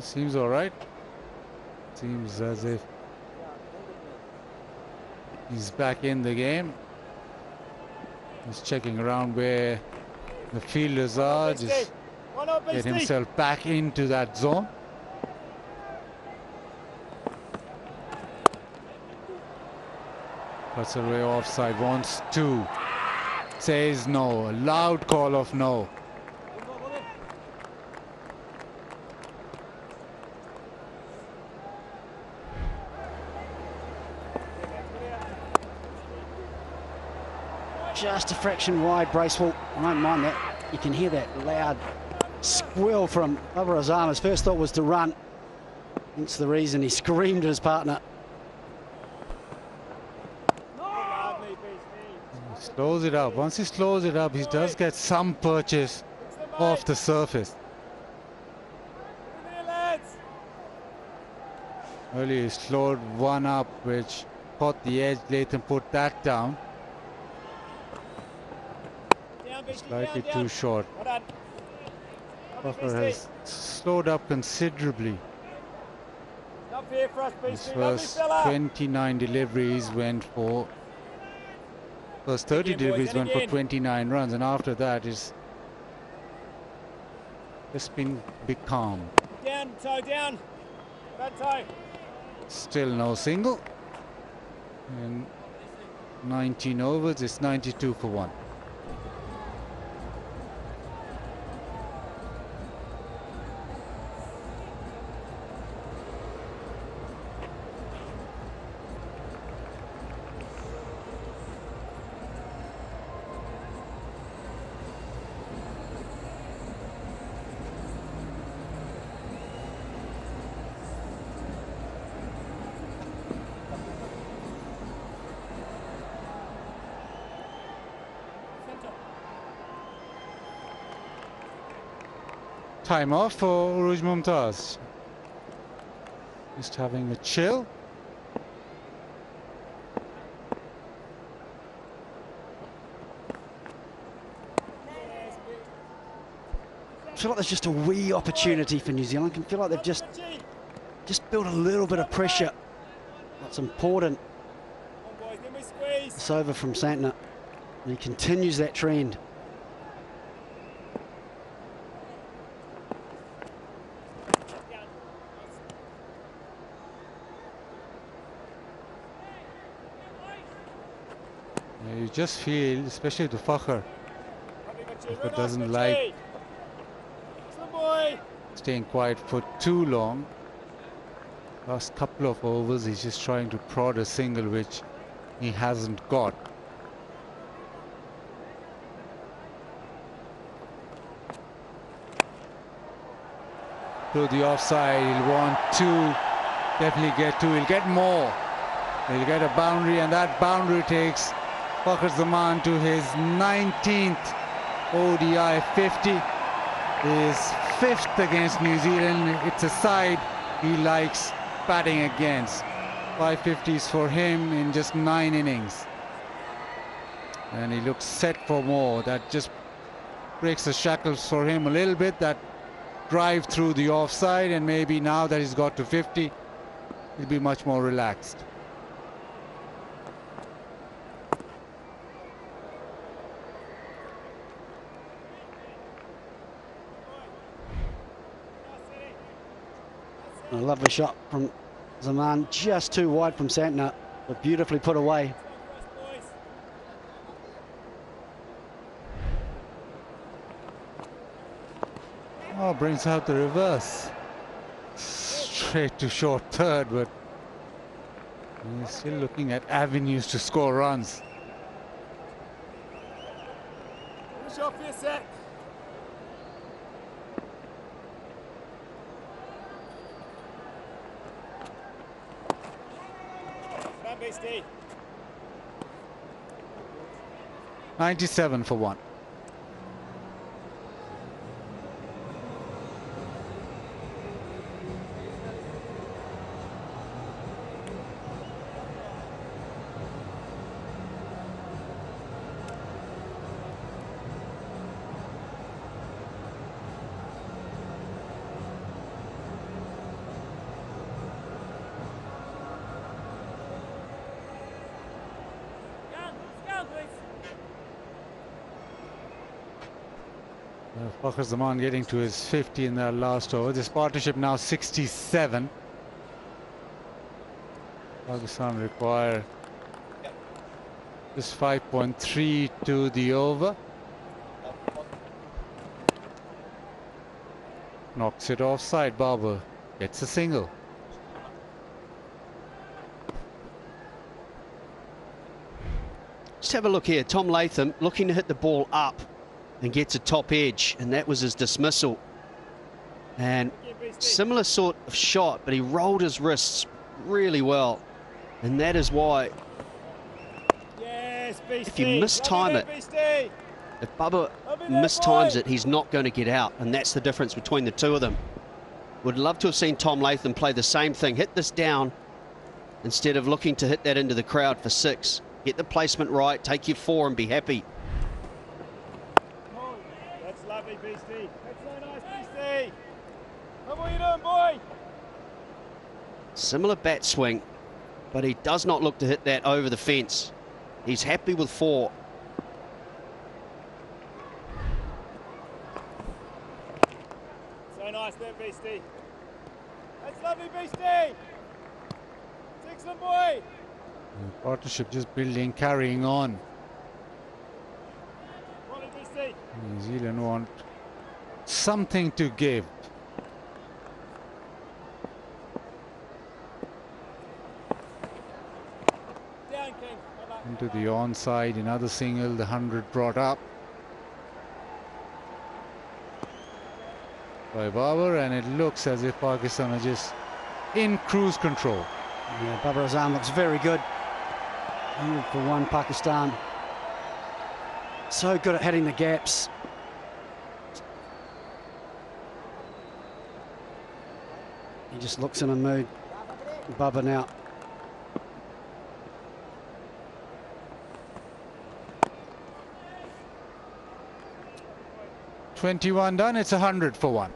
Seems all right. Seems as if he's back in the game. He's checking around where the fielders are. Just get himself back into that zone. Cuts away offside, wants to. Says no, a loud call of no. Just a fraction wide, Bracewell. I don't mind that. You can hear that loud squeal from Babar Azam. His first thought was to run. That's the reason he screamed at his partner. He slows it up. Once he slows it up, he does get some purchase off the surface. Earlier he slowed one up, which caught the edge. Latham put that down. Slightly too short. Buffer has slowed up considerably. His first 29 deliveries went for... First 30 deliveries went for 29 runs, and after that it's just been big calm. Down, toe down. Bad toe. Still no single. And 19 overs, it's 92 for 1. Time off for Uruj Mumtaz. Just having a chill. I feel like there's just a wee opportunity for New Zealand. I can feel like they've just built a little bit of pressure. That's important. It's over from Santner. And he continues that trend. You just feel, especially to Fakhr, if it doesn't like staying quiet for too long. Last couple of overs, he's just trying to prod a single which he hasn't got. To the offside, he'll want two, definitely get two, he'll get more. He'll get a boundary, and that boundary takes Fakhr Zaman to his 19th ODI 50. His 5th against New Zealand. It's a side he likes batting against. 5 50s for him in just 9 innings. And he looks set for more. That just breaks the shackles for him a little bit. That drive through the offside, and maybe now that he's got to 50, he'll be much more relaxed. A lovely shot from Zaman, just too wide from Santner, but beautifully put away. Oh, brings out the reverse. Straight to short third, but he's still looking at avenues to score runs. Shot for your set. Stand by, Steve. 97 for 1. Fakhr Zaman getting to his 50 in that last over. This partnership now 67. Pakistan require just 5.3 to the over. Knocks it offside. Barber gets a single. Just have a look here. Tom Latham looking to hit the ball up and gets a top edge, and that was his dismissal. And similar sort of shot, but he rolled his wrists really well, and that is why if you mistime it, if Bubba mistimes it, he's not going to get out, and that's the difference between the two of them. Would love to have seen Tom Latham play the same thing, hit this down instead of looking to hit that into the crowd for 6. Get the placement right, take your 4 and be happy. That's lovely, Beastie. That's so nice, Beastie. What are you doing, boy? Similar bat swing, but he does not look to hit that over the fence. He's happy with 4. So nice there, Beastie. That's lovely, Beastie. Excellent, boy. Partnership just building, carrying on. New Zealand want something to give. Into the onside, another single, the 100 brought up by Babar, and it looks as if Pakistan are just in cruise control. Yeah, Babar Azam looks very good. 100 for 1, Pakistan. So good at hitting the gaps. He just looks in a mood. Babar now. $21 done, it's 100 for 1.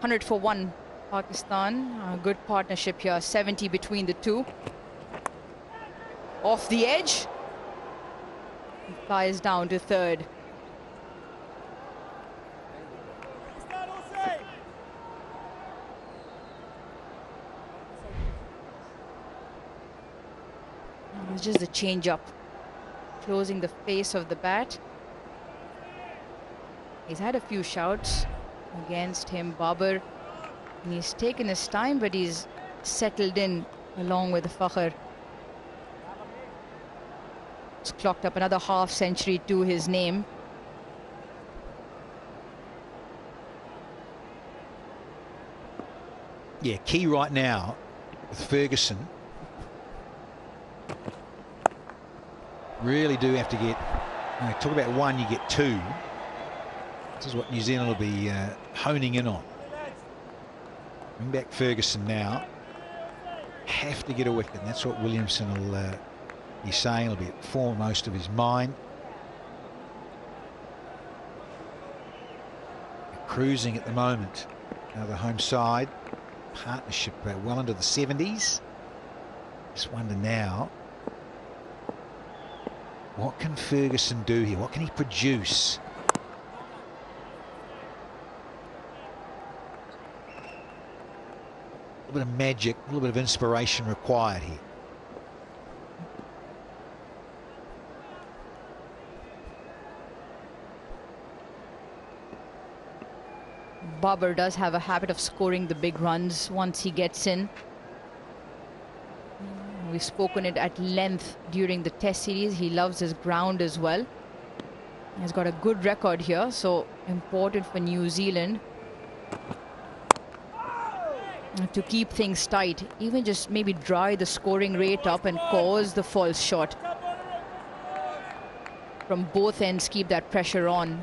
$100 for 1, Pakistan. A good partnership here, 70 between the two. Off the edge. He flies down to 3rd. It was just a change up, closing the face of the bat. He's had a few shouts against him, Babar. And he's taken his time, but he's settled in along with the Fakhr. It's clocked up another half century to his name. Yeah, key right now with Ferguson. Really do have to get, talk about 1, you get 2. This is what New Zealand will be honing in on. Bring back Ferguson now. Have to get a wicket, and that's what Williamson will be saying. It'll be foremost of his mind. They're cruising at the moment. Now the home side. Partnership well into the 70s. Just wonder now, what can Ferguson do here? What can he produce? A little bit of magic, a little bit of inspiration required here. Babar does have a habit of scoring the big runs once he gets in. We've spoken it at length during the Test series. He loves his ground as well. He's got a good record here, so important for New Zealand to keep things tight, even just maybe dry the scoring rate up and cause the false shot. From both ends, keep that pressure on.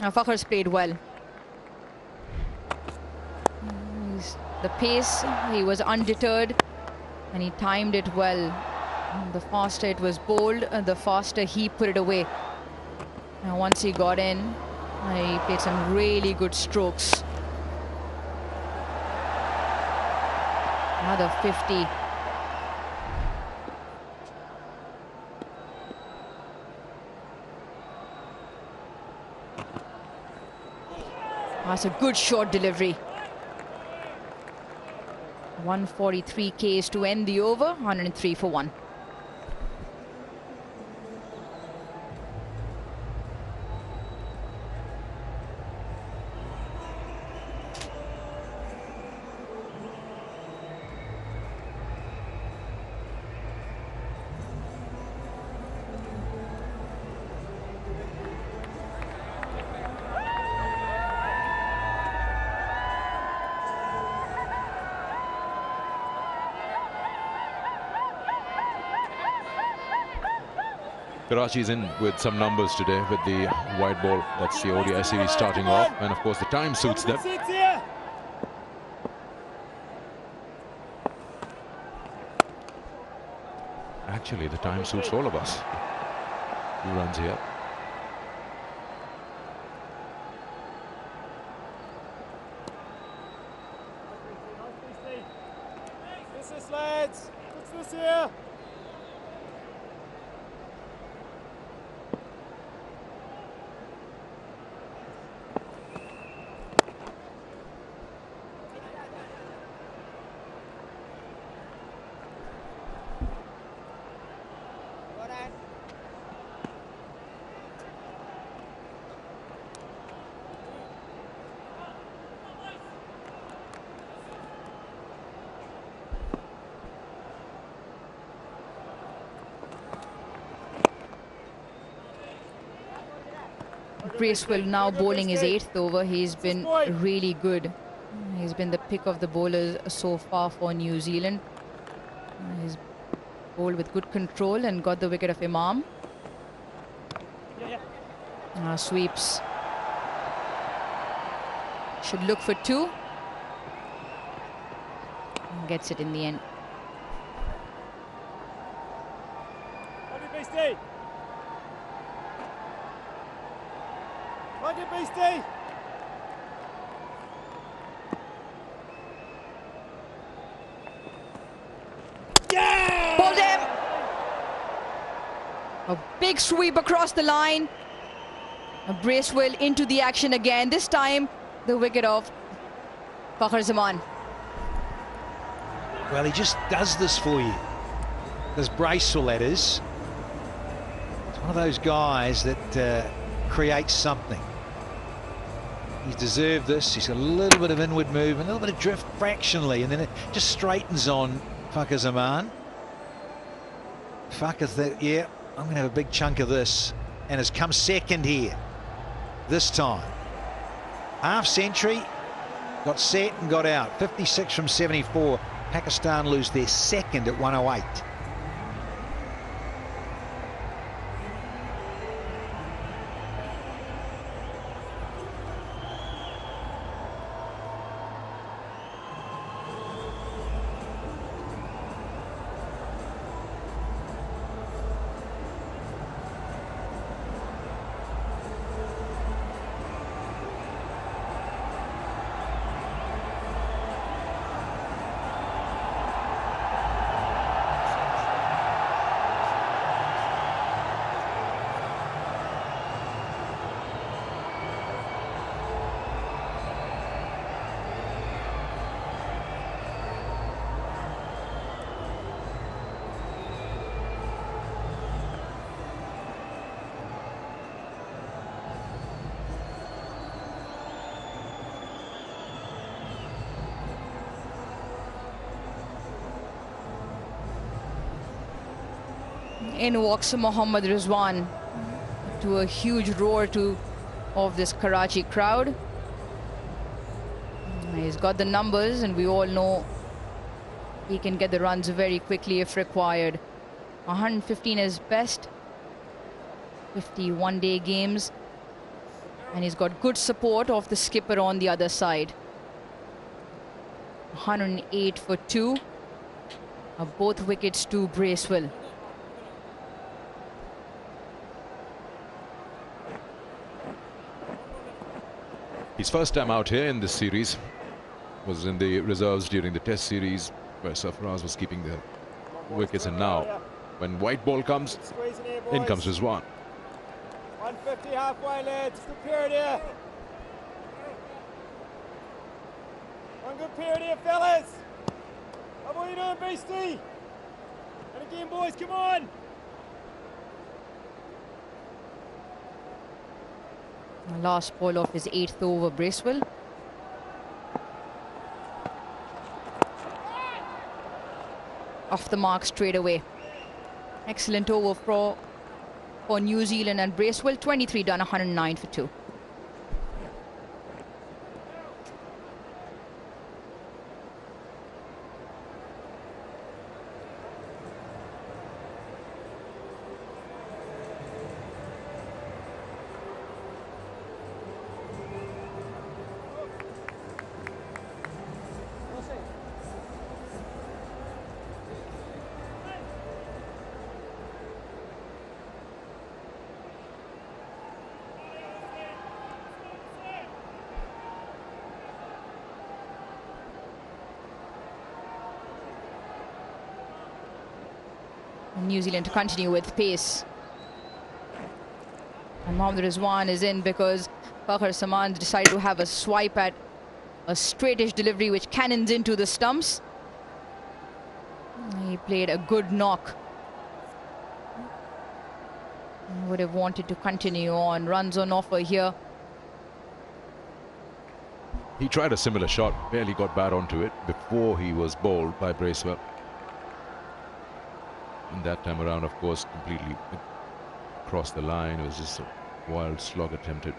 Fakhr's played well. The pace, he was undeterred and he timed it well. The faster it was bowled, the faster he put it away. Now once he got in, he played some really good strokes. Another 50. That's a good short delivery. 143 Ks to end the over, 103 for 1. Karachi's in with some numbers today with the white ball. That's the ODI series starting off, and of course the time suits them. Actually, the time suits all of us. 2 runs here. This lads. What's this here? Bracewell now bowling his 8th over. He's been really good. He's been the pick of the bowlers so far for New Zealand. He's bowled with good control and got the wicket of Imam. Sweeps. Should look for 2. Gets it in the end. Beastie! Yeah! Bowled him! A big sweep across the line. Bracewell into the action again. This time, the wicket of Fakhar Zaman. Well, he just does this for you. There's Bracewell, that is. It's one of those guys that creates something. He's deserved this. He's got a little bit of inward movement, a little bit of drift fractionally, and then it just straightens on Fakhar Zaman. Fakhar thought, yeah, I'm going to have a big chunk of this, and has come second here this time. Half century, got set and got out. 56 from 74. Pakistan lose their second at 108. In walks Mohammad Rizwan to a huge roar of this Karachi crowd. He's got the numbers, and we all know he can get the runs very quickly if required. 115 is best, 50 one-day games, and he's got good support of the skipper on the other side. 108 for 2. Both wickets to Bracewell. His first time out here in this series was in the reserves during the Test series, where Sarfaraz was keeping the wickets, and now when white ball comes, in comes Rizwan. 150 halfway, lads. Good period here. One good period here, fellas. How are you doing, Beastie? And again, boys, come on. Last ball of his 8th over, Bracewell. Off the mark straight away. Excellent over for New Zealand, and Bracewell 23 done, 109 for 2. New Zealand to continue with pace. And Mohammad Rizwan is in because Fakhar Saman decided to have a swipe at a straightish delivery which cannons into the stumps. He played a good knock. Would have wanted to continue on. Runs on offer here. He tried a similar shot, barely got bad onto it before he was bowled by Bracewell. And that time around, of course, completely across the line. It was just a wild slog attempted.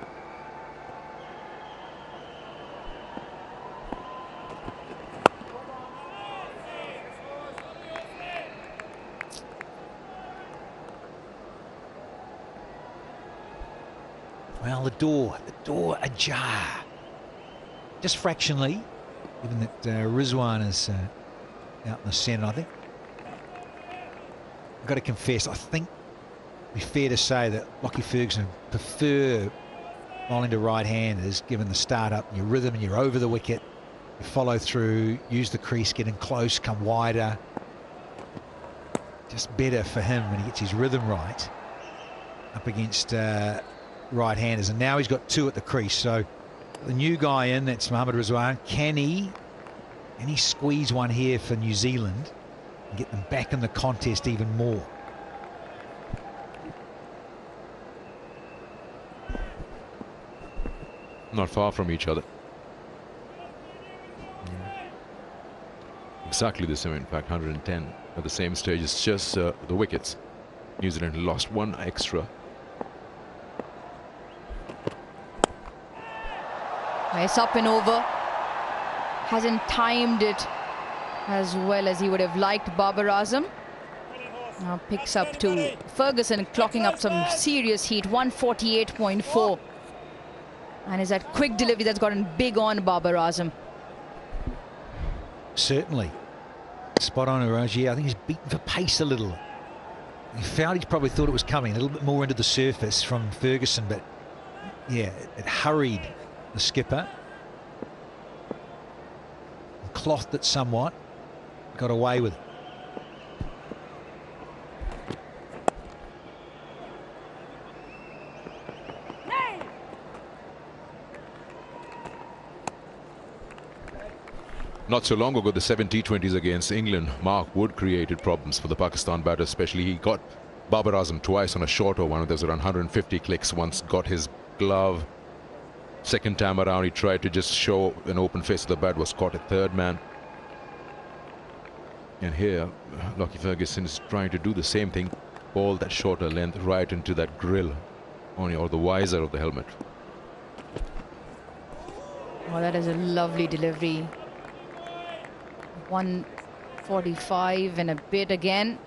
Well, the door ajar. Just fractionally, given that Rizwan is out in the centre, I think. I've got to confess, I think it'd be fair to say that Lockie Ferguson prefer bowling to right-handers, given the start up, your rhythm, and you're over the wicket, you follow through, use the crease, get in close, come wider. Just better for him when he gets his rhythm right up against right-handers. And now he's got 2 at the crease, so the new guy in, that's Mohammad Rizwan. Can he squeeze one here for New Zealand and get them back in the contest even more? Not far from each other. Exactly the same, in fact, 110 at the same stage. It's just the wickets. New Zealand lost 1 extra. Nice up and over. Hasn't timed it as well as he would have liked, Babar Azam. Now picks up to Ferguson, clocking up some serious heat, 148.4. And is that quick delivery that's gotten big on Babar Azam. Certainly. Spot on, Raji. I think he's beaten for pace a little. He probably thought it was coming a little bit more into the surface from Ferguson, but yeah, it hurried the skipper. Clothed it somewhat. Got away with it. Not so long ago, the 7 T20s against England, Mark Wood created problems for the Pakistan batter, especially. He got Babar Azam twice on a shorter one. There was around 150 clicks. Once got his glove. Second time around, he tried to just show an open face of the bat, was caught at third man. And here, Lockie Ferguson is trying to do the same thing, ball that shorter length right into that grill or the visor of the helmet. Oh, that is a lovely delivery. 145 and a bit again.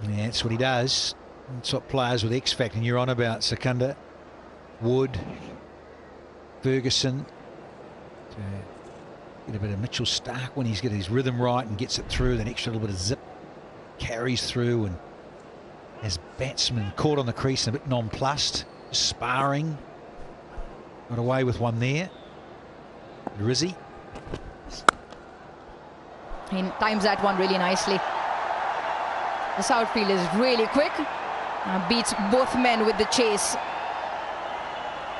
Yeah, that's what he does. That's what players with X Factor, and you're on about Secunda, Wood, Ferguson. Get a bit of Mitchell Stark when he's got his rhythm right and gets it through, that extra little bit of zip carries through, and as batsmen caught on the crease, a bit nonplussed, sparring. Got away with one there. Rizzy. He times that one really nicely. The outfield is really quick. Beats both men with the chase.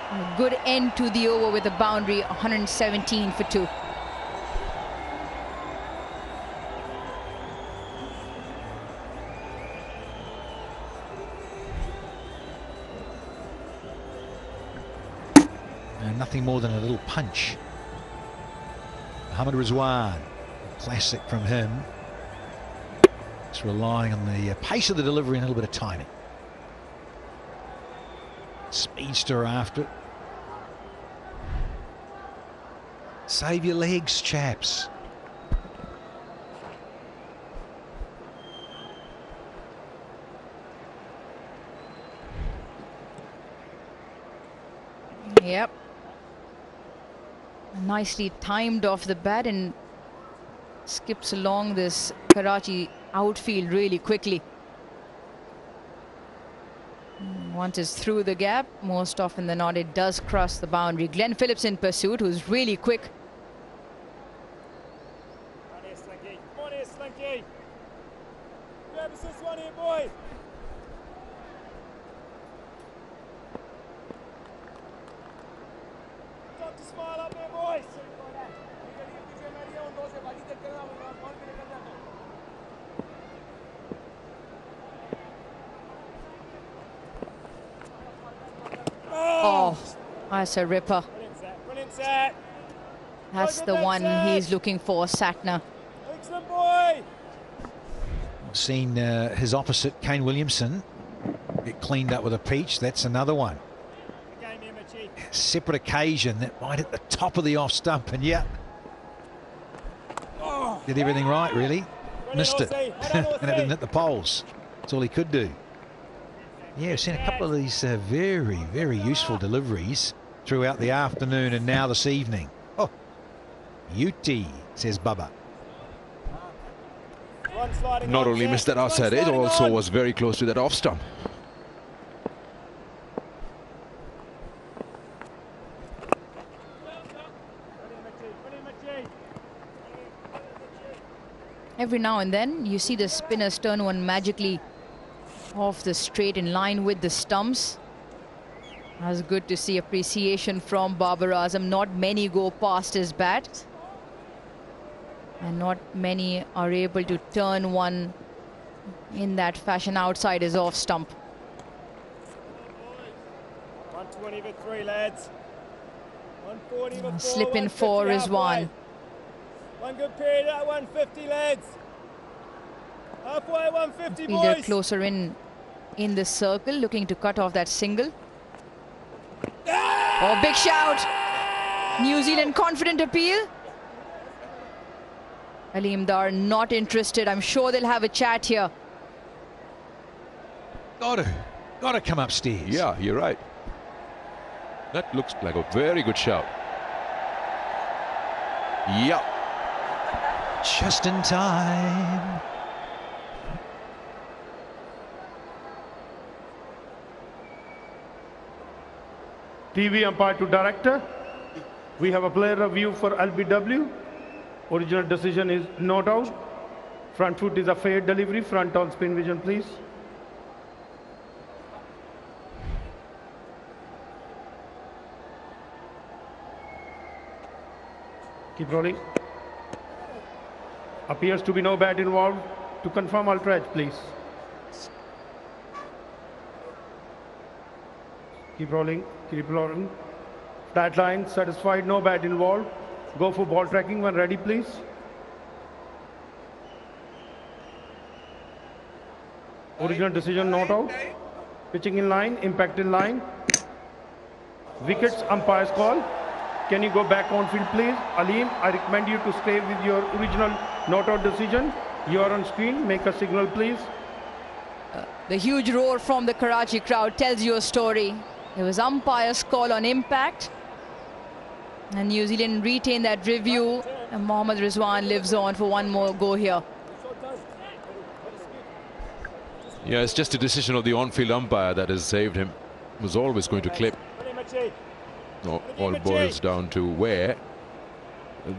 A good end to the over with a boundary, 117 for 2. And nothing more than a little punch. Mohammad Rizwan, a classic from him. Just relying on the pace of the delivery and a little bit of timing. Speedster after it. Save your legs, chaps. Yep. Nicely timed off the bat and skips along this Karachi outfield really quickly. Once it's through the gap, most often than not, it does cross the boundary. Glenn Phillips in pursuit, who's really quick. Come on here, Slinky. Come on here, Slinky. Grab us this one here, boy. Stop to smile up there, boys. Oh, that's a ripper. Brilliant set. That's the one he's looking for, Satner. Excellent, boy. I've seen his opposite, Kane Williamson, get cleaned up with a peach. That's another one. Separate occasion that might hit the top of the off stump, and yeah, did everything right, really. Missed it, and it didn't hit the poles. That's all he could do. Yeah, we've seen a couple of these very, very useful deliveries throughout the afternoon and now this evening. Oh, beauty, says Bubba. Not only missed that outside edge, also was very close to that off stump. Every now and then you see the spinners turn one magically off the straight in line with the stumps. That's good to see. Appreciation from Babar Azam. Not many go past his bat, and not many are able to turn one in that fashion outside his off stump. 120 for 3, lads. 140 for 4. Slip in 4 is one. One good period at 150, lads. Halfway 150, Fielder boys. closer in the circle, looking to cut off that single. Oh, big shout. New Zealand confident appeal. Aleem Dar not interested. I'm sure they'll have a chat here. Gotta come upstairs. Yeah, you're right. That looks like a very good shout. Yeah. Just in time. TV umpire to director. We have a player review for LBW. Original decision is not out. Front foot is a fair delivery. Front on spin vision, please. Keep rolling. Appears to be no bat involved. To confirm, ultra edge, please. Keep rolling. Keep rolling. Flat line, satisfied, no bat involved. Go for ball tracking when ready, please. Original decision not out. Pitching in line, impact in line. Wickets, umpire's call. Can you go back on field, please? Aleem, I recommend you to stay with your original not out decision. You are on screen. Make a signal, please. The huge roar from the Karachi crowd tells you a story. It was umpire's call on impact. And New Zealand retain that review. And Mohammad Rizwan lives on for one more go here. Yeah, it's just a decision of the on-field umpire that has saved him. Was always going to clip. All boils down to where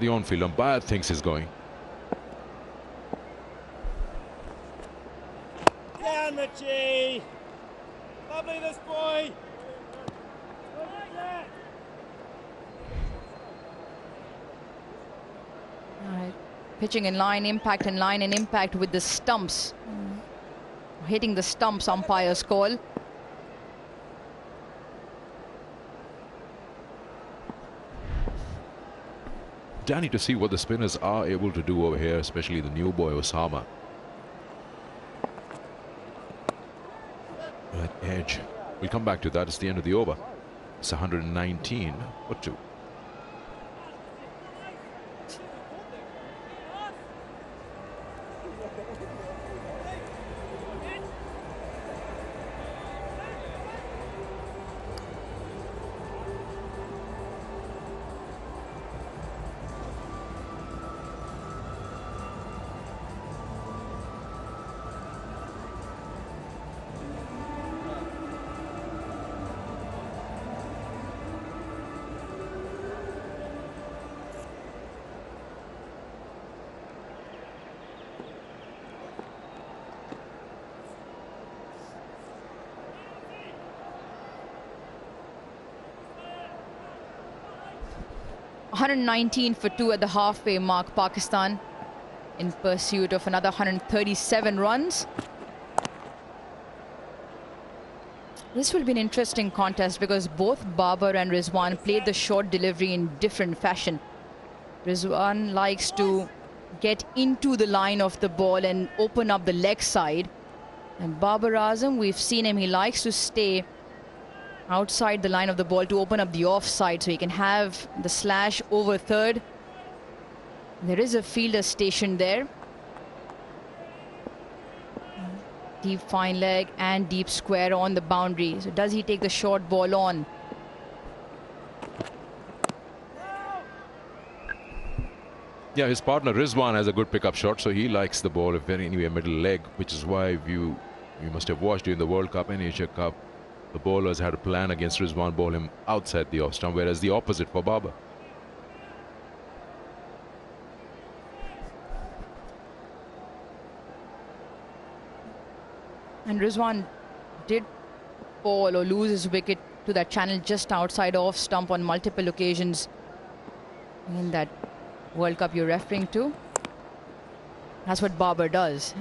the on-field umpire thinks is going. Down, Richie! Lovely, this boy! Right. Pitching in line, impact in line, and impact with the stumps. Hitting the stumps, umpire's call. Danny, to see what the spinners are able to do over here, especially the new boy Osama. That edge. We'll come back to that. It's the end of the over. It's 119 for 2. $119 for 2 at the halfway mark. Pakistan in pursuit of another 137 runs. This will be an interesting contest because both Babar and Rizwan played the short delivery in different fashion. Rizwan likes to get into the line of the ball and open up the leg side. And Babar Azam, we've seen him, he likes to stay outside the line of the ball to open up the offside so he can have the slash over third. There is a fielder stationed there. Deep fine leg and deep square on the boundary. So does he take the short ball on? Yeah, his partner Rizwan has a good pickup shot, so he likes the ball very anyway middle leg, which is why you must have watched during the World Cup and Asia Cup. The bowlers had a plan against Rizwan, bowl him outside the off stump, whereas the opposite for Babar. And Rizwan did fall or lose his wicket to that channel just outside off stump on multiple occasions in that World Cup you're referring to. That's what Babar does.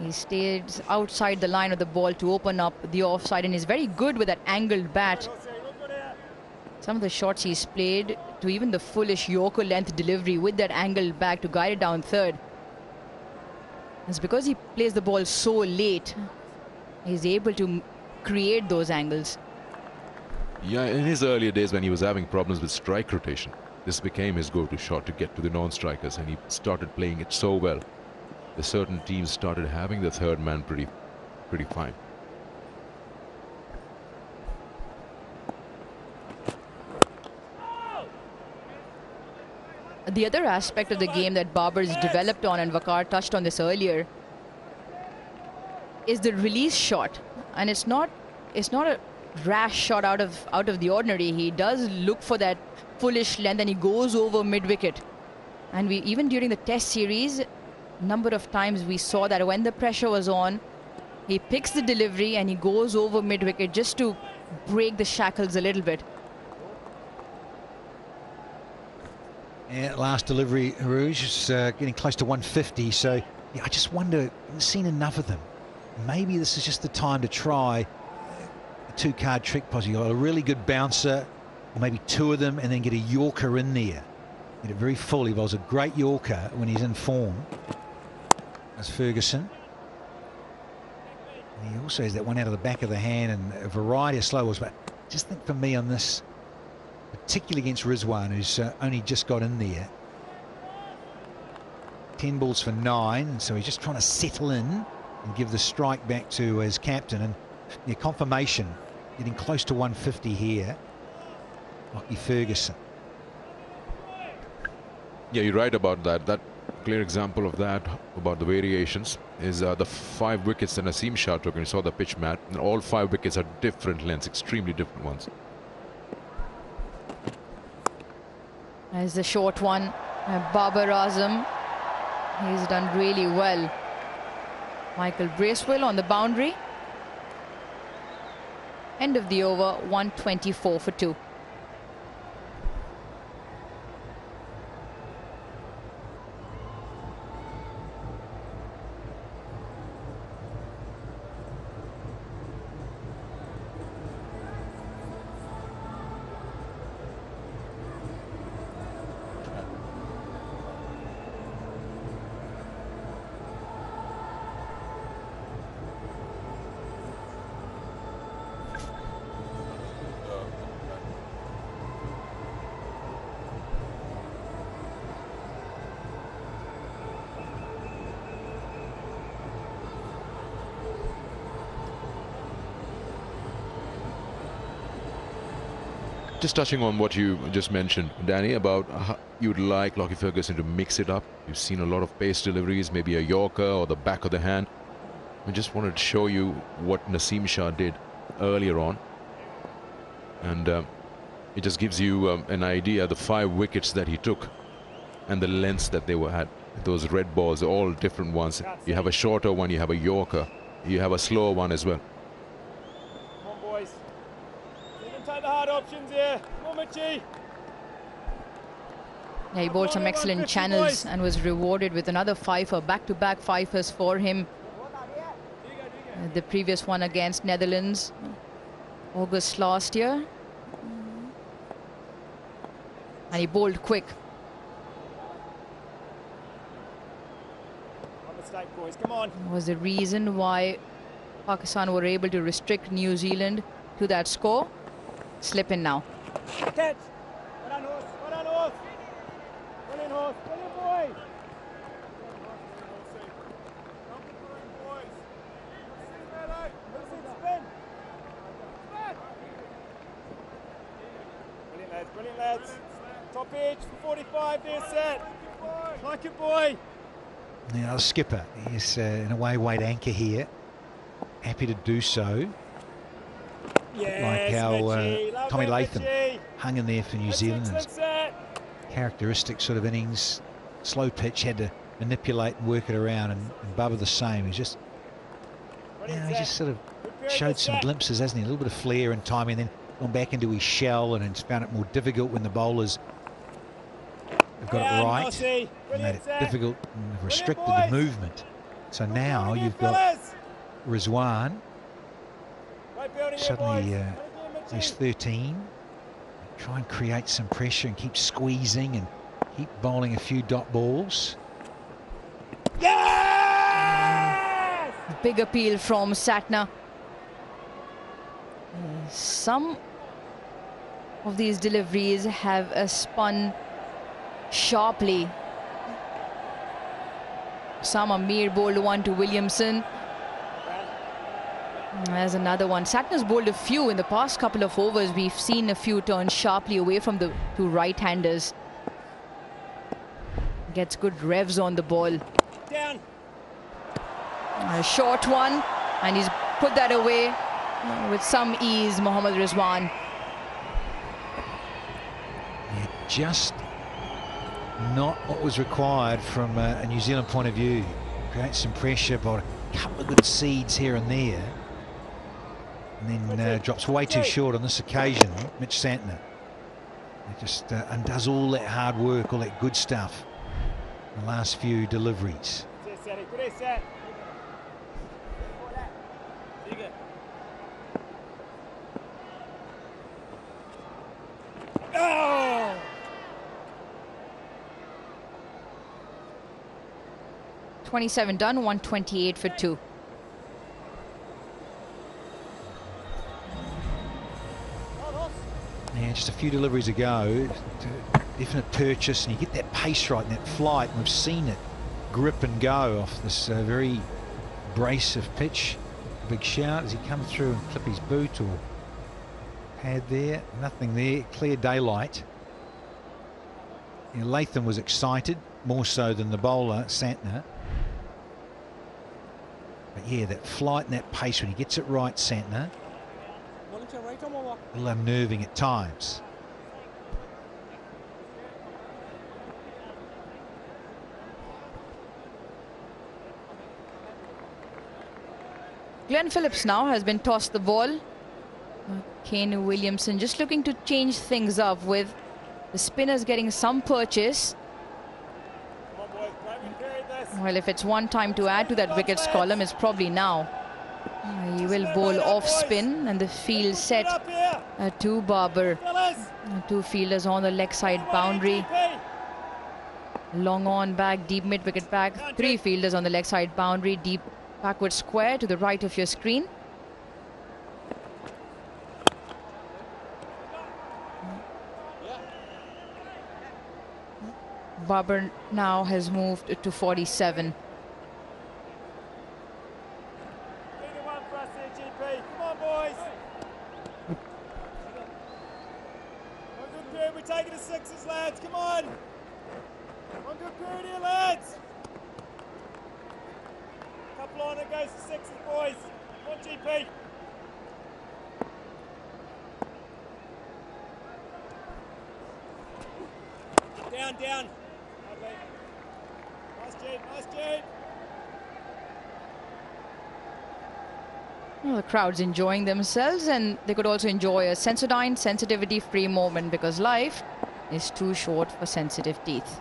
He stays outside the line of the ball to open up the offside, and he's very good with that angled bat. Some of the shots he's played to even the foolish Yorker length delivery with that angled back to guide it down third. It's because he plays the ball so late, he's able to create those angles. Yeah, in his earlier days when he was having problems with strike rotation, this became his go-to shot to get to the non-strikers, and he started playing it so well. The certain teams started having the third man pretty fine. The other aspect of the game that Babar's developed on, and Waqar touched on this earlier, is the release shot. And it's not a rash shot out of the ordinary. He does look for that foolish length and he goes over mid-wicket. And we even during the Test series, number of times we saw that when the pressure was on, he picks the delivery and he goes over mid-wicket just to break the shackles a little bit. Yeah, last delivery, Rouge, is getting close to 150. So yeah, I just wonder, I haven't seen enough of them. Maybe this is just the time to try a 2-card trick posse. You've got a really good bouncer, or maybe 2 of them, and then get a Yorker in there. Get it very full. He bowls a great Yorker when he's in form. That's Ferguson. And he also has that one out of the back of the hand and a variety of slow balls. But just think for me on this, particularly against Rizwan, who's only just got in there. 10 balls for 9, and so he's just trying to settle in and give the strike back to his captain. And yeah, confirmation, getting close to 150 here. Lockie Ferguson. Yeah, you're right about that. That clear example of that, about the variations, is the 5 wickets that Naseem Shah took. And you saw the pitch mat, and all 5 wickets are different lengths, extremely different ones. There's the short one, Babar Azam. He's done really well. Michael Bracewell on the boundary. End of the over, 124 for 2. Just touching on what you just mentioned, Danny, about how you'd like Lockie Ferguson to mix it up. You've seen a lot of pace deliveries, maybe a Yorker or the back of the hand. I just wanted to show you what Naseem Shah did earlier on. And it just gives you an idea, the 5 wickets that he took and the lengths that they were at. Those red balls are all different ones. You have a shorter one, you have a Yorker, you have a slower one as well. Come on, boys. You can take the hard options here. Come on, Mitchie. Yeah, he bowled some excellent channels and was rewarded with another fifer, back-to-back fifers for him. The previous one against Netherlands, August last year. And he bowled quick. One mistake, boys. Come on. Was the reason why Pakistan were able to restrict New Zealand to that score. Slip in now. Catch. Well done, horse. Well done, horse. Brilliant, horse. Brilliant, boy. Brilliant, lads. Brilliant, lads. Top edge for 45. There, set. Like it, boy. Now the skipper is in a way weight anchor here. Happy to do so. Yes, like how Tommy Latham Mitchie. hung in there for New Zealand. Characteristic sort of innings, slow pitch, had to manipulate and work it around, and Bubba the same. He's just, he just sort of showed some glimpses, hasn't he? A little bit of flair and timing, and then gone back into his shell, and it's found it more difficult when the bowlers have got it right, and made it difficult and restricted the movement. So now you've got Rizwan. Suddenly he's 13. Try and create some pressure and keep squeezing and keep bowling a few dot balls. Yes! Big appeal from Satna. Some of these deliveries have spun sharply. Some are mere bowled one to Williamson. There's another one. Satna's bowled a few in the past couple of overs. We've seen a few turn sharply away from the two right-handers. Gets good revs on the ball. Down. A short one, and he's put that away with some ease, Mohammad Rizwan. Yeah, just not what was required from a New Zealand point of view. Create some pressure, but a couple of good seeds here and there. And then drops way too short on this occasion, Mitch Santner. He just undoes all that hard work, all that good stuff in the last few deliveries. Oh! 27 done, 128 for 2. Yeah, just a few deliveries ago, definite purchase, and you get that pace right and that flight, and we've seen it grip and go off this very abrasive pitch. Big shout as he comes through and clip his boot or pad there. Nothing there, clear daylight. You know, Latham was excited, more so than the bowler, Santner. But yeah, that flight and that pace when he gets it right, Santner, a little unnerving at times. Glenn Phillips now has been tossed the ball. Kane Williamson just looking to change things up with the spinners getting some purchase. Well, if it's one time to add to that wickets column, it's probably now. He will bowl off spin and the field set to Barber. Two fielders on the leg side boundary. Long on back, deep mid wicket back. Three fielders on the leg side boundary, deep backward square to the right of your screen. Barber now has moved to 47. Come on, boys. One good period. We're taking the sixes, lads. Come on. One good period here, lads. Couple on it goes to sixes, boys. Come on, GP. Down, down. Lovely. Nice, Jeep. Nice, Jeep. Well, the crowd's enjoying themselves, and they could also enjoy a Sensodyne sensitivity-free moment, because life is too short for sensitive teeth.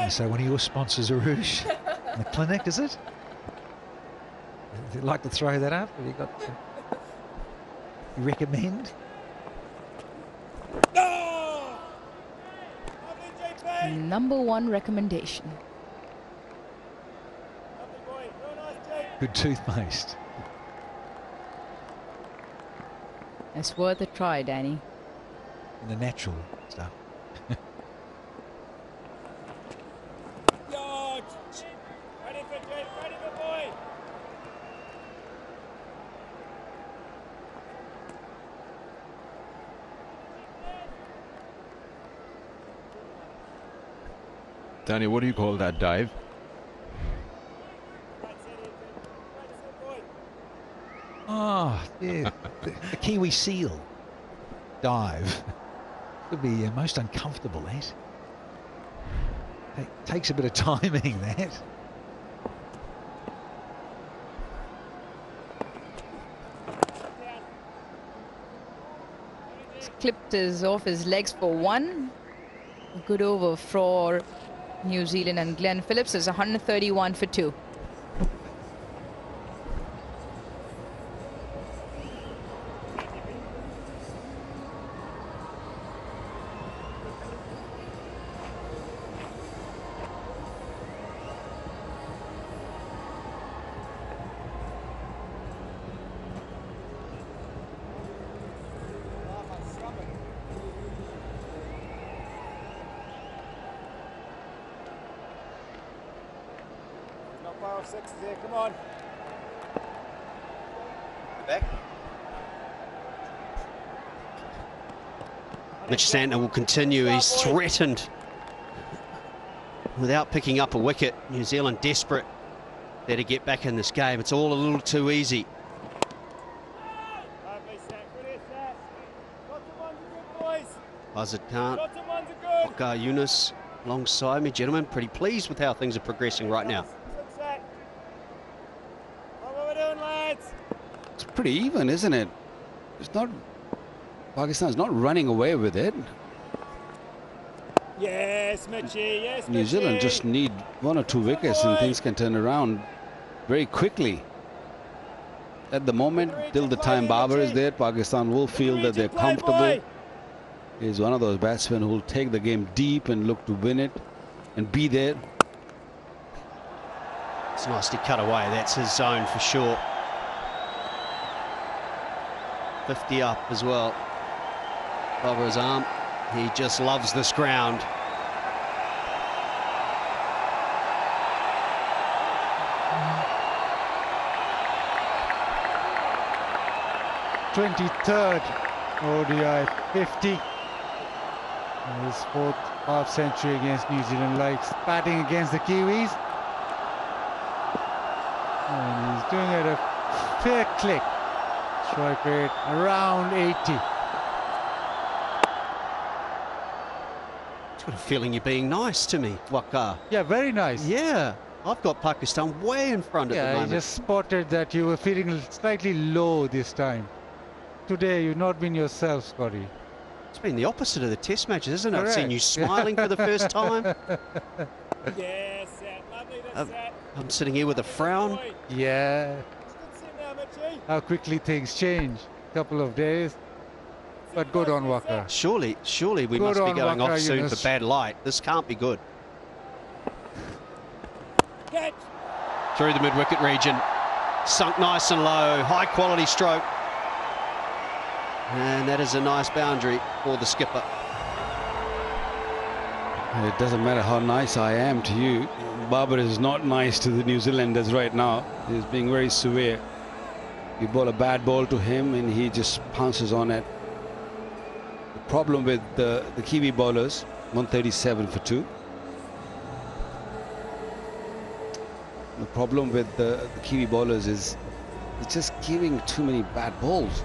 So one of your sponsors, Arush, the clinic, is it? Would you like to throw that up? Have you got to recommend? Number one recommendation. Good toothpaste. It's worth a try, Danny. The natural stuff. Ready for Jeep. Ready for boy. Danny, what do you call that dive? Ah, yeah, the Kiwi seal dive. Could be most uncomfortable, that. It takes a bit of timing, that. He's clipped off his legs for one. A good over for New Zealand, and Glenn Phillips is 131 for 2. Sixes here, come on. Back. Mitch Santner will continue. He's threatened without picking up a wicket. New Zealand desperate there to get back in this game. It's all a little too easy. Buzzard Khan, Waka Yunus alongside me. Gentlemen, pretty pleased with how things are progressing right now. It's pretty even, isn't it? It's not. Pakistan's not running away with it. Yes, Mitchie. Yes, New Zealand just need 1 or 2 wickets and things can turn around very quickly. At the moment, till the time Babar is there, Pakistan will feel that they're comfortable. He's one of those batsmen who will take the game deep and look to win it and be there. It's nicely cut away. That's his zone for sure. 50 up as well. Babar's arm. He just loves this ground. 23rd ODI 50. His 4th half century against New Zealand Lights, batting against the Kiwis. And he's doing it a fair click. Strike rate around 80. I've got a feeling you're being nice to me, Waka. Yeah, very nice. Yeah, I've got Pakistan way in front at the Yeah, moment. I just spotted that you were feeling slightly low this time. Today, you've not been yourself, Scotty. It's been the opposite of the test matches, isn't it? Correct. I've seen you smiling for the first time. Yes, set. Lovely, that's set. I'm sitting here with a frown. Yeah. Sit now, Mitchie. How quickly things change. Couple of days. But good on Waka. Surely we Good must be on going Waka, off soon Yunus. for bad light. This can't be good. Catch. Through the mid-wicket region. Sunk nice and low. High quality stroke. And that is a nice boundary for the skipper. It doesn't matter how nice I am to you. Babar is not nice to the New Zealanders right now. He's being very severe. You bowl a bad ball to him and he just pounces on it. The problem with the Kiwi bowlers, 137 for 2. The problem with the Kiwi bowlers is they're just giving too many bad balls.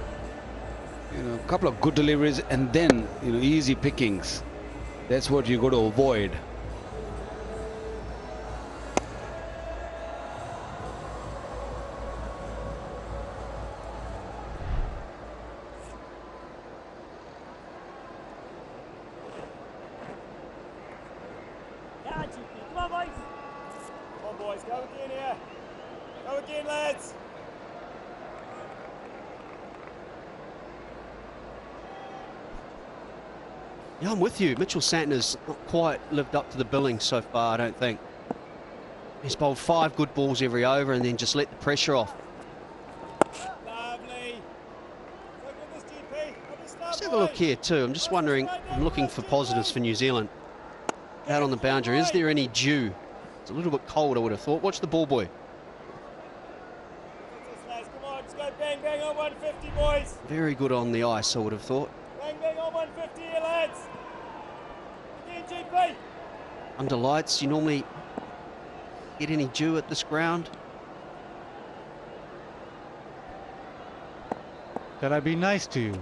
You know, a couple of good deliveries and then, you know, easy pickings. That's what you got to avoid. Yeah, GP. Come on, boys. Come on, boys. Go again here. Go again, lads. Yeah, I'm with you. Mitchell Santner's not quite lived up to the billing so far, I don't think. He's bowled 5 good balls every over and then just let the pressure off. Lovely. Look at this, GP. Let's have a look here too. I'm just wondering, I'm looking for positives for New Zealand. Out on the boundary, is there any dew? It's a little bit cold, I would have thought. Watch the ball boy. Come on, just go bang, bang on 150, boys. Very good on the ice, I would have thought. Bang, bang on 150 here, lads. Again, GP. Under lights, you normally get any dew at this ground? Shall I be nice to you?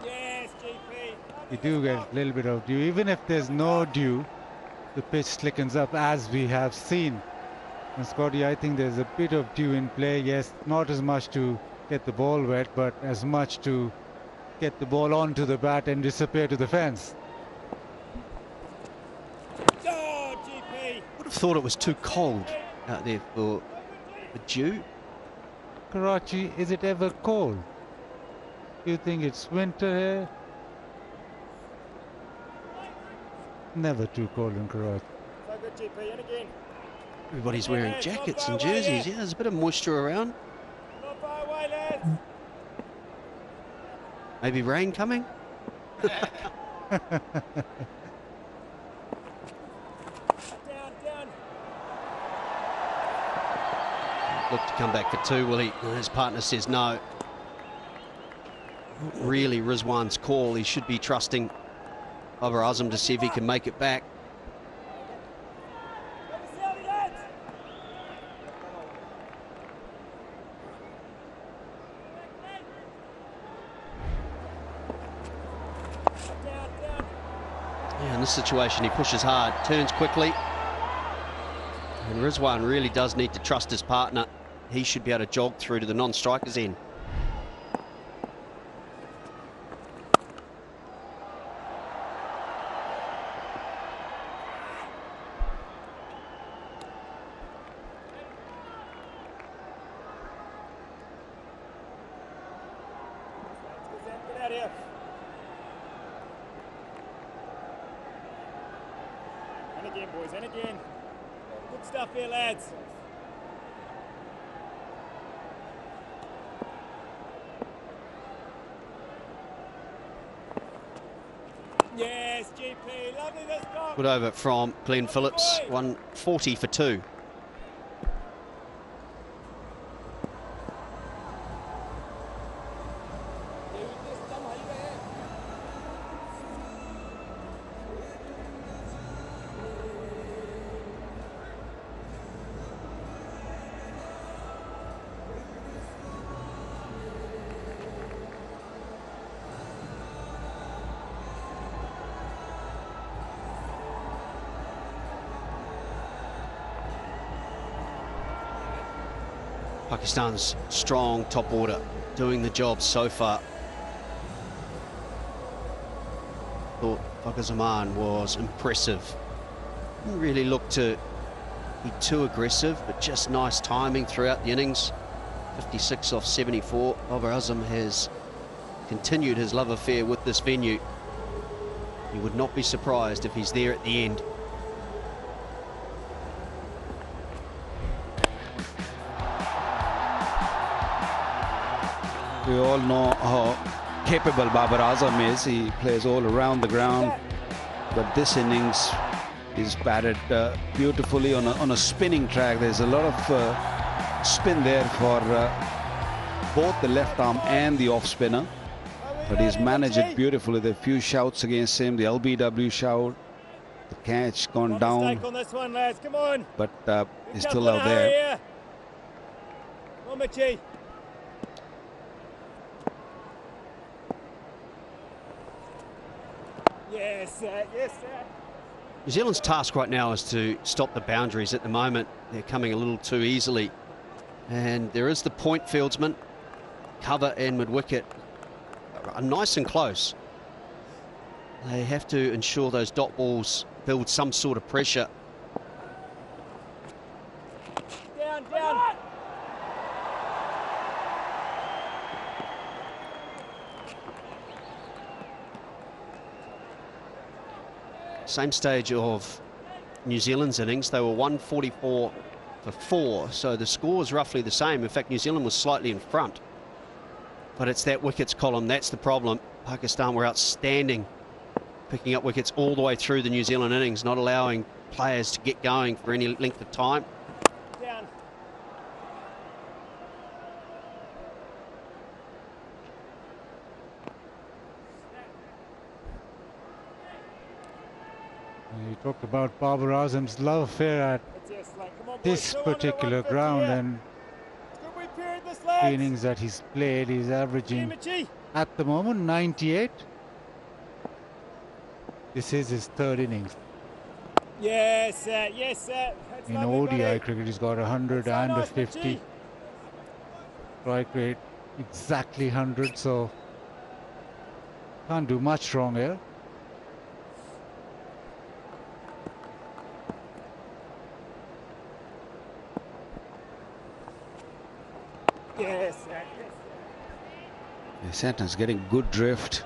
Yes, GP. You do get a little bit of dew. Even if there's no dew, the pitch slickens up as we have seen. And Scotty, I think there's a bit of dew in play. Yes, not as much to get the ball wet, but as much to get the ball onto the bat and disappear to the fence. Oh, GP. Would have thought it was too cold out there for the dew. Karachi, is it ever cold? You think it's winter here? Never too cold in Karachi. So good, GP. And again. Everybody's wearing jackets and jerseys. Yeah, there's a bit of moisture around. Not far away, lads. Maybe rain coming? Down, down. Look to come back for 2, will he? No, his partner says no. Not really Rizwan's call. He should be trusting Babar Azam to see if he can make it back. Yeah, in this situation, he pushes hard, turns quickly. And Rizwan really does need to trust his partner. He should be able to jog through to the non-striker's end. Get out here. And again, boys, and again. Good stuff here, lads. Yes, GP, lovely this goal. Good over from Glenn Phillips, 140 for 2. Pakistan's strong top order doing the job so far. Thought Fakhar Zaman was impressive. Didn't really look to be too aggressive, but just nice timing throughout the innings. 56 off 74. Babar Azam has continued his love affair with this venue. You would not be surprised if he's there at the end. We all know how capable Babar Azam is. He plays all around the ground, but this innings is batted beautifully on a spinning track. There's a lot of spin there for both the left arm and the off spinner, but he's managed it beautifully. There are few shouts against him, the LBW shout, the catch gone down, on this one, lads. Come on. but he's still out there. Come on, Mitchie. Yes, sir. Yes, sir. New Zealand's task right now is to stop the boundaries. At the moment, they're coming a little too easily. And there is the point fieldsman, cover and mid-wicket are nice and close. They have to ensure those dot balls build some sort of pressure. Down, down. Same stage of New Zealand's innings. They were 144 for 4, so the score was roughly the same. In fact, New Zealand was slightly in front. But it's that wickets column, that's the problem. Pakistan were outstanding, picking up wickets all the way through the New Zealand innings, not allowing players to get going for any length of time. Down. You talked about Babar Azam's love affair at this particular ground, and the innings that he's played, he's averaging at the moment 98. This is his third innings. Yes, sir. Yes, sir. That's In lovely, ODI buddy. cricket, he's got 100 That's so and a nice, 50. Mitchie. Strike rate exactly 100, so can't do much wrong here. Yes, sir. Satnam's getting good drift,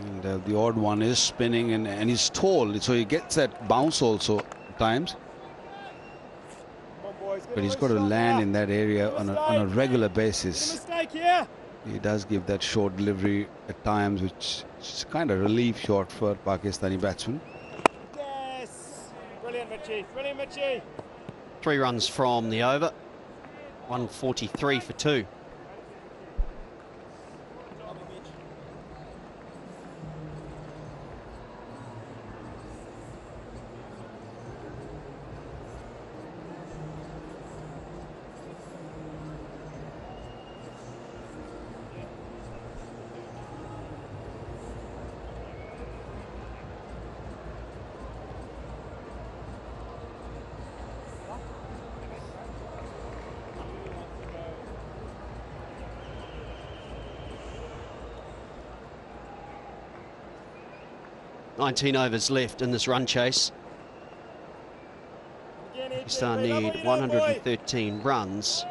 and the odd one is spinning, and he's tall, so he gets that bounce also at times. But he's got to land in that area on a regular basis. Mistake here. He does give that short delivery at times, which is kind of relief shot for Pakistani batsmen. Yes. Brilliant, Mitchie. Brilliant, Mitchie. 3 runs from the over, 143 for 2. Nineteen overs left in this run chase. Pakistan need 113 runs.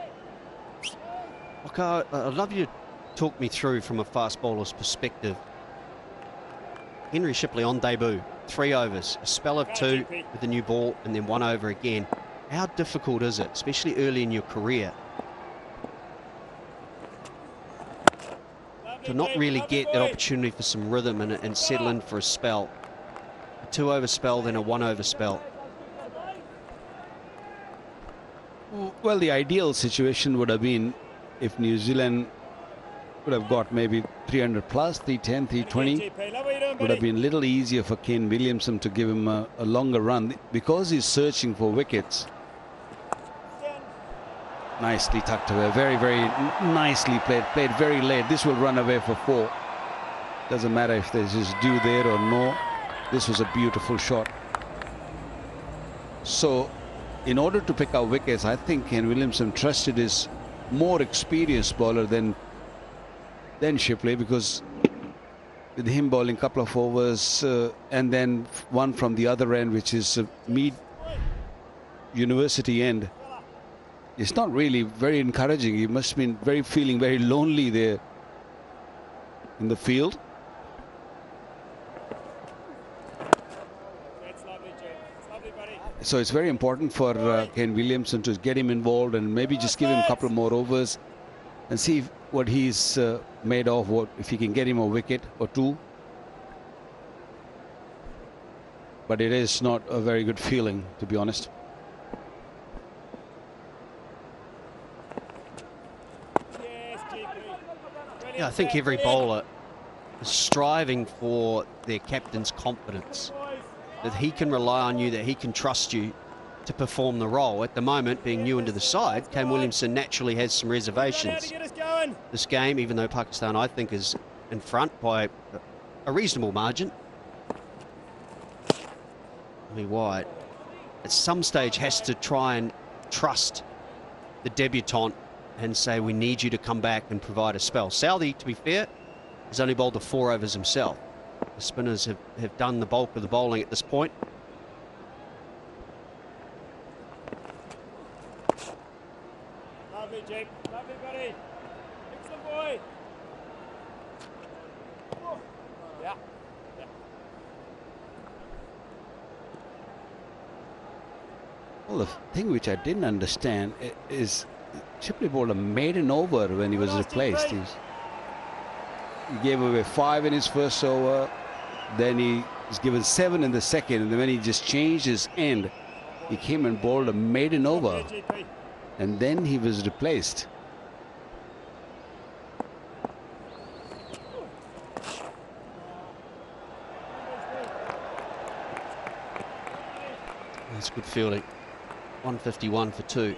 Look, I'd love you to talk me through from a fast bowler's perspective. Henry Shipley on debut, 3 overs, a spell of 2 with the new ball, and then 1 over again. How difficult is it, especially early in your career, to not really get that opportunity for some rhythm and settle in for a spell? A 2 over spell, then a 1 over spell. Well, the ideal situation would have been if New Zealand would have got maybe 300 plus, 310, 320. Would have been a little easier for Kane Williamson to give him a longer run, because he's searching for wickets. Nicely tucked away, very, very nicely played very late. This will run away for 4. Doesn't matter if there's just due there or no. This was a beautiful shot. So in order to pick out wickets, I think Ken Williamson trusted his more experienced bowler than Shipley, because with him bowling a couple of overs and then one from the other end, which is mid university end, it's not really very encouraging. He must have been feeling very lonely there in the field. So it's very important for Ken Williamson to get him involved and maybe just give him a couple more overs and see what he's made of, if he can get him a wicket or two. But it is not a very good feeling, to be honest. Yeah, I think every bowler is striving for their captain's confidence, that he can rely on you, that he can trust you to perform the role. At the moment, being new into the side, Kane Williamson naturally has some reservations. This game, even though Pakistan, I think, is in front by a reasonable margin, White at some stage has to try and trust the debutant and say, we need you to come back and provide a spell. Southee, to be fair, has only bowled the 4 overs himself. The spinners have done the bulk of the bowling at this point. Lovely, Jake. Lovely, buddy. Excellent boy. Yeah. Well, the thing which I didn't understand is Shipley bowled a maiden over when he was replaced. He gave away 5 in his first over, then he was given 7 in the second, and then when he just changed his end, he came and bowled a maiden over, and then he was replaced. That's good fielding. 151 for 2.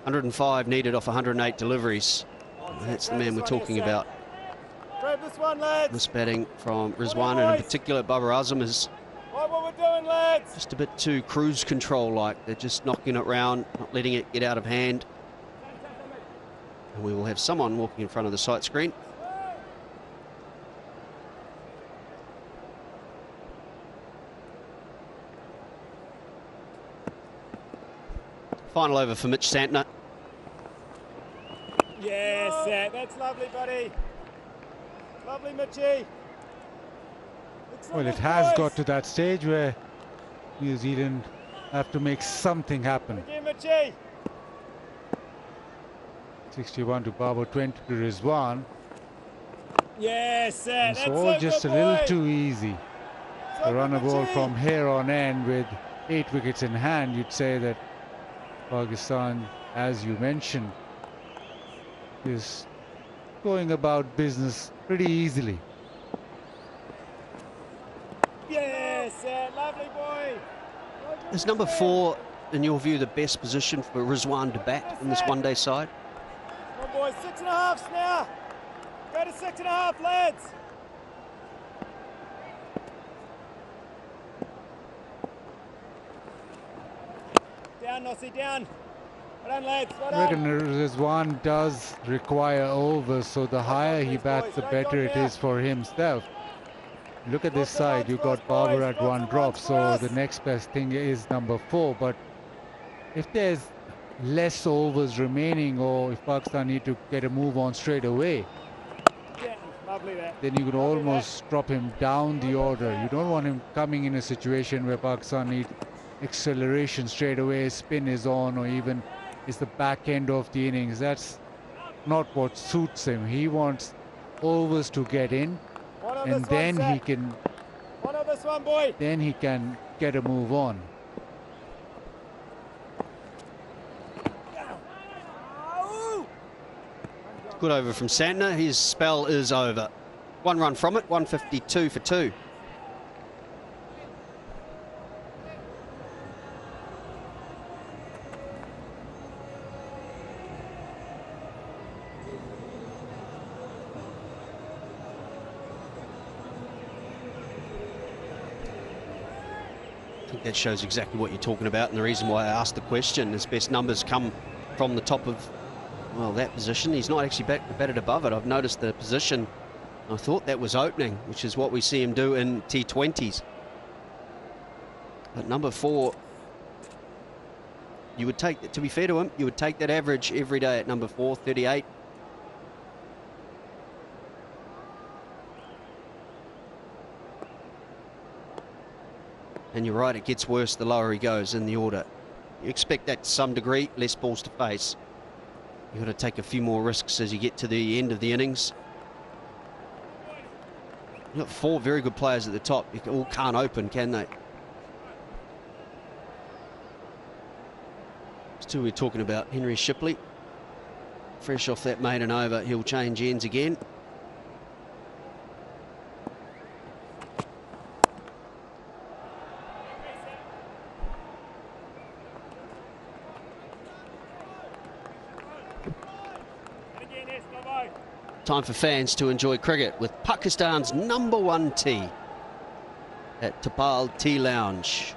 .105 needed off 108 deliveries. And that's the man we're talking about. Grab this one, lads. This batting from Rizwan, and in particular Babar Azam, is What we're doing, lads. just a bit too cruise control-like. They're just knocking it round, not letting it get out of hand. And we will have someone walking in front of the sight screen. Final over for Mitch Santner. Yes, that's lovely, buddy. Lovely, Mitchie. Well, it has got to that stage where New Zealand have to make something happen. Again, Mitchie. 61 to Babar, 20 to Rizwan. Yes, It's that's all so just good, a little boy. too easy. So To run a good, ball Mitchie. from here on end with 8 wickets in hand, you'd say that Pakistan, as you mentioned, is going about business pretty easily. Yes, lovely, boy. Is number 4, in your view, the best position for Rizwan to bat in this one-day side? Come on, boys. 6.5 now. Go to 6.5, lads. Down, Nossie, down. Well done, lads. Well I done. reckon Rizwan does require overs, so the higher he bats, the better it is for himself. Look at this side, you got Babar at 1 drop, so the next best thing is number 4. But if there's less overs remaining, or if Pakistan need to get a move on straight away, Yeah, lovely there. then you could almost drop him down the order. You don't want him coming in a situation where Pakistan need acceleration straight away, spin is on, or even it's the back end of the innings. That's not what suits him. He wants overs to get in, One on and this one, then Seth. he can One on this one, boy. get a move on. Good over from Santner. His spell is over. 1 run from it, 152 for 2. I think that shows exactly what you're talking about, and the reason why I asked the question. His best numbers come from the top of, well, that position. He's not actually batted above it. I've noticed the position. I thought that was opening, which is what we see him do in T20s. But number 4, you would take, to be fair to him, you would take that average every day at number 4, 38. And you're right, it gets worse the lower he goes in the order. You expect that to some degree, less balls to face. You've got to take a few more risks as you get to the end of the innings. You've got 4 very good players at the top. You all can't open, can they? Still, we're talking about Henry Shipley. Fresh off that maiden over, he'll change ends again. Time for fans to enjoy cricket with Pakistan's #1 tee at Tapal Tea Lounge.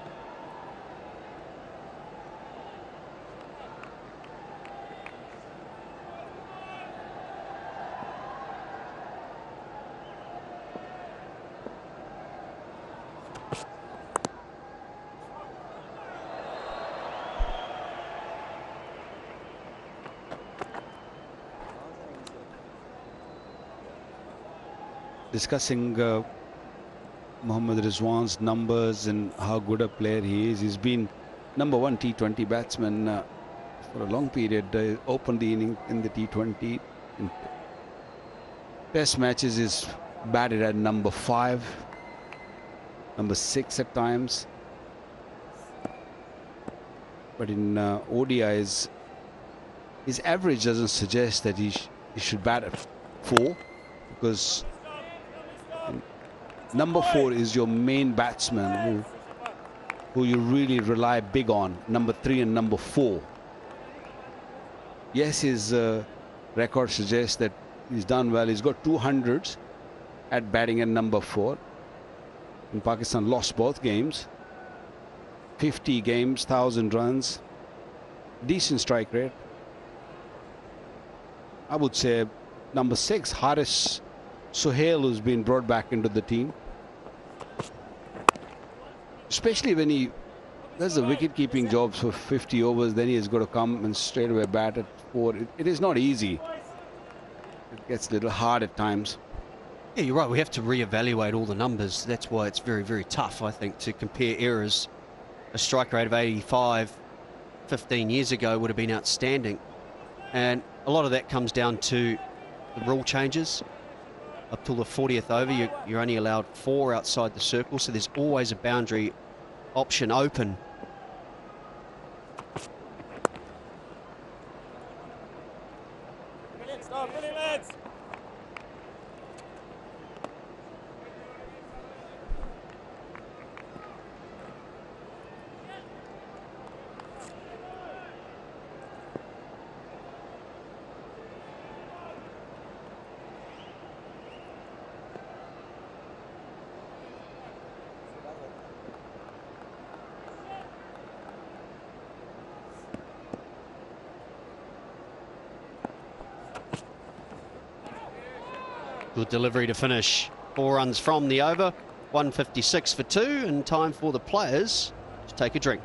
Discussing Mohammad Rizwan's numbers and how good a player he is. He's been #1 T20 batsman for a long period. Opened the inning in the T20. In Test matches is batted at number 5, number 6 at times. But in ODIs, his average doesn't suggest that he should bat at 4, because number 4 is your main batsman who you really rely big on. Number 3 and number 4. Yes, his record suggests that he's done well. He's got 200s at batting at number 4. And Pakistan lost both games. 50 games, 1,000 runs. Decent strike rate. I would say number 6, Haris Sohail, who's been brought back into the team, especially when he does the wicket-keeping jobs for 50 overs, then he has got to come and straight away bat at 4. It is not easy. It gets a little hard at times. Yeah, you're right. We have to reevaluate all the numbers. That's why it's very, very tough, I think, to compare errors. A strike rate of 85 15 years ago would have been outstanding. And a lot of that comes down to the rule changes. Up till the 40th over, you're only allowed 4 outside the circle, so there's always a boundary option open. Brilliant start, brilliant lads. Good delivery to finish. 4 runs from the over, 156 for 2, and time for the players to take a drink.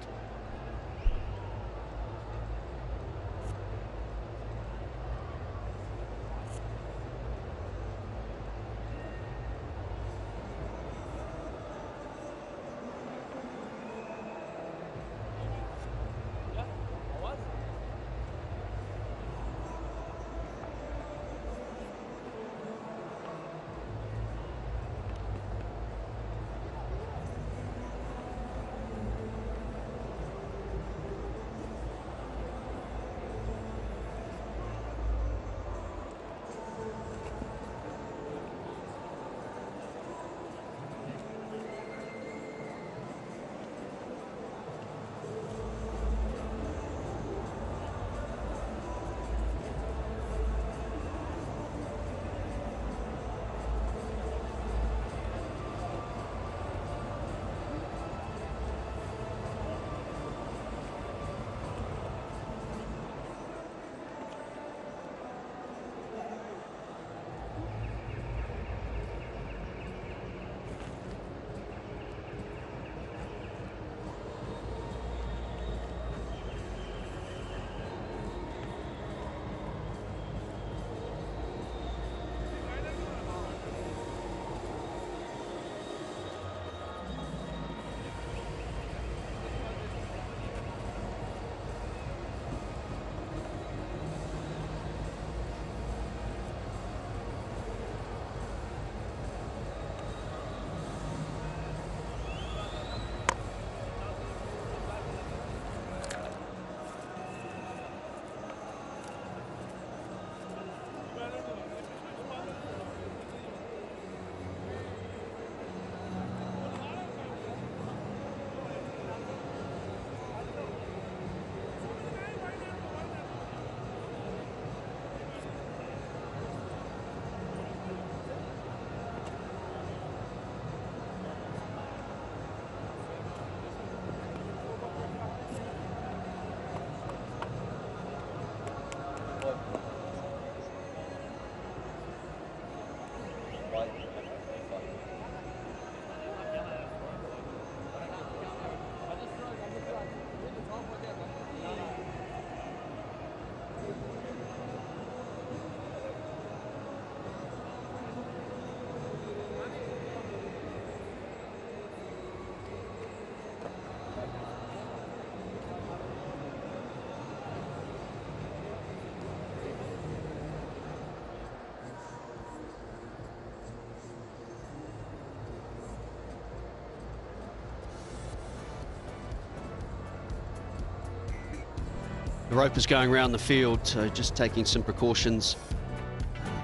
The rope is going around the field, so just taking some precautions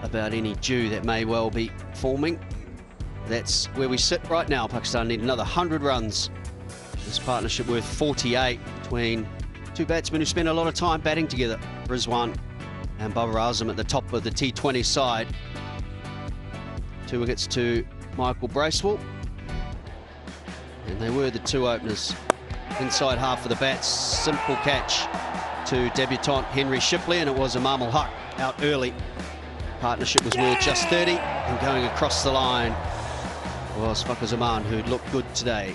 about any dew that may well be forming. That's where we sit right now. Pakistan need another 100 runs. This partnership worth 48 between two batsmen who spend a lot of time batting together, Rizwan and Babar Azam at the top of the T20 side. 2 wickets to Michael Bracewell. And they were the 2 openers. Inside half of the bats, simple catch to debutant Henry Shipley, and it was Imam ul Haq out early. Partnership was worth just 30, and going across the line was Fakhar Zaman, who looked good today.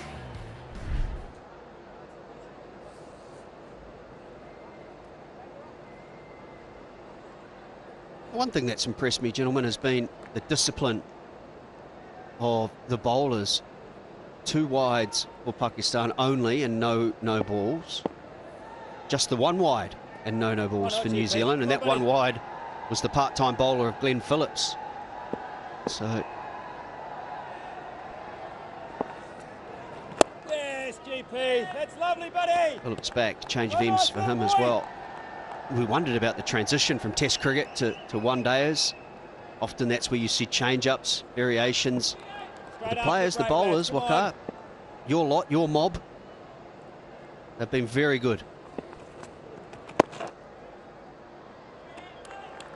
One thing that's impressed me, gentlemen, has been the discipline of the bowlers. 2 wides for Pakistan only and no balls. Just the 1 wide and no balls for New Zealand, and that 1 wide was the part-time bowler of Glenn Phillips. So Yes, GP, that's lovely, buddy. Phillips back, change of ends for him as well. We wondered about the transition from Test cricket to one-dayers. Often that's where you see change-ups, variations. The players, the bowlers, Waqar, your lot, your mob, have been very good.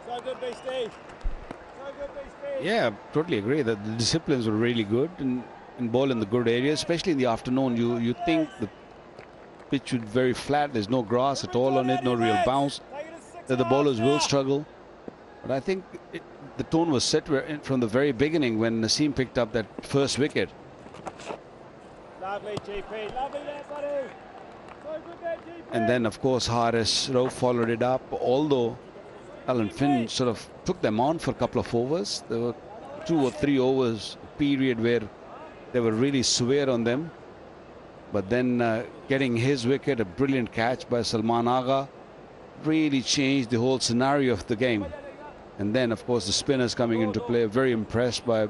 So good, Beastie. So good, Beastie. Yeah, totally agree that the disciplines were really good and ball in the good areas, especially in the afternoon. You think the pitch would be very flat, there's no grass at all on it, no real bounce, that the bowlers will struggle. But I think the tone was set from the very beginning when Naseem picked up that first wicket. Lovely, GP. Lovely there, buddy. So good there, GP. And then, of course, Haris Rauf followed it up, although Alan Finn sort of took them on for a couple of overs. There were 2 or 3 overs period where they were really severe on them. But then getting his wicket, a brilliant catch by Salman Agha, really changed the whole scenario of the game. And then, of course, the spinners coming into play. Very impressed by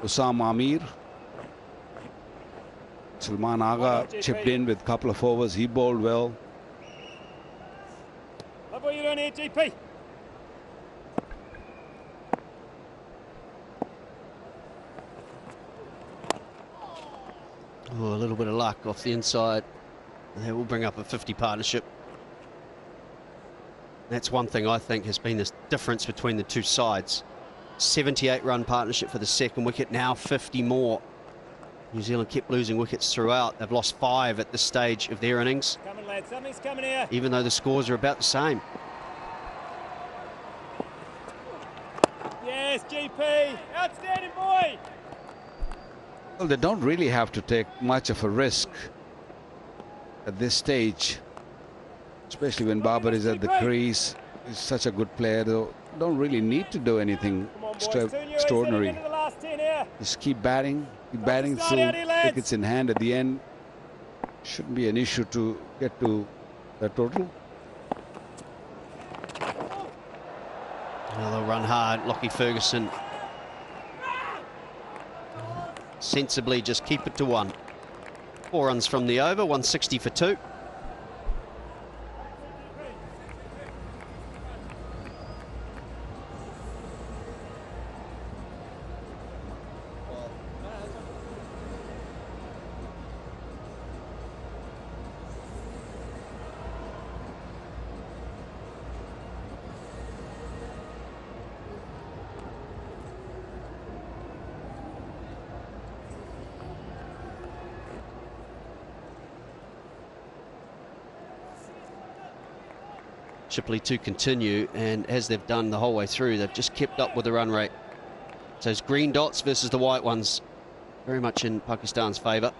Usam Amir. Salman Agha chipped in with a couple of overs. He bowled well. Love what you're doing here, GP. Oh, a little bit of luck off the inside. That will bring up a 50 partnership. That's one thing I think has been the difference between the 2 sides. 78-run partnership for the 2nd wicket, now 50 more. New Zealand kept losing wickets throughout. They've lost 5 at this stage of their innings. Coming, lads. Something's coming here. Even though the scores are about the same. Yes, GP. Outstanding, boy. Well, they don't really have to take much of a risk at this stage, especially when Babar is at the crease. He's such a good player. They don't really need to do anything extraordinary. Just keep batting till wickets in hand at the end. Shouldn't be an issue to get to the total. Well, they'll run hard. Lockie Ferguson sensibly just keep it to 1. 4 runs from the over, 160 for 2. Shipley to continue, and as they've done the whole way through, they've just kept up with the run rate. So it's green dots versus the white ones, very much in Pakistan's favour.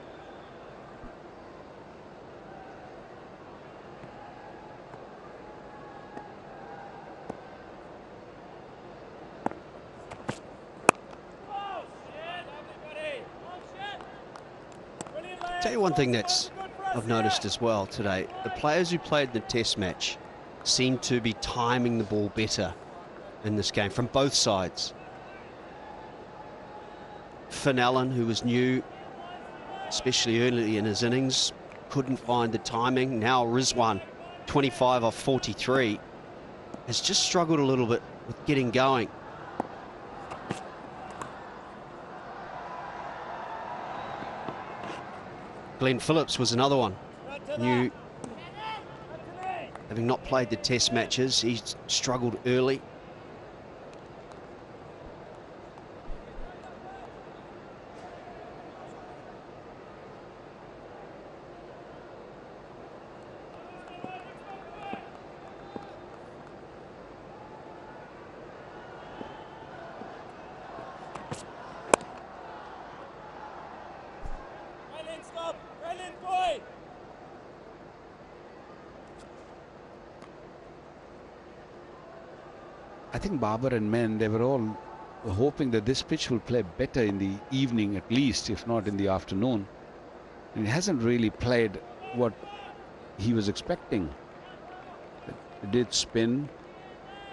Tell you one thing that's I've noticed as well today, the players who played the Test match seem to be timing the ball better in this game from both sides. Finn Allen, who was new, especially early in his innings, couldn't find the timing. Now Rizwan, 25 off 43, has just struggled a little bit with getting going. Glenn Phillips was another one. New, having not played the test matches, he's struggled early. I think Babar and Men, they were all hoping that this pitch will play better in the evening at least, if not in the afternoon. And it hasn't really played what he was expecting. It did spin.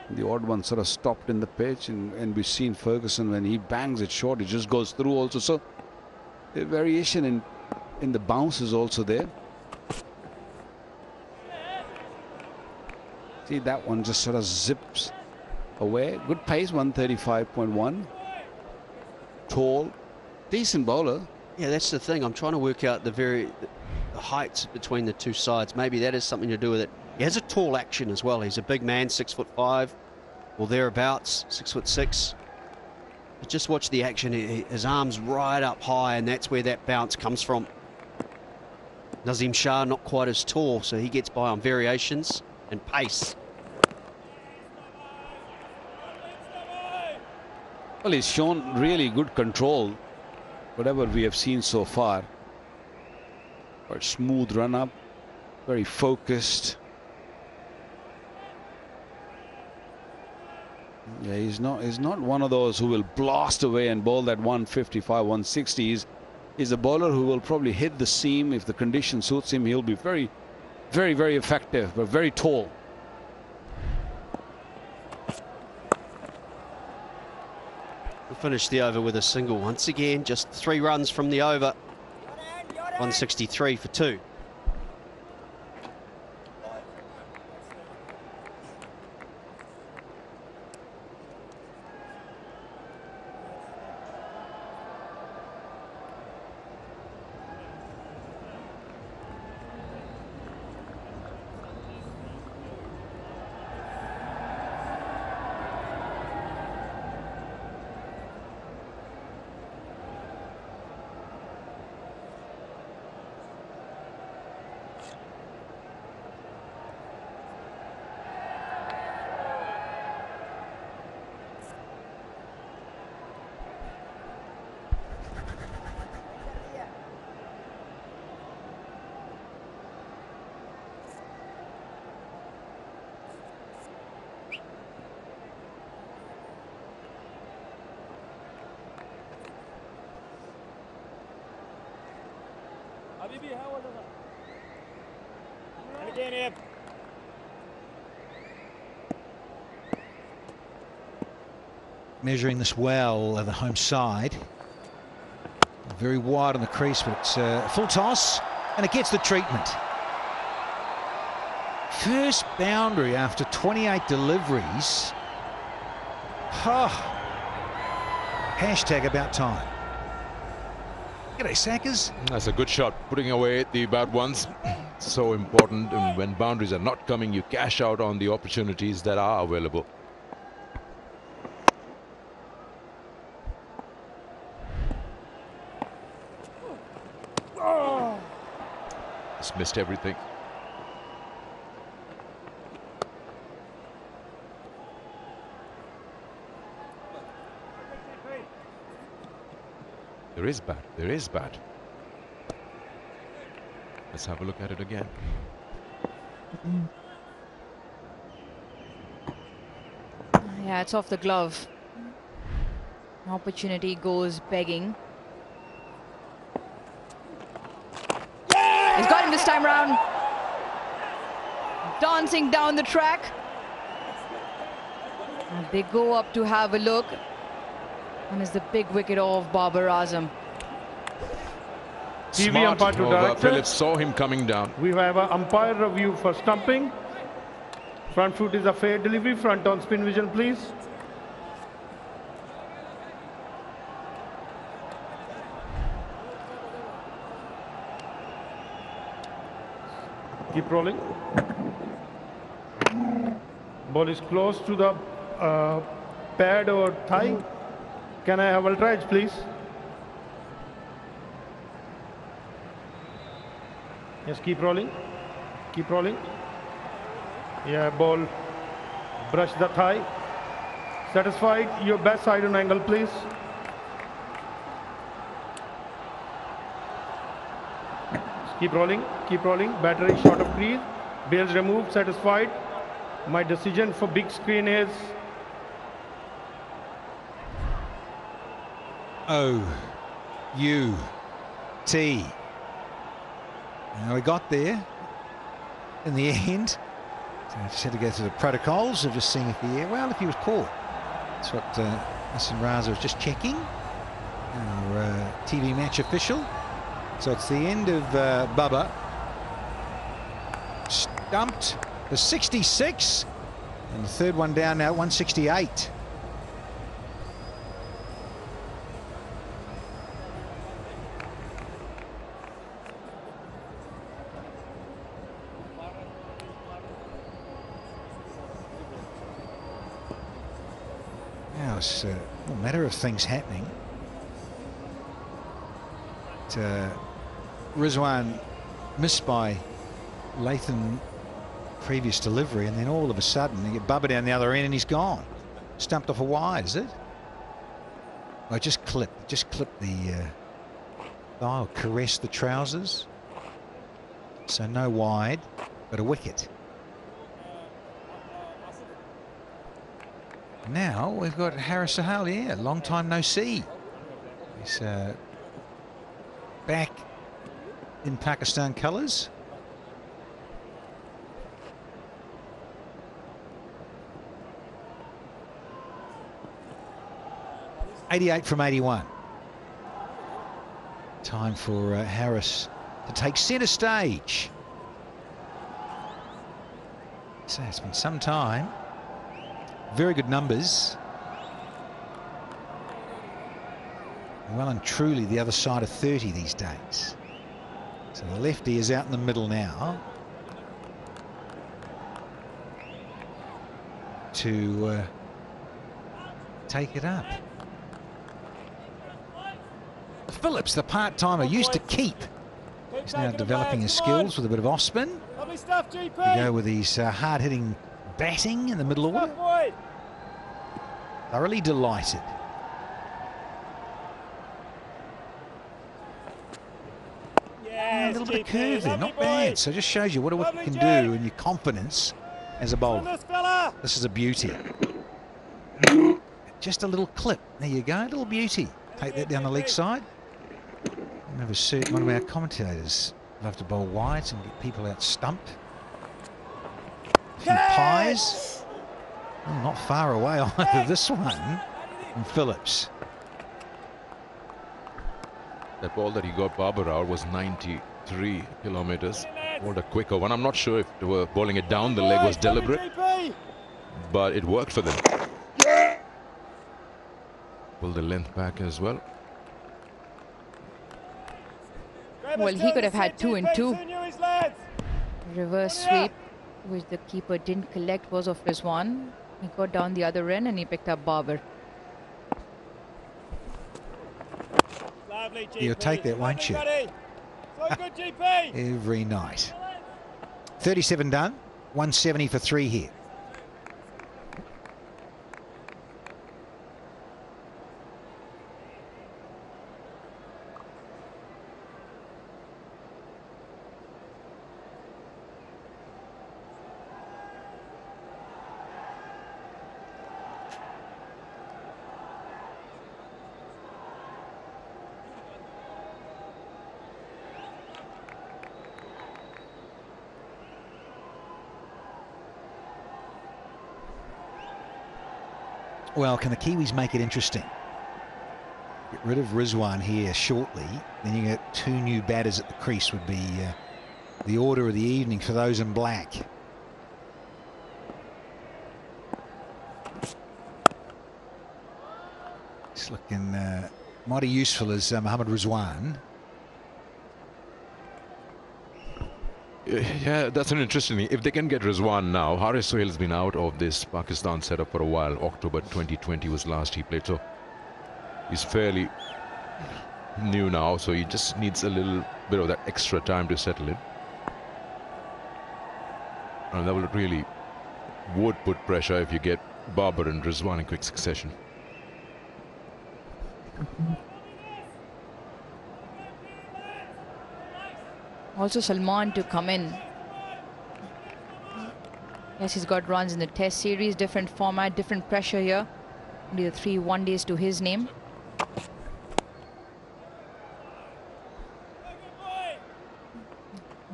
The odd one sort of stopped in the pitch, and we've seen Ferguson, when he bangs it short, it just goes through also. So the variation in the bounce is also there. See, that one just sort of zips away. Good pace, 135.1. Tall, decent bowler. Yeah, that's the thing. I'm trying to work out the heights between the two sides. Maybe that is something to do with it. He has a tall action as well. He's a big man, 6'5" or thereabouts, 6'6". But just watch the action. His arms right up high, and that's where that bounce comes from. Nazim Shah not quite as tall, so he gets by on variations and pace. Well, he's shown really good control, whatever we have seen so far. But smooth run up, very focused. Yeah, he's not one of those who will blast away and bowl that 155, 160. He's a bowler who will probably hit the seam if the condition suits him. He'll be very, very, very effective, but very tall. We'll finish the over with a single once again. Just 3 runs from the over. 163 for 2. Measuring this well at the home side. Very wide on the crease, but it's a full toss, and it gets the treatment. First boundary after 28 deliveries. Hashtag about time. G'day, Sackers. That's a good shot, putting away the bad ones. So important, and when boundaries are not coming, you cash out on the opportunities that are available. Just missed everything. There is bad. There is bad. Let's have a look at it again. Yeah, it's off the glove. Opportunity goes begging. He's got him this time round. Dancing down the track. And they go up to have a look. And it's the big wicket of Babar Azam. TV Smart umpire to over. director. Phillips saw him coming down. We have an umpire review for stumping. Front foot is a fair delivery. Front on spin vision, please. Keep rolling. Ball is close to the pad or thigh. Can I have ultra edge, please? Yes, keep rolling. Keep rolling. Yeah, ball. Brush the thigh. Satisfied? Your best side on angle, please. Keep rolling. Keep rolling. Battery short of crease. Bails removed. Satisfied? My decision for big screen is O-U-T. Now we got there in the end. So I just had to go through the protocols of just seeing if he was caught. That's what Hassan Raza was just checking. Our TV match official. So it's the end of Bubba. Stumped for 66. And the third one down now, 168. Now it's a matter of things happening. Rizwan missed by Latham previous delivery, and then all of a sudden you get Bubba down the other end and he's gone. Stumped off a wide, is it? I just clipped the thigh, or caressed the trousers. So no wide, but a wicket. Now we've got Haris Sahal here, long time no see. He's back in Pakistan colours. .88 from 81. Time for Harris to take centre stage. So it's been some time. Very good numbers. Well and truly the other side of 30 these days. So the lefty is out in the middle now to take it up. Phillips, the part-timer, used to keep. He's now developing his skills with a bit of off-spin. To go with his hard-hitting batting in the middle order. Thoroughly delighted. A little bit of curve there, not bad. So it just shows you what you can do and your confidence as a bowler. This is a beauty. Just a little clip. There you go, a little beauty. Take that down the leg side. I remember one of our commentators love to bowl wides and get people out stumped. A few pies. Oh, not far away either, this one from Phillips. That ball that he got Babar out was 93 kilometers. Bowled a quicker one. I'm not sure if they were bowling it down the leg was deliberate, but it worked for them. Pull the length back as well. Well, he could have had 2 and 2. Reverse sweep, which the keeper didn't collect, was of Rizwan. He got down the other end and he picked up Babar. You'll take that, won't you? Every night. 37 done, 170 for 3 here. Well, can the Kiwis make it interesting? Get rid of Rizwan here shortly. Then you get 2 new batters at the crease would be the order of the evening for those in black. It's looking mighty useful as Mohammad Rizwan. Yeah, that's an interesting thing. If they can get Rizwan now, Haris Sohail's been out of this Pakistan setup for a while. October 2020 was last he played, so he's fairly new now, so he just needs a little bit of that extra time to settle in. And that will really would put pressure if you get Babar and Rizwan in quick succession. Also Salman to come in. Yes, he's got runs in the Test series, different format, different pressure here. Only the 3 one-days to his name.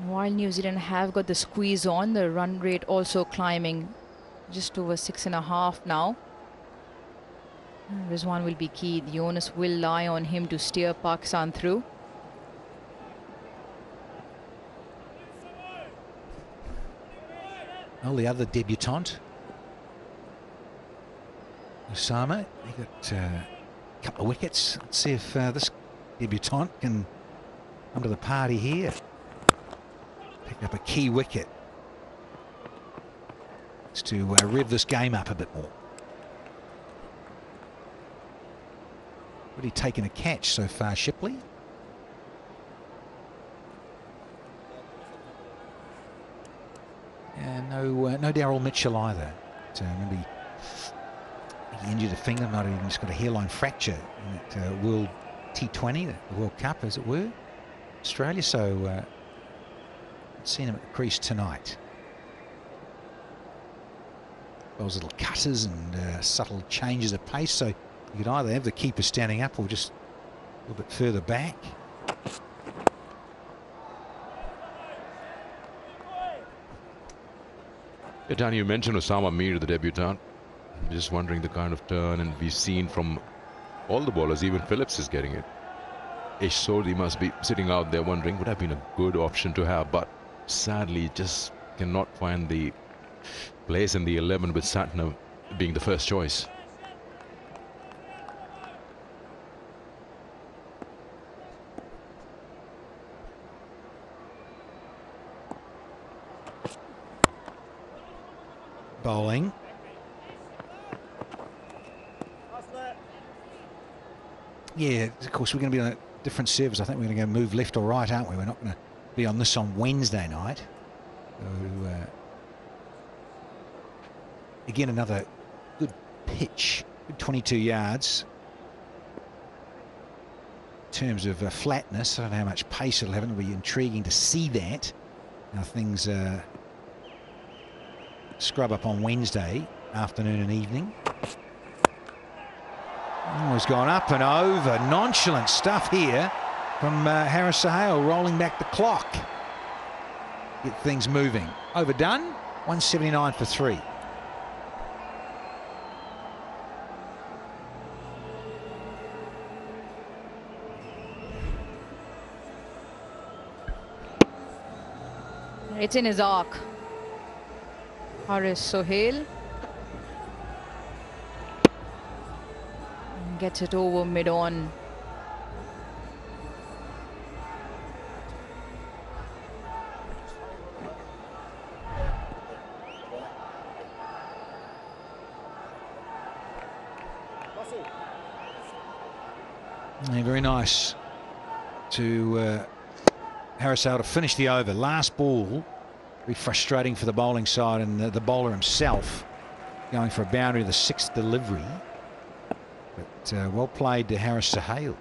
While New Zealand have got the squeeze on, the run rate also climbing just over 6.5 now. Rizwan will be key. The onus will lie on him to steer Pakistan through. Well, the other debutant, Osama, he got a couple of wickets. Let's see if this debutant can come to the party here. Pick up a key wicket. It's to rev this game up a bit more. Really taken a catch so far, Shipley. And no Daryl Mitchell either. Maybe he injured a finger, might have even just got a hairline fracture in that World T20, the World Cup as it were, Australia. So seen him at the crease tonight. Those little cutters and subtle changes of pace, so you could either have the keeper standing up or just a little bit further back. Yeah, Danny, you mentioned Osama Mir, the debutant. I'm just wondering the kind of turn, and we've seen from all the bowlers, even Phillips is getting it. Ish Sodhi must be sitting out there wondering, would have been a good option to have, but sadly just cannot find the place in the 11 with Satna being the first choice. Bowling. Yeah, of course, we're going to be on a different service. I think we're going to go move left or right, aren't we? We're not going to be on this on Wednesday night. So, again, another good pitch, good 22 yards. In terms of flatness, I don't know how much pace it'll have. It'll be intriguing to see that. How things scrub up on Wednesday afternoon and evening. Oh, he's gone up and over. Nonchalant stuff here from Haris Sohail, rolling back the clock. Get things moving. Overdone. 179 for 3. It's in his arc. Haris Sohail gets it over mid-on. Yeah, very nice to Haris Sohail to finish the over. Last ball, very frustrating for the bowling side, and the bowler himself going for a boundary of the 6th delivery. But well played to Haris Sohail.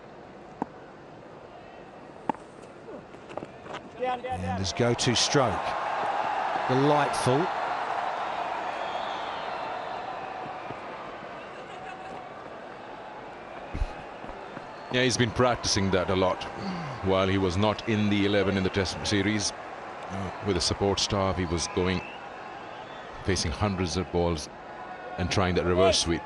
And his go-to stroke. Delightful. Yeah, he's been practicing that a lot while he was not in the 11 in the Test series. With a support staff, he was going, facing hundreds of balls and trying that reverse sweep.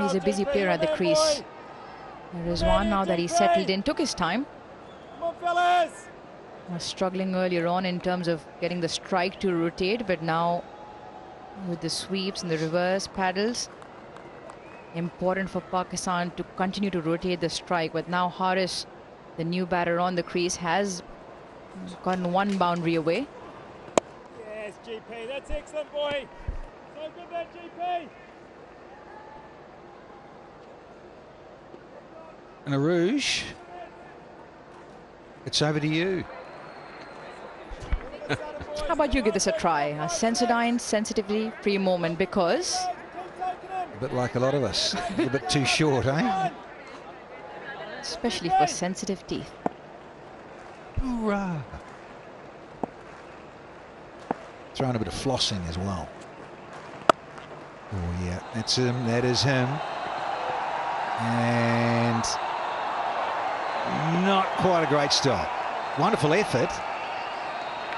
He's a busy player at the crease. There is one now that he settled in, took his time. Come on, fellas. Was struggling earlier on in terms of getting the strike to rotate, but now with the sweeps and the reverse paddles, important for Pakistan to continue to rotate the strike. But now Haris, the new batter on the crease, has gotten one boundary away. Yes, GP, that's excellent, boy. So good there, GP. And Arouge, it's over to you. How about you give this a try? A Sensodyne sensitivity free moment, because A bit like a lot of us. A little bit too short, eh? especially for sensitive teeth. Hoorah! Throwing a bit of flossing as well. Oh yeah, that's him. That is him. And not quite a great stop. Wonderful effort.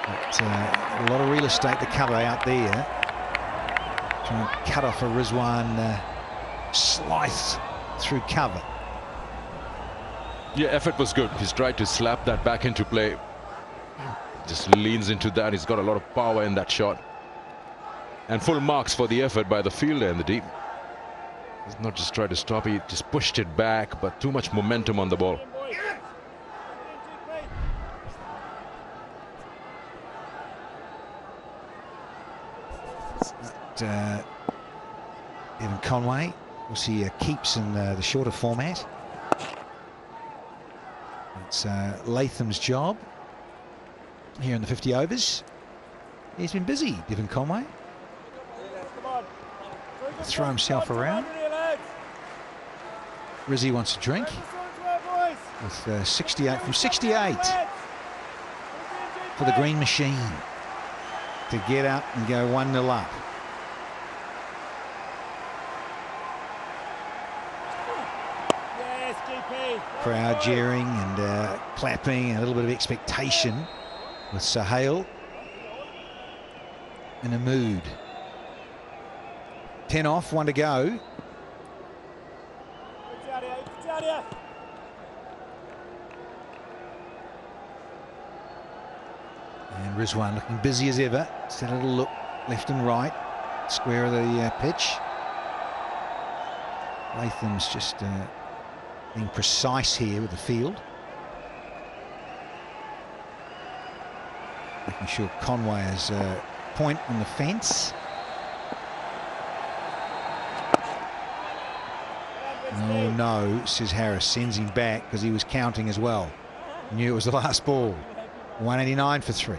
But a lot of real estate to cover out there. Trying to cut off a Rizwan slice through cover. Yeah, effort was good. He's tried to slap that back into play. Just leans into that. He's got a lot of power in that shot. And full marks for the effort by the fielder in the deep. He's not just tried to stop, he just pushed it back, but too much momentum on the ball. Evan Conway, we'll see keeps in the shorter format. It's Latham's job here in the 50 overs. He's been busy, Evan Conway. Throw himself around. Rizzy wants a drink. With 68 from 68 for the green machine to get up and go 1-0 up. Crowd jeering and clapping and a little bit of expectation with Sahel in a mood. 10 off, 1 to go. And Rizwan looking busy as ever. Just a little look left and right. Square of the pitch. Latham's just being precise here with the field. Making sure Conway has a point on the fence. Oh no, says Harris, sends him back because he was counting as well. Knew it was the last ball. 189 for 3.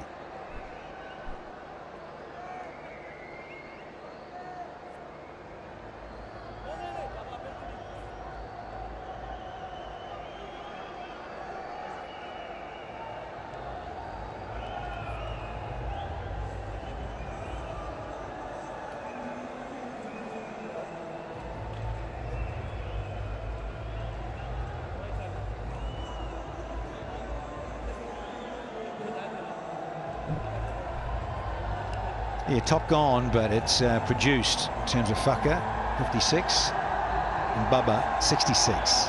Yeah, top gone, but it's produced in terms of Fucker, 56, and Bubba, 66.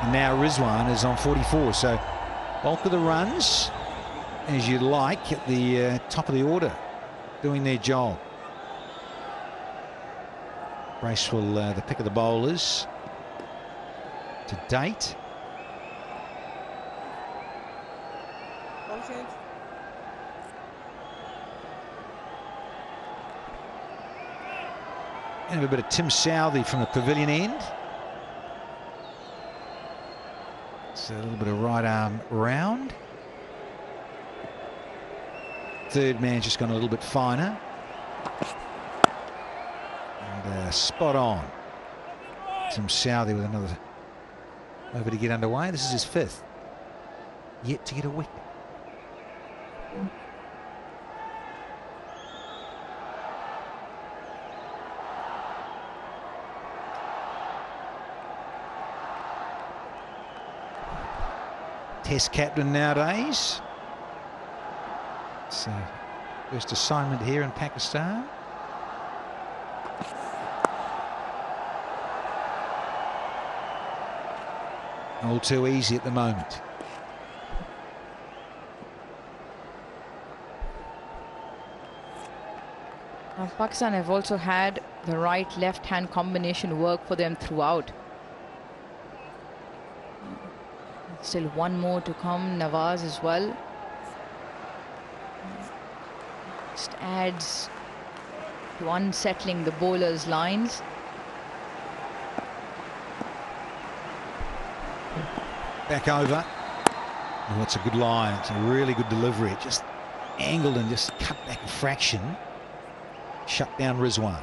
And now Rizwan is on 44, so bulk of the runs, as you like, at the top of the order, doing their job. Bracewell, the pick of the bowlers to date. And a bit of Tim Southey from the pavilion end. So a little bit of right arm round. Third man's just gone a little bit finer. And spot on. Tim Southey with another over to get underway. This is his 5th. Yet to get a wicket. Test captain nowadays. So first assignment here in Pakistan. All too easy at the moment. Pakistan have also had the right-left hand combination work for them throughout. Still one more to come, Nawaz as well. Just adds to unsettling the bowlers' lines. Back over. Oh, that's a good line. It's a really good delivery. It just angled and just cut back a fraction. Shut down Rizwan.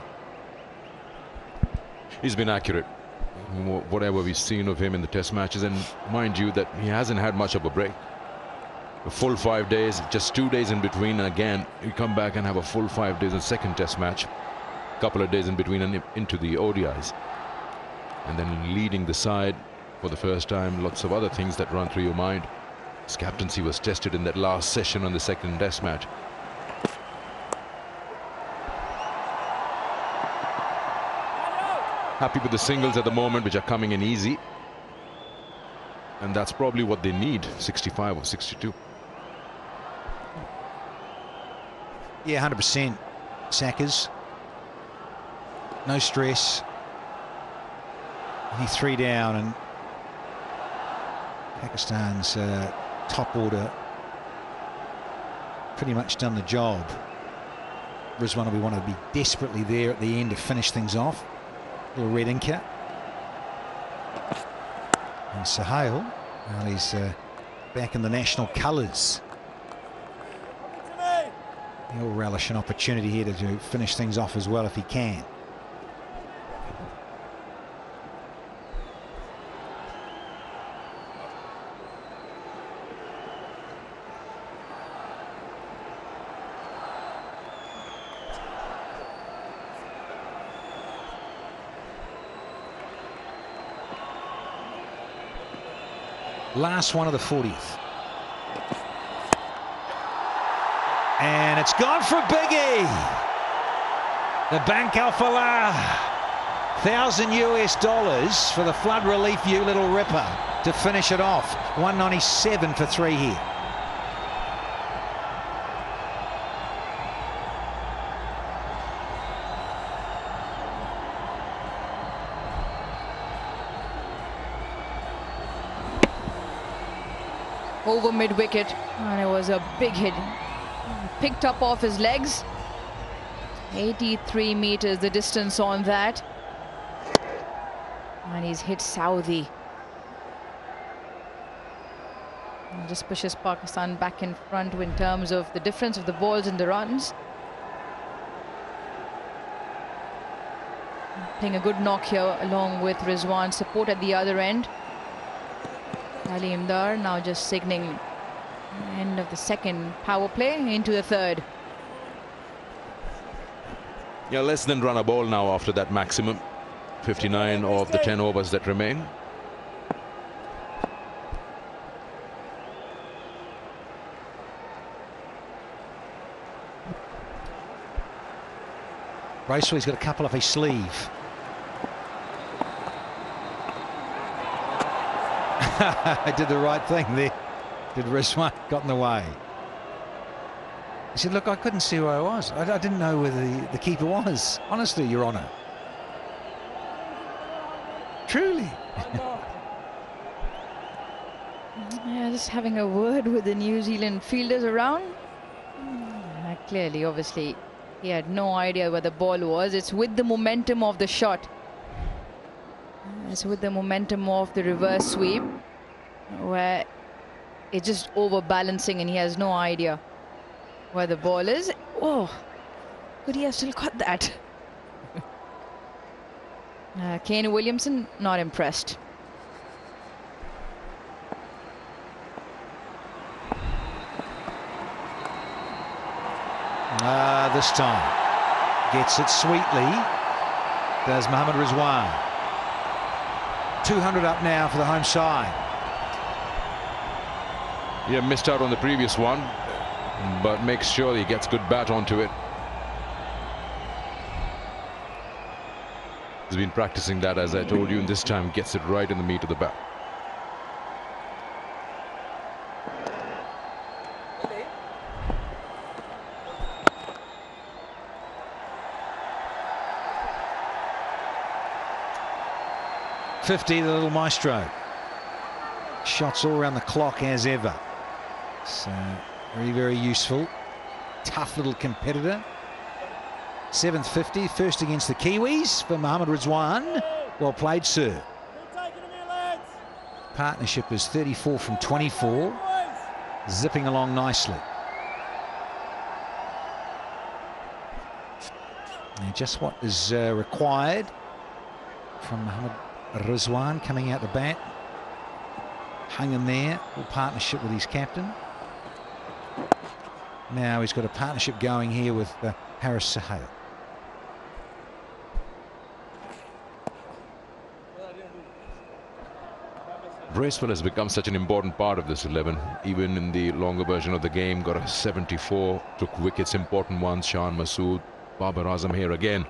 He's been accurate, whatever we've seen of him in the test matches, and mind you that he hasn't had much of a break. A full 5 days, just 2 days in between, and again you come back and have a full 5 days in second test match, couple of days in between and into the ODIs, and then leading the side for the first time. Lots of other things that run through your mind. His captaincy was tested in that last session on the second test match. Happy with the singles at the moment, which are coming in easy. And that's probably what they need, 65 or 62. Yeah, 100%. Sackers. No stress. Only 3 down, and Pakistan's top order pretty much done the job. Rizwan will want to be desperately there at the end to finish things off. Little red inker. And Sohail, well, he's back in the national colours. He'll relish an opportunity here to finish things off as well if he can. Last one of the 40th. And it's gone for Biggie. The Bank Al Falah. $1,000 for the flood relief you little ripper to finish it off. 197 for 3 here. Over mid-wicket, and it was a big hit. Picked up off his legs. 83 meters the distance on that. And he's hit Saudi. And just pushes Pakistan back in front in terms of the difference of the balls and the runs. Playing a good knock here along with Rizwan. Support at the other end. Ali Imdar now just signaling end of the second power play into the third. Yeah, less than run a ball now after that maximum. 59 of the 10 overs that remain. Raceway's got a couple up his sleeve. I did the right thing there. Did Rizwan got in the way? He said, look, I couldn't see where I was. I didn't know where the keeper was. Honestly, Your Honour. Truly. Yeah, just having a word with the New Zealand fielders around. Clearly, obviously, he had no idea where the ball was. It's with the momentum of the shot. It's with the momentum of the reverse sweep, where it's just overbalancing and he has no idea where the ball is. Oh, could he have still got that? Kane Williamson, not impressed. This time gets it sweetly. Does Mohammad Rizwan. 200 up now for the home side. Yeah, missed out on the previous one, but makes sure he gets good bat onto it. He's been practicing that, as I told you, and this time gets it right in the meat of the bat. 7:50, the little maestro. Shots all around the clock as ever. So very, very useful. Tough little competitor. 7:50, first against the Kiwis for Mohammad Rizwan. Well played, sir. Partnership is 34 from 24. Zipping along nicely. And just what is required from Mohammad Rizwan coming out the bat. Hung in there, full partnership with his captain. Now he's got a partnership going here with Haris Sohail. Bracewell has become such an important part of this 11. Even in the longer version of the game, got a 74, took wickets, important ones. Shan Masood, Babar Azam here again.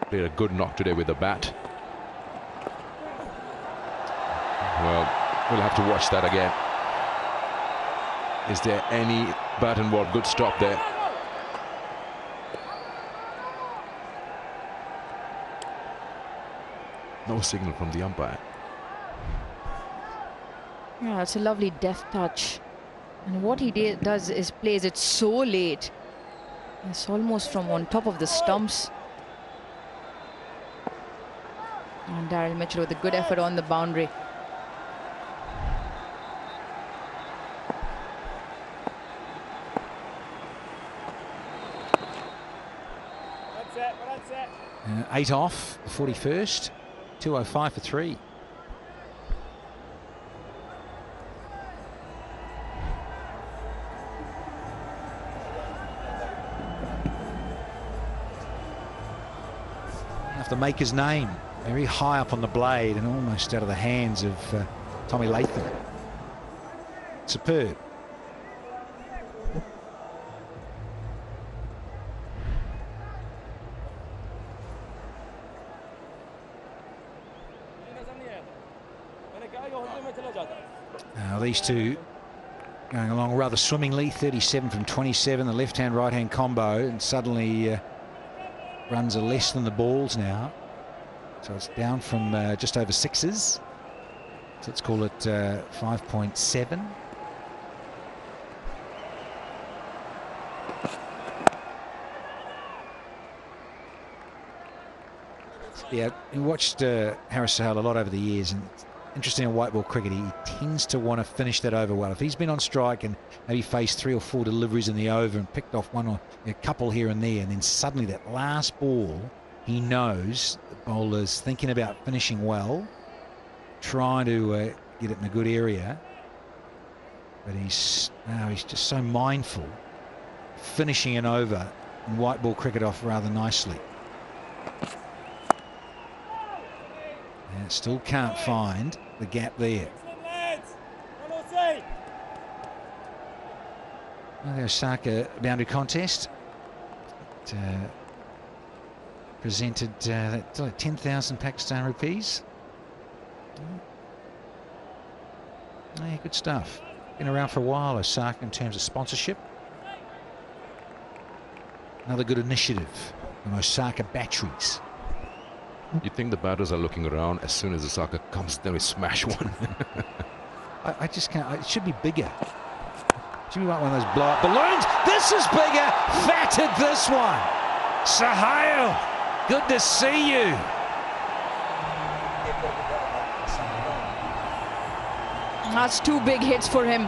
Played a good knock today with the bat. Well, we'll have to watch that again. Is there any bat and ball? Good stop there. No signal from the umpire. Yeah, it's a lovely deft touch. And what he does is plays it so late. It's almost from on top of the stumps. And Daryl Mitchell with a good effort on the boundary. That's it. 8 off, the 41st. 205 for 3. Have to make his name very high up on the blade and almost out of the hands of Tommy Latham. Superb. Now these two going along rather swimmingly. 37 from 27, the left-hand right-hand combo, and suddenly runs are less than the balls now, so it's down from just over 6s, so let's call it 5.7. Yeah, we watched Haris Sohail a lot over the years, and interesting in white ball cricket, he tends to want to finish that over well. If he's been on strike and maybe faced 3 or 4 deliveries in the over and picked off one or a couple here and there, and then suddenly that last ball, he knows the bowler's thinking about finishing well, trying to get it in a good area, but he's just so mindful, finishing an over in white ball cricket off rather nicely. And still can't find the gap there. Well, the Osaka boundary contest presented 10,000 Pakistan rupees. Yeah, good stuff. Been around for a while, Osaka, in terms of sponsorship. Another good initiative from Osaka Batteries. You think the batters are looking around as soon as Osaka comes, then we smash one. I just can't. It should be bigger. It should be like one of those blow-up balloons. This is bigger. Fatted this one. Sohail, good to see you. That's 2 big hits for him.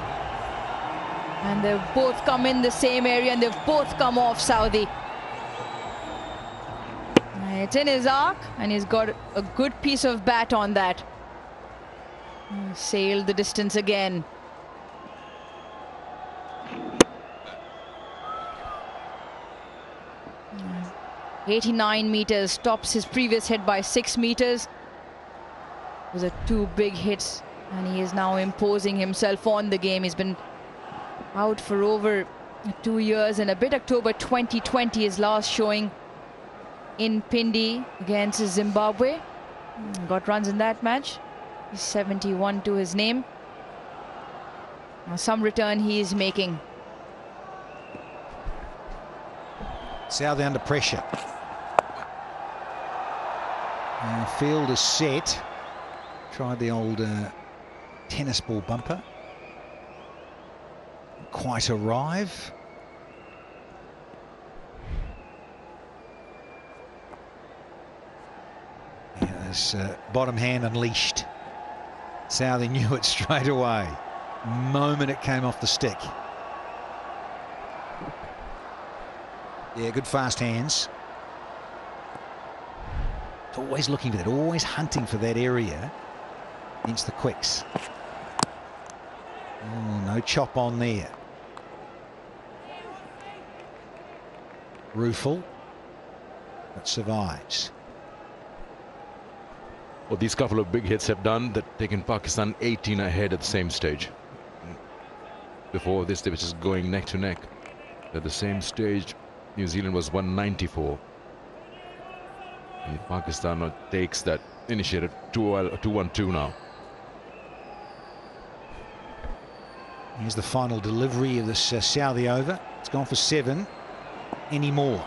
And they've both come in the same area, and they've both come off Saudi. It's in his arc, and he's got a good piece of bat on that. Sailed the distance again. Mm. 89 meters, tops his previous hit by 6 meters. Those are 2 big hits, and he is now imposing himself on the game. He's been out for over 2 years and a bit. October 2020, his last showing in Pindi against Zimbabwe. Got runs in that match. He's 71 to his name. Now some return he is making. Saudi under pressure. And the field is set. Tried the old tennis ball bumper. Quite arrive. Yeah, there's bottom hand unleashed. Southey knew it straight away. Moment it came off the stick. Yeah, good fast hands. Always looking for that, always hunting for that area against the quicks. Oh, no chop on there. Rueful, but survives. Well, these couple of big hits have done that, taken Pakistan 18 ahead at the same stage. Before this, they were just going neck to neck. At the same stage, New Zealand was 194. And Pakistan takes that initiative 2-1-2 now. Here's the final delivery of this Southey over. It's gone for 7. Any more?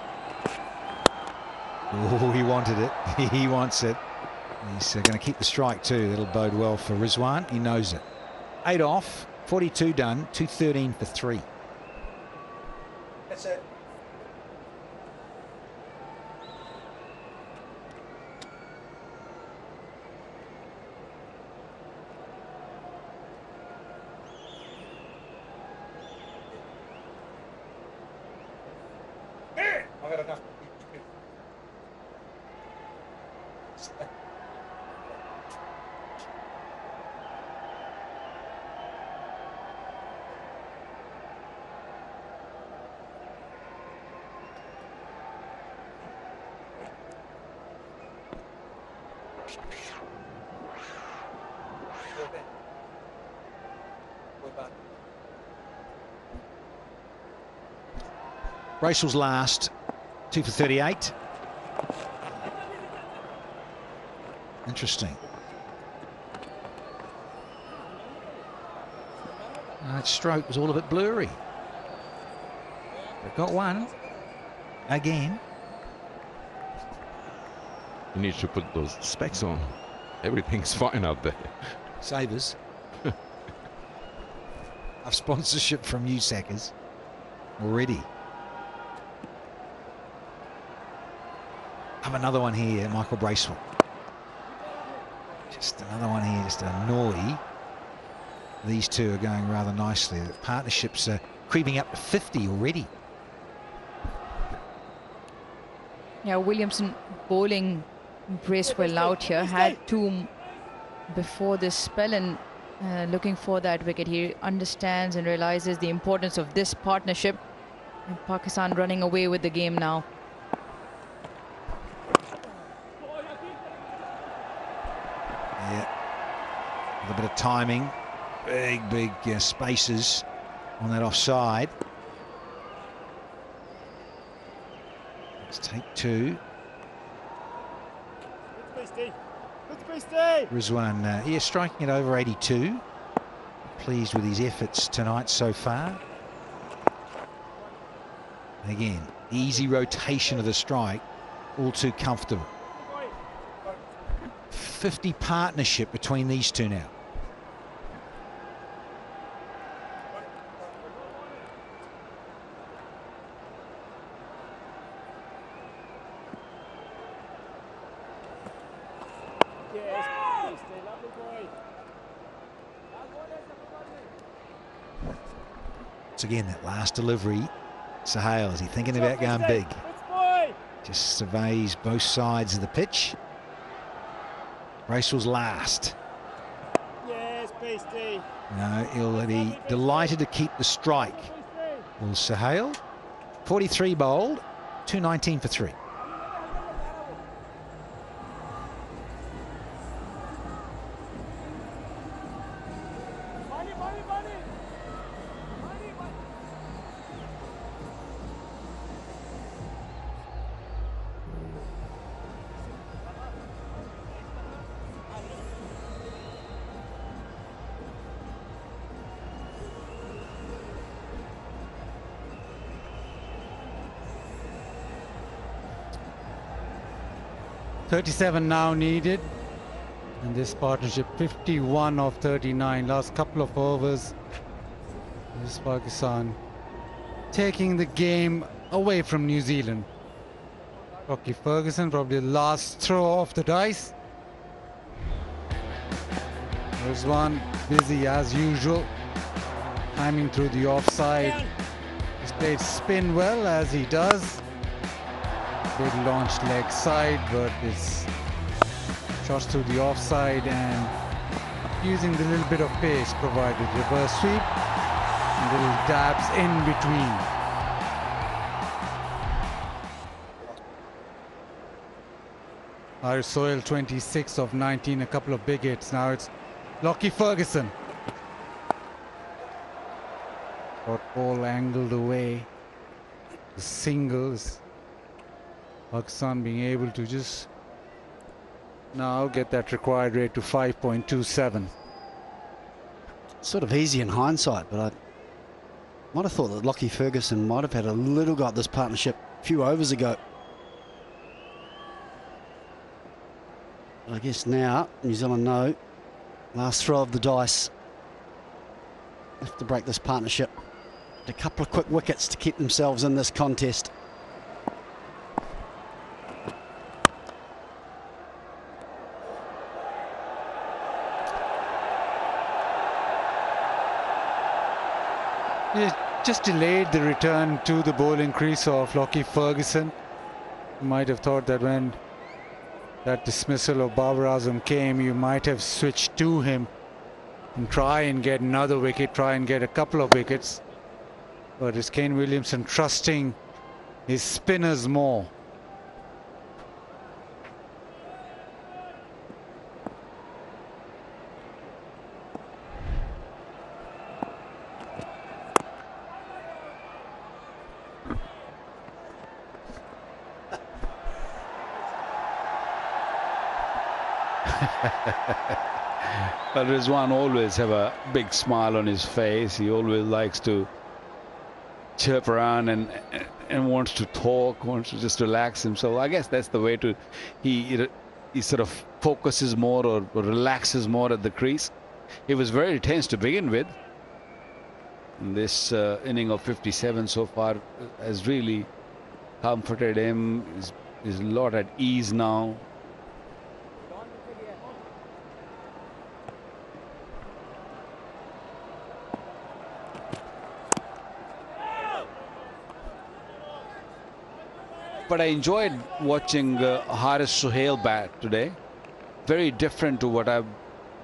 Oh, he wanted it. He wants it. He's going to keep the strike too. That'll bode well for Rizwan. He knows it. 8 off, 42 done, 213 for 3. That's it. I've had enough. Bracewell's last, 2 for 38. Interesting. That stroke was all a bit blurry. They've got one. Again. You need to put those specs on. Everything's fine out there. Savers. I've sponsorship from you, Sackers. Already. Have another one here, Michael Bracewell. Just another one here, just a annoy. These two are going rather nicely. The partnerships are creeping up to 50 already. Yeah, Williamson bowling Bracewell out here. Had 2 before this spell and looking for that wicket. He understands and realizes the importance of this partnership. And Pakistan running away with the game now. Yeah, with a bit of timing, big spaces on that offside. Let's take 2. Rizwan, yeah, striking it over 82. Pleased with his efforts tonight so far. Again, easy rotation of the strike, all too comfortable. 50 partnership between these two now. Once again, that last delivery, Sahel, is he thinking about going big? Just surveys both sides of the pitch. Bracewell's last. Yes, Beastie. No, he'll be delighted to keep the strike. Will Sahel. 43 bowled, 219 for 3. .37 now needed. in this partnership. 51 of 39, last couple of overs. This is Pakistan taking the game away from New Zealand. Lockie Ferguson, probably the last throw off the dice. There's one, busy as usual, timing through the offside. He's played spin well, as he does. Big launched leg side, but it's shots through the offside and using the little bit of pace provided. Reverse sweep and little dabs in between. Irish Soil 26 of 19, a couple of big hits. Now it's Lockie Ferguson. Got ball angled away. The singles. Pakistan being able to just now get that required rate to 5.27. Sort of easy in hindsight, but I might have thought that Lockie Ferguson might have had a little go at this partnership a few overs ago. But I guess now New Zealand know last throw of the dice. Have to break this partnership. A couple of quick wickets to keep themselves in this contest. He just delayed the return to the bowling crease of Lockie Ferguson. You might have thought that when that dismissal of Babar Azam came, you might have switched to him and try and get another wicket, try and get a couple of wickets. But it's Kane Williamson trusting his spinners more. But Rizwan always have a big smile on his face. He always likes to chirp around and wants to talk, wants to just relax himself. I guess that's the way to he sort of focuses more or relaxes more at the crease. He was very tense to begin with. And this inning of 57 so far has really comforted him. He's a lot at ease now. But I enjoyed watching Haris Sohail bat today. Very different to what I've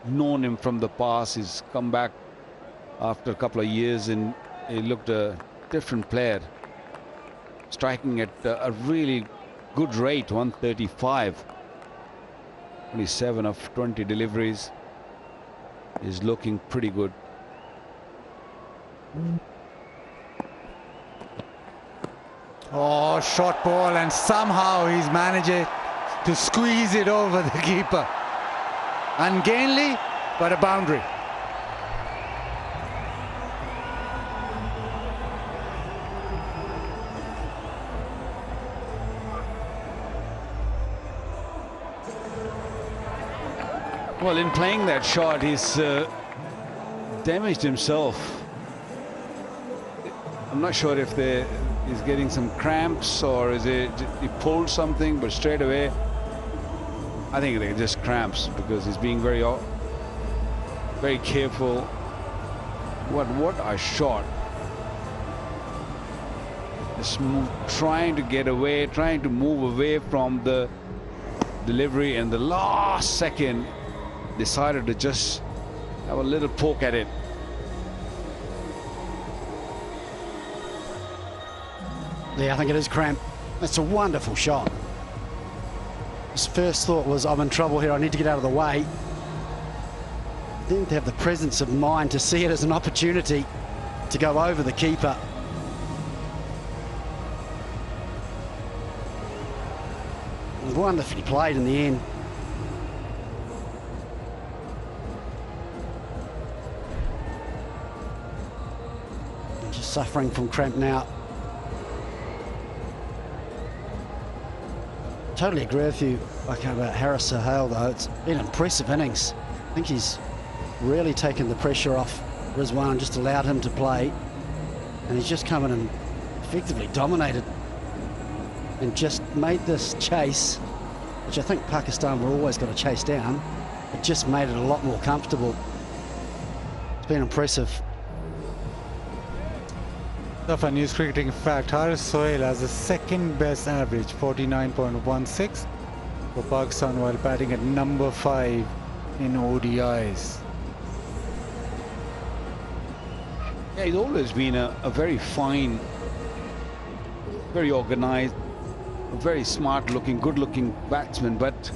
known him from the past. He's come back after a couple of years and he looked a different player. Striking at a really good rate, 135. 27 of 20 deliveries. Is looking pretty good. Oh, short ball, and somehow he's managed to squeeze it over the keeper. Ungainly, but a boundary. Well, in playing that shot, he's damaged himself. I'm not sure if he's getting some cramps or is he pulled something, but straight away I think they're just cramps because he's being very careful. What a shot. Just trying to get away, trying to move away from the delivery, and the last second decided to just have a little poke at it. Yeah, I think it is cramp. That's a wonderful shot. His first thought was, I'm in trouble here, I need to get out of the way. Then to have the presence of mind to see it as an opportunity to go over the keeper. Wonderfully played in the end. Just suffering from cramp now. totally agree with you, like about Harris Sahel though. It's been an impressive innings. I think he's really taken the pressure off Rizwan and just allowed him to play. And he's just come in and effectively dominated and just made this chase, which I think Pakistan were always going to chase down. It just made it a lot more comfortable. It's been impressive. Of a news cricketing fact, Haris Sohail has the second best average, 49.16 for Pakistan, while batting at number 5 in ODIs. Yeah, he's always been a very fine, very organized, a very smart looking, good looking batsman, but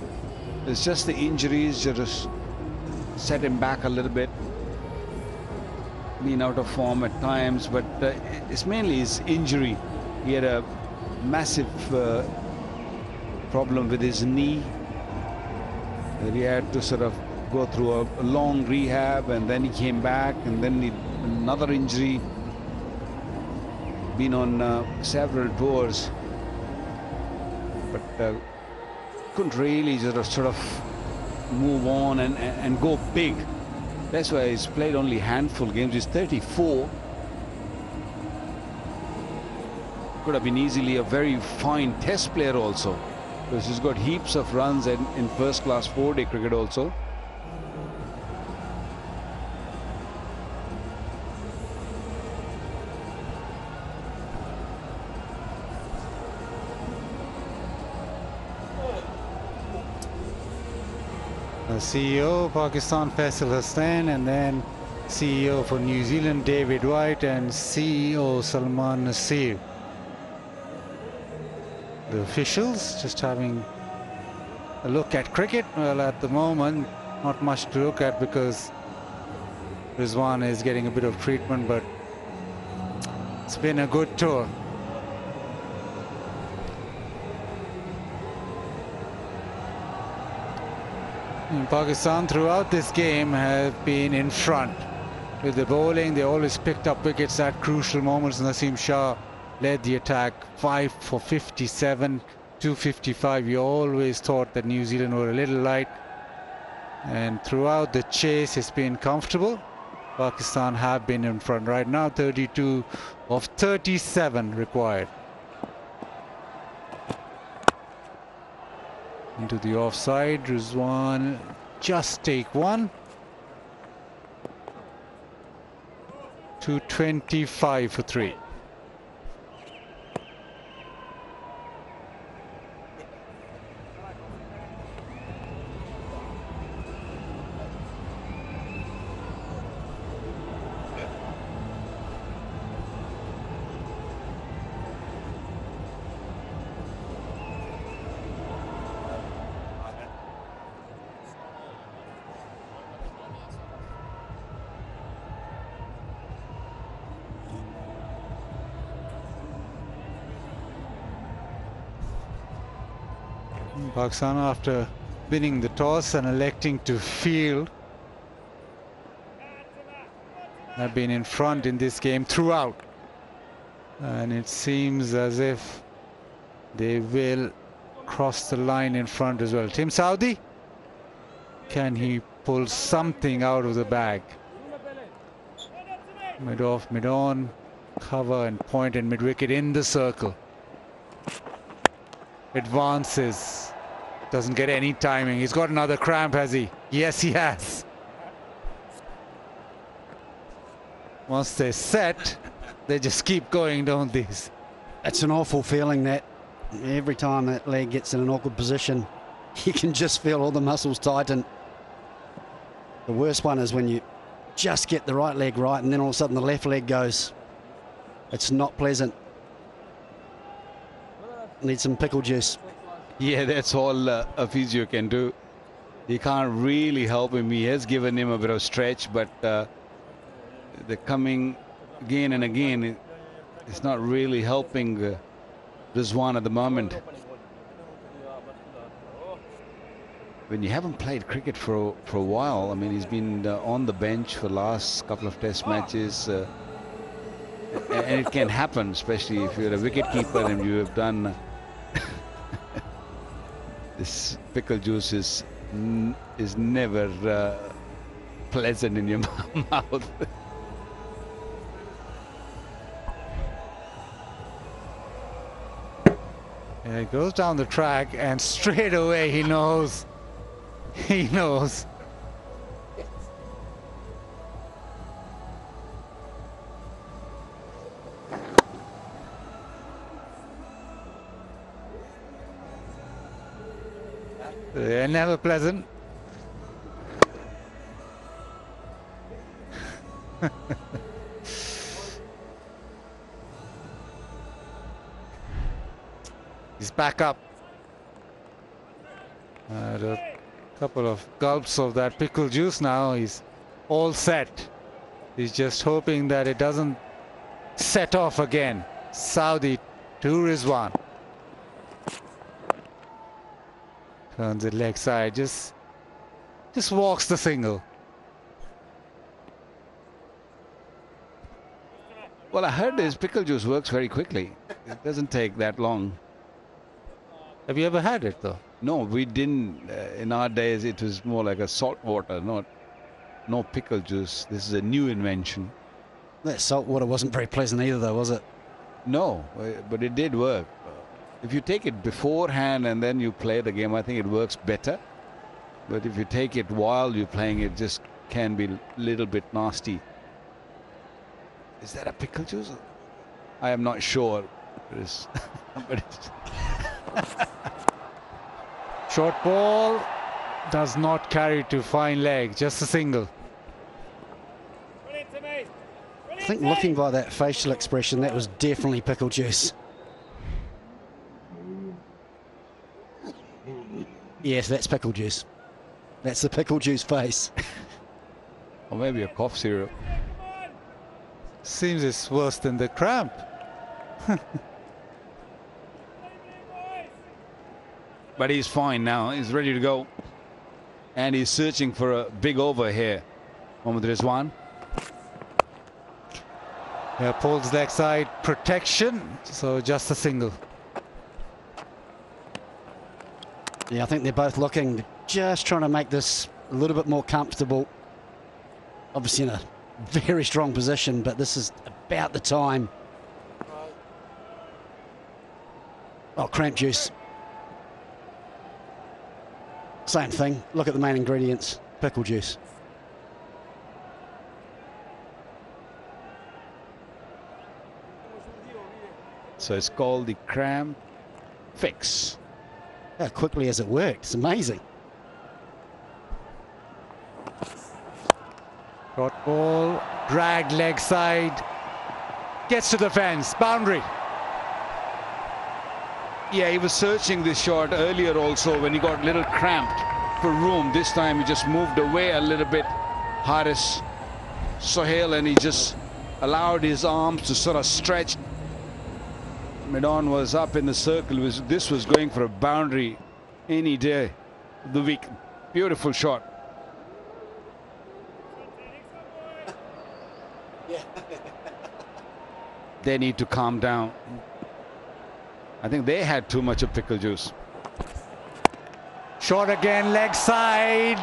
it's just the injuries that just set him back a little bit. Been out of form at times, but it's mainly his injury. He had a massive problem with his knee. He had to sort of go through a long rehab, and then he came back, and then another injury. Been on several tours, but couldn't really sort of move on and go big. That's why he's played only handful games. He's 34. Could have been easily a very fine test player also, because he's got heaps of runs in first-class 4-day cricket also. CEO Pakistan Faisal Hussain, and then CEO for New Zealand David White, and CEO Salman Nasir. The officials just having a look at cricket. Well, at the moment not much to look at because Rizwan is getting a bit of treatment, but it's been a good tour. Pakistan throughout this game have been in front with the bowling. They always picked up wickets at crucial moments. Naseem Shah led the attack, 5 for 57, 255. You always thought that New Zealand were a little light, and throughout the chase it's been comfortable. Pakistan have been in front right now, 32 of 37 required. Into the offside, Rizwan just take one. 225 for 3. Pakistan, after winning the toss and electing to field, have been in front in this game throughout, and it seems as if they will cross the line in front as well. Tim Saudi, can he pull something out of the bag? Mid off, mid on, cover and point and mid wicket in the circle. Advances, doesn't get any timing. He's got another cramp, has he? Yes, he has. Once they're set, they just keep going, don't they? It's an awful feeling, that every time that leg gets in an awkward position, you can just feel all the muscles tighten. The worst one is when you just get the right leg right and then all of a sudden the left leg goes. It's not pleasant. Need some pickle juice. Yeah, that's all a physio can do. He can't really help him. He has given him a bit of stretch, but they're coming again and again. It's not really helping Rizwan at the moment. When you haven't played cricket for a while, I mean, he's been on the bench for the last couple of test matches, and it can happen, especially if you're a wicket keeper and you have done This pickle juice is never pleasant in your mouth. Yeah, he goes down the track and straight away he knows. He knows. They're never pleasant. He's back up. A couple of gulps of that pickle juice now. He's all set. He's just hoping that it doesn't set off again. Saudi to Rizwan. Turns it leg side. Just walks the single. Well, I heard this pickle juice works very quickly. It doesn't take that long. Have you ever had it though? No, we didn't. In our days, it was more like a salt water, no pickle juice. This is a new invention. That salt water wasn't very pleasant either, though, was it? No, but it did work. If you take it beforehand and then you play the game, I think it works better. But if you take it while you're playing, it just can be a little bit nasty. Is that a pickle juice? I am not sure. It is. But it's Short ball does not carry to fine leg, just a single. I think looking by that facial expression, that was definitely pickle juice. Yes, that's pickle juice. That's the pickle juice face. Or maybe a cough syrup. Seems it's worse than the cramp. But he's fine now. He's ready to go. And he's searching for a big over here. Mohammad Rizwan. Yeah, Paul's leg side protection. So just a single. Yeah, I think they're both looking, just trying to make this a little bit more comfortable. Obviously in a very strong position, but this is about the time. Oh, cramp juice. Same thing. Look at the main ingredients. Pickle juice. So it's called the cramp fix. How quickly has it worked? It's amazing. Short ball, dragged leg side, gets to the fence, boundary. Yeah, he was searching this shot earlier also when he got a little cramped for room. This time he just moved away a little bit, Haris Sohail, and he just allowed his arms to sort of stretch. Midon was up in the circle. This was going for a boundary any day of the week. Beautiful shot. They need to calm down. I think they had too much of pickle juice. Short again, leg side.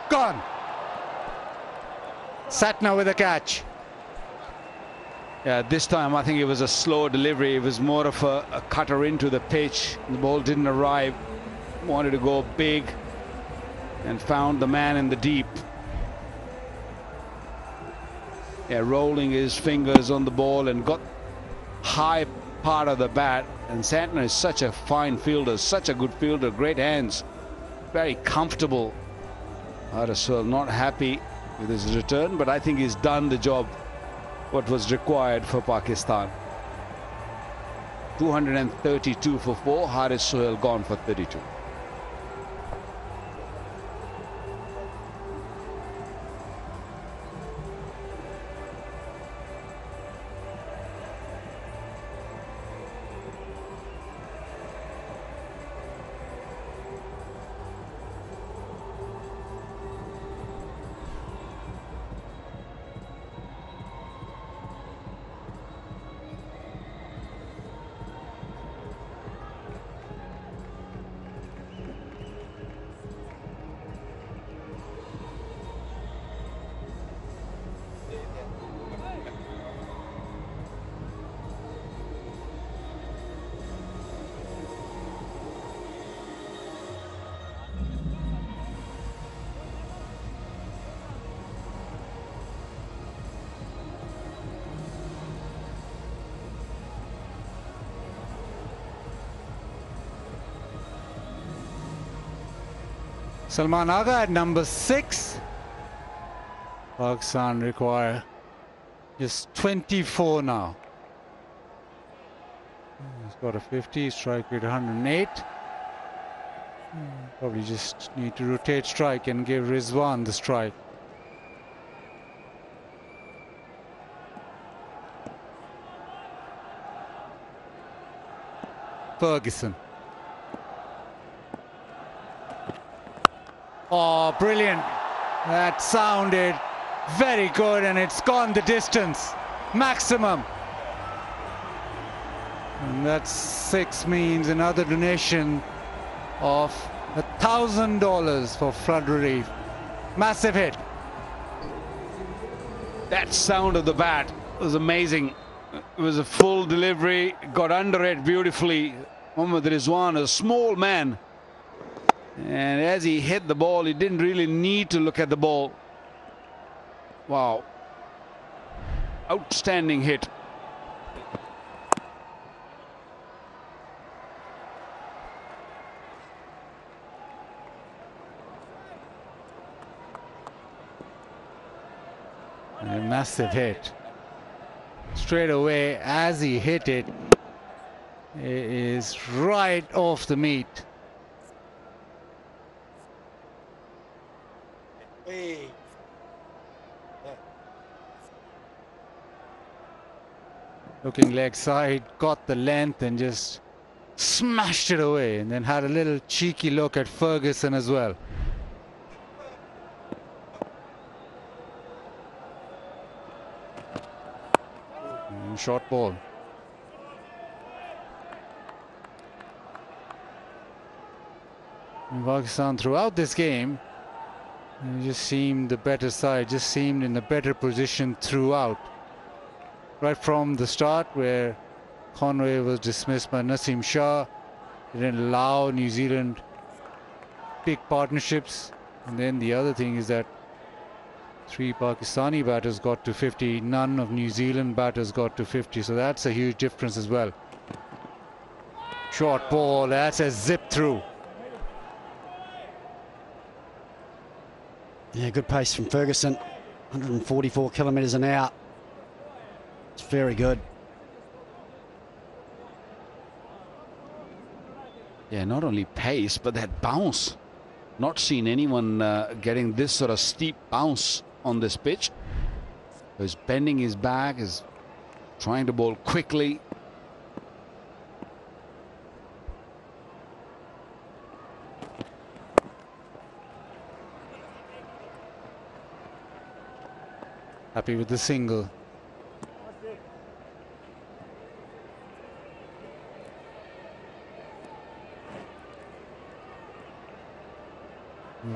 Gone. Satna with a catch. Yeah, this time I think it was a slow delivery. It was more of a cutter into the pitch. The ball didn't arrive. Wanted to go big and found the man in the deep. Yeah, rolling his fingers on the ball and got high part of the bat. And Santner is such a fine fielder, such a good fielder, great hands, very comfortable. Araswell not happy with his return, but I think he's done the job, what was required for Pakistan. 232 for 4, Haris Sohail gone for 32. Salman Agha at number 6. Pakistan require just 24 now. He's got a 50, strike rate 108. Probably just need to rotate strike and give Rizwan the strike. Ferguson. Oh, brilliant. That sounded very good, and it's gone the distance. Maximum. And that 6 means another donation of $1,000 for flood relief. Massive hit. That sound of the bat was amazing. It was a full delivery, got under it beautifully. Mohammad Rizwan, a small man, and as he hit the ball, he didn't really need to look at the ball. Wow. Outstanding hit. A massive hit. Straight away, as he hit it, it is right off the meat. Looking leg side, got the length and just smashed it away, and then had a little cheeky look at Ferguson as well. Short ball. And Pakistan throughout this game just seemed the better side, just seemed in a better position throughout. Right from the start, where Conway was dismissed by Naseem Shah, they didn't allow New Zealand big partnerships. And then the other thing is that 3 Pakistani batters got to 50, none of New Zealand batters got to 50, so that's a huge difference as well. Short ball, that's a zip through. Yeah, good pace from Ferguson. 144 kilometres an hour. It's very good. Yeah, not only pace, but that bounce. Not seen anyone getting this sort of steep bounce on this pitch. He's bending his back, is trying to bowl quickly. Happy with the single.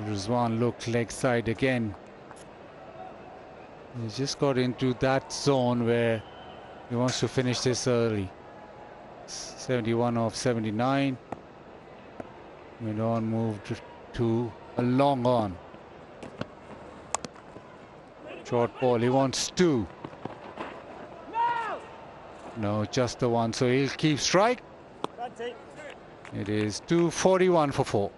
Rizwan looked leg side again. He just got into that zone where he wants to finish this early. 71 off 79. Mid on moved to a long on. Short ball, he wants 2. No, just the 1, so he'll keep strike. It is 241 for 4.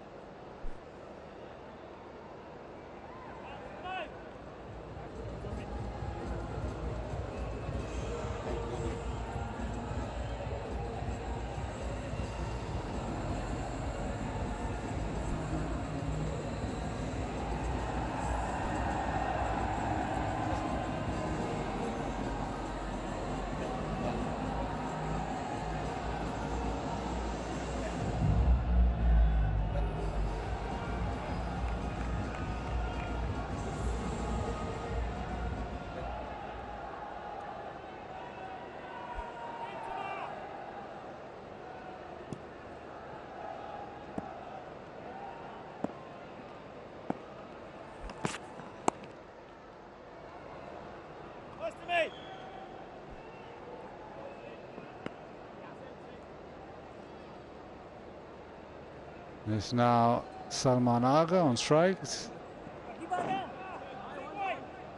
It's now Salman Agha on strikes.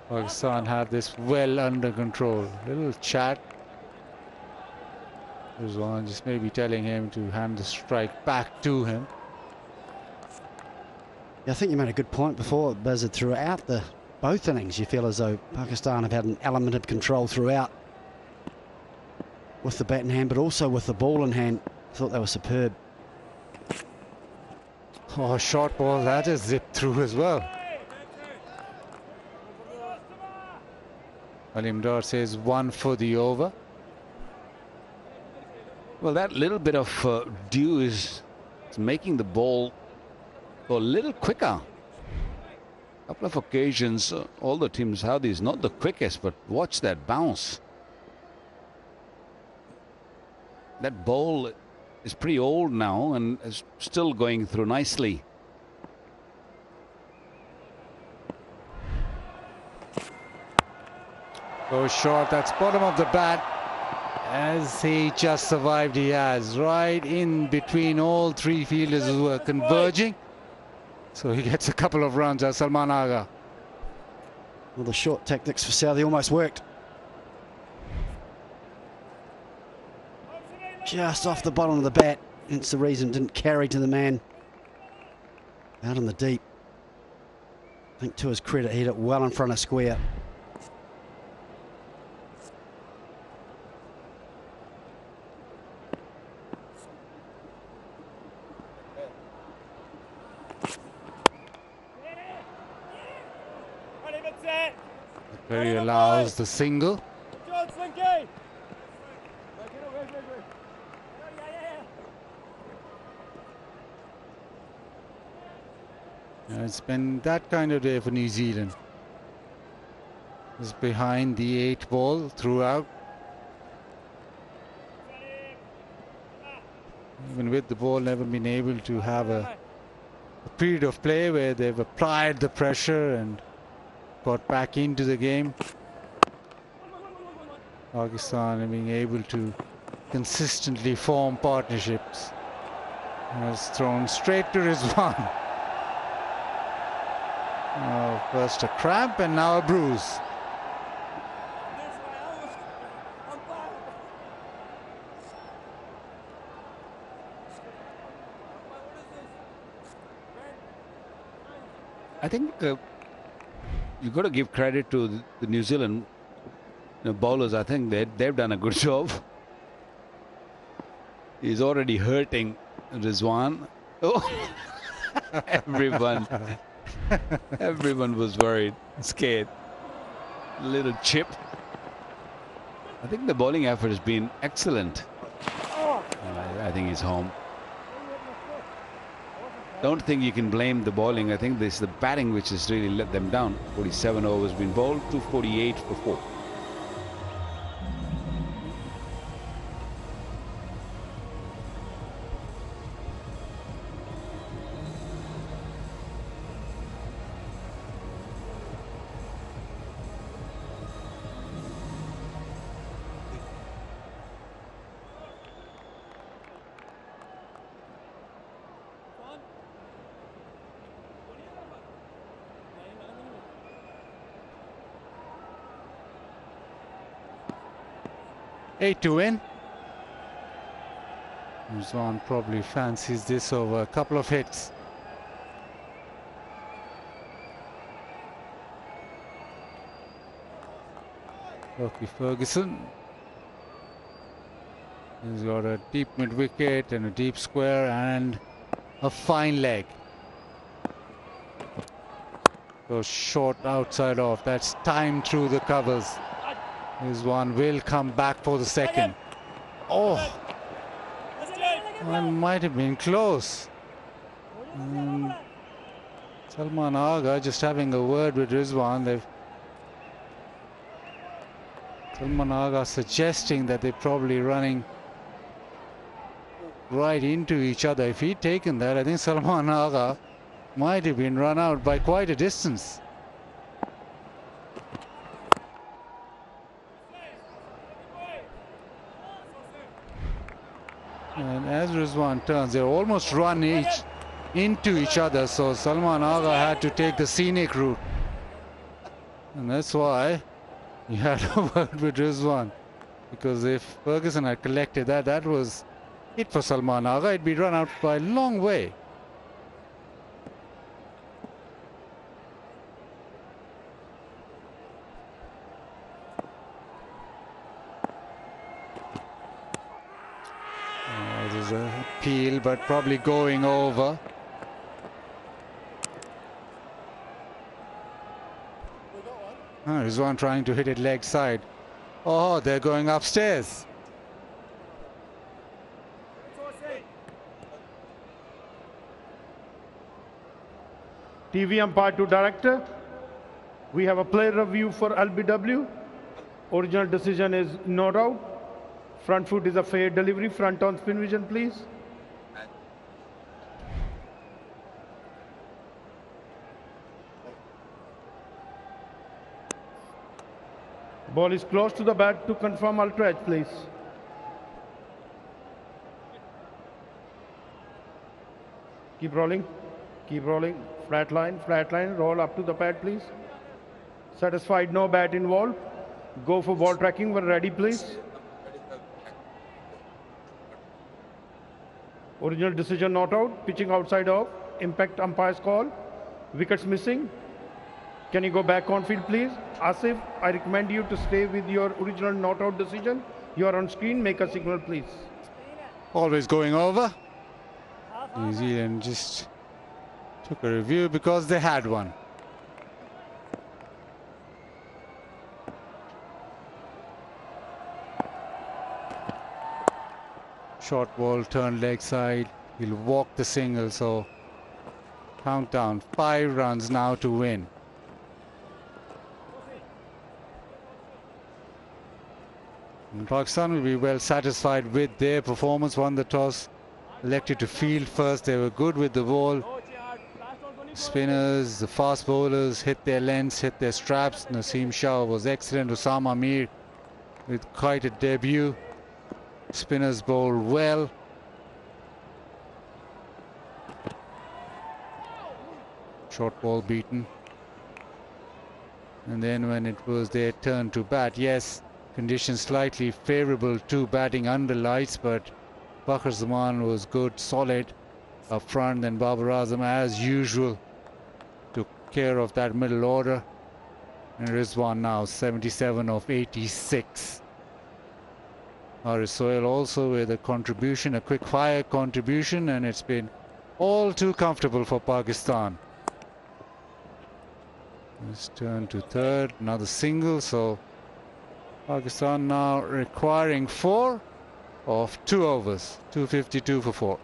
Pakistan had this well under control. Little chat. Rizwan just maybe telling him to hand the strike back to him. Yeah, I think you made a good point before, Blizzard. Throughout both innings, you feel as though Pakistan have had an element of control throughout with the bat in hand, but also with the ball in hand. I thought they were superb. Oh, short ball, that is zipped through as well. William Dor says 1 for the over. Well, that little bit of dew is making the ball go a little quicker. A couple of occasions, all the teams have these, not the quickest, but watch that bounce. That ball is pretty old now and is still going through nicely. Goes short, that's bottom of the bat. As he just survived, he has. Right in between all three fielders who were converging. So he gets a couple of runs as Salman Agha. Well, the short tactics for Southee almost worked. Just off the bottom of the bat. Hence the reason it didn't carry to the man out in the deep. I think to his credit, he hit it well in front of square. Perry allows the single. It's been that kind of day for New Zealand. It's behind the 8 ball throughout. Even with the ball, never been able to have a period of play where they've applied the pressure and got back into the game. Pakistan being able to consistently form partnerships. Has thrown straight to Rizwan. First a cramp and now a bruise. I think you've got to give credit to the New Zealand bowlers. I think they've done a good job. He's already hurting Rizwan. Oh, everyone was worried, scared. Little chip. I think the bowling effort has been excellent. I think he's home. Don't think you can blame the bowling. I think this the batting which has really let them down. 47 overs been bowled, 248 for 4. Eight to win. Rizwan probably fancies this over a couple of hits. Lockie Ferguson. He's got a deep mid wicket and a deep square and a fine leg. Goes short outside off. That's time through the covers. Rizwan will come back for the second. Oh, that might have been close. Salman Agha just having a word with Rizwan. Salman Agha suggesting that they're probably running right into each other. If he'd taken that, I think Salman Agha might have been run out by quite a distance. And as Rizwan turns, they almost run into each other, so Salman Agha had to take the scenic route. And that's why he had a word with Rizwan. Because if Ferguson had collected that was it for Salman Agha. It'd be run out by a long way. well, but probably going over. Oh, Rizwan trying to hit it leg side. Oh, they're going upstairs. TV umpire to director. We have a player review for LBW. Original decision is not out. Front foot is a fair delivery. Front on spin vision, please. Ball is close to the bat to confirm ultra edge, please. Keep rolling. Keep rolling. Flat line, roll up to the pad, please. Satisfied, no bat involved. Go for ball tracking when ready, please. Original decision not out. Pitching outside off. Impact umpire's call. Wickets missing. Can you go back on field, please? Asif, I recommend you to stay with your original not out decision. You are on screen. Make a signal, please. Always going over. New Zealand just took a review because they had one. Short ball, turn leg side. He'll walk the single, so countdown. 5 runs now to win. And Pakistan will be well satisfied with their performance. Won the toss, elected to field first. They were good with the ball. Spinners, the fast bowlers hit their lengths, hit their straps. Naseem Shah was excellent. Osama Mir with quite a debut. Spinners bowled well. Short ball beaten. And then when it was their turn to bat, yes, conditions slightly favourable to batting under lights, but Bakr Zaman was good, solid up front. Then Babar Azam, as usual, took care of that middle order. And Rizwan now 77 of 86. Haris Sohail also with a contribution, a quick fire contribution, and it's been all too comfortable for Pakistan. Let's turn to third, another single, so Pakistan now requiring 4 of 2 overs, 252 for 4.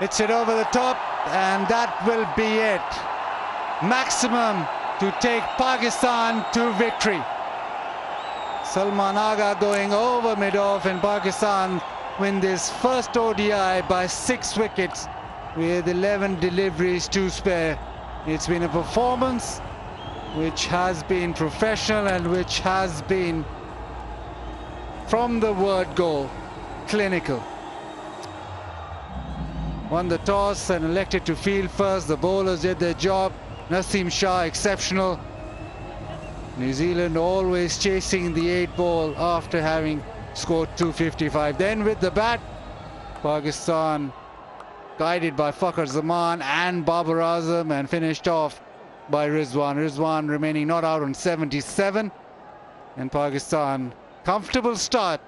Hits it over the top, and that will be it. Maximum to take Pakistan to victory. Salman Agha going over mid-off, and Pakistan win this first ODI by 6 wickets with 11 deliveries to spare. It's been a performance which has been professional and which has been, from the word go, clinical. Won the toss and elected to field first. The bowlers did their job. Naseem Shah exceptional. New Zealand always chasing the 8 ball after having scored 255. Then with the bat, Pakistan guided by Fakhr Zaman and Babar Azam, and finished off by Rizwan. Rizwan remaining not out on 77. And Pakistan, comfortable start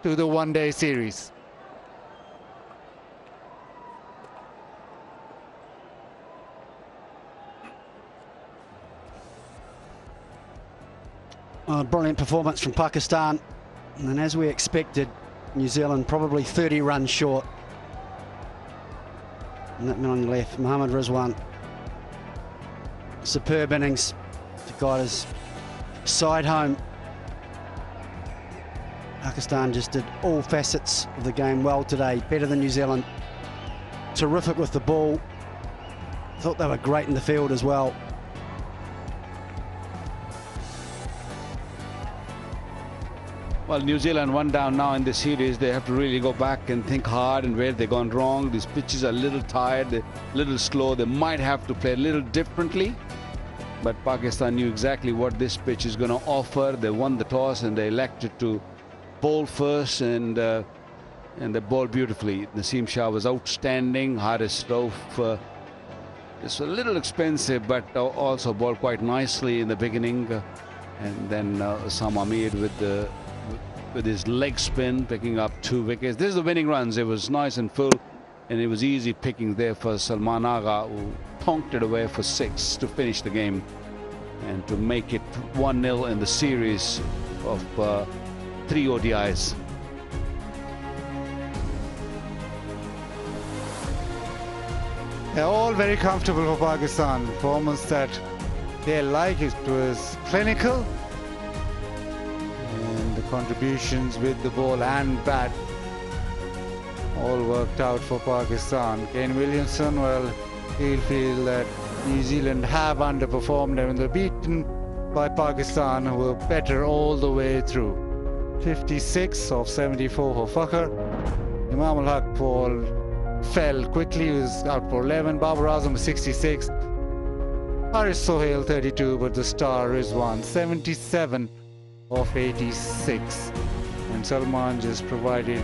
to the one-day series. Brilliant performance from Pakistan, and as we expected, New Zealand probably 30 runs short. And that man on the left, Mohammad Rizwan, superb innings to guide his side home. Pakistan just did all facets of the game well today, better than New Zealand. Terrific with the ball. Thought they were great in the field as well. Well, New Zealand one down now in the series. They have to really go back and think hard and where they've gone wrong. These pitches are a little tired, they're a little slow. They might have to play a little differently. But Pakistan knew exactly what this pitch is going to offer. They won the toss and they elected to bowl first, and they bowled beautifully. Naseem Shah was outstanding. Haris Rauf is a little expensive, but also bowled quite nicely in the beginning. And then Osama Mir with his leg spin, picking up 2 wickets. This is the winning runs. It was nice and full, and it was easy picking there for Salman Agha, who tonked it away for 6 to finish the game and to make it 1-0 in the series of 3 ODIs. They're all very comfortable for Pakistan. Performance that they like. It was clinical. And the contributions with the ball and bat all worked out for Pakistan. Kane Williamson, well, he'll feel that New Zealand have underperformed and they're beaten by Pakistan, who were better all the way through. 56 of 74 for Fakhr. Imam Ul-Haq ball fell quickly, he was out for 11. Babar Azam 66. Haris Sohail 32, but the star Rizwan 77 of 86. And Salman just provided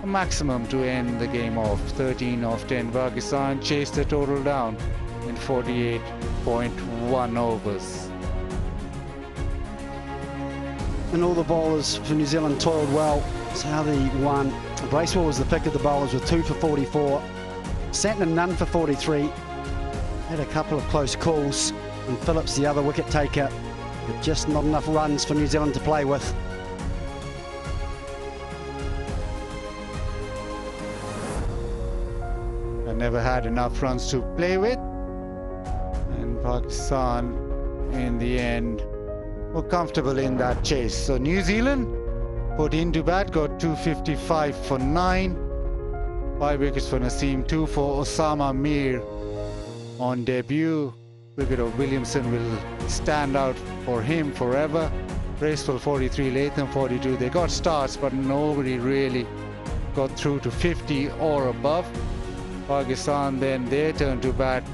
a maximum to end the game off. 13 of 10. Pakistan chased the total down in 48.1 overs. And all the bowlers for New Zealand toiled well. Southey won. Bracewell was the pick of the bowlers with 2 for 44. Santner none for 43. Had a couple of close calls. And Phillips, the other wicket taker, with just not enough runs for New Zealand to play with. And never had enough runs to play with. And Pakistan, in the end, were comfortable in that chase. So New Zealand put into bat, got 255 for 9. 5 wickets for Naseem, 2 for Osama Mir on debut. Wicket of Williamson will stand out for him forever. Bracewell 43, Latham 42. They got starts, but nobody really got through to 50 or above. Pakistan then their turn to bat.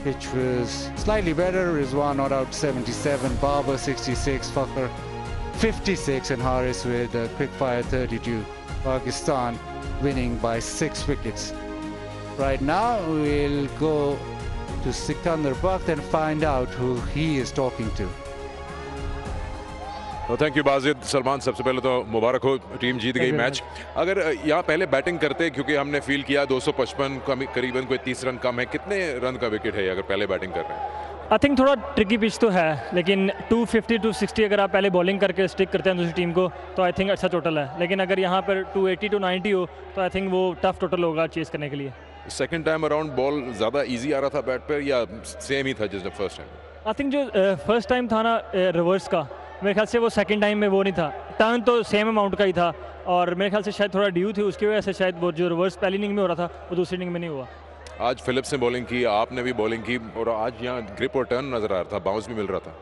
Pitch was slightly better. Rizwan not out 77, Babar 66, Fakhr 56, and Haris with a quick fire 32. Pakistan winning by 6 wickets. Right now we'll go to Sikandar Bakht and find out who he is talking to. Thank you Wajid Salman, सबसे पहले तो मुबारक हो, team जीत गई match. अगर यहाँ पहले batting करते, क्योंकि हमने फील किया 255 करीबन कोई 30 रन कम है, कितने रन का विकेट है अगर पहले बैटिंग कर रहे हैं? आई थिंक थोड़ा ट्रिकी पिच तो है, लेकिन 250 260 अगर आप पहले बॉलिंग करके स्टिक करते हैं दूसरी टीम को तो आई थिंक अच्छा टोटल है, लेकिन अगर यहाँ पर 280 290 हो तो आई थिंक वो टफ टोटल होगा चेस करने के लिए। सेकंड टाइम अराउंड बॉल ज़्यादा इजी आ रहा था बैट पर या सेम ही था जैसे फर्स्ट टाइम? आई थिंक जो फर्स्ट टाइम था ना रिवर्स का, मेरे ख्याल से वो सेकंड टाइम में वो नहीं था, टर्न तो सेम अमाउंट का ही था और मेरे ख्याल से शायद थोड़ा ड्यू थी, उसकी वजह से शायद वो जो रिवर्स पहली इनिंग में हो रहा था वो दूसरी इनिंग में नहीं हुआ। आज फिलिप्स ने बॉलिंग की, आपने भी बॉलिंग की और आज यहाँ ग्रिप और टर्न नज़र आ रहा था, बाउंस भी मिल रहा था।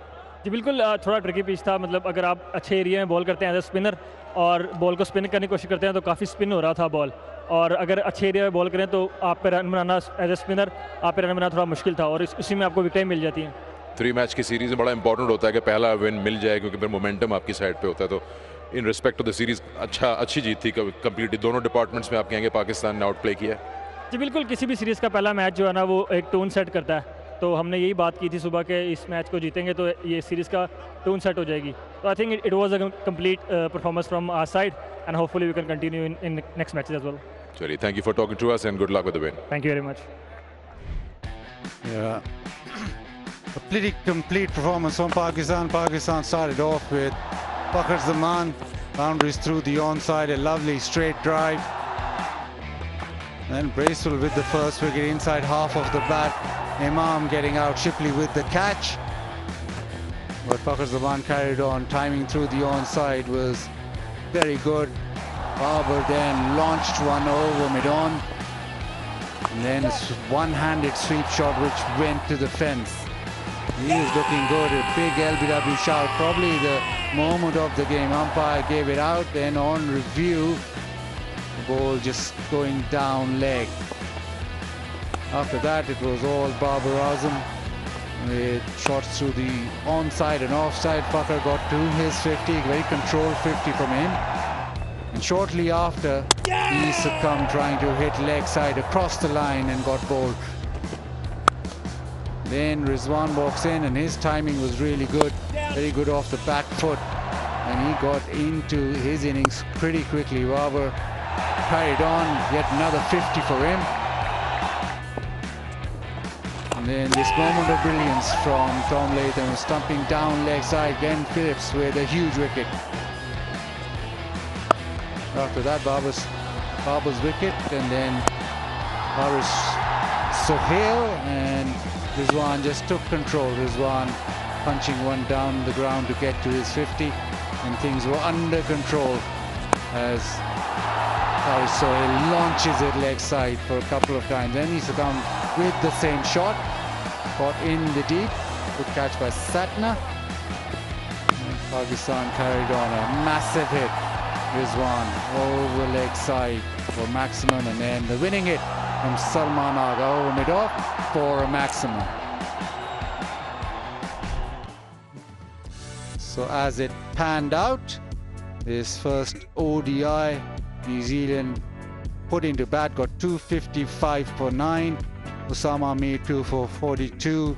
जी बिल्कुल, थोड़ा ट्रिकी पिच था, मतलब अगर आप अच्छे एरिया में बॉल करते हैं एज ए स्पिनर और बॉल को स्पिन करने की कोशिश करते हैं तो काफ़ी स्पिन हो रहा था बॉल, और अगर अच्छे एरिया में बॉल करें तो आप पे रन बनाना एज ए स्पिनर आप पे रन बनाना थोड़ा मुश्किल था और उसी में आपको विकेट मिल जाती हैं। 3 मैच की सीरीज़ में बड़ा इंपॉर्टेंट होता है कि पहला विन मिल जाए, क्योंकि फिर मोमेंटम आपकी साइड पे होता है। तो in respect to the series अच्छी जीत थी कंप्लीट, दोनों डिपार्टमेंट्स में आप कहेंगे पाकिस्तान ने आउट प्ले किया है? जी बिल्कुल, किसी भी सीरीज़ का पहला मैच जो है ना वो एक टोन सेट करता है, तो हमने यही बात की थी सुबह के इस मैच को जीतेंगे तो ये सीरीज़ का टोन सेट हो जाएगी। तो I think it was a complete performance from our side and hopefully we can continue in next matches as well. चलिए, thank you for talking to us and good luck with the win. Thank you very much. A pretty complete performance from Pakistan. Pakistan started off with Fakhr Zaman, boundaries through the onside, a lovely straight drive. Then Bracewell with the first wicket inside half of the bat. Imam getting out, Shipley with the catch. But Fakhr Zaman carried on, timing through the onside was very good. Babar then launched one over mid-on. And then a one-handed sweep shot which went to the fence. He is looking good. A big LBW shout. Probably the moment of the game. Umpire gave it out. Then on review, the ball just going down leg. After that, it was all Babar Azam with shots through the onside and offside. Fakar got to his 50. Very controlled 50 from him. And shortly after, he succumbed trying to hit leg side across the line and got bowled. Then Rizwan walks in and his timing was really good. Very good off the back foot. And he got into his innings pretty quickly. Babar carried on, yet another 50 for him. And then this moment of brilliance from Tom Latham, stumping down leg side. Glenn Phillips with a huge wicket. After that, Babar's wicket, and then Haris Sohail and Rizwan just took control. Rizwan punching one down the ground to get to his 50, and things were under control as Haris Sohail launches it leg side for a couple of times. Then he succumbed with the same shot, caught in the deep. Good catch by Satna. And Pakistan carried on a massive hit. Rizwan over leg side for maximum, and then the winning hit from Salman Agha over mid-off for a maximum. So as it panned out, this first ODI, New Zealand put into bat, got 255 for 9, Osama Mir 2 for 42,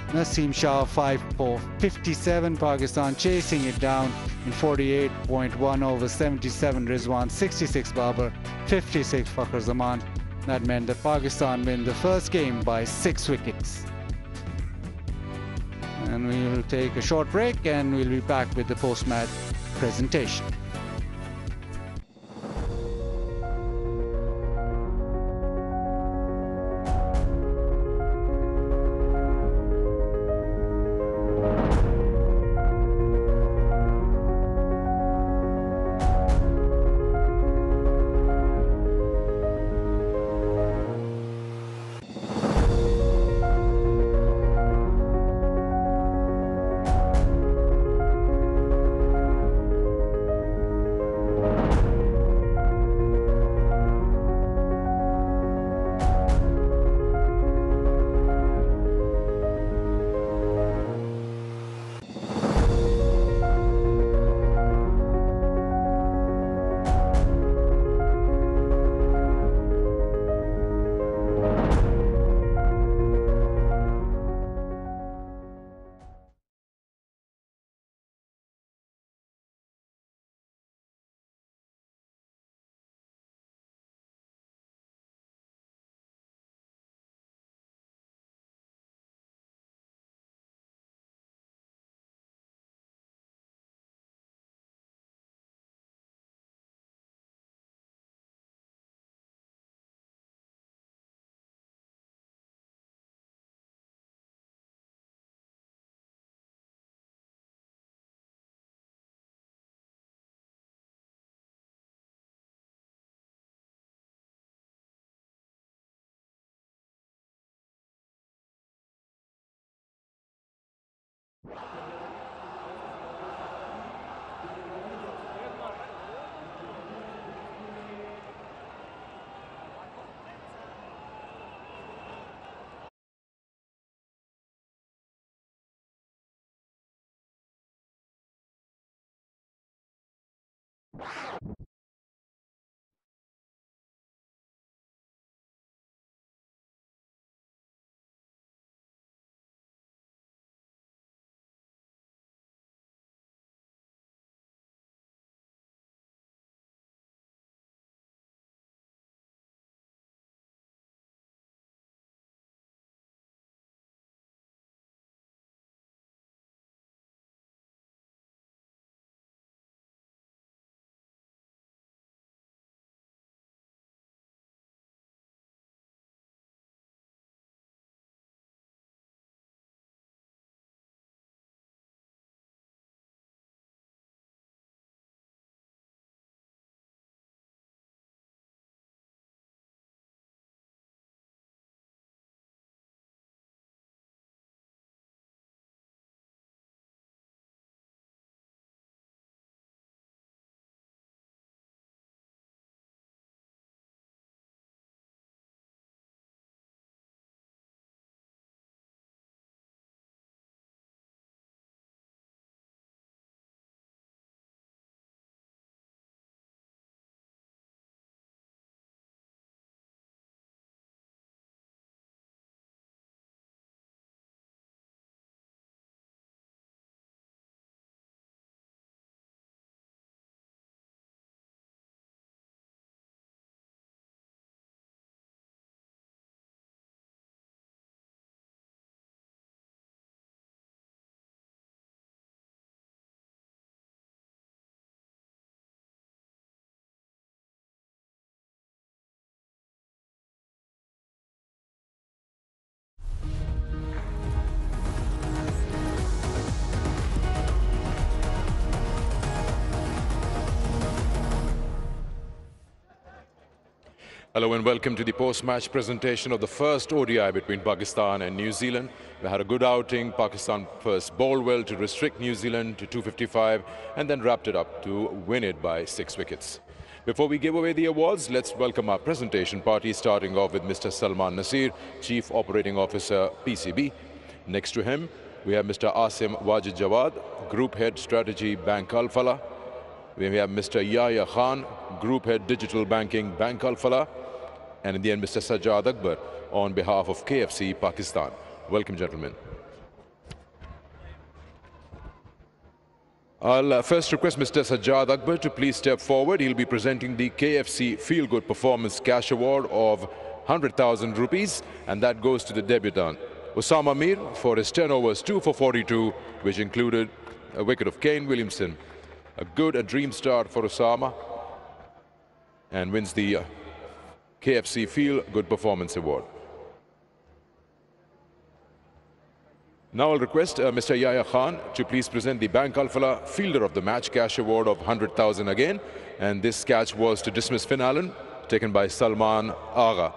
Naseem Shah 5 for 57, Pakistan chasing it down in 48.1 over 77, Rizwan 66, Babar 56, Fakhar Zaman. That meant that Pakistan win the first game by 6 wickets. And we will take a short break and we'll be back with the post-match presentation. Hello and welcome to the post-match presentation of the first ODI between Pakistan and New Zealand. We had a good outing. Pakistan first bowled well to restrict New Zealand to 255 and then wrapped it up to win it by 6 wickets. Before we give away the awards, let's welcome our presentation party, starting off with Mr. Salman Nasir, Chief Operating Officer, PCB. Next to him, we have Mr. Asim Wajid Jawad, Group Head Strategy, Bank Al Falah. We have Mr. Yahya Khan, Group Head Digital Banking, Bank Al Falah. And in the end, Mr. Sajjad Akbar on behalf of KFC Pakistan. Welcome, gentlemen. I'll first request Mr. Sajjad Akbar to please step forward. He'll be presenting the KFC Feel Good Performance Cash Award of 100,000 rupees, and that goes to the debutant Osama Mir for his 10 overs 2 for 42, which included a wicket of Kane Williamson. A dream start for Osama, and wins the KFC Feel Good Performance Award. Now I'll request Mr. Yahya Khan to please present the Bank Al Falah Fielder of the Match Cash Award of 100,000 again. And this catch was to dismiss Finn Allen, taken by Salman Agha.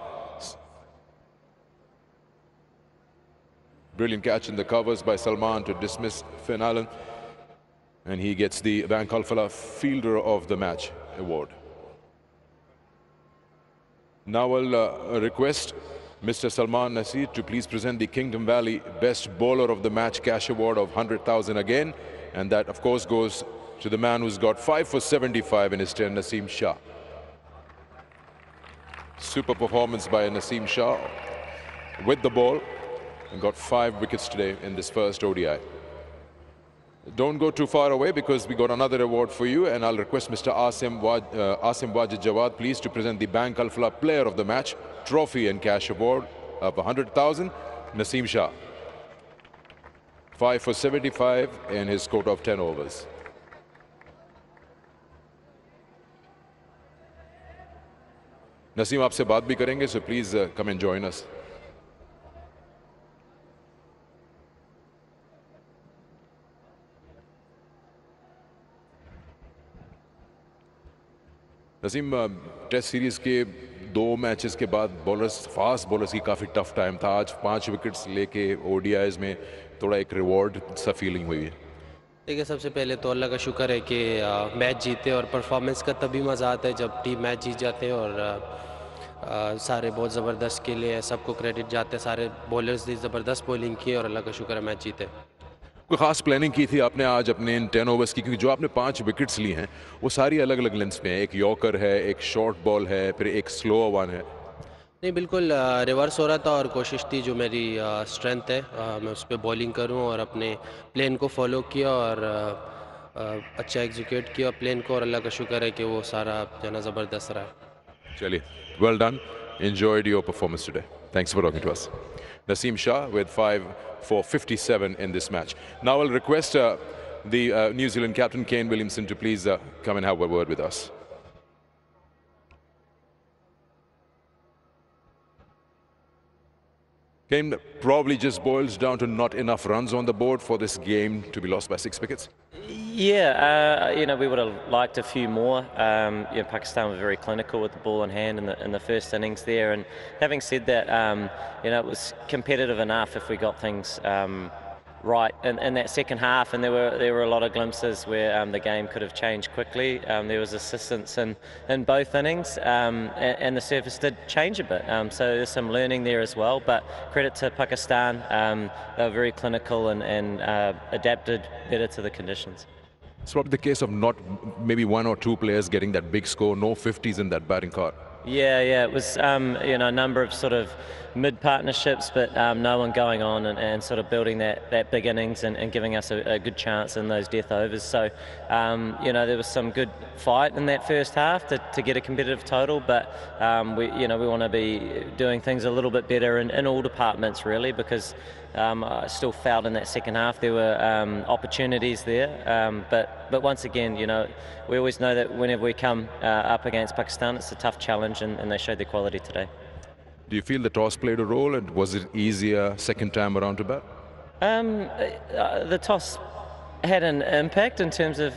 Brilliant catch in the covers by Salman to dismiss Finn Allen. And he gets the Bank Al Falah Fielder of the Match Award. Now I'll request Mr. Salman Nasir to please present the Kingdom Valley Best Bowler of the Match Cash Award of 100,000 again. And that, of course, goes to the man who's got 5 for 75 in his 10, Naseem Shah. Super performance by Naseem Shah with the ball, and got 5 wickets today in this first ODI. Don't go too far away, because we got another award for you, and I'll request Mr. Asim Wajid Jawad please to present the Bank Al Falah Player of the Match Trophy and Cash Award of 100,000, Naseem Shah. 5 for 75 in his quota of 10 overs. Naseem, आपसे बात भी करेंगे, so please come and join us. Naseem, test series के 2 matches के बाद fast bowlers की काफ़ी tough time था. आज 5 विकेट्स लेके ओडीआईज में थोड़ा एक रिवॉर्ड सा फीलिंग हुई है. देखिए, सबसे पहले तो अल्लाह का शुक्र है कि मैच जीते, और परफॉर्मेंस का तभी मज़ा आता है जब टीम मैच जीत जाते हैं. और सारे बहुत ज़बरदस्त के लिए सबको क्रेडिट जाते हैं. सारे बॉलर्स ने ज़बरदस्त बॉलिंग की और अल्लाह का शुक्र है मैच जीते. कोई खास प्लानिंग की थी आपने आज अपने इन 10 ओवर्स की, क्योंकि जो आपने 5 विकेट्स ली हैं वो सारी अलग अलग लेंथ्स में है. एक यॉर्कर है, एक शॉर्ट बॉल है, फिर एक स्लो वन है. नहीं, बिल्कुल रिवर्स हो रहा था, और कोशिश थी जो मेरी स्ट्रेंथ है मैं उस पर बॉलिंग करूं, और अपने प्लान को फॉलो किया और अच्छा एग्जीक्यूट किया प्लान को, और अल्लाह का शुक्र है कि वो सारा जो है ज़बरदस्त रहा. चलिए, well done. Enjoyed your performance today. Thanks for talking to us. Naseem Shah with 5 for 57 in this match. Now I'll request the New Zealand captain Kane Williamson to please come and have a word with us. Kane, probably just boils down to not enough runs on the board for this game to be lost by 6 wickets. Yeah, we would have liked a few more. Pakistan were very clinical with the ball in hand in the first innings there. And having said that, it was competitive enough if we got things right in that second half, and there were a lot of glimpses where the game could have changed quickly. There was assistance in both innings, and the surface did change a bit. So there's some learning there as well. But credit to Pakistan, they were very clinical and adapted better to the conditions. It's probably the case of not maybe 1 or 2 players getting that big score, no 50s in that batting card. Yeah, it was a number of sort of mid-partnerships, but no one going on and sort of building that big innings and giving us a good chance in those death overs. So, there was some good fight in that first half to get a competitive total, but we want to be doing things a little bit better in all departments really, because I still felt in that second half there were opportunities there, but once again, we always know that whenever we come up against Pakistan, it's a tough challenge, and they showed their quality today. Do you feel the toss played a role, and was it easier second time around to bat? The toss had an impact in terms of,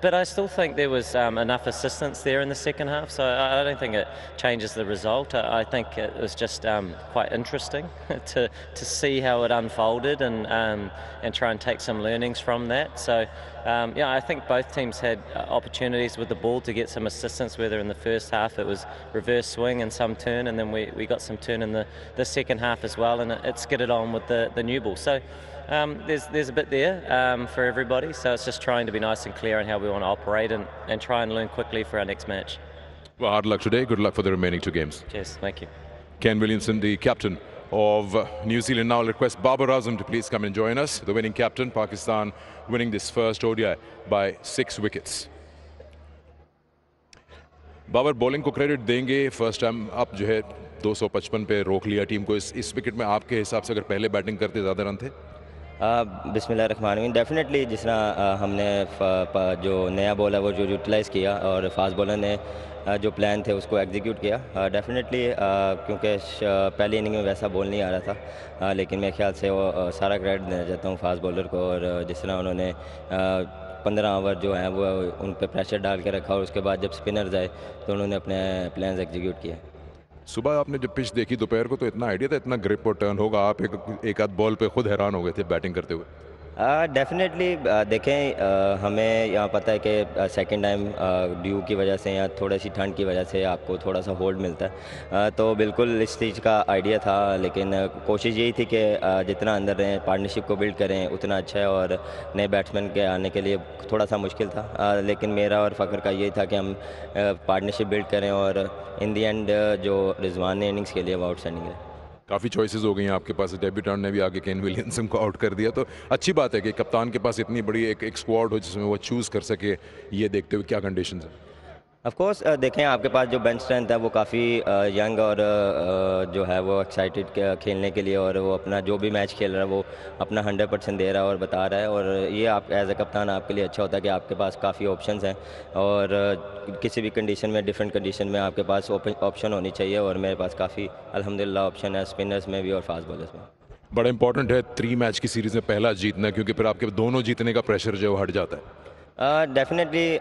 but I still think there was enough assistance there in the second half, so I don't think it changes the result. I think it was just quite interesting to see how it unfolded and try and take some learnings from that. So yeah, I think both teams had opportunities with the ball to get some assistance, whether in the first half it was reverse swing and some turn, and then we got some turn in the second half as well, and it skidded on with the new ball. So there's a bit there for everybody, so it's just trying to be nice and clear on how we want to operate and try and learn quickly for our next match. Well, hard luck today. Good luck for the remaining 2 games. Cheers. Thank you. Ken Williamson, the captain of New Zealand. Now I'll request Babar Azam to please come and join us. The winning captain, Pakistan winning this first ODI by 6 wickets. Babar bowling को credit देंगे. First time आप जो है 255 पे रोक लिया team को. इस विकेट में आपके हिसाब से अगर पहले बैटिंग करते ज़्यादा रन थे? बिस्मिल्लाहिर्रहमानिर्रहीम. डेफिनेटली जिस तरह हमने जो नया बॉल है वो जो यूटिलाइज़ किया और फास्ट बॉलर ने जो प्लान थे उसको एग्जीक्यूट किया. डेफिनेटली क्योंकि पहली इनिंग में वैसा बॉल नहीं आ रहा था, लेकिन मेरे ख्याल से वो सारा क्रेडिट देना चाहता हूँ फास्ट बॉलर को. और जिस तरह उन्होंने 15 ओवर जो हैं वो उन पर प्रेशर डाल के रखा और उसके बाद जब स्पिनर्स आए तो उन्होंने अपने प्लान्स एग्जीक्यूट किए. सुबह आपने जब पिच देखी दोपहर को तो इतना आइडिया था इतना ग्रिप और टर्न होगा? आप एक आध बॉल पे खुद हैरान हो गए थे बैटिंग करते हुए? डेफिनेटली देखें, हमें यहाँ पता है कि सेकंड टाइम ड्यू की वजह से या थोड़ी सी ठंड की वजह से आपको थोड़ा सा होल्ड मिलता है. तो बिल्कुल इस चीज़ का आइडिया था, लेकिन कोशिश यही थी कि जितना अंदर रहें, पार्टनरशिप को बिल्ड करें उतना अच्छा है. और नए बैट्समैन के आने के लिए थोड़ा सा मुश्किल था, लेकिन मेरा और फ़खर का यही था कि हम पार्टनरशिप बिल्ड करें. और इन दी एंड जो रिजवान ने इनिंग्स के लिए वो आउटस्टैंडिंग है. काफ़ी चॉइसेस हो गई हैं आपके पास. डेब्यूटेंट ने भी आगे केन विलियमसन को आउट कर दिया, तो अच्छी बात है कि कप्तान के पास इतनी बड़ी एक स्क्वाड हो जिसमें वो चूज़ कर सके. ये देखते हुए क्या कंडीशंस हैं? ऑफ कोर्स देखें, आपके पास जो बेंच स्ट्रेंथ है वो काफ़ी यंग और जो है वो एक्साइटेड खेलने के लिए, और वो अपना जो भी मैच खेल रहा है वो अपना 100% दे रहा है और बता रहा है. और ये आप एज ए कप्तान आपके लिए अच्छा होता है कि आपके पास काफ़ी ऑप्शंस हैं और किसी भी कंडीशन में, डिफरेंट कंडीशन में आपके पास ऑप्शन होनी चाहिए. और मेरे पास काफ़ी अल्हम्दुलिल्लाह ऑप्शन है स्पिनर्स में भी और फास्ट बॉलर्स में. बड़ा इंपॉर्टेंट है 3 मैच की सीरीज़ में पहला जीतना, क्योंकि फिर आपके दोनों जीतने का प्रेशर जो हट जाता है. डेफिनेटली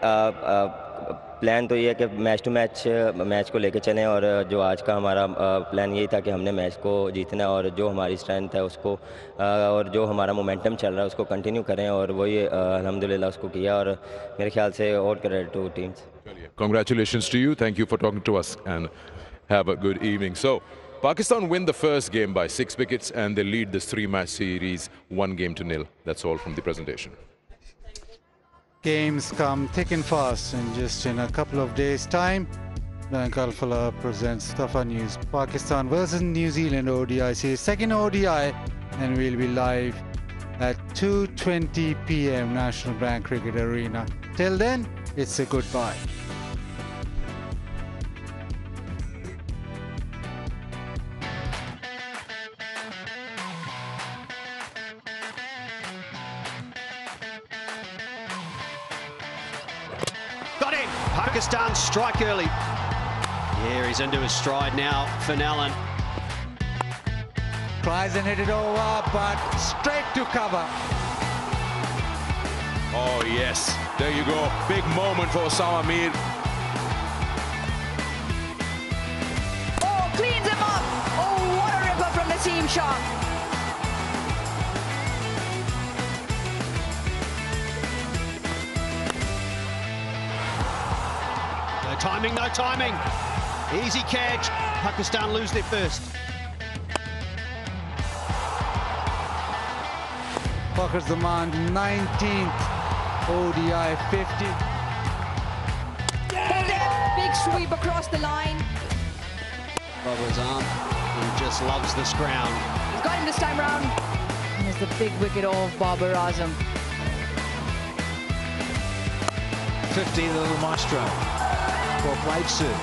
प्लान तो ये है कि मैच टू मैच को लेके चलें. और जो आज का हमारा प्लान यही था कि हमने मैच को जीतना है और जो हमारी स्ट्रेंथ है उसको और जो हमारा मोमेंटम चल रहा है उसको कंटिन्यू करें. और वही अल्हम्दुलिल्लाह उसको किया और मेरे ख्याल से और credit two teams. Congratulations to you. Thank you for talking to us and have a good evening. So, Pakistan win the first game by 6 wickets and they lead this 3-match series 1-0. That's all from the presentation. Games come thick and fast, and just in a couple of days' time, Bank Alphala presents Tafa News. Pakistan versus New Zealand ODI series, second ODI, and we'll be live at 2:20 p.m. National Bank Cricket Arena. Till then, it's a goodbye. Got it! Pakistan strike early. Yeah, he's into his stride now, Fennellan. Tries and hit it over, but straight to cover. Oh yes, there you go. Big moment for Osama Mir. Oh, cleans him up. Oh, what a ripper from the team shot. No timing, no timing. Easy catch. Pakistan lose their first. Fakhr Zaman, 19th ODI, 50. Big sweep across the line. Babar arm. He just loves this ground. He's got him this time round. And there's the big wicket of Babar Azam. 50, the little maestro. Well played, Sue.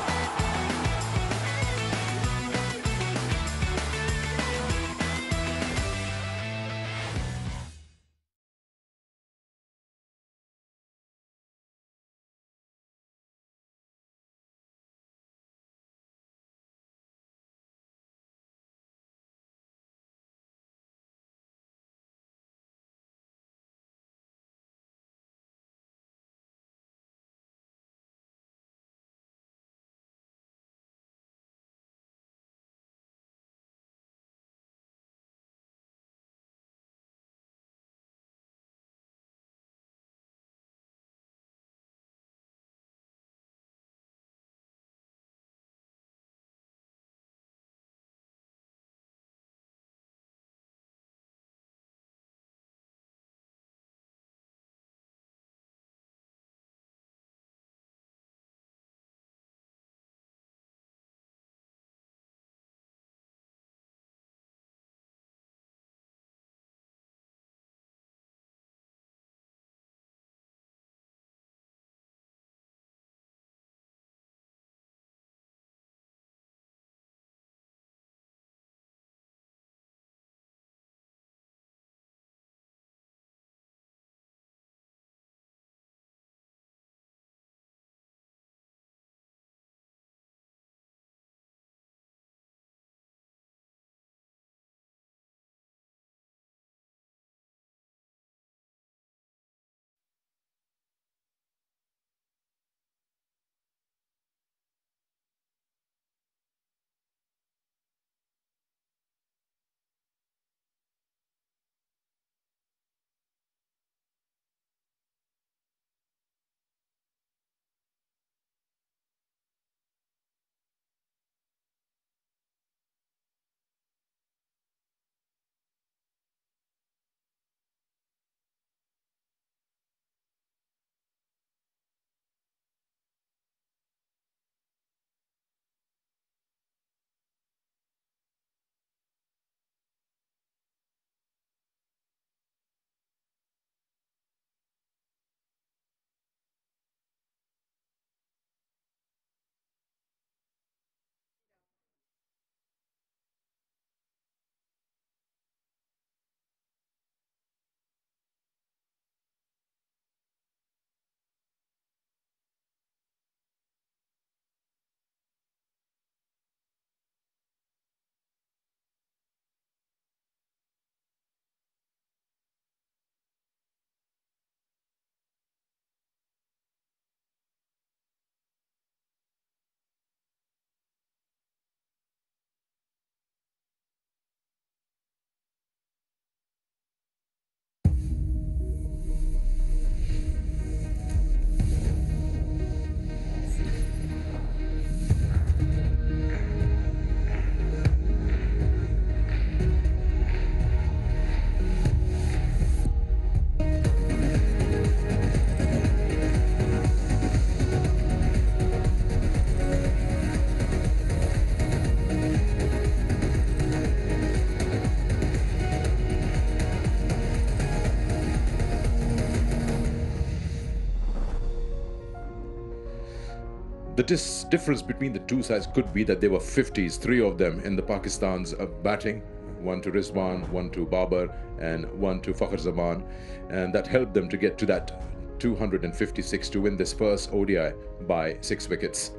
The difference between the two sides could be that there were 50s, 3 of them in the Pakistan's batting, 1 to Rizwan, 1 to Babar, and 1 to Fakhr Zaman, and that helped them to get to that 256 to win this first ODI by 6 wickets.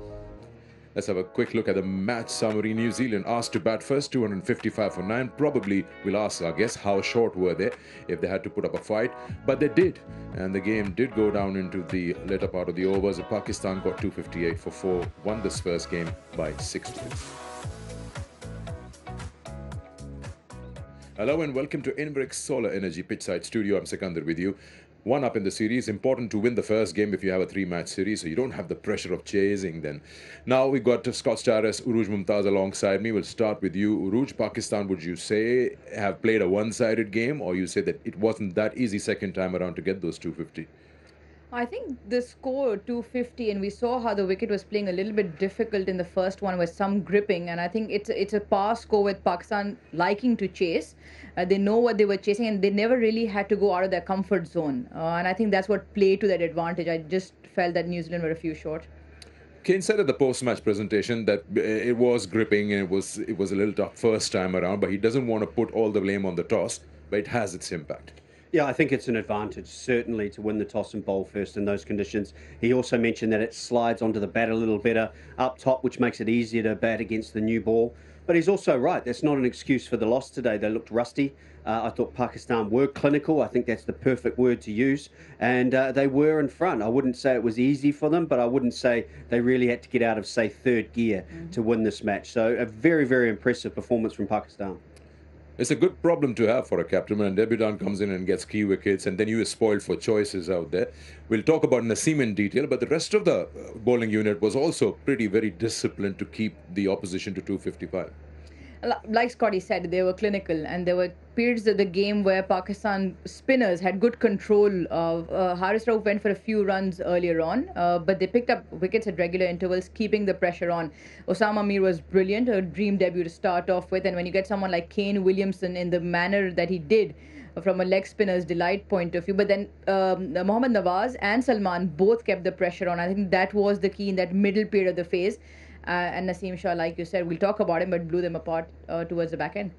Let's have a quick look at the match summary. New Zealand asked to bat first, 255 for 9. Probably we'll ask our guests how short were they if they had to put up a fight. But they did. And the game did go down into the later part of the overs. Pakistan got 258 for 4. Won this first game by 6 wickets. Hello and welcome to Inverix Solar Energy Pitchside Studio. I'm Sikandar with you. 1 up in the series. Important to win the first game if you have a 3-match series, so you don't have the pressure of chasing then. Now we've got Scott Starres, Uruj Mumtaz alongside me. We'll start with you. Uruj, Pakistan, would you say, have played a one-sided game, or you say that it wasn't that easy second time around to get those 250? I think the score 250, and we saw how the wicket was playing a little bit difficult in the first one with some gripping, and I think it's a par score with Pakistan liking to chase. They know what they were chasing, and they never really had to go out of their comfort zone, and I think that's what played to their advantage. I just felt that New Zealand were a few short. Kane said at the post-match presentation that it was gripping and it was a little tough first time around, but he doesn't want to put all the blame on the toss, but it has its impact. Yeah, I think it's an advantage, certainly, to win the toss and bowl first in those conditions. He also mentioned that it slides onto the bat a little better up top, which makes it easier to bat against the new ball. But he's also right. That's not an excuse for the loss today. They looked rusty. I thought Pakistan were clinical. I think that's the perfect word to use. And they were in front. I wouldn't say it was easy for them, but I wouldn't say they really had to get out of, say, third gear to win this match. So a very, very impressive performance from Pakistan. It's a good problem to have for a captain when a debutant comes in and gets key wickets, and then you are spoiled for choices out there. We'll talk about Naseem in detail, but the rest of the bowling unit was also very disciplined to keep the opposition to 255. Like Scotty said, they were clinical, and there were periods of the game where Pakistan spinners had good control. Haris Rauf went for a few runs earlier on, but they picked up wickets at regular intervals, keeping the pressure on. Osama Mir was brilliant, a dream debut to start off with, and when you get someone like Kane Williamson in the manner that he did, from a leg spinner's delight point of view. But then Mohammad Nawaz and Salman both kept the pressure on. I think that was the key in that middle period of the phase. And Naseem Shah, like you said, we'll talk about him, but blew them apart towards the back end.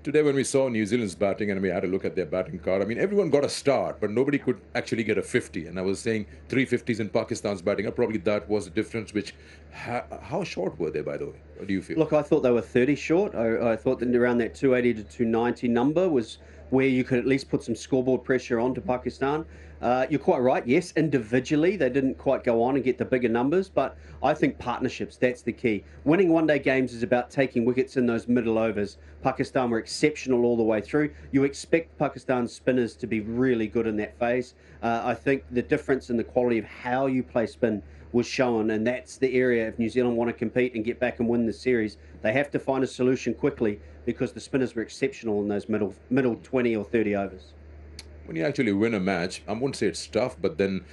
Today when we saw New Zealand's batting and we had a look at their batting card, I mean, everyone got a start, but nobody could actually get a 50. And I was saying 350s in Pakistan's batting, probably that was the difference, which, how short were they, by the way? What do you feel? Look, I thought they were 30 short. I thought that around that 280 to 290 number was where you could at least put some scoreboard pressure onto Pakistan. You're quite right, yes, individually they didn't quite go on and get the bigger numbers, but I think partnerships, that's the key. Winning one-day games is about taking wickets in those middle overs. Pakistan were exceptional all the way through. You expect Pakistan's spinners to be really good in that phase. I think the difference in the quality of how you play spin was shown, and that's the area if New Zealand want to compete and get back and win the series. They have to find a solution quickly because the spinners were exceptional in those middle 20 or 30 overs. When you actually win a match, I won't say it's tough, but then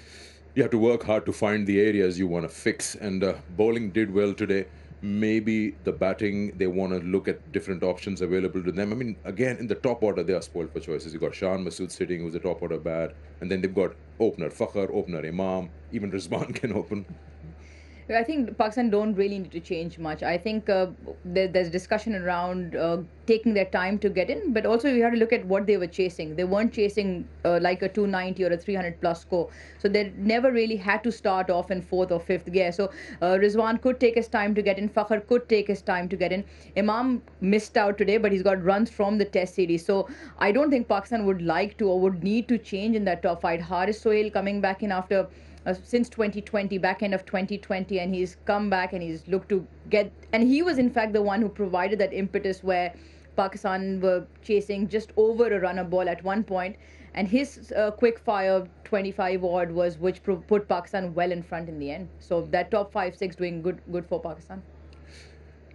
you have to work hard to find the areas you want to fix. And bowling did well today. Maybe the batting, they want to look at different options available to them. I mean, again, in the top order, they are spoiled for choices. You've got Shan Masood sitting, who's the top order bat. And then they've got opener Fakhr, opener Imam. Even Rizwan can open. I think Pakistan don't really need to change much. I think there's discussion around taking their time to get in, but also you have to look at what they were chasing. They weren't chasing like a 290 or a 300 plus score. So they never really had to start off in 4th or 5th gear. So Rizwan could take his time to get in. Fakhr could take his time to get in. Imam missed out today, but he's got runs from the test series. So I don't think Pakistan would like to or would need to change in that top fight. Haris Sohail coming back in after since 2020, back end of 2020, and he's come back and he's looked to get, and he was in fact the one who provided that impetus where Pakistan were chasing just over a runner ball at one point, and his quick fire 25 odd was which put Pakistan well in front in the end. So that top 5-6 doing good for Pakistan.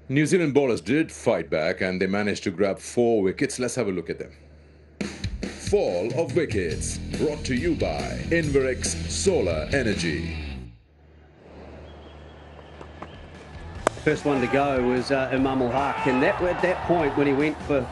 New Zealand bowlers did fight back and they managed to grab 4 wickets. Let's have a look at them. Fall of wickets, brought to you by Inverix Solar Energy. First one to go was Imam al-Haq, and at that point when he went for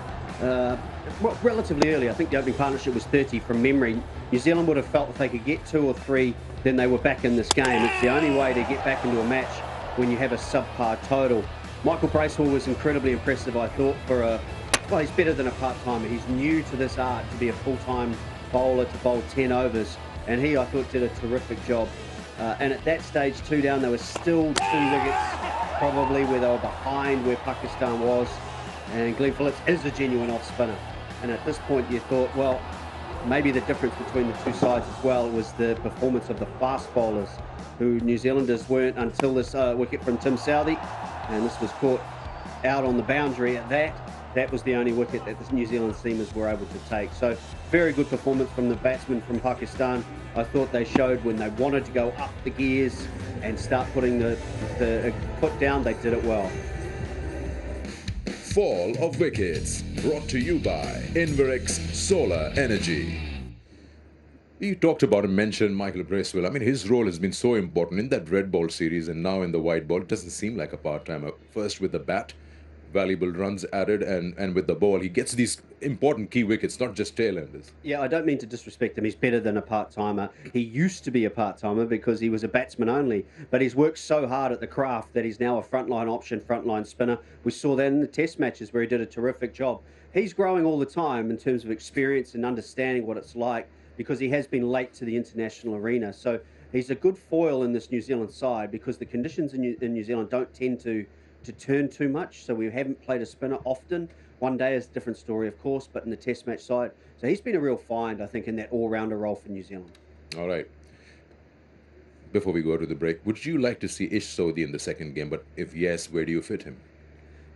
relatively early, I think the opening partnership was 30 from memory, New Zealand would have felt if they could get 2 or 3, then they were back in this game. It's the only way to get back into a match when you have a subpar total. Michael Bracewell was incredibly impressive, I thought, well, he's better than a part-timer. He's new to this art to be a full-time bowler to bowl 10 overs, and he, I thought, did a terrific job. And at that stage, 2 down, there were still 2 wickets, probably where they were behind where Pakistan was, and Glenn Phillips is a genuine off-spinner. And at this point, you thought, well, maybe the difference between the two sides as well was the performance of the fast bowlers, who New Zealanders weren't until this wicket from Tim Southee, and this was caught out on the boundary at that. That was the only wicket that the New Zealand seamers were able to take. So very good performance from the batsmen from Pakistan. I thought they showed when they wanted to go up the gears and start putting the foot down, they did it well. Fall of wickets, brought to you by Inverex Solar Energy. You talked about and mentioned Michael Bracewell. I mean, his role has been so important in that red ball series and now in the white ball. It doesn't seem like a part-timer. First with the bat, valuable runs added, and with the ball, he gets these important key wickets, not just tail-enders. Yeah, I don't mean to disrespect him. He's better than a part-timer. He used to be a part-timer because he was a batsman only, but he's worked so hard at the craft that he's now a frontline option, frontline spinner. We saw that in the test matches where he did a terrific job. He's growing all the time in terms of experience and understanding what it's like, because he has been late to the international arena. So he's a good foil in this New Zealand side, because the conditions in New Zealand don't tend to turn too much. So we haven't played a spinner often. One day is a different story, of course, but in the test match side. So he's been a real find, I think, in that all-rounder role for New Zealand. All right. Before we go to the break, would you like to see Ish Sodhi in the second game? But if yes, where do you fit him?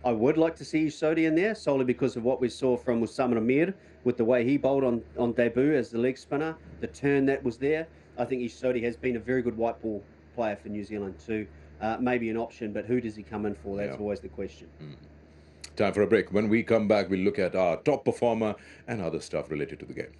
I would like to see Sodhi in there, solely because of what we saw from Usama Amir, with the way he bowled on debut as the leg spinner, the turn that was there. I think Ish Sodhi has been a very good white ball player for New Zealand too. Maybe an option, but who does he come in for? That's always the question. Time for a break. When we come back, we'll look at our top performer and other stuff related to the game.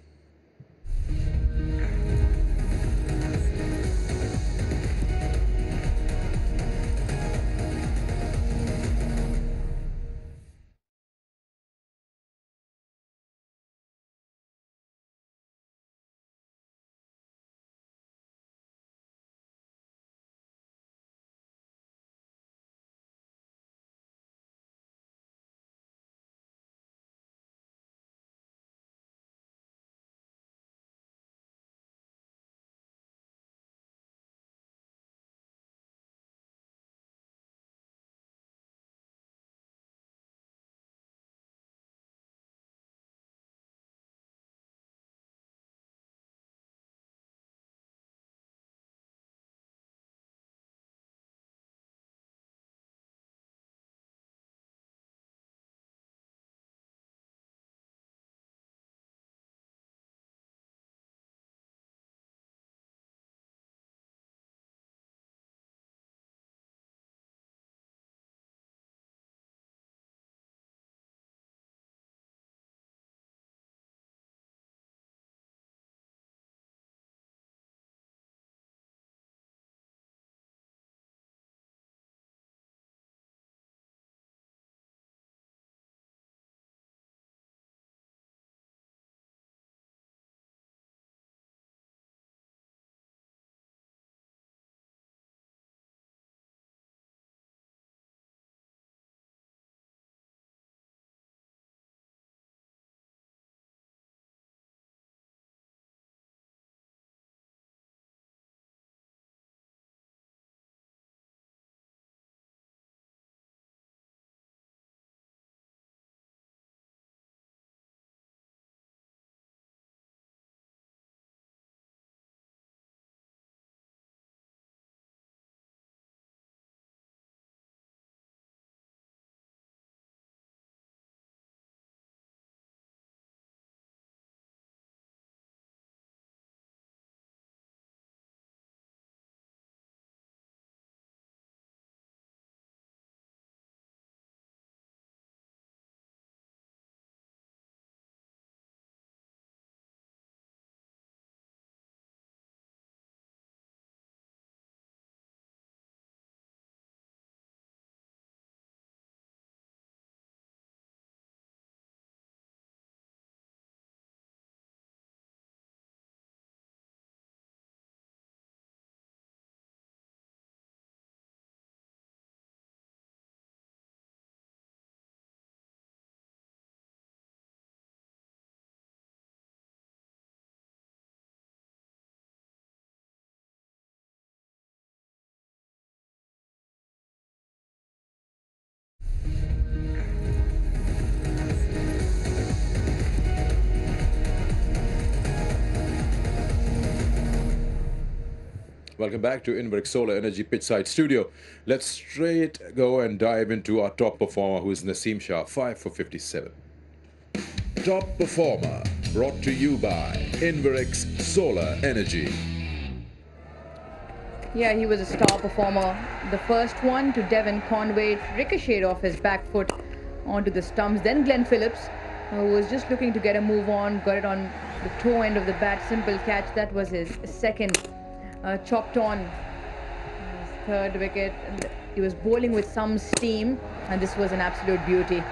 Welcome back to Inverx Solar Energy Pitchside Studio. Let's straight go and dive into our top performer, who is Naseem Shah, 5 for 57. Top performer, brought to you by Inverx Solar Energy. Yeah, he was a star performer. The first one to Devon Conway, ricocheted off his back foot onto the stumps. Then Glenn Phillips, who was just looking to get a move on, got it on the toe end of the bat, simple catch. That was his second. Chopped on his third wicket. He was bowling with some steam, and this was an absolute beauty.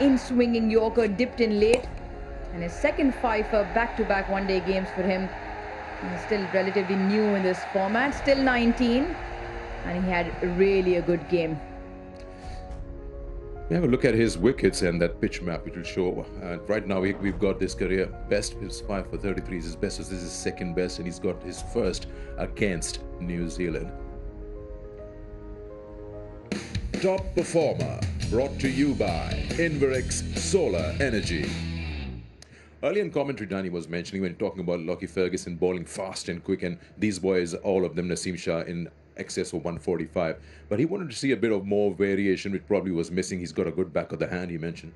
In swinging Yorker, dipped in late, and his second five for back-to-back one-day games for him. He's still relatively new in this format, still 19, and he had really a good game. We have a look at his wickets and that pitch map it will show. Right now we've got this career best. His 5 for 33 is his best. This is his second best, and he's got his first against New Zealand. Top performer, brought to you by Inverx Solar Energy. Earlier in commentary, Danny was mentioning when talking about Lockie Ferguson bowling fast and quick, and these boys, all of them, Naseem Shah in excess of 145. But he wanted to see a bit of more variation, which probably was missing. He's got a good back of the hand, he mentioned,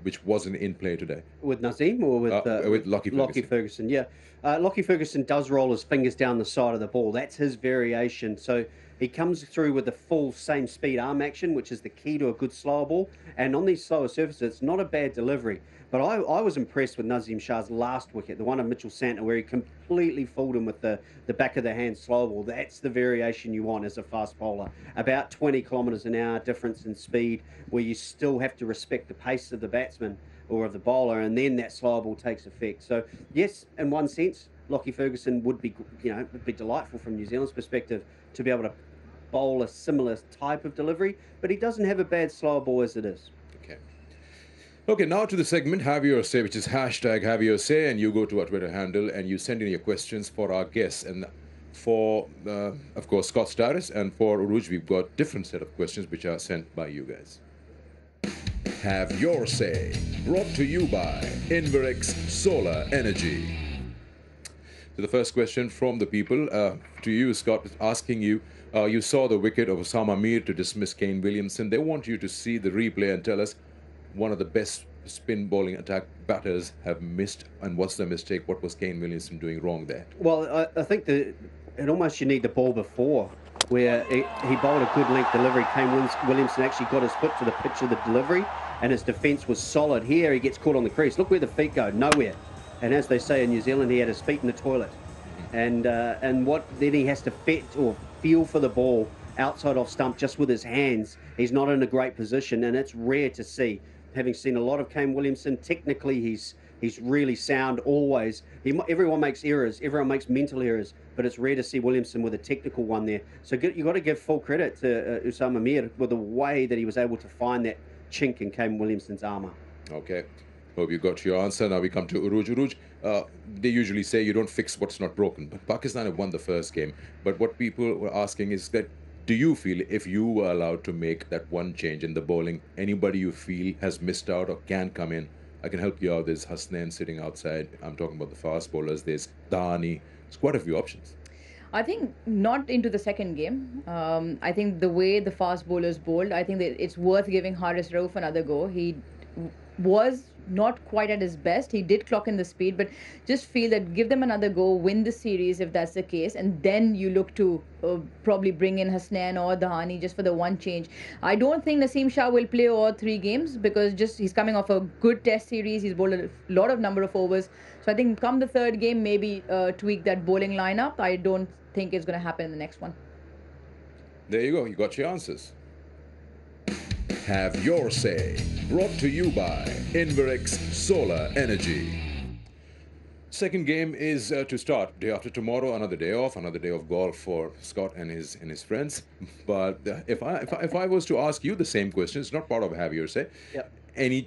which wasn't in play today. With Naseem or with Lockie Ferguson? Lockie Ferguson, yeah. Lockie Ferguson does roll his fingers down the side of the ball. That's his variation. So he comes through with the full same speed arm action, which is the key to a good slower ball. And on these slower surfaces, it's not a bad delivery. But I was impressed with Naseem Shah's last wicket, the one of Mitchell Santner, where he completely fooled him with the back of the hand slow ball. That's the variation you want as a fast bowler. About 20 kilometres an hour difference in speed, where you still have to respect the pace of the batsman or of the bowler, and then that slow ball takes effect. So yes, in one sense, Lockie Ferguson would be delightful from New Zealand's perspective to be able to bowl a similar type of delivery, but he doesn't have a bad slow ball as it is. Okay, now to the segment Have Your Say, which is hashtag Have Your Say, and you go to our Twitter handle and you send in your questions for our guests. And for, of course, Scott Starris and for Uruj, we've got different set of questions which are sent by you guys. Have Your Say, brought to you by Inverx Solar Energy. So the first question from the people to you, Scott, is asking you, you saw the wicket of Osama Mir to dismiss Kane Williamson. They want you to see the replay and tell us one of the best spin bowling attack batters have missed, and what's the mistake? What was Kane Williamson doing wrong there? Well, I think that it almost you need the ball before, where he bowled a good length delivery. Kane Williamson actually got his foot to the pitch of the delivery, and his defence was solid. Here he gets caught on the crease. Look where the feet go, nowhere. And as they say in New Zealand, he had his feet in the toilet. And what then he has to feel for the ball outside off stump just with his hands. He's not in a great position, and it's rare to see. Having seen a lot of Kane Williamson, technically he's really sound always. Everyone makes errors, everyone makes mental errors, but it's rare to see Williamson with a technical one there. So you've got to give full credit to Osama Mir with the way that he was able to find that chink in Kane Williamson's armour. Okay, hope you got your answer. Now we come to Uruj. Uruj, they usually say you don't fix what's not broken, but Pakistan have won the first game. But what people were asking is that, do you feel if you were allowed to make that one change in the bowling, anybody you feel has missed out or can come in? I can help you out. There's Hasnain sitting outside. I'm talking about the fast bowlers. There's Dani. There's quite a few options. I think not into the second game. I think the way the fast bowlers bowled, I think that it's worth giving Haris Rauf another go. He was not quite at his best. He did clock in the speed, but just feel that give them another go, win the series if that's the case, and then you look to probably bring in Hasnain or Dahani just for the one change. I don't think Naseem Shah will play all 3 games because just he's coming off a good test series. He's bowled a lot of number of overs. So I think come the third game, maybe tweak that bowling lineup. I don't think it's going to happen in the next one. There you go. You got your answers. Have Your Say, brought to you by Inverx Solar Energy. Second game is to start day after tomorrow. Another day off, another day of golf for Scott and his friends. But if I was to ask you the same question, it's not part of Have Your Say. Yep. Any